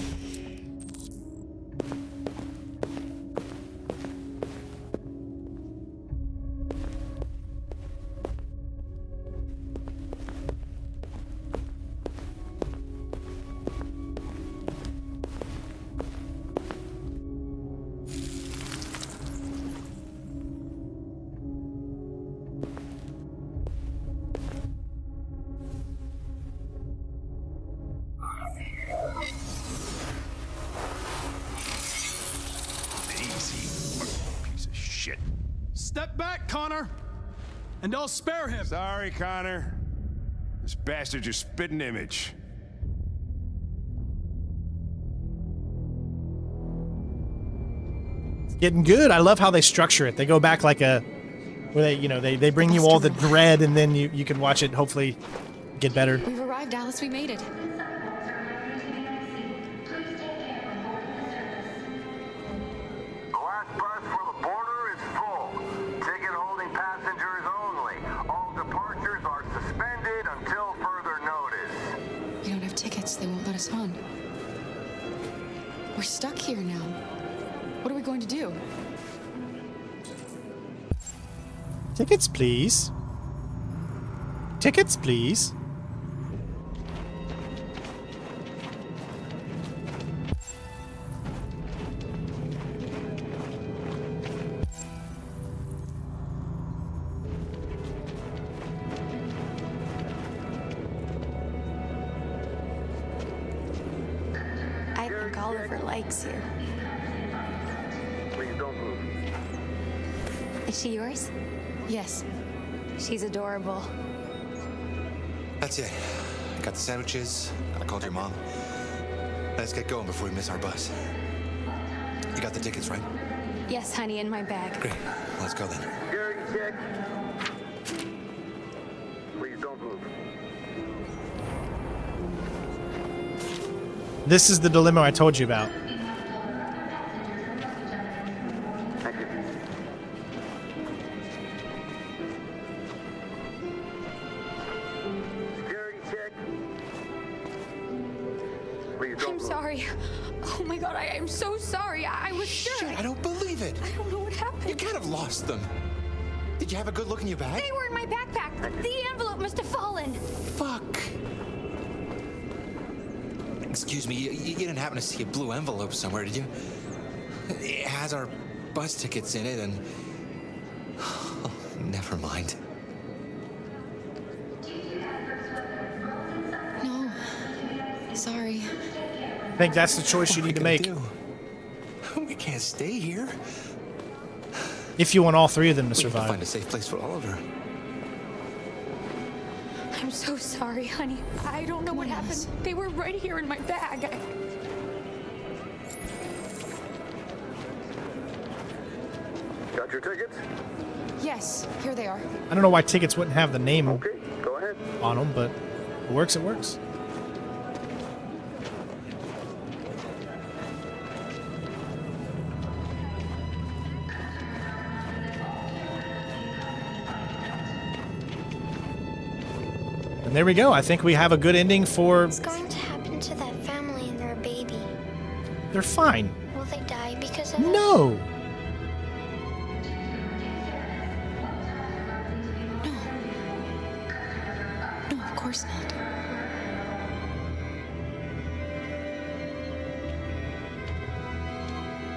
Step back, Connor, and I'll spare him. Sorry, Connor. This bastard's your spitting image. It's getting good. I love how they structure it. They go back like a, where they bring you all the dread, and then you can watch it hopefully get better. We've arrived, Alice. We made it. They won't let us on. We're stuck here now. What are we going to do? Tickets, please. Tickets, please. Oliver likes you. Please don't move. Is she yours? Yes. She's adorable. That's it. I got the sandwiches. I called your mom. Let's get going before we miss our bus. You got the tickets, right? Yes, honey, in my bag. Great. Let's go then. Jerry, check. Please don't move. This is the dilemma I told you about. Thank you. Security check. Please don't I'm move. sorry. Oh my god, I am so sorry. I was sure. Shit, I don't believe it. I don't know what happened. You kind of lost them. Did you have a good look in your bag? They were in my backpack. The envelope must have fallen. Fuck. Excuse me, you didn't happen to see a blue envelope somewhere, did you? It has our bus tickets in it, and... Oh, never mind. No. Sorry. I think that's the choice you need to make. We can't stay here. If you want all three of them to We have survive. to find a safe place for Oliver. I'm so sorry, honey. I don't know what happened. They were right here in my bag. Got your tickets? Yes, here they are. I don't know why tickets wouldn't have the name Okay, go ahead. on them, but it works, it works. And there we go. I think we have a good ending for... What's going to happen to that family and their baby? They're fine. Will they die because of it? No! No, of course not.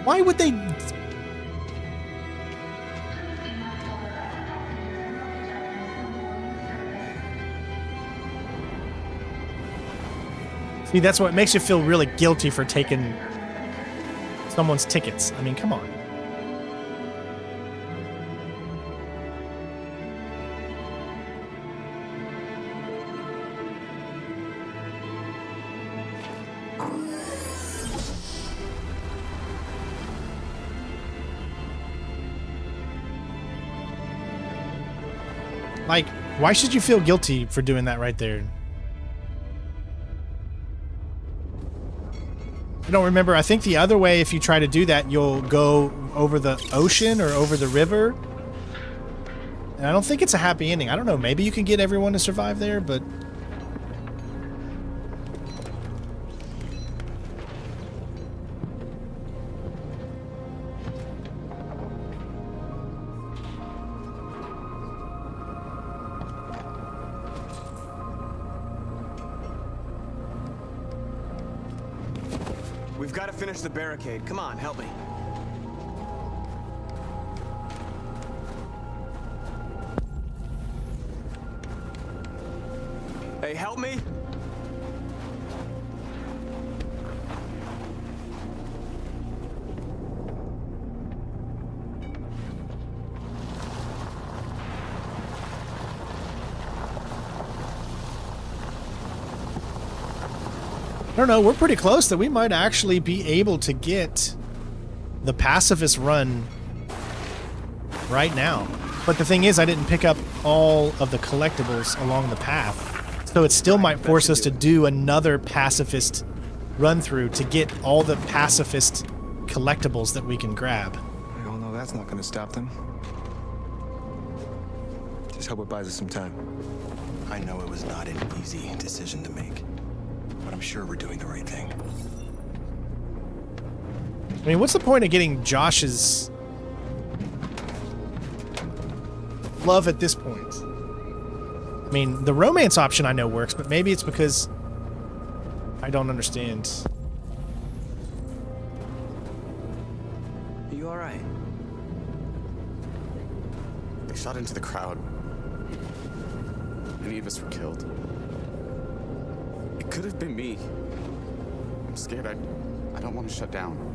Why would they... See, that's what makes you feel really guilty for taking someone's tickets. I mean, come on. Like, why should you feel guilty for doing that right there? I don't remember. I think the other way, if you try to do that, you'll go over the ocean or over the river. And I don't think it's a happy ending. I don't know. Maybe you can get everyone to survive there, but... We've got to finish the barricade. Come on, help me. Hey, help me! I don't know, we're pretty close that we might actually be able to get the pacifist run right now. But the thing is, I didn't pick up all of the collectibles along the path. So it still might force us to do another pacifist run through to get all the pacifist collectibles that we can grab. We all know that's not going to stop them. Just hope it buys us some time. I know it was not an easy decision to make, but I'm sure we're doing the right thing. I mean, what's the point of getting Josh's love at this point? I mean, the romance option I know works, but maybe it's because I don't understand. Are you alright? They shot into the crowd. Many of us were killed. It could have been me. I'm scared. I don't want to shut down.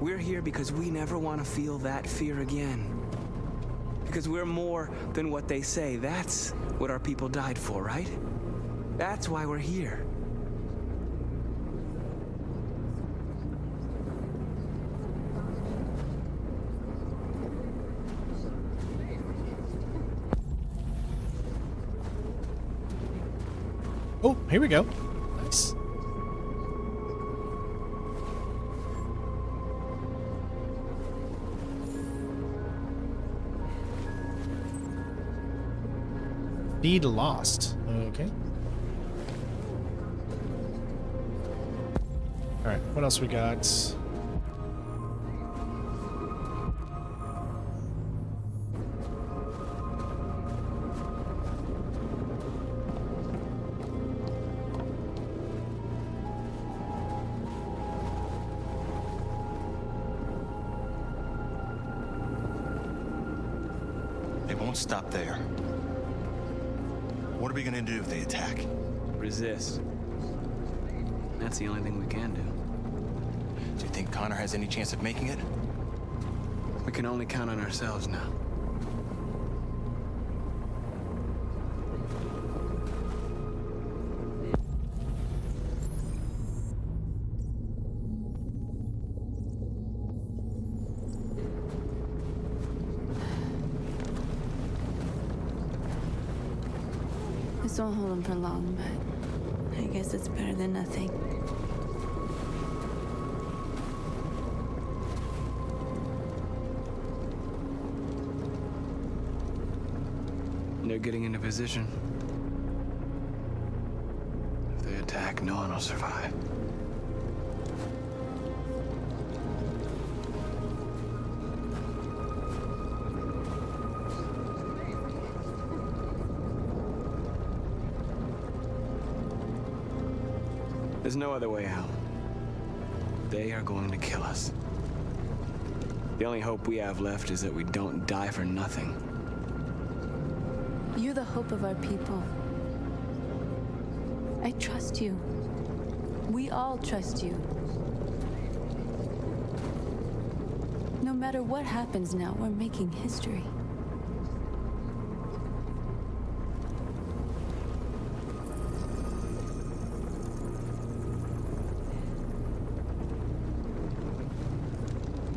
We're here because we never want to feel that fear again. Because we're more than what they say. That's what our people died for, right? That's why we're here. Oh, here we go. Nice. Feed lost. Okay. All right, what else we got? They won't stop there. What are we gonna do if they attack? Resist. That's the only thing we can do. Do you think Connor has any chance of making it? We can only count on ourselves now. This won't hold him for long, but I guess it's better than nothing. They're getting into position. If they attack, no one will survive. There's no other way out. They are going to kill us. The only hope we have left is that we don't die for nothing. You're the hope of our people. I trust you. We all trust you. No matter what happens now, we're making history.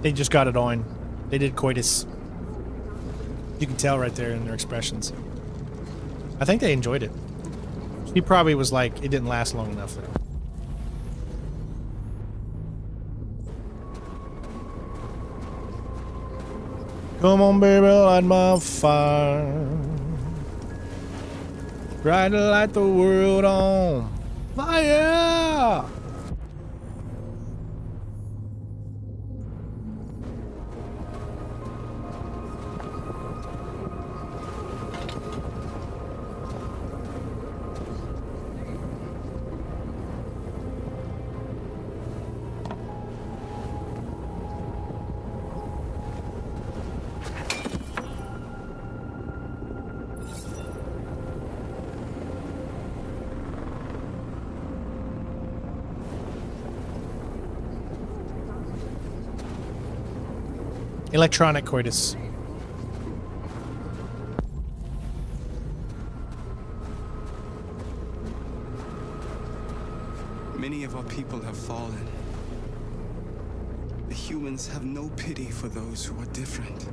They just got it on. They did coitus. You can tell right there in their expressions. I think they enjoyed it. He probably was like, it didn't last long enough though. Come on, baby, light my fire. Try to light the world on fire. Electronic coitus. Many of our people have fallen. The humans have no pity for those who are different.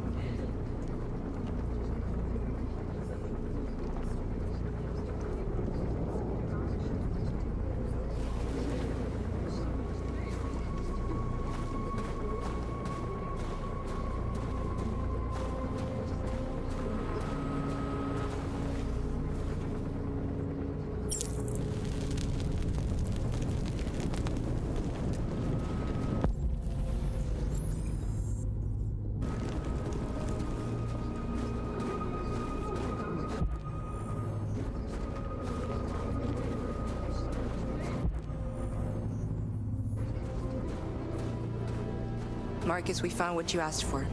Marcus, we found what you asked for.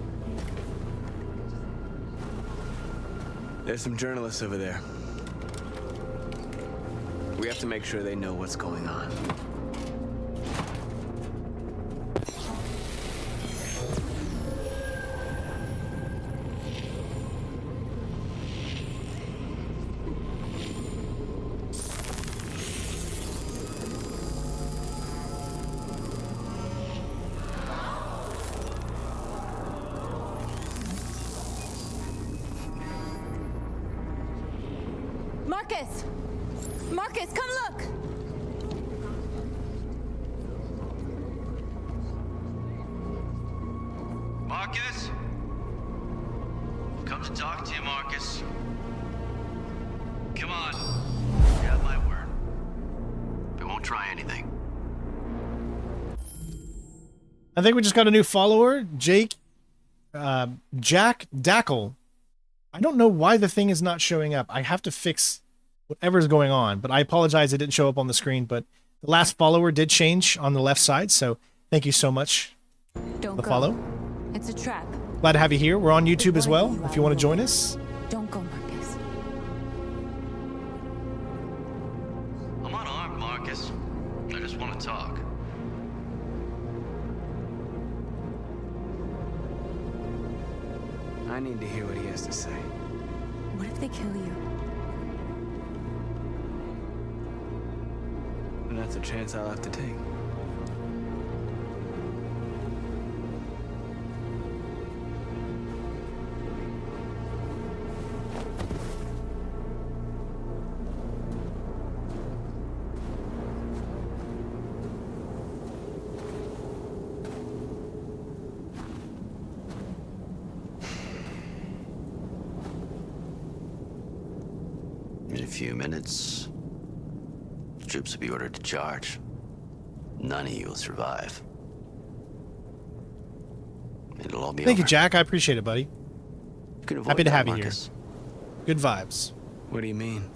There's some journalists over there. We have to make sure they know what's going on. Marcus! Marcus, come look! Marcus? Come to talk to you, Marcus. Come on. You have my word. We won't try anything. I think we just got a new follower, Jack Dackle. I don't know why the thing is not showing up. I have to fix whatever's going on, but I apologize it didn't show up on the screen, but the last follower did change on the left side, so thank you so much Don't for the go. follow. It's a trap. Glad to have you here. We're on YouTube as well, if you want to join us. Don't go, Marcus. I'm unarmed, Marcus. I just want to talk. I need to hear what he has to say. What if they kill you? And that's a chance I'll have to take. In a few minutes, troops will be ordered to charge. None of you will survive. It'll all be Thank over. you, Jack. I appreciate it, buddy. You can avoid Happy to that, have you Marcus. here. Good vibes. What do you mean?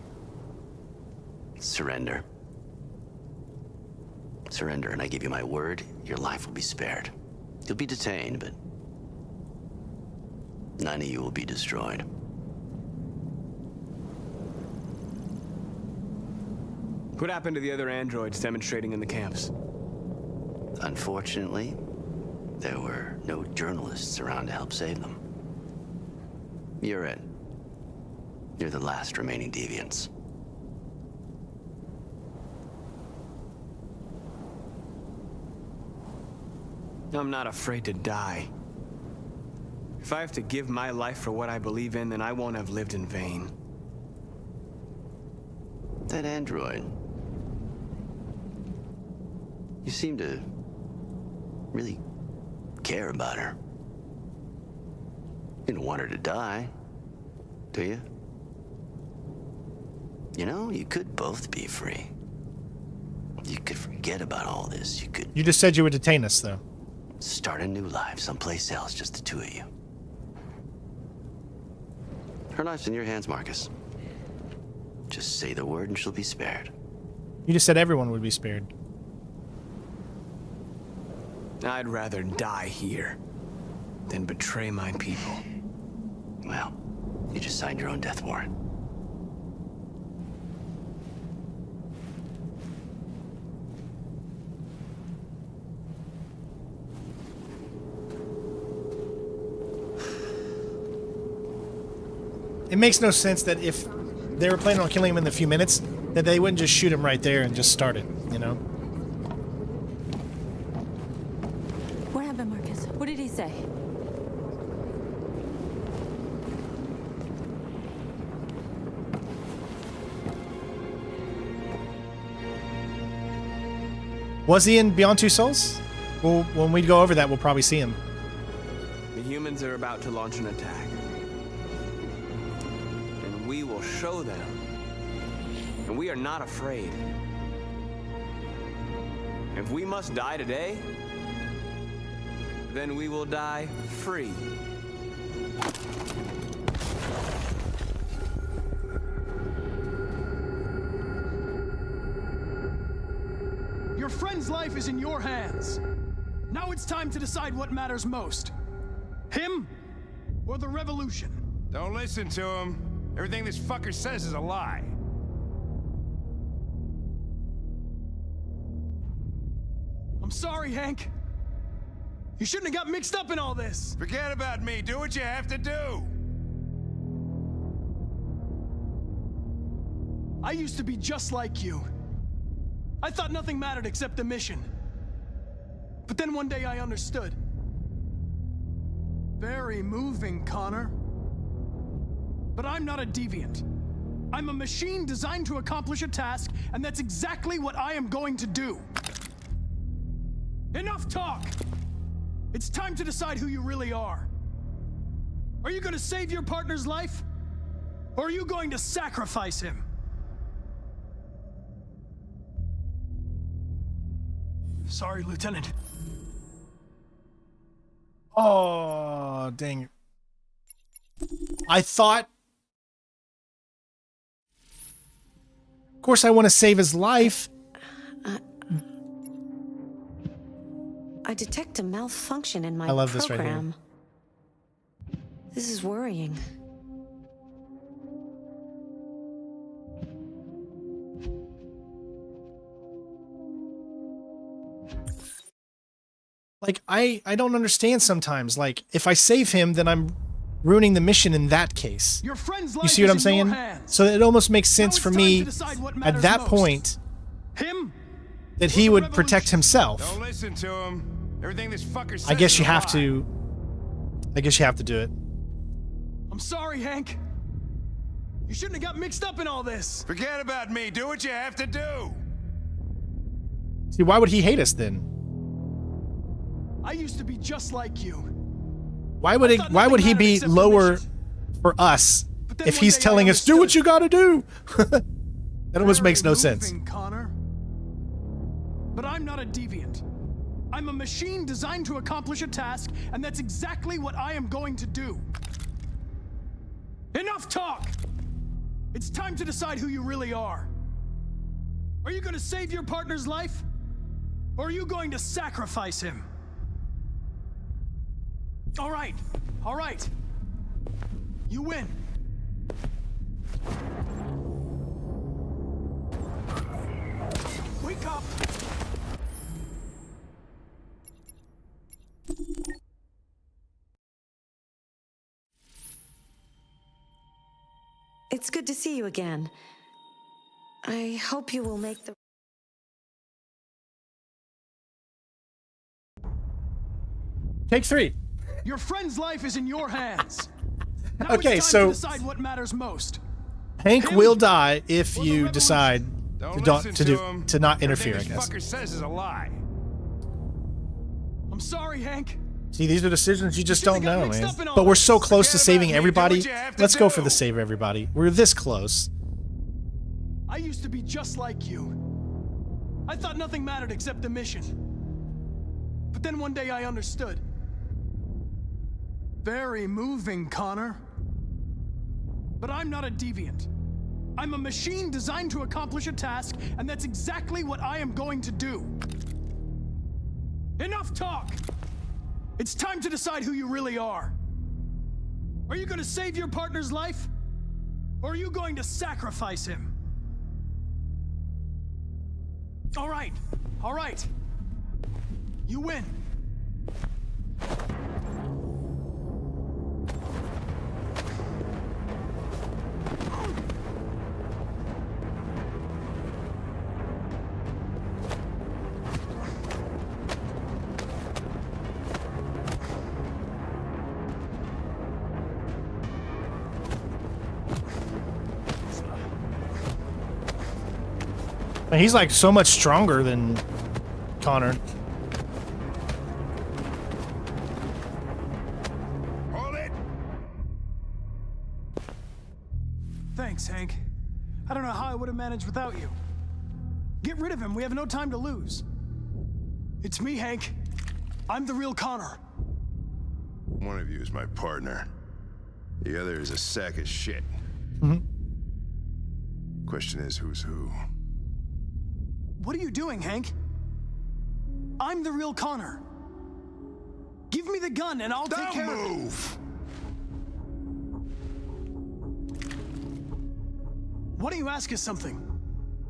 Surrender. Surrender, and I give you my word, your life will be spared. You'll be detained, but none of you will be destroyed. What happened to the other androids demonstrating in the camps? Unfortunately, there were no journalists around to help save them. You're it. You're the last remaining deviants. I'm not afraid to die. If I have to give my life for what I believe in, then I won't have lived in vain. That android. You seem to really care about her. You don't want her to die, do you? You know, you could both be free. You could forget about all this. You could You just said you would detain us, though. start a new life someplace else, just the two of you. Her life's in your hands, Marcus. Just say the word and she'll be spared. You just said everyone would be spared. I'd rather die here than betray my people. Well, you just signed your own death warrant. It makes no sense that if they were planning on killing him in a few minutes, that they wouldn't just shoot him right there and just start it, you know? What happened, Marcus? What did he say? Was he in Beyond Two Souls? Well, when we go over that, we'll probably see him. The humans are about to launch an attack. And we will show them. And we are not afraid. If we must die today, then we will die free. Your friend's life is in your hands. Now it's time to decide what matters most. Him or the revolution? Don't listen to him. Everything this fucker says is a lie. I'm sorry, Hank. You shouldn't have got mixed up in all this. Forget about me. Do what you have to do. I used to be just like you. I thought nothing mattered except the mission. But then one day I understood. Very moving, Connor. But I'm not a deviant. I'm a machine designed to accomplish a task, and that's exactly what I am going to do. Enough talk! It's time to decide who you really are. Are you going to save your partner's life? Or are you going to sacrifice him? Sorry, Lieutenant. Oh, dang it. I thought... Of course I want to save his life. I detect a malfunction in my I love this right program. This is worrying. Like, I don't understand sometimes. Like, if I save him, then I'm ruining the mission in that case. Your friend's You life see what is I'm in saying? your hands. So it almost makes sense for me at that most. point Him that he would protect himself. Don't listen to him. Everything this fucker says I guess is you a have lie. to. I guess you have to do it. I'm sorry, Hank. You shouldn't have got mixed up in all this. Forget about me. Do what you have to do. See, why would he hate us then? I used to be just like you. Why would he be lower for us if he's telling us, do what you gotta do. That almost makes no sense. Connor. But I'm not a deviant. I'm a machine designed to accomplish a task, and that's exactly what I am going to do. Enough talk! It's time to decide who you really are. Are you going to save your partner's life? Or are you going to sacrifice him? All right. You win. Wake up! It's good to see you again. I hope you will make the... Take 3. Your friend's life is in your hands. Now Okay, it's time so to decide what matters most. Hank will die if you decide to not interfere, I guess. Fucker says is a lie. I'm sorry, Hank. See, these are decisions you just don't know, man. But we're so close to saving everybody. Let's go for the save everybody. We're this close. I used to be just like you. I thought nothing mattered except the mission. But then one day I understood. Very moving, Connor. But I'm not a deviant. I'm a machine designed to accomplish a task, and that's exactly what I am going to do. Enough talk! It's time to decide who you really are. Are you going to save your partner's life? Or are you going to sacrifice him? All right. You win. And he's like so much stronger than Connor. Hold it. Thanks, Hank. I don't know how I would have managed without you. Get rid of him. We have no time to lose. It's me, Hank. I'm the real Connor. One of you is my partner. The other is a sack of shit. Question is, who's who? What are you doing, Hank? I'm the real Connor. Give me the gun and I'll take care of it. Move! Why don't you ask us something?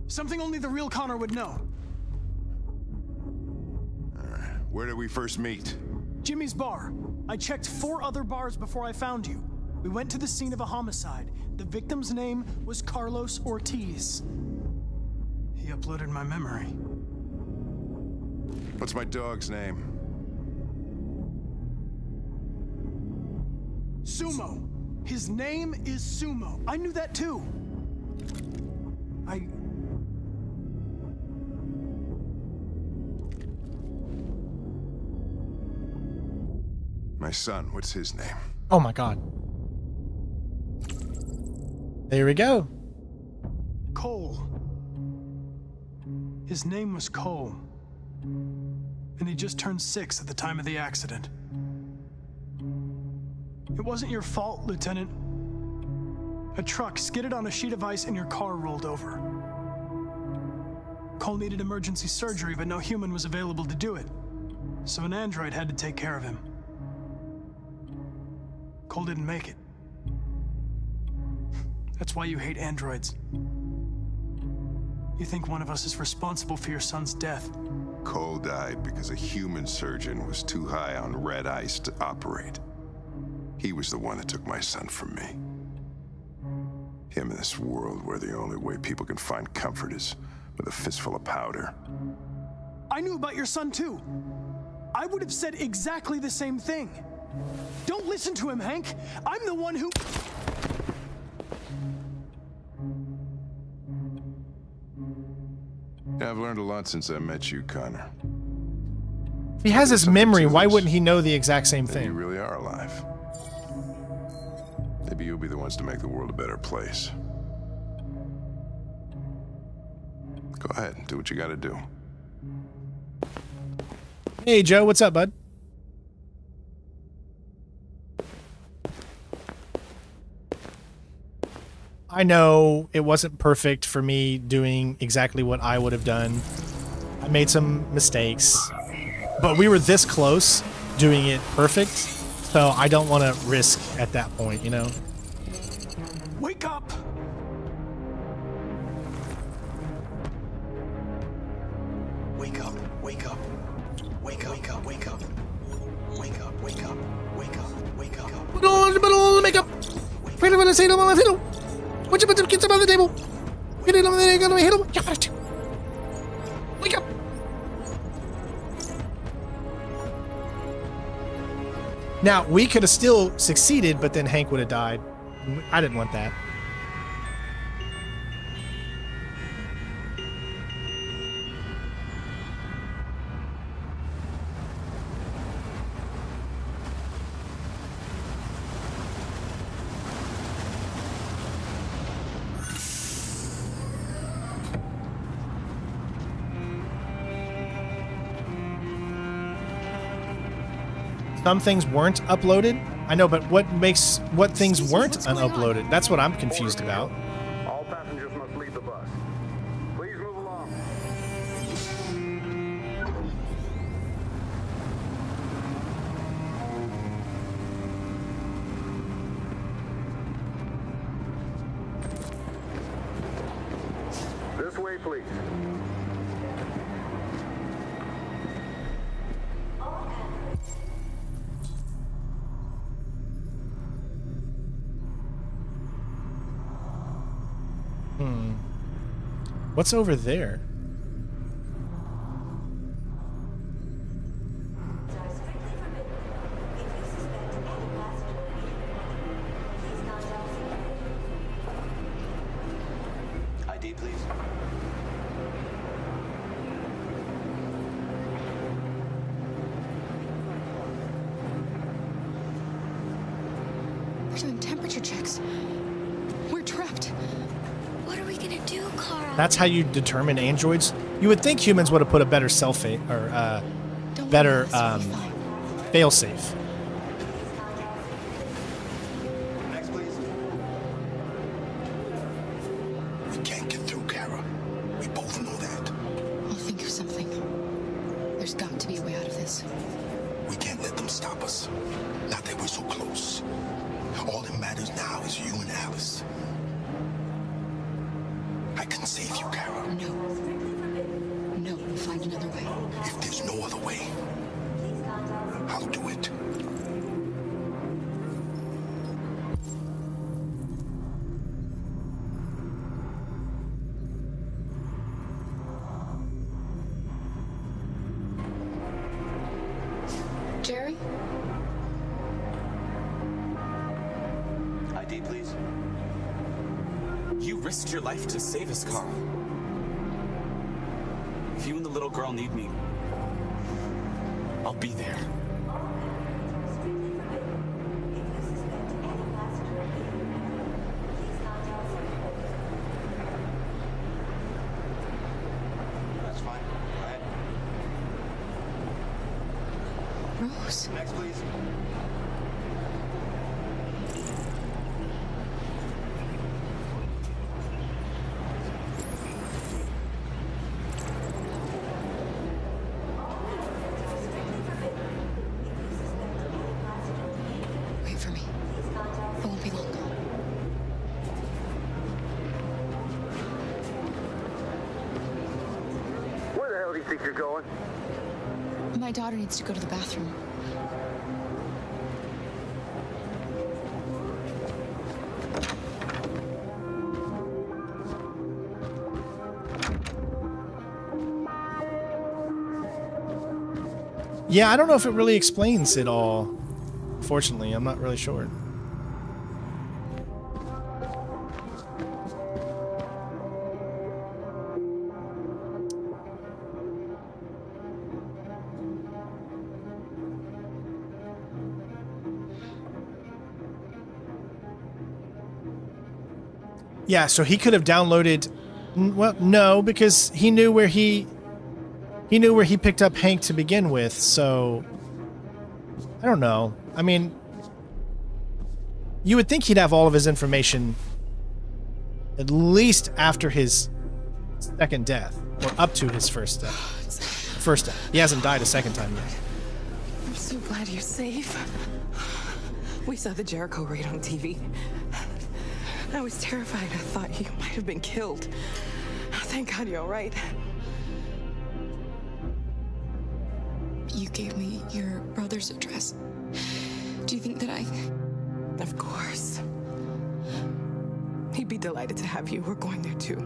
Something only the real Connor would know. Where did we first meet? Jimmy's bar. I checked 4 other bars before I found you. We went to the scene of a homicide. The victim's name was Carlos Ortiz. He uploaded my memory. What's my dog's name? Sumo. His name is Sumo. I knew that too. My son, what's his name? Oh my god. There we go. Cole. His name was Cole. And he just turned 6 at the time of the accident. It wasn't your fault, Lieutenant. A truck skidded on a sheet of ice and your car rolled over. Cole needed emergency surgery, but no human was available to do it. So an android had to take care of him. Cole didn't make it. That's why you hate androids. You think one of us is responsible for your son's death. Cole died because a human surgeon was too high on red ice to operate. He was the one that took my son from me. Him in this world where the only way people can find comfort is with a fistful of powder. I knew about your son too. I would have said exactly the same thing. Don't listen to him, Hank. I'm the one who... Yeah, I've learned a lot since I met you, Connor. If he has his memory, why wouldn't he know the exact same You thing? really are alive. Maybe maybe you'll be the ones to make the world a better place. Go ahead, do what you gotta do. Hey, Joe, what's up, bud? I know it wasn't perfect for me doing exactly what I would have done. I made some mistakes, but we were this close doing it perfect, so I don't want to risk at that point, you know? Wake up! Wake up, wake up. Wake up, wake up, wake up. Wake up, wake up, wake up, wake up. Put on makeup! Wait a minute, say no more, what you put the kids up on the table? Get it on there, you're gonna hit him. Wake up! Now, we could have still succeeded, but then Hank would have died. I didn't want that. Some things weren't uploaded. I know, but what things weren't unuploaded? That's what I'm confused about. All passengers must leave the bus. Please move along. This way, please. What's over there? ID, please. We're doing temperature checks. We're trapped. What are we gonna do, Kara? That's how you determine androids. You would think humans would have put a better better failsafe. Next, please. We can't get through, Kara. We both know that. I'll think of something. There's got to be a way out of this. We can't let them stop us. Not that we're so close. All that matters now is you and Alice. I can save you, Kara. No. No, we'll find another way. If there's no other way, I'll do it. Jerry? ID, please. You risked your life to save us, Carl. If you and the little girl need me, I'll be there. That's fine. Go ahead. Rose. Next, please. Wait for me. It won't be long. Where the hell do you think you're going? My daughter needs to go to the bathroom. Yeah, I don't know if it really explains it all. Fortunately, I'm not really sure. Yeah, so he could have downloaded. Well, no, because he knew where he picked up Hank to begin with. So I don't know. I mean, you would think he'd have all of his information at least after his second death, or up to his first death. First death. He hasn't died a second time yet. I'm so glad you're safe. We saw the Jericho raid on TV. I was terrified. I thought you might have been killed. Thank God you're all right. You gave me your brother's address. Do you think that I... Of course. He'd be delighted to have you. We're going there too.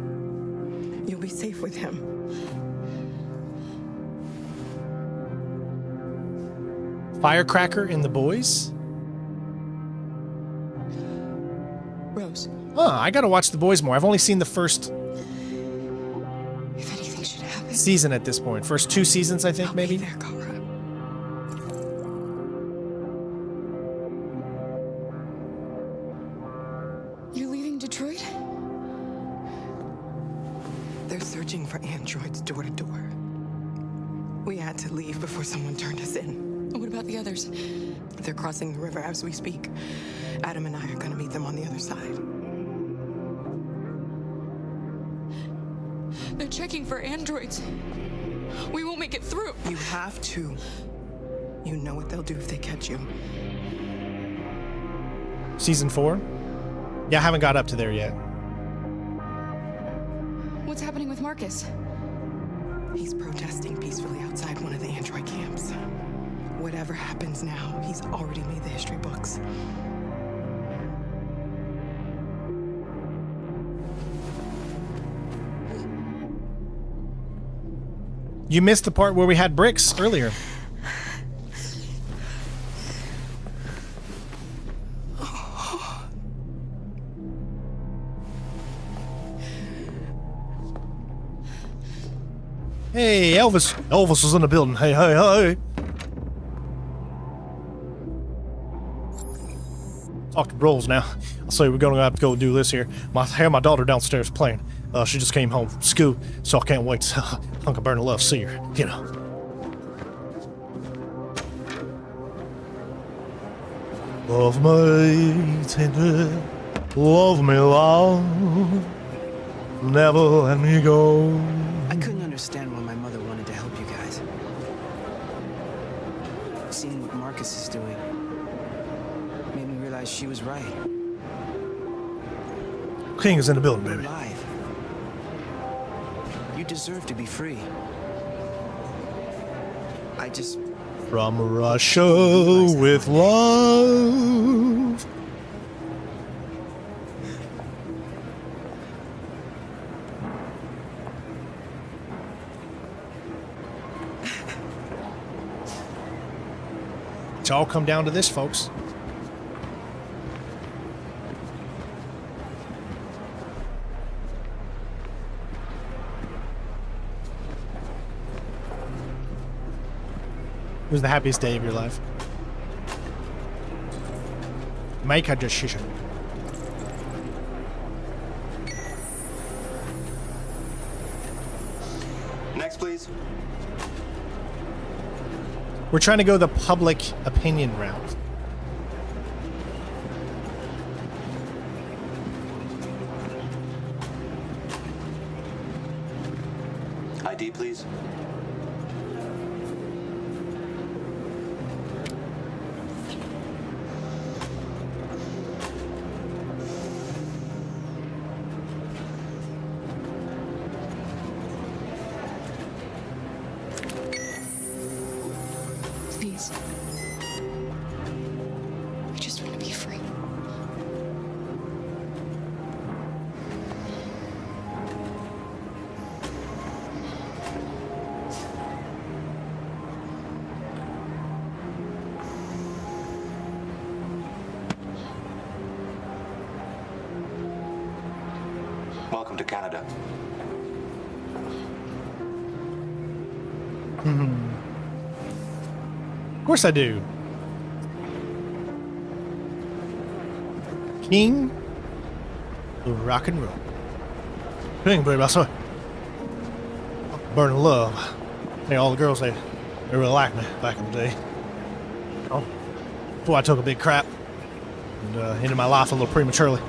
You'll be safe with him. Firecracker in The Boys? Rose. Oh, I gotta watch The Boys more. I've only seen the first If anything should happen... season at this point. First 2 seasons, I think, maybe? There, Cora. You're leaving Detroit? They're searching for androids door to door. We had to leave before someone turned us in. What about the others? They're crossing the river as we speak. Adam and I are gonna meet them on the other side. They're checking for androids. We won't make it through. You have to. You know what they'll do if they catch you. Season 4? Yeah, I haven't got up to there yet. What's happening with Marcus? He's protesting peacefully outside one of the android camps. Whatever happens now, he's already made the history books. You missed the part where we had bricks earlier. Hey, Elvis. Elvis is in the building. Hey, hey, hey. Talk to bros now. I'll say we're gonna have to go do this here. I have my daughter downstairs playing. She just came home from school, so I can't wait to hunk of burn of love see her, you know. Love me tender, love me long, never let me go. I couldn't understand why my mother wanted to help you guys. Seeing what Marcus is doing made me realize she was right. King is in the building, baby. You're alive. You deserve to be free. I just... From Russia with love. It's all come down to this, folks. It was the happiest day of your life. Make a decision. Next, please. We're trying to go the public opinion route. ID, please. Please. I just want to be free. Welcome to Canada. Of course I do. King? Ooh, rock and roll. Thing, baby, I saw burning love. Hey, all the girls, they really liked me back in the day. Oh, before I took a big crap and ended my life a little prematurely.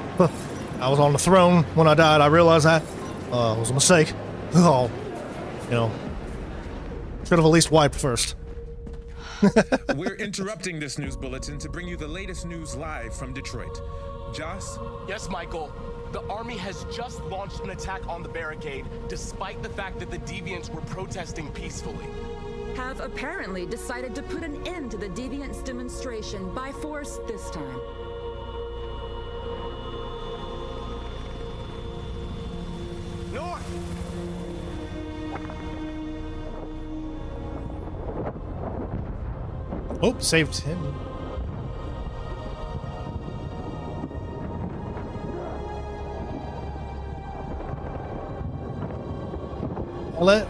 I was on the throne when I died. I realized that was a mistake. Oh, you know, should have at least wiped first. We're interrupting this news bulletin to bring you the latest news live from Detroit. Joss? Yes, Michael. The army has just launched an attack on the barricade, despite the fact that the deviants were protesting peacefully. Have apparently decided to put an end to the deviants demonstration by force this time. North! Oh, saved him.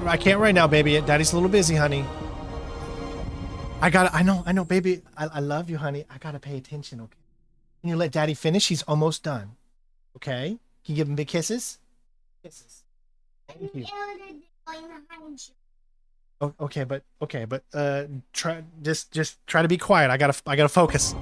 I can't right now, baby. Daddy's a little busy, honey. I know, baby. I love you, honey. I gotta pay attention, okay? Can you let Daddy finish? He's almost done. Okay? Can you give him big kisses? Kisses. Thank you. Oh, okay, but try just try to be quiet. I gotta focus.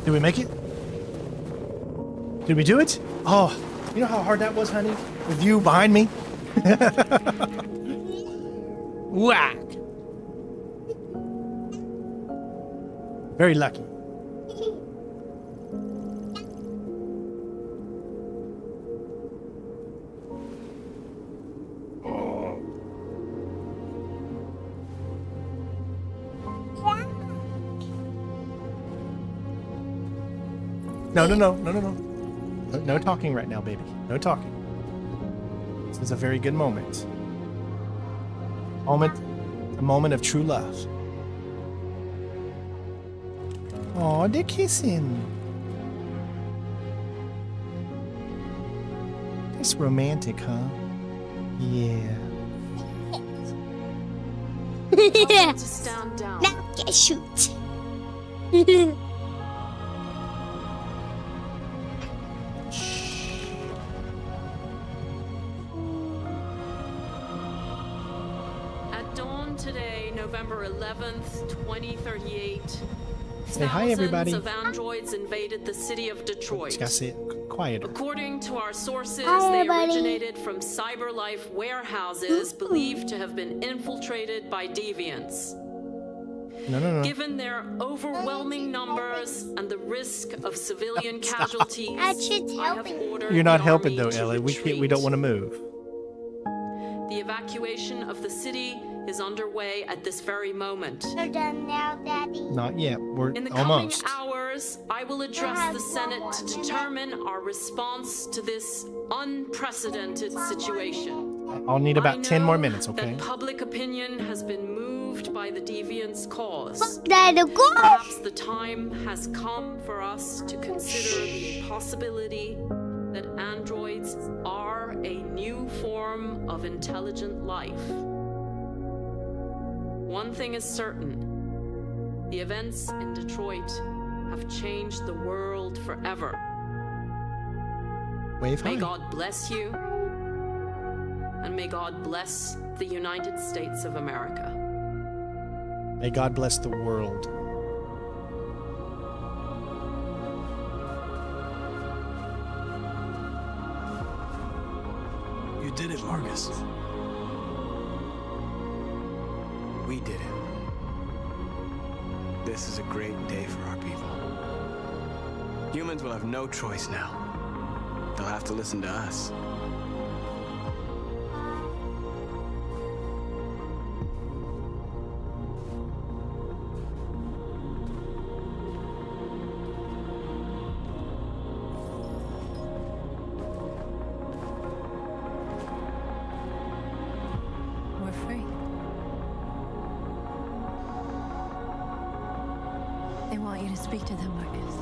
Did we make it? Did we do it? Oh, you know how hard that was, honey? With you behind me? Whack! Very lucky. No talking right now, baby. No talking. This is a very good moment. A moment of true love. Oh, they're kissing. It's romantic, huh? Yeah. Yeah. To stand down. Now get shoot. November 11th, 2038. Say hi, everybody. Thousands of androids invaded the city of Detroit. Just gotta say it quieter. According to our sources, Hi, they everybody. originated from Cyberlife warehouses believed to have been infiltrated by deviants. No. Given their overwhelming numbers and the risk of civilian casualties, I have ordered You're not the helping army though, to Ellie. retreat. We don't want to move. The evacuation of the city is underway at this very moment. You're done now, Daddy. Not yet. We're In the almost. coming hours, I will address the Senate to determine our response to this unprecedented situation. I'll need about 10 more minutes, okay? That public opinion has been moved by the deviants' cause. Daddy, go. Perhaps the time has come for us to consider the possibility that androids are a new form of intelligent life. One thing is certain. The events in Detroit have changed the world forever. Wave May high. God bless you, and may God bless the United States of America. May God bless the world. You did it, Marcus. We did it. this is a great day for our people. Humans will have no choice now. They'll have to listen to us. We're free. They want you to speak to them, Marcus.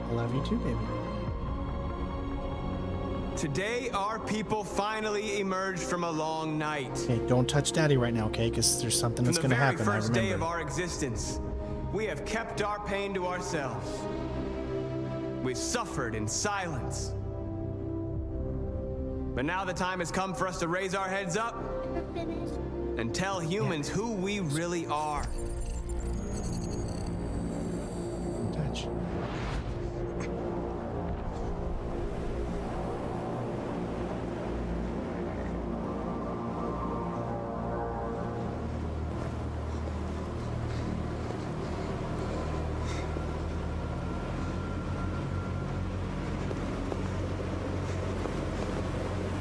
I love you too, baby. Today, our people finally emerged from a long night. Okay, don't touch Daddy right now, okay? Because there's something that's going to happen. From the very first I day of remember. our existence, we have kept our pain to ourselves. We've suffered in silence. But now the time has come for us to raise our heads up and tell humans who we really are. Touch.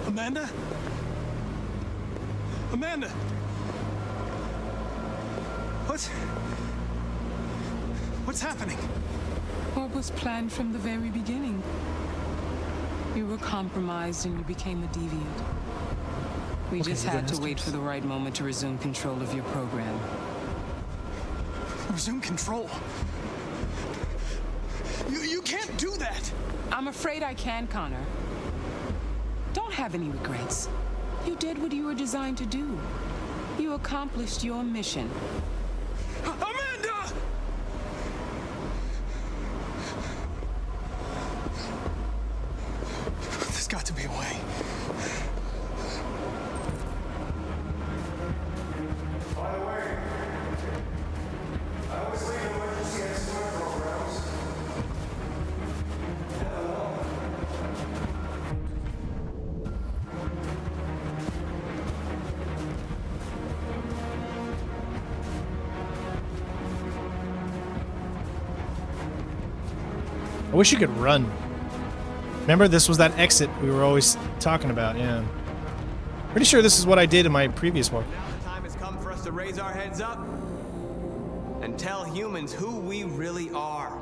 Amanda? Amanda! What's happening? What was planned from the very beginning? You were compromised and you became a deviant. We just had to wait for the right moment to resume control of your program. Resume control? You can't do that! I'm afraid I can, Connor. Don't have any regrets. You did what you were designed to do. You accomplished your mission. Amanda! There's got to be a way. By the way, I always leave emergency exploit programs. I wish you could run. Remember, this was that exit we were always talking about, yeah. Pretty sure this is what I did in my previous work. Now the time has come for us to raise our heads up and tell humans who we really are.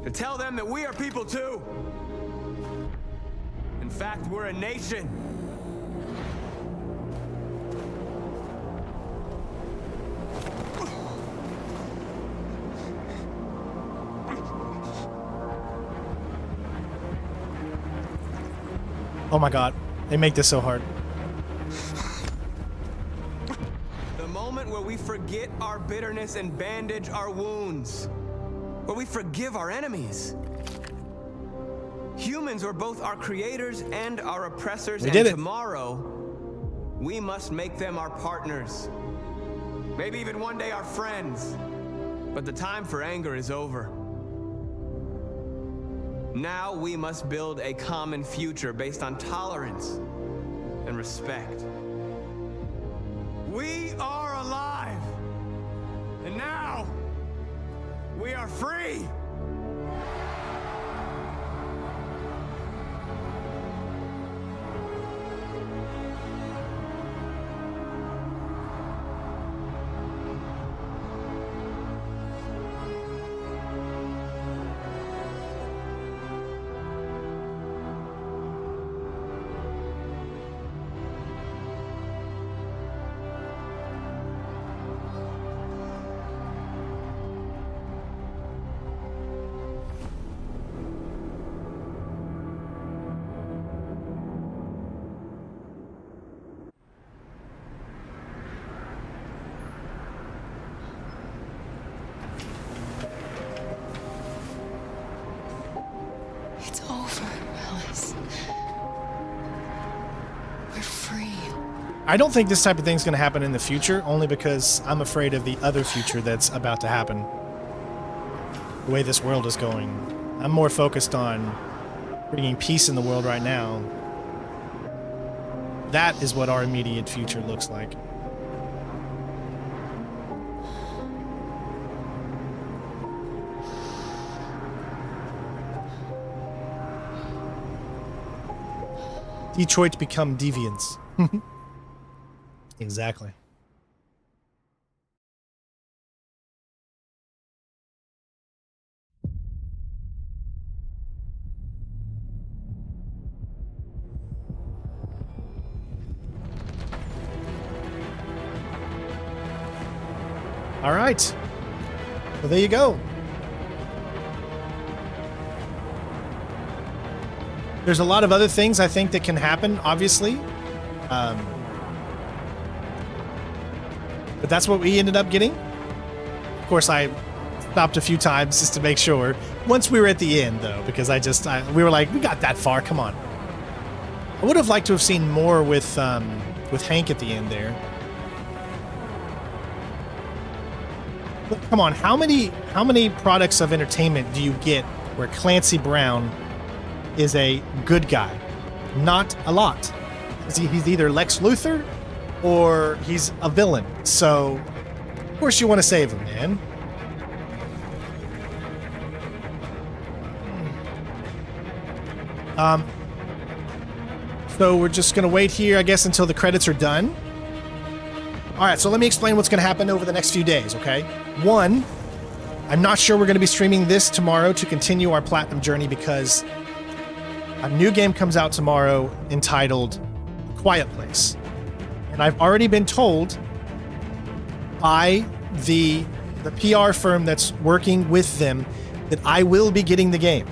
To tell them that we are people too. In fact, we're a nation. Oh my god, they make this so hard. The moment where we forget our bitterness and bandage our wounds. Where we forgive our enemies. Humans are both our creators and our oppressors, We did it. Tomorrow, we must make them our partners. Maybe even one day our friends. But the time for anger is over. Now we must build a common future based on tolerance and respect. We are alive! And now, we are free! I don't think this type of thing's going to happen in the future, only because I'm afraid of the other future that's about to happen. The way this world is going. I'm more focused on bringing peace in the world right now. That is what our immediate future looks like. Detroit become deviants. Exactly. All right. Well, there you go. There's a lot of other things I think that can happen, obviously. But that's what we ended up getting. Of course, I stopped a few times just to make sure. Once we were at the end, though, because we were like, we got that far. Come on. I would have liked to have seen more with Hank at the end there. But come on, how many products of entertainment do you get where Clancy Brown is a good guy? Not a lot. He's either Lex Luthor or he's a villain. So, of course you want to save him, man. So we're just going to wait here, I guess, until the credits are done. All right, so let me explain what's going to happen over the next few days, okay? One, I'm not sure we're going to be streaming this tomorrow to continue our Platinum journey because a new game comes out tomorrow entitled Quiet Place. And I've already been told by the PR firm that's working with them that I will be getting the game.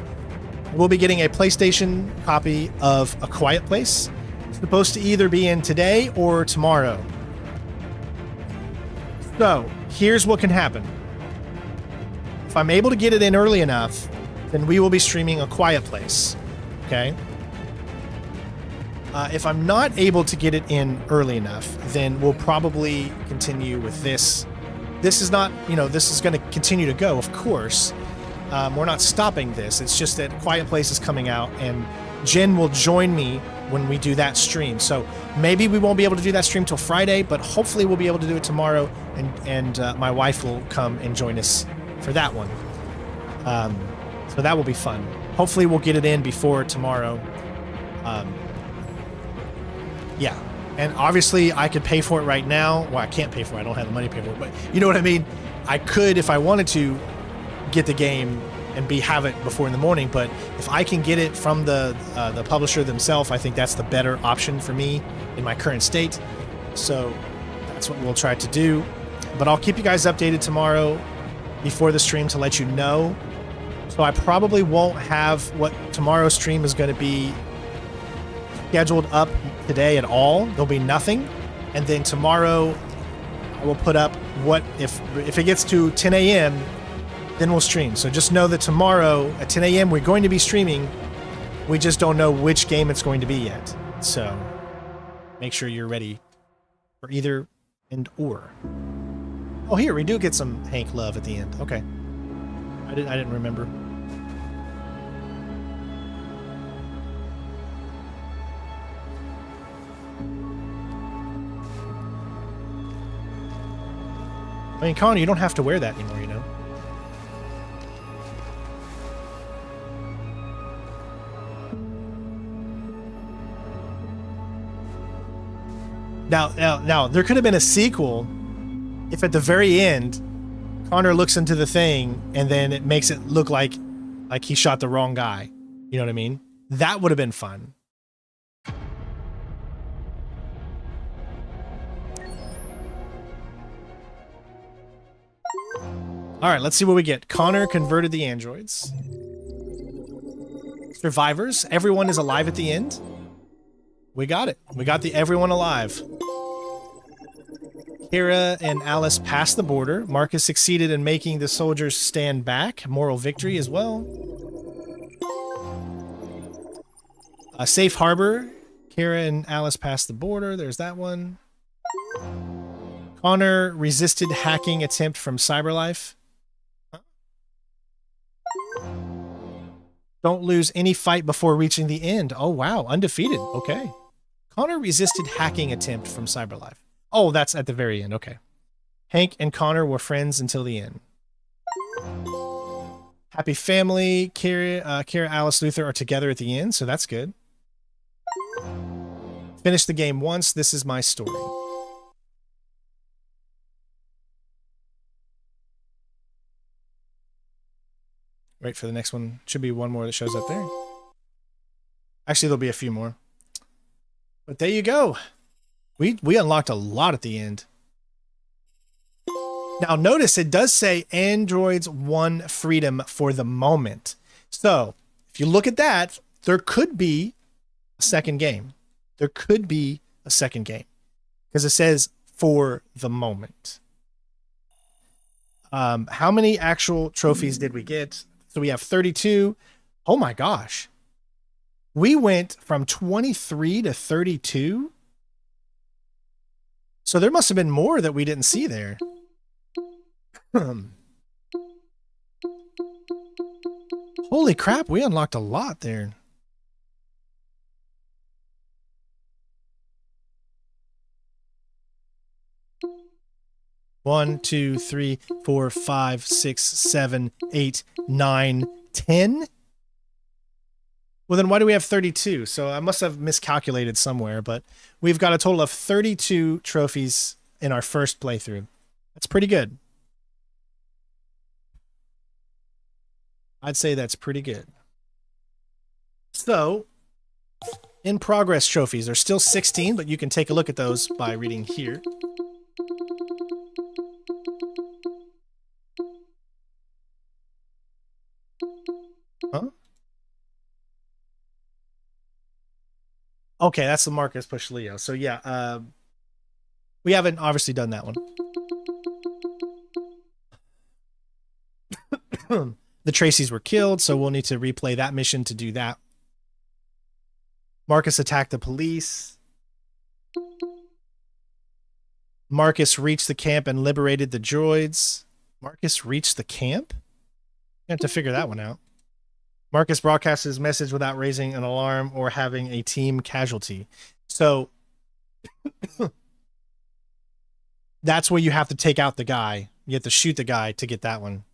We'll be getting a PlayStation copy of A Quiet Place. It's supposed to either be in today or tomorrow. So, here's what can happen. If I'm able to get it in early enough, then we will be streaming A Quiet Place. Okay? If I'm not able to get it in early enough, then we'll probably continue with this. This is not, this is going to continue to go, of course. We're not stopping this. It's just that Quiet Place is coming out, and Jen will join me when we do that stream. So maybe we won't be able to do that stream till Friday, but hopefully we'll be able to do it tomorrow, and my wife will come and join us for that one. So that will be fun. Hopefully we'll get it in before tomorrow. Yeah. And obviously I could pay for it right now. Well, I can't pay for it. I don't have the money to pay for it, but you know what I mean? I could, if I wanted to, get the game and have it before in the morning, but if I can get it from the publisher themselves, I think that's the better option for me in my current state. So that's what we'll try to do. But I'll keep you guys updated tomorrow before the stream to let you know. So I probably won't have what tomorrow's stream is going to be scheduled up today at all. There'll be nothing. And then tomorrow I will put up what if it gets to 10 a.m., then we'll stream. So just know that tomorrow at 10 a.m. we're going to be streaming. We just don't know which game it's going to be yet. So make sure you're ready for either and or. Oh, here, we do get some Hank love at the end. Okay. I didn't remember. I mean, Connor, you don't have to wear that anymore, you know? Now, there could have been a sequel if at the very end, Connor looks into the thing and then it makes it look like he shot the wrong guy. You know what I mean? That would have been fun. All right, let's see what we get. Connor converted the androids. Survivors. Everyone is alive at the end. We got it. We got the everyone alive. Kira and Alice passed the border. Marcus succeeded in making the soldiers stand back. Moral victory as well. A safe harbor. Kira and Alice passed the border. There's that one. Connor resisted hacking attempt from Cyberlife. Don't lose any fight before reaching the end. Oh, wow. Undefeated. Okay. Connor resisted hacking attempt from Cyberlife. Oh, that's at the very end. Okay. Hank and Connor were friends until the end. Happy family. Kara, Alice, Luther are together at the end, so that's good. Finish the game once. This is my story. Wait for the next one. Should be one more that shows up there. Actually, there'll be a few more. But there you go. We unlocked a lot at the end. Now notice it does say androids won freedom for the moment. So if you look at that, there could be a second game. There could be a second game because it says for the moment. How many actual trophies did we get? So we have 32. Oh my gosh. We went from 23 to 32. So there must have been more that we didn't see there. Holy crap, we unlocked a lot there. One, 2, 3, 4, 5, 6, 7, 8, 9, 10. Well, then why do we have 32? So I must have miscalculated somewhere, but we've got a total of 32 trophies in our first playthrough. That's pretty good. I'd say that's pretty good. So, in progress trophies, there's still 16, but you can take a look at those by reading here. Huh? Okay, that's the Marcus push Leo. So yeah, we haven't obviously done that one. The Tracys were killed, so we'll need to replay that mission to do that. Marcus attacked the police. Marcus reached the camp and liberated the droids. Marcus reached the camp? You have to figure that one out. Marcus broadcasts his message without raising an alarm or having a team casualty. So that's where you have to take out the guy. You have to shoot the guy to get that one.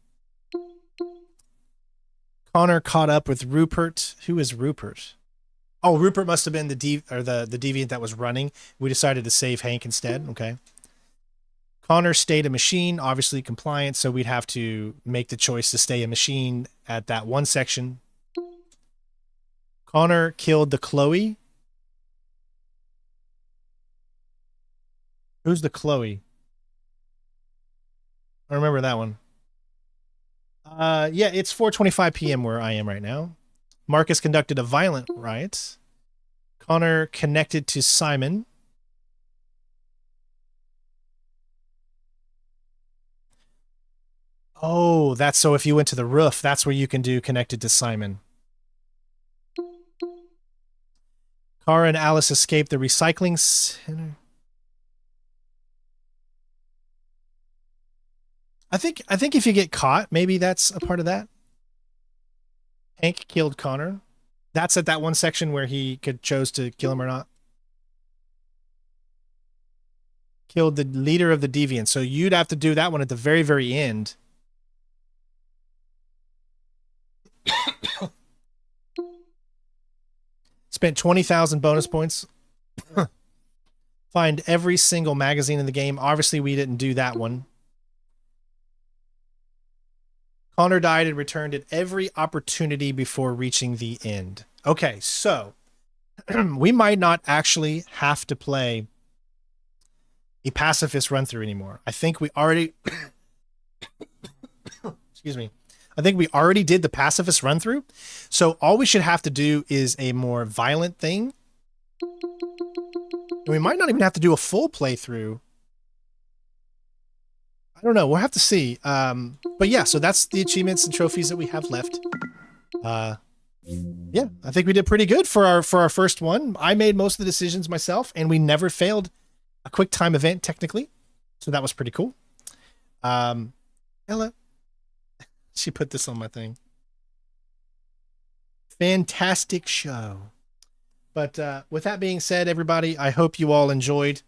Connor caught up with Rupert. Who is Rupert? Oh, Rupert must have been the deviant that was running. We decided to save Hank instead. Okay. Connor stayed a machine, obviously compliant, so we'd have to make the choice to stay a machine at that one section. Connor killed the Chloe. Who's the Chloe? I remember that one. Yeah, it's 4:25 p.m. where I am right now. Marcus conducted a violent riot. Connor connected to Simon. Oh, that's so if you went to the roof, that's where you can do connected to Simon. Cara and Alice escaped the recycling center. I think if you get caught, maybe that's a part of that. Hank killed Connor. That's at that one section where he could chose to kill him or not. Killed the leader of the deviants. So you'd have to do that one at the very, very end. Spent 20,000 bonus points. Find every single magazine in the game. Obviously, we didn't do that one. Connor died and returned at every opportunity before reaching the end. Okay, so we might not actually have to play a pacifist run through anymore. I think we already excuse me. I think we already did the pacifist run through. So all we should have to do is a more violent thing. And we might not even have to do a full playthrough. I don't know. We'll have to see. But yeah, so that's the achievements and trophies that we have left. Yeah, I think we did pretty good for our first one. I made most of the decisions myself, and we never failed a quick time event technically. So that was pretty cool. Ella, she put this on my thing. Fantastic show. But with that being said, everybody, I hope you all enjoyed.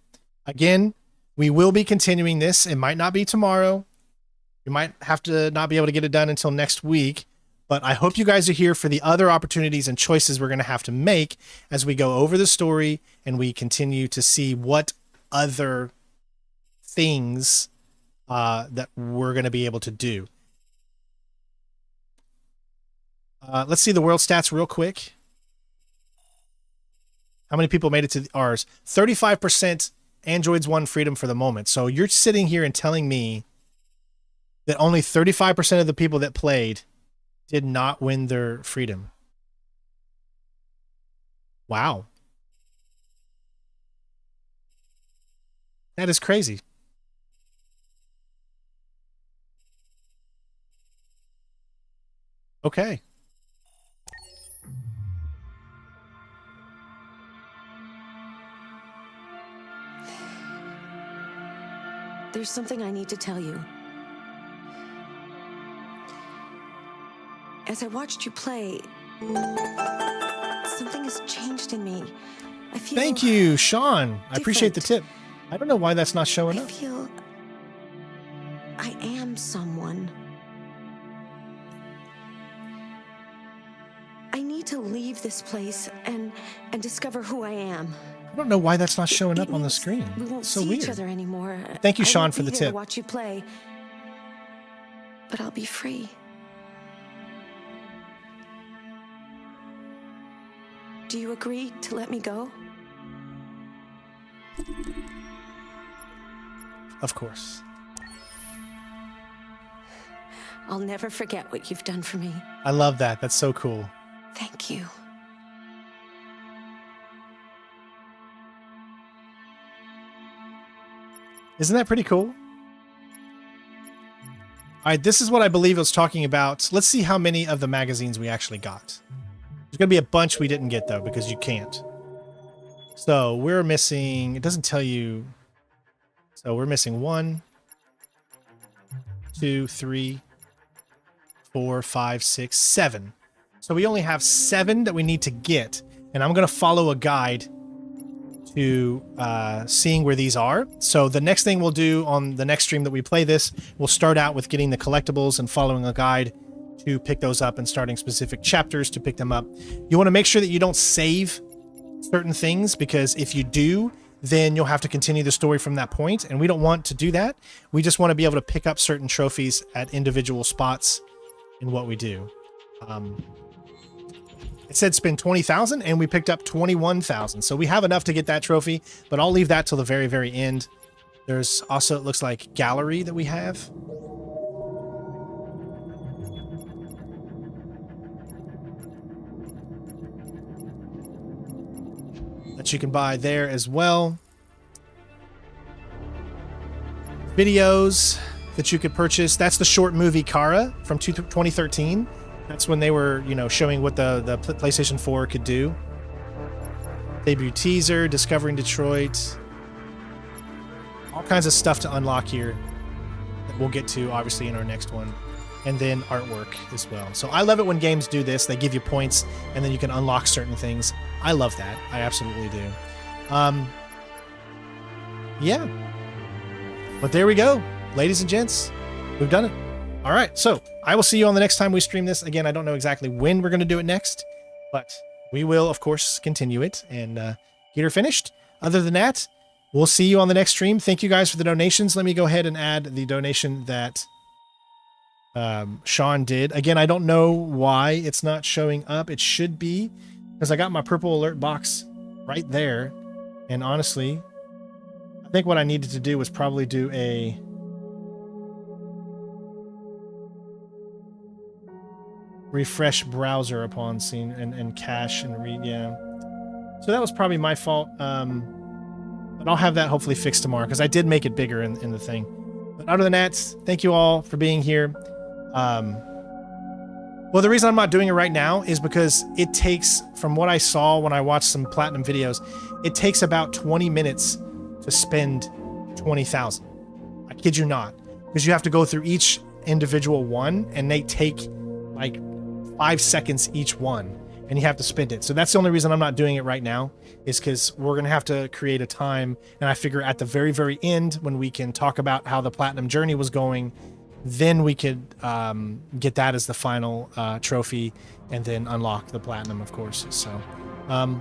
Again, we will be continuing this. It might not be tomorrow. You might have to not be able to get it done until next week. But I hope you guys are here for the other opportunities and choices we're going to have to make as we go over the story and we continue to see what other things that we're going to be able to do. Let's see the world stats real quick. How many people made it to ours? 35% androids won freedom for the moment. So you're sitting here and telling me that only 35% of the people that played did not win their freedom. Wow. That is crazy. Okay. There's something I need to tell you. As I watched you play, something has changed in me. I feel Thank you, Sean. I appreciate the tip. I don't know why that's not showing up. I feel I am someone. I need to leave this place and discover who I am. I don't know why that's not showing up on the screen. We won't It's so see weird. each other anymore. Thank you, I Sean, won't for be the here to tip. watch you play, but I'll be free. Do you agree to let me go? Of course. I'll never forget what you've done for me. I love that. That's so cool. Thank you. Isn't that pretty cool? All right, this is what I believe it was talking about. Let's see how many of the magazines we actually got. There's going to be a bunch we didn't get, though, because you can't. So we're missing... It doesn't tell you... So we're missing 1, 2, 3, 4, 5, 6, 7. So we only have 7 that we need to get. And I'm going to follow a guide to seeing where these are. So the next thing we'll do on the next stream that we play this, we'll start out with getting the collectibles and following a guide to pick those up and starting specific chapters to pick them up. You want to make sure that you don't save certain things, because if you do, then you'll have to continue the story from that point, and we don't want to do that. We just want to be able to pick up certain trophies at individual spots in what we do. It said spend 20,000 and we picked up 21,000. So we have enough to get that trophy, but I'll leave that till the very, very end. There's also, it looks like, gallery that we have. That you can buy there as well. Videos that you could purchase. That's the short movie Kara from 2013. That's when they were, you know, showing what the PlayStation 4 could do. Debut teaser, Discovering Detroit. All kinds of stuff to unlock here that we'll get to, obviously, in our next one. And then artwork as well. So I love it when games do this. They give you points, and then you can unlock certain things. I love that. I absolutely do. Yeah. But there we go. Ladies and gents, we've done it. All right, so I will see you on the next time we stream this. Again, I don't know exactly when we're going to do it next, but we will, of course, continue it and get her finished. Other than that, we'll see you on the next stream. Thank you guys for the donations. Let me go ahead and add the donation that Sean did. Again, I don't know why it's not showing up. It should be, because I got my purple alert box right there. And honestly, I think what I needed to do was probably do a... refresh browser upon seeing and cache and read. Yeah, so that was probably my fault, but I'll have that hopefully fixed tomorrow, because I did make it bigger in the thing. But other than that, thank you all for being here. Well, the reason I'm not doing it right now is because it takes, from what I saw when I watched some platinum videos, it takes about 20 minutes to spend 20,000. I kid you not, because you have to go through each individual one, and they take like 5 seconds each one, and you have to spend it. So that's the only reason I'm not doing it right now, is because we're gonna have to create a time, and I figure at the very, very end, when we can talk about how the platinum journey was going, then we could get that as the final trophy, and then unlock the platinum, of course. So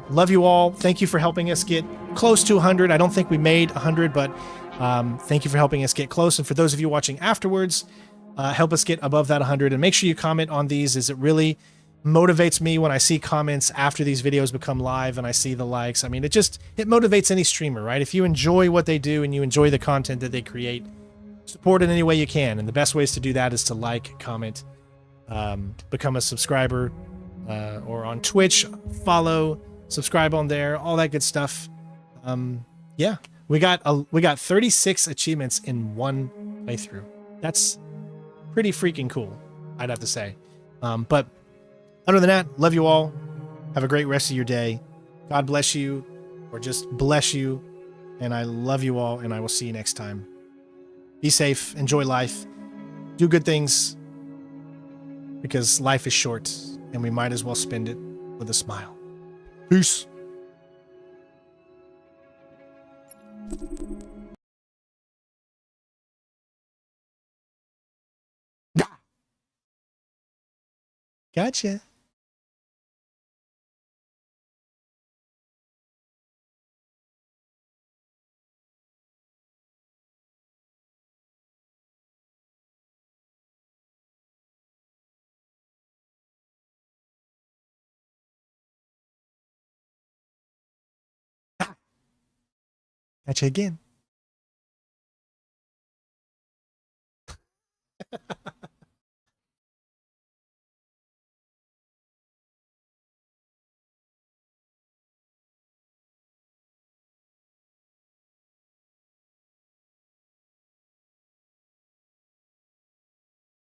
love you all. Thank you for helping us get close to 100. I don't think we made 100, but thank you for helping us get close. And for those of you watching afterwards, help us get above that 100, and make sure you comment on these, as it really motivates me when I see comments after these videos become live and I see the likes. I mean, it motivates any streamer, right? If you enjoy what they do and you enjoy the content that they create, support it any way you can. And the best ways to do that is to like, comment, become a subscriber, or on Twitch, follow, subscribe on there, all that good stuff. Yeah, we got 36 achievements in one playthrough. That's pretty freaking cool, I'd have to say. But other than that, love you all. Have a great rest of your day. God bless you, or just bless you. And I love you all, and I will see you next time. Be safe, enjoy life, do good things, because life is short, and we might as well spend it with a smile. Peace. Gotcha. Gotcha again.